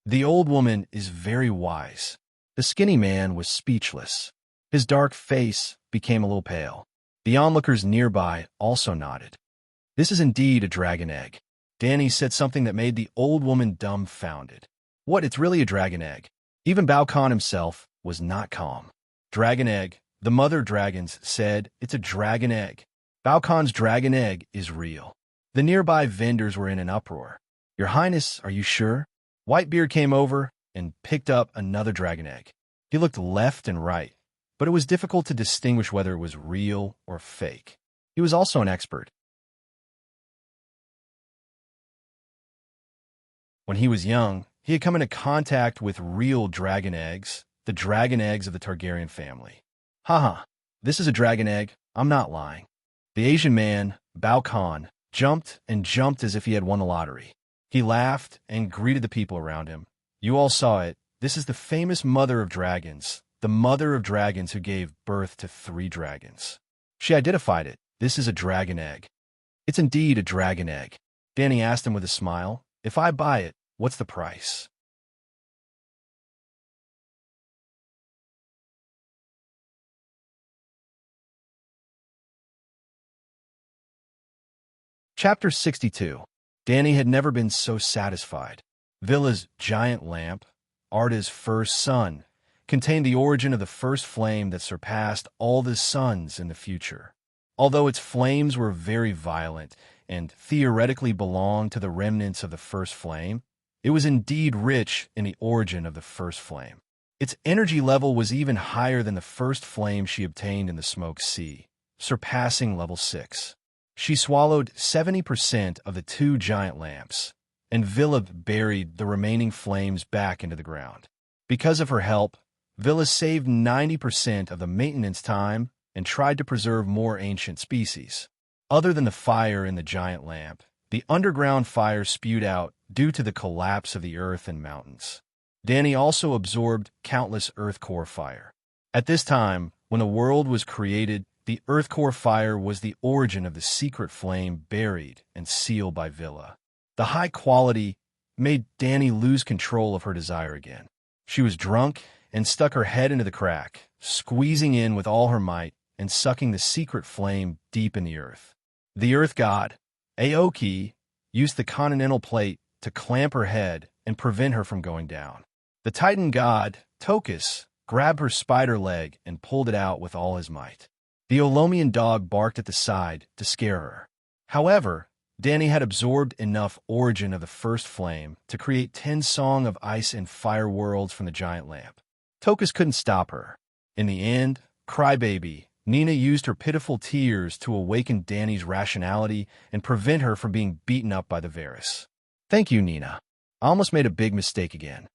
The old woman is very wise. The skinny man was speechless. His dark face became a little pale. The onlookers nearby also nodded. "This is indeed a dragon egg." Danny said something that made the old woman dumbfounded. "What, it's really a dragon egg?" Even Bao Khan himself was not calm. "Dragon egg," the mother of dragons said, "it's a dragon egg. Bao Khan's dragon egg is real." The nearby vendors were in an uproar. "Your Highness, are you sure?" Whitebeard came over and picked up another dragon egg. He looked left and right, but it was difficult to distinguish whether it was real or fake. He was also an expert. When he was young, he had come into contact with real dragon eggs, the dragon eggs of the Targaryen family. "Haha, this is a dragon egg. I'm not lying." The Asian man, Bao Khan, jumped and jumped as if he had won the lottery. He laughed and greeted the people around him. "You all saw it. This is the famous mother of dragons, the mother of dragons who gave birth to 3 dragons. She identified it. This is a dragon egg." "It's indeed a dragon egg." Danny asked him with a smile, "If I buy it, what's the price?" Chapter 62. Danny had never been so satisfied. Villa's giant lamp, Arda's first sun, contained the origin of the first flame that surpassed all the suns in the future. Although its flames were very violent and theoretically belonged to the remnants of the first flame, It was indeed rich in the origin of the first flame. Its energy level was even higher than the first flame she obtained in the Smoke Sea, surpassing level 6. She swallowed 70% of the 2 giant lamps, and Villa buried the remaining flames back into the ground. Because of her help, Villa saved 90% of the maintenance time and tried to preserve more ancient species. Other than the fire in the giant lamp, the underground fire spewed out due to the collapse of the earth and mountains. Dany also absorbed countless earth core fire. At this time, when the world was created, the earth core fire was the origin of the secret flame buried and sealed by Villa. The high quality made Dany lose control of her desire again. She was drunk and stuck her head into the crack, squeezing in with all her might and sucking the secret flame deep in the earth. The earth god, Aoki, used the continental plate to clamp her head and prevent her from going down. The titan god, Tokus, grabbed her spider leg and pulled it out with all his might. The Olomian dog barked at the side to scare her. However, Dany had absorbed enough origin of the first flame to create 10 Song of Ice and Fire worlds from the giant lamp. Tokus couldn't stop her. In the end, crybaby, Nina used her pitiful tears to awaken Dany's rationality and prevent her from being beaten up by the Varys. Thank you, Nina. I almost made a big mistake again.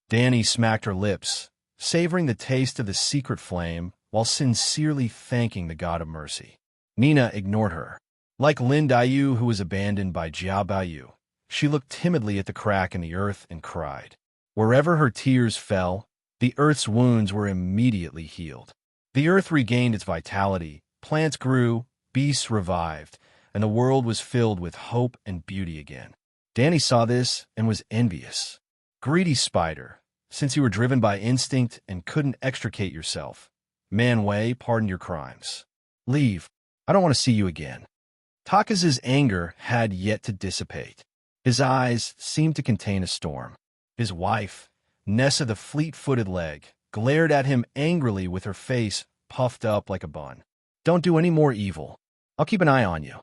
Dany smacked her lips, savoring the taste of the secret flame while sincerely thanking the god of mercy. Nina ignored her. Like Lin Dayu, who was abandoned by Jia Bayu, she looked timidly at the crack in the earth and cried. Wherever her tears fell, the earth's wounds were immediately healed. The earth regained its vitality, plants grew, beasts revived, and the world was filled with hope and beauty again. Dany saw this and was envious. Greedy spider, since you were driven by instinct and couldn't extricate yourself, Man Wei, pardon your crimes. Leave. I don't want to see you again. Takas's anger had yet to dissipate. His eyes seemed to contain a storm. His wife, Nessa the fleet-footed leg, glared at him angrily with her face puffed up like a bun. Don't do any more evil. I'll keep an eye on you.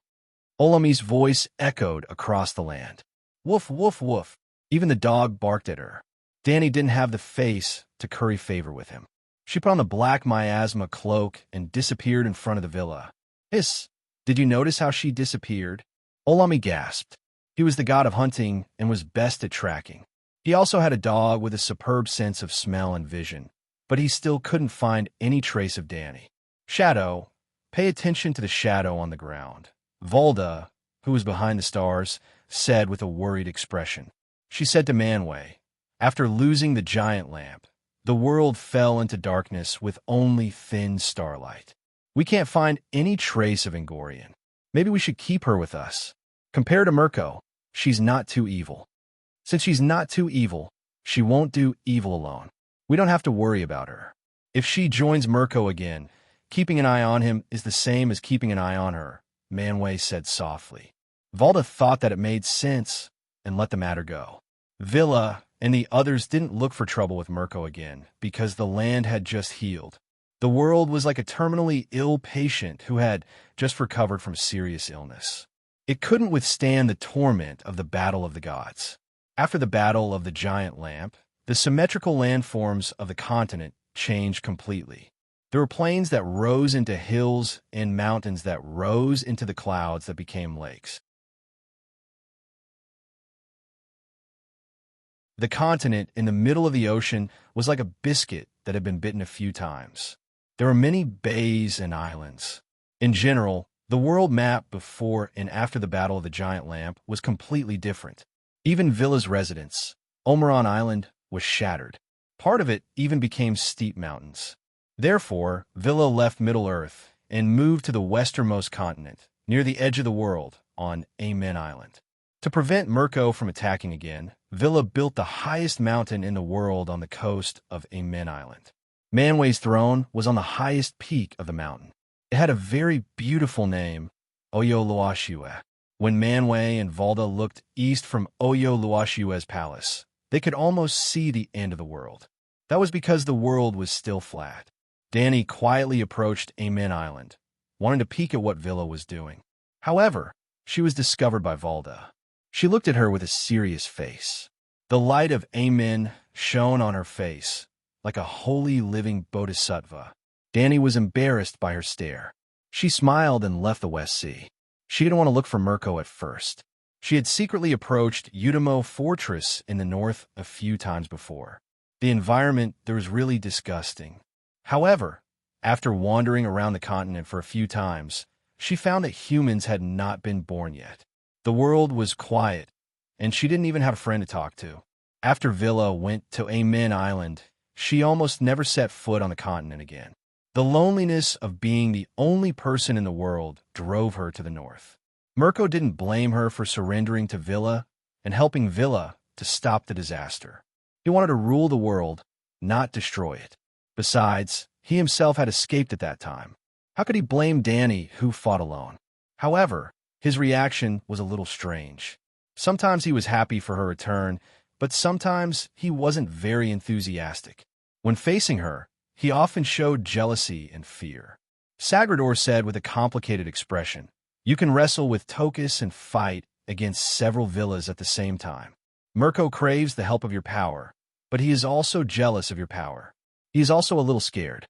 Olomi's voice echoed across the land. Woof, woof, woof. Even the dog barked at her. Dany didn't have the face to curry favor with him. She put on the black miasma cloak and disappeared in front of the villa. Hiss! Did you notice how she disappeared? Olomi gasped. He was the god of hunting and was best at tracking. He also had a dog with a superb sense of smell and vision, but he still couldn't find any trace of Dany. Shadow, pay attention to the shadow on the ground. Volda, who was behind the stars, said with a worried expression. She said to Manwë, after losing the giant lamp, the world fell into darkness with only thin starlight. We can't find any trace of Ingorian. Maybe we should keep her with us. Compared to Mirko, she's not too evil. Since she's not too evil, she won't do evil alone. We don't have to worry about her. If she joins Mirko again, keeping an eye on him is the same as keeping an eye on her, Manwë said softly. Volda thought that it made sense and let the matter go. Villa and the others didn't look for trouble with Mirko again because the land had just healed. The world was like a terminally ill patient who had just recovered from serious illness. It couldn't withstand the torment of the Battle of the Gods. After the Battle of the Giant Lamp, the symmetrical landforms of the continent changed completely. There were plains that rose into hills and mountains that rose into the clouds that became lakes. The continent in the middle of the ocean was like a biscuit that had been bitten a few times. There were many bays and islands. In general, the world map before and after the Battle of the Giant Lamp was completely different. Even Villa's residence, Omeron Island, was shattered. Part of it even became steep mountains. Therefore, Villa left Middle-earth and moved to the westernmost continent, near the edge of the world, on Amen Island. To prevent Mirko from attacking again, Villa built the highest mountain in the world on the coast of Amen Island. Manwë's throne was on the highest peak of the mountain. It had a very beautiful name, Oyo Luoshiwe. When Manwë and Volda looked east from Oyo Luoshiwe's palace, they could almost see the end of the world. That was because the world was still flat. Dany quietly approached Amen Island, wanting to peek at what Villa was doing. However, she was discovered by Volda. She looked at her with a serious face. The light of Amen shone on her face, like a holy living bodhisattva. Danny was embarrassed by her stare. She smiled and left the West Sea. She didn't want to look for Mirko at first. She had secretly approached Udamo Fortress in the north a few times before. The environment there was really disgusting. However, after wandering around the continent for a few times, she found that humans had not been born yet. The world was quiet, and she didn't even have a friend to talk to. After Villa went to Amen Island, she almost never set foot on the continent again. The loneliness of being the only person in the world drove her to the north. Mirko didn't blame her for surrendering to Villa and helping Villa to stop the disaster. He wanted to rule the world, not destroy it. Besides, he himself had escaped at that time. How could he blame Danny, who fought alone? However, his reaction was a little strange. Sometimes he was happy for her return, but sometimes he wasn't very enthusiastic. When facing her, he often showed jealousy and fear. Sagrador said with a complicated expression, "You can wrestle with Tokus and fight against several villas at the same time. Mirko craves the help of your power, but he is also jealous of your power. He is also a little scared."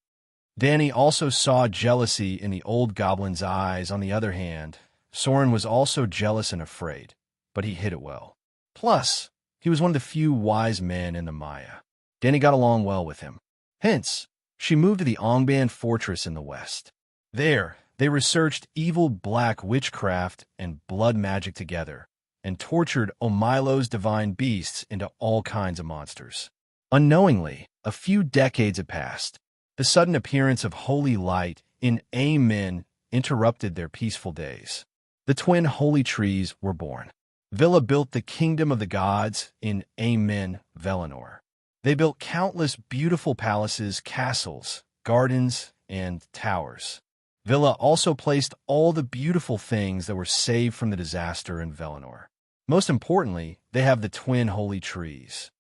Danny also saw jealousy in the old goblin's eyes. On the other hand, Soren was also jealous and afraid, but he hid it well. Plus, he was one of the few wise men in the Maya. Danny got along well with him. Hence, she moved to the Ongban Fortress in the west. There, they researched evil black witchcraft and blood magic together, and tortured Omilo's divine beasts into all kinds of monsters. Unknowingly, a few decades had passed. The sudden appearance of holy light in Amen interrupted their peaceful days. The twin holy trees were born. Villa built the kingdom of the gods in Amen Velinor. They built countless beautiful palaces, castles, gardens, and towers. Villa also placed all the beautiful things that were saved from the disaster in Velinor. Most importantly, they have the twin holy trees.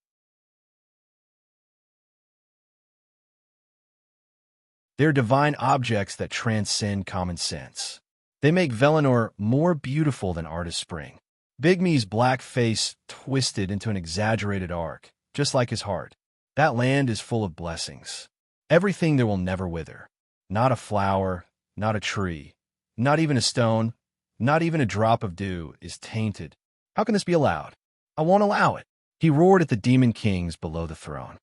They're divine objects that transcend common sense. They make Velinor more beautiful than Artist Spring. Bigme's black face twisted into an exaggerated arc, just like his heart. That land is full of blessings. Everything there will never wither. Not a flower, not a tree, not even a stone, not even a drop of dew is tainted. How can this be allowed? I won't allow it. He roared at the demon kings below the throne.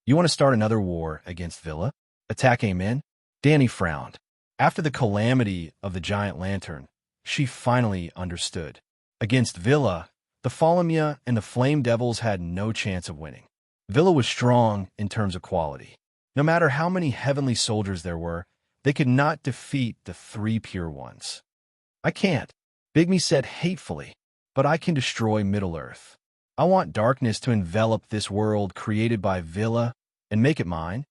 You want to start another war against Villa? Attack Amen? Danny frowned. After the calamity of the giant lantern, she finally understood. Against Villa, the Falamia and the Flame Devils had no chance of winning. Villa was strong in terms of quality. No matter how many heavenly soldiers there were, they could not defeat the three pure ones. I can't, Bigme said hatefully, but I can destroy Middle-earth. I want darkness to envelop this world created by Villa and make it mine.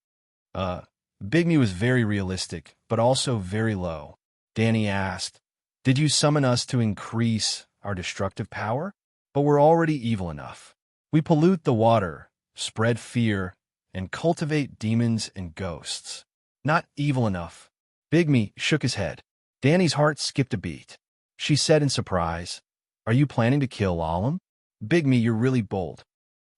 Bigme was very realistic, but also very low. Danny asked, "Did you summon us to increase our destructive power? But we're already evil enough. We pollute the water, spread fear, and cultivate demons and ghosts. Not evil enough." Bigme shook his head. Danny's heart skipped a beat. She said in surprise, "Are you planning to kill Alum?" "Bigme, you're really bold."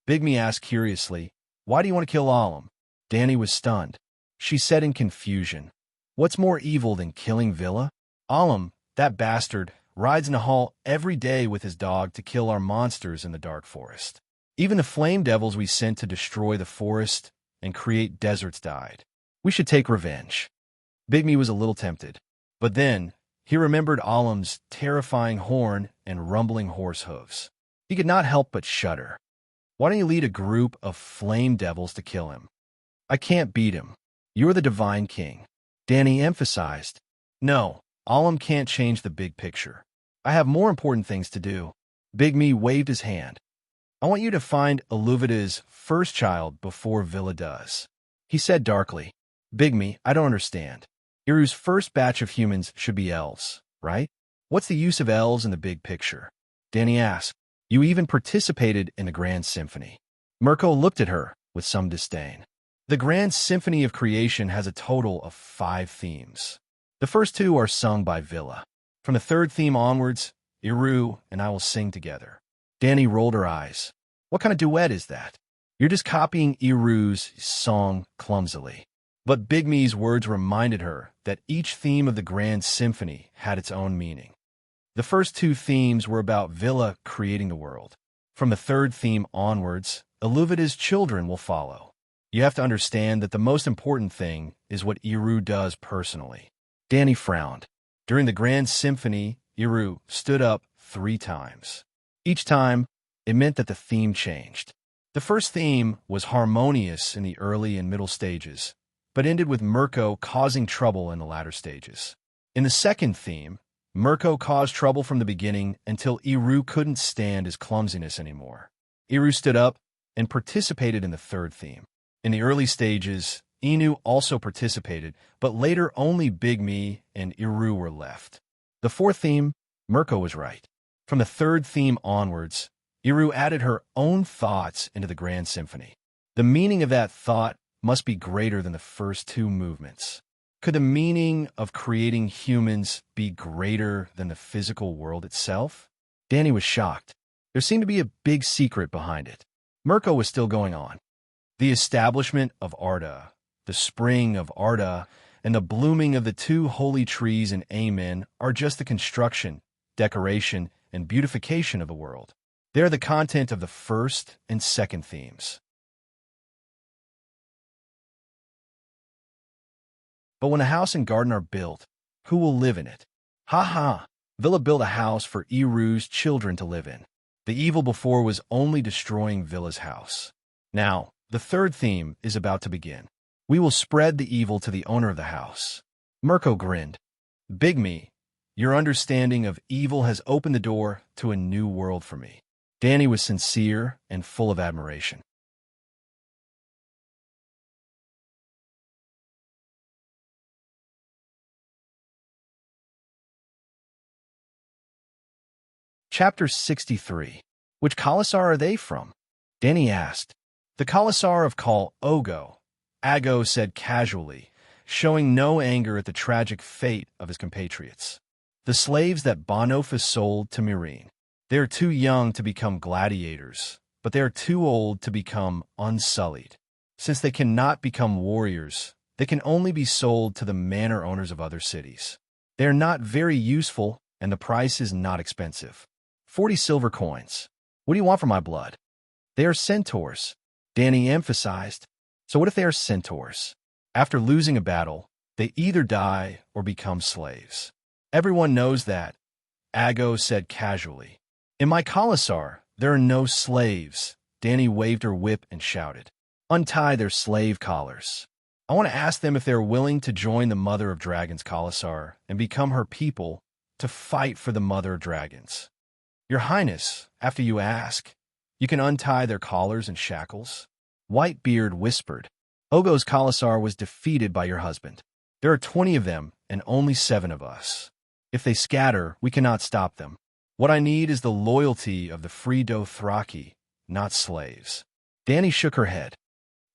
Bigme asked curiously, "Why do you want to kill Alum?" Danny was stunned. She said in confusion, "What's more evil than killing Villa? Alum, that bastard, rides in a hall every day with his dog to kill our monsters in the dark forest. Even the flame devils we sent to destroy the forest and create deserts died. We should take revenge." Bigme was a little tempted, but then he remembered Alum's terrifying horn and rumbling horse hooves. He could not help but shudder. "Why don't you lead a group of flame devils to kill him?" "I can't beat him. You're the divine king." Danny emphasized, "No, Alum can't change the big picture. I have more important things to do." Bigme waved his hand. "I want you to find Aluvida's first child before Villa does." He said darkly, "Bigme, I don't understand. Iru's first batch of humans should be elves, right? What's the use of elves in the big picture?" Danny asked, "You even participated in the Grand Symphony." Mirko looked at her with some disdain. The Grand Symphony of Creation has a total of 5 themes. The first 2 are sung by Villa. From the 3rd theme onwards, Iru and I will sing together. Danny rolled her eyes. What kind of duet is that? You're just copying Iru's song clumsily. But Big Me's words reminded her that each theme of the Grand Symphony had its own meaning. The first two themes were about Villa creating the world. From the third theme onwards, Eluvida's children will follow. You have to understand that the most important thing is what Iru does personally. Danny frowned. During the Grand Symphony, Iru stood up 3 times. Each time, it meant that the theme changed. The first theme was harmonious in the early and middle stages, but ended with Mirko causing trouble in the latter stages. In the second theme, Mirko caused trouble from the beginning until Iru couldn't stand his clumsiness anymore. Iru stood up and participated in the third theme. In the early stages, Inu also participated, but later only Big Me and Iru were left. The fourth theme, Mirko was right. From the third theme onwards, Iru added her own thoughts into the Grand Symphony. The meaning of that thought must be greater than the first 2 movements. Could the meaning of creating humans be greater than the physical world itself? Danny was shocked. There seemed to be a big secret behind it. Mirko was still going on. The establishment of Arda, the spring of Arda, and the blooming of the 2 holy trees in Amen are just the construction, decoration, and beautification of the world. They are the content of the first and second themes. But when a house and garden are built, who will live in it? Ha ha! Villa built a house for Iru's children to live in. The evil before was only destroying Villa's house. Now, the third theme is about to begin. We will spread the evil to the owner of the house. Mirko grinned. Big Me, your understanding of evil has opened the door to a new world for me. Danny was sincere and full of admiration. Chapter 63. Which Khalasar are they from? Danny asked. The Khalasar of Khal Ogo, Ago said casually, showing no anger at the tragic fate of his compatriots. The slaves that Bonofus sold to Mirene. They are too young to become gladiators, but they are too old to become unsullied. Since they cannot become warriors, they can only be sold to the manor owners of other cities. They are not very useful, and the price is not expensive. 40 silver coins. What do you want for my blood? They are centaurs, Danny emphasized. So what if they are centaurs? After losing a battle, they either die or become slaves. Everyone knows that, Ago said casually. In my Khalasar, there are no slaves. Danny waved her whip and shouted. Untie their slave collars. I want to ask them if they are willing to join the Mother of Dragons Khalasar and become her people to fight for the Mother of Dragons. Your Highness, after you ask, you can untie their collars and shackles. Whitebeard whispered. Ogo's Khalasar was defeated by your husband. There are 20 of them and only 7 of us. If they scatter, we cannot stop them. What I need is the loyalty of the free Dothraki, not slaves. Danny shook her head.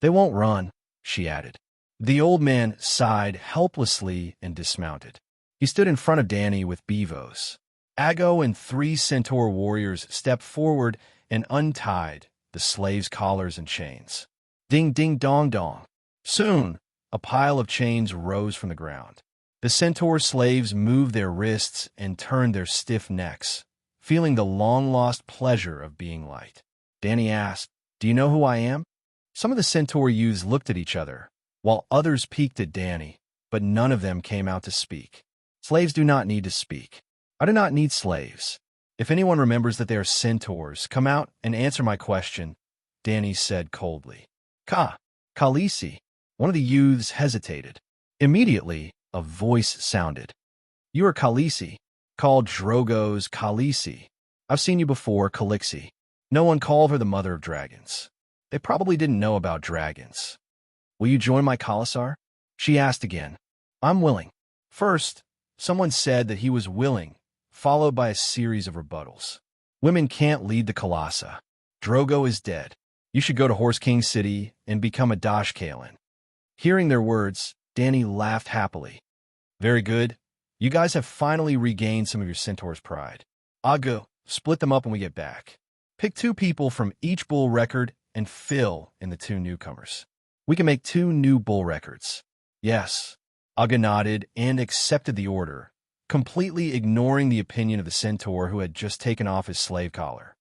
They won't run, she added. The old man sighed helplessly and dismounted. He stood in front of Danny with Beavos. Ago and 3 centaur warriors stepped forward and untied the slaves' collars and chains. Ding, ding, dong, dong. Soon, a pile of chains rose from the ground. The centaur slaves moved their wrists and turned their stiff necks, feeling the long-lost pleasure of being light. Danny asked, Do you know who I am? Some of the centaur youths looked at each other, while others peeked at Danny, but none of them came out to speak. Slaves do not need to speak. I do not need slaves. If anyone remembers that they are centaurs, come out and answer my question, Danny said coldly. Khaleesi. One of the youths hesitated. Immediately, a voice sounded. You are Khaleesi, called Drogo's Khaleesi. I've seen you before, Khaleesi. No one called her the Mother of Dragons. They probably didn't know about dragons. Will you join my Khalasar? She asked again. I'm willing. First, someone said that he was willing, followed by a series of rebuttals. Women can't lead the Khalasa. Drogo is dead. You should go to Horse King City and become a Dashkaelin. Hearing their words, Danny laughed happily. Very good. You guys have finally regained some of your centaur's pride. I'll go. Split them up when we get back. Pick 2 people from each bull record and fill in the 2 newcomers. We can make 2 new bull records. Yes. Aga nodded and accepted the order, completely ignoring the opinion of the centaur who had just taken off his slave collar.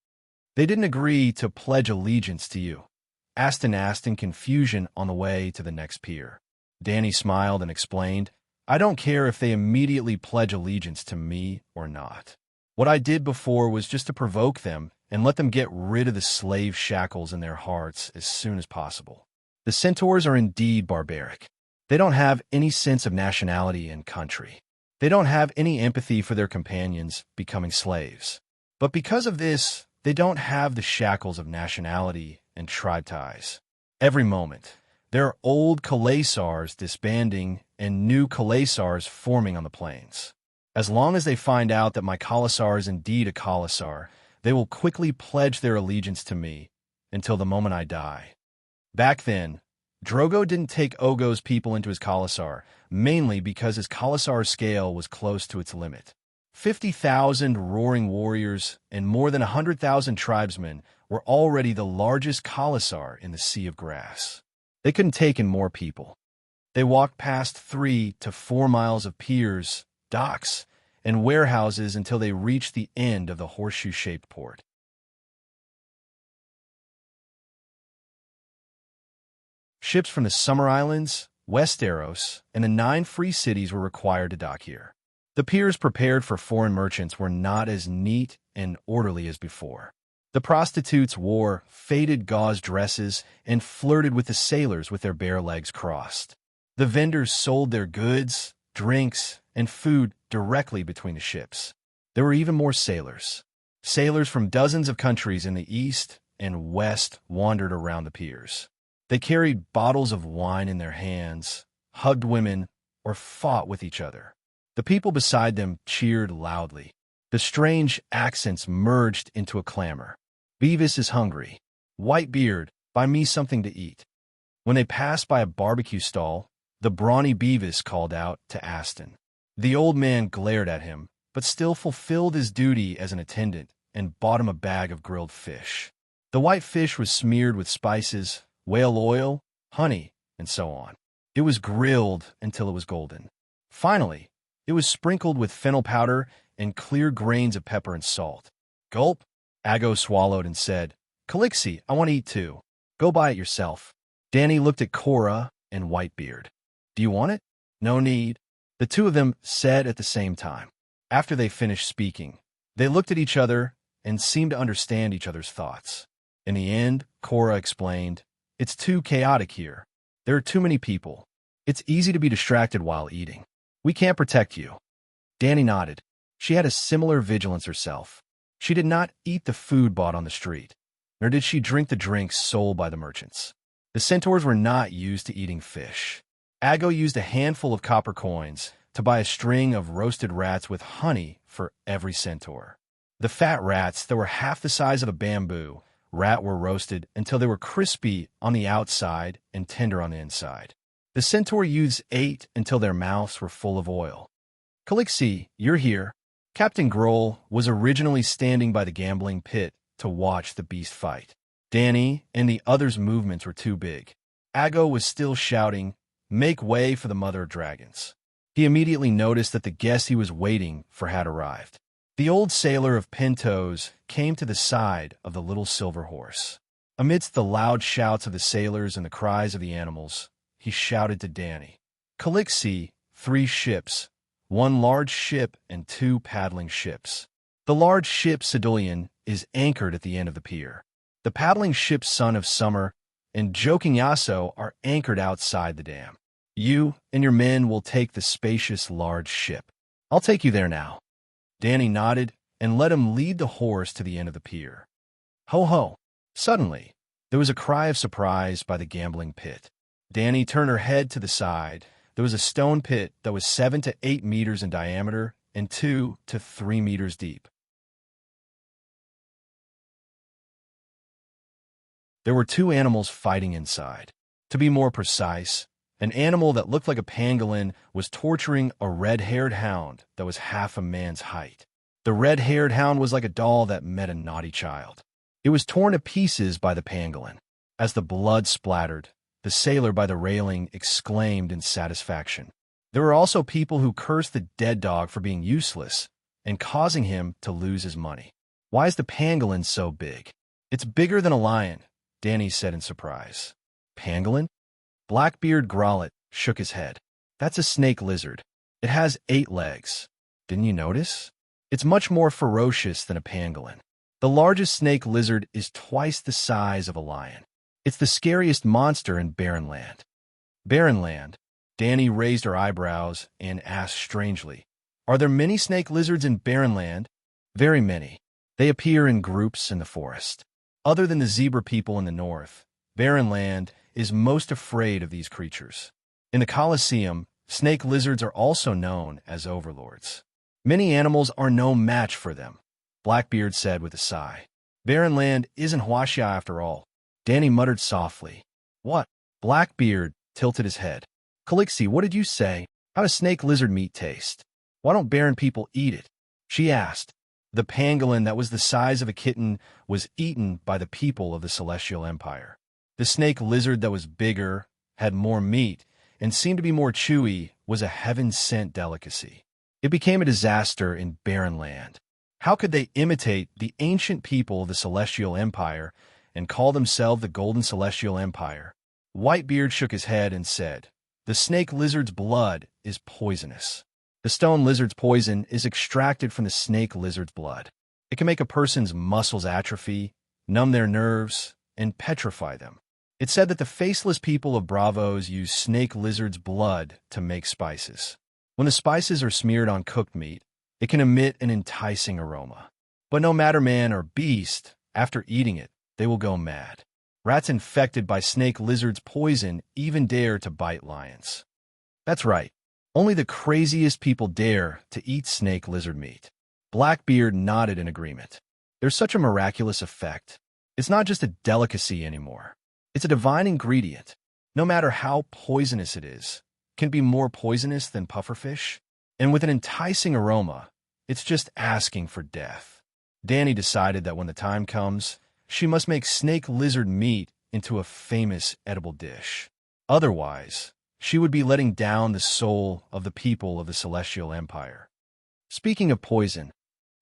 They didn't agree to pledge allegiance to you. Aston asked in confusion on the way to the next pier. Danny smiled and explained, I don't care if they immediately pledge allegiance to me or not. What I did before was just to provoke them and let them get rid of the slave shackles in their hearts as soon as possible. The centaurs are indeed barbaric. They don't have any sense of nationality and country. They don't have any empathy for their companions becoming slaves. But because of this, they don't have the shackles of nationality and tribe ties. Every moment, there are old Khalasars disbanding and new Khalasars forming on the plains. As long as they find out that my Khalasar is indeed a Khalasar, they will quickly pledge their allegiance to me until the moment I die. Back then, Drogo didn't take Ogo's people into his Khalasar, mainly because his Khalasar scale was close to its limit. 50,000 roaring warriors and more than 100,000 tribesmen were already the largest Khalasar in the Sea of Grass. They couldn't take in more people. They walked past 3 to 4 miles of piers, docks, and warehouses until they reached the end of the horseshoe-shaped port. Ships from the Summer Islands, Westeros, and the 9 free cities were required to dock here. The piers prepared for foreign merchants were not as neat and orderly as before. The prostitutes wore faded gauze dresses and flirted with the sailors with their bare legs crossed. The vendors sold their goods, drinks, and food directly between the ships. There were even more sailors. Sailors from dozens of countries in the east and west wandered around the piers. They carried bottles of wine in their hands, hugged women, or fought with each other. The people beside them cheered loudly. The strange accents merged into a clamor. Beavis is hungry. Whitebeard, buy me something to eat. When they passed by a barbecue stall, the brawny Beavis called out to Aston. The old man glared at him, but still fulfilled his duty as an attendant and bought him a bag of grilled fish. The white fish was smeared with spices, whale oil, honey, and so on. It was grilled until it was golden. Finally, it was sprinkled with fennel powder and clear grains of pepper and salt. Gulp! Aggo swallowed and said, Calixi, I want to eat too. Go buy it yourself. Danny looked at Cora and Whitebeard. Do you want it? No need. The two of them said at the same time. After they finished speaking, they looked at each other and seemed to understand each other's thoughts. In the end, Cora explained, It's too chaotic here. There are too many people. It's easy to be distracted while eating. We can't protect you. Danny nodded. She had a similar vigilance herself. She did not eat the food bought on the street, nor did she drink the drinks sold by the merchants. The centaurs were not used to eating fish. Aggo used a handful of copper coins to buy a string of roasted rats with honey for every centaur. The fat rats that were half the size of a bamboo rat were roasted until they were crispy on the outside and tender on the inside. The centaur youths ate until their mouths were full of oil. Calixi, you're here. Captain Grohl was originally standing by the gambling pit to watch the beast fight. Danny and the others' movements were too big. Aggo was still shouting, Make way for the mother of dragons. He immediately noticed that the guest he was waiting for had arrived. The old sailor of Pintos came to the side of the little silver horse. Amidst the loud shouts of the sailors and the cries of the animals, he shouted to Danny, Calixi, 3 ships, 1 large ship and 2 paddling ships. The large ship Sidulian is anchored at the end of the pier. The paddling ship Son of Summer and Joking Yasso are anchored outside the dam. You and your men will take the spacious large ship. I'll take you there now. Danny nodded and let him lead the horse to the end of the pier. Ho ho! Suddenly, there was a cry of surprise by the gambling pit. Danny turned her head to the side. There was a stone pit that was 7 to 8 meters in diameter and 2 to 3 meters deep. There were 2 animals fighting inside. To be more precise, an animal that looked like a pangolin was torturing a red-haired hound that was half a man's height. The red-haired hound was like a doll that met a naughty child. It was torn to pieces by the pangolin. As the blood splattered, the sailor by the railing exclaimed in satisfaction. There were also people who cursed the dead dog for being useless and causing him to lose his money. Why is the pangolin so big? It's bigger than a lion, Danny said in surprise. Pangolin? Blackbeard Growlet shook his head. That's a snake lizard. It has 8 legs. Didn't you notice? It's much more ferocious than a pangolin. The largest snake lizard is twice the size of a lion. It's the scariest monster in Barren Land. Barren Land? Danny raised her eyebrows and asked strangely, are there many snake lizards in Barren Land? Very many. They appear in groups in the forest. Other than the zebra people in the north, Barren Land is most afraid of these creatures. In the Colosseum, snake lizards are also known as overlords. Many animals are no match for them, Blackbeard said with a sigh. Barren Land isn't Huaxia after all. Danny muttered softly. What? Blackbeard tilted his head. Calixie, what did you say? How does snake lizard meat taste? Why don't barren people eat it? She asked. The pangolin that was the size of a kitten was eaten by the people of the Celestial Empire. The snake lizard that was bigger, had more meat, and seemed to be more chewy was a heaven-sent delicacy. It became a disaster in Barren Land. How could they imitate the ancient people of the Celestial Empire and call themselves the Golden Celestial Empire? Whitebeard shook his head and said, the snake lizard's blood is poisonous. The stone lizard's poison is extracted from the snake lizard's blood. It can make a person's muscles atrophy, numb their nerves, and petrify them. It's said that the faceless people of Bravos use snake lizard's blood to make spices. When the spices are smeared on cooked meat, it can emit an enticing aroma. But no matter man or beast, after eating it, they will go mad. Rats infected by snake lizard's poison even dare to bite lions. That's right. Only the craziest people dare to eat snake lizard meat. Blackbeard nodded in agreement. There's such a miraculous effect. It's not just a delicacy anymore. It's a divine ingredient. No matter how poisonous it is, it can be more poisonous than pufferfish. And with an enticing aroma, it's just asking for death. Danny decided that when the time comes, she must make snake lizard meat into a famous edible dish. Otherwise, she would be letting down the soul of the people of the Celestial Empire. Speaking of poison,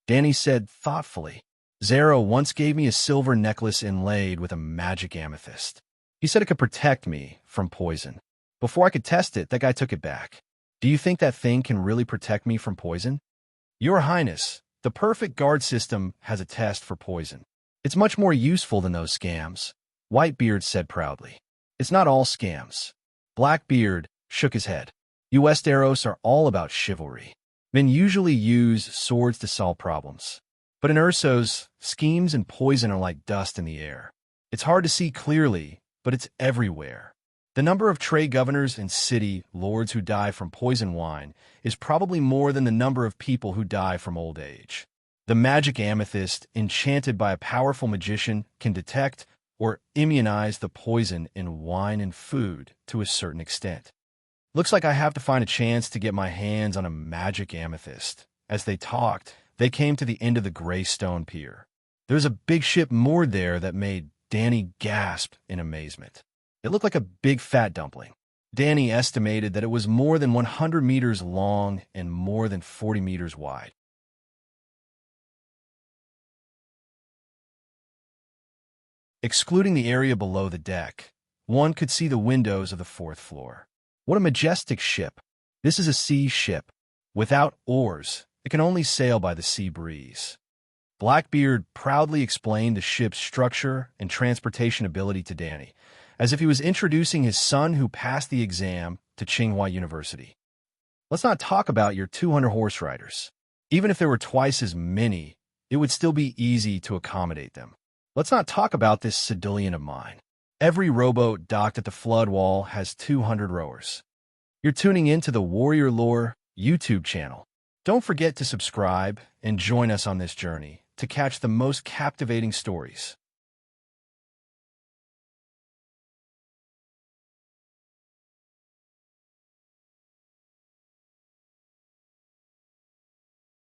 Danny said thoughtfully, Zero once gave me a silver necklace inlaid with a magic amethyst. He said it could protect me from poison. Before I could test it, that guy took it back. Do you think that thing can really protect me from poison? Your Highness, the perfect guard system has a test for poison. It's much more useful than those scams, Whitebeard said proudly. It's not all scams. Blackbeard shook his head. You Westeros are all about chivalry. Men usually use swords to solve problems. But in Ursos, schemes and poison are like dust in the air. It's hard to see clearly, but it's everywhere. The number of trade governors and city lords who die from poison wine is probably more than the number of people who die from old age. The magic amethyst, enchanted by a powerful magician, can detect or immunize the poison in wine and food to a certain extent. Looks like I have to find a chance to get my hands on a magic amethyst. As they talked, they came to the end of the gray stone pier. There was a big ship moored there that made Danny gasp in amazement. It looked like a big fat dumpling. Danny estimated that it was more than 100 meters long and more than 40 meters wide. Excluding the area below the deck, one could see the windows of the 4th floor. What a majestic ship. This is a sea ship. Without oars, it can only sail by the sea breeze. Blackbeard proudly explained the ship's structure and transportation ability to Danny, as if he was introducing his son who passed the exam to Tsinghua University. Let's not talk about your 200 horse riders. Even if there were twice as many, it would still be easy to accommodate them. Let's not talk about this Sidillion of mine. Every rowboat docked at the flood wall has 200 rowers. You're tuning in to the Warrior Lore YouTube channel. Don't forget to subscribe and join us on this journey to catch the most captivating stories.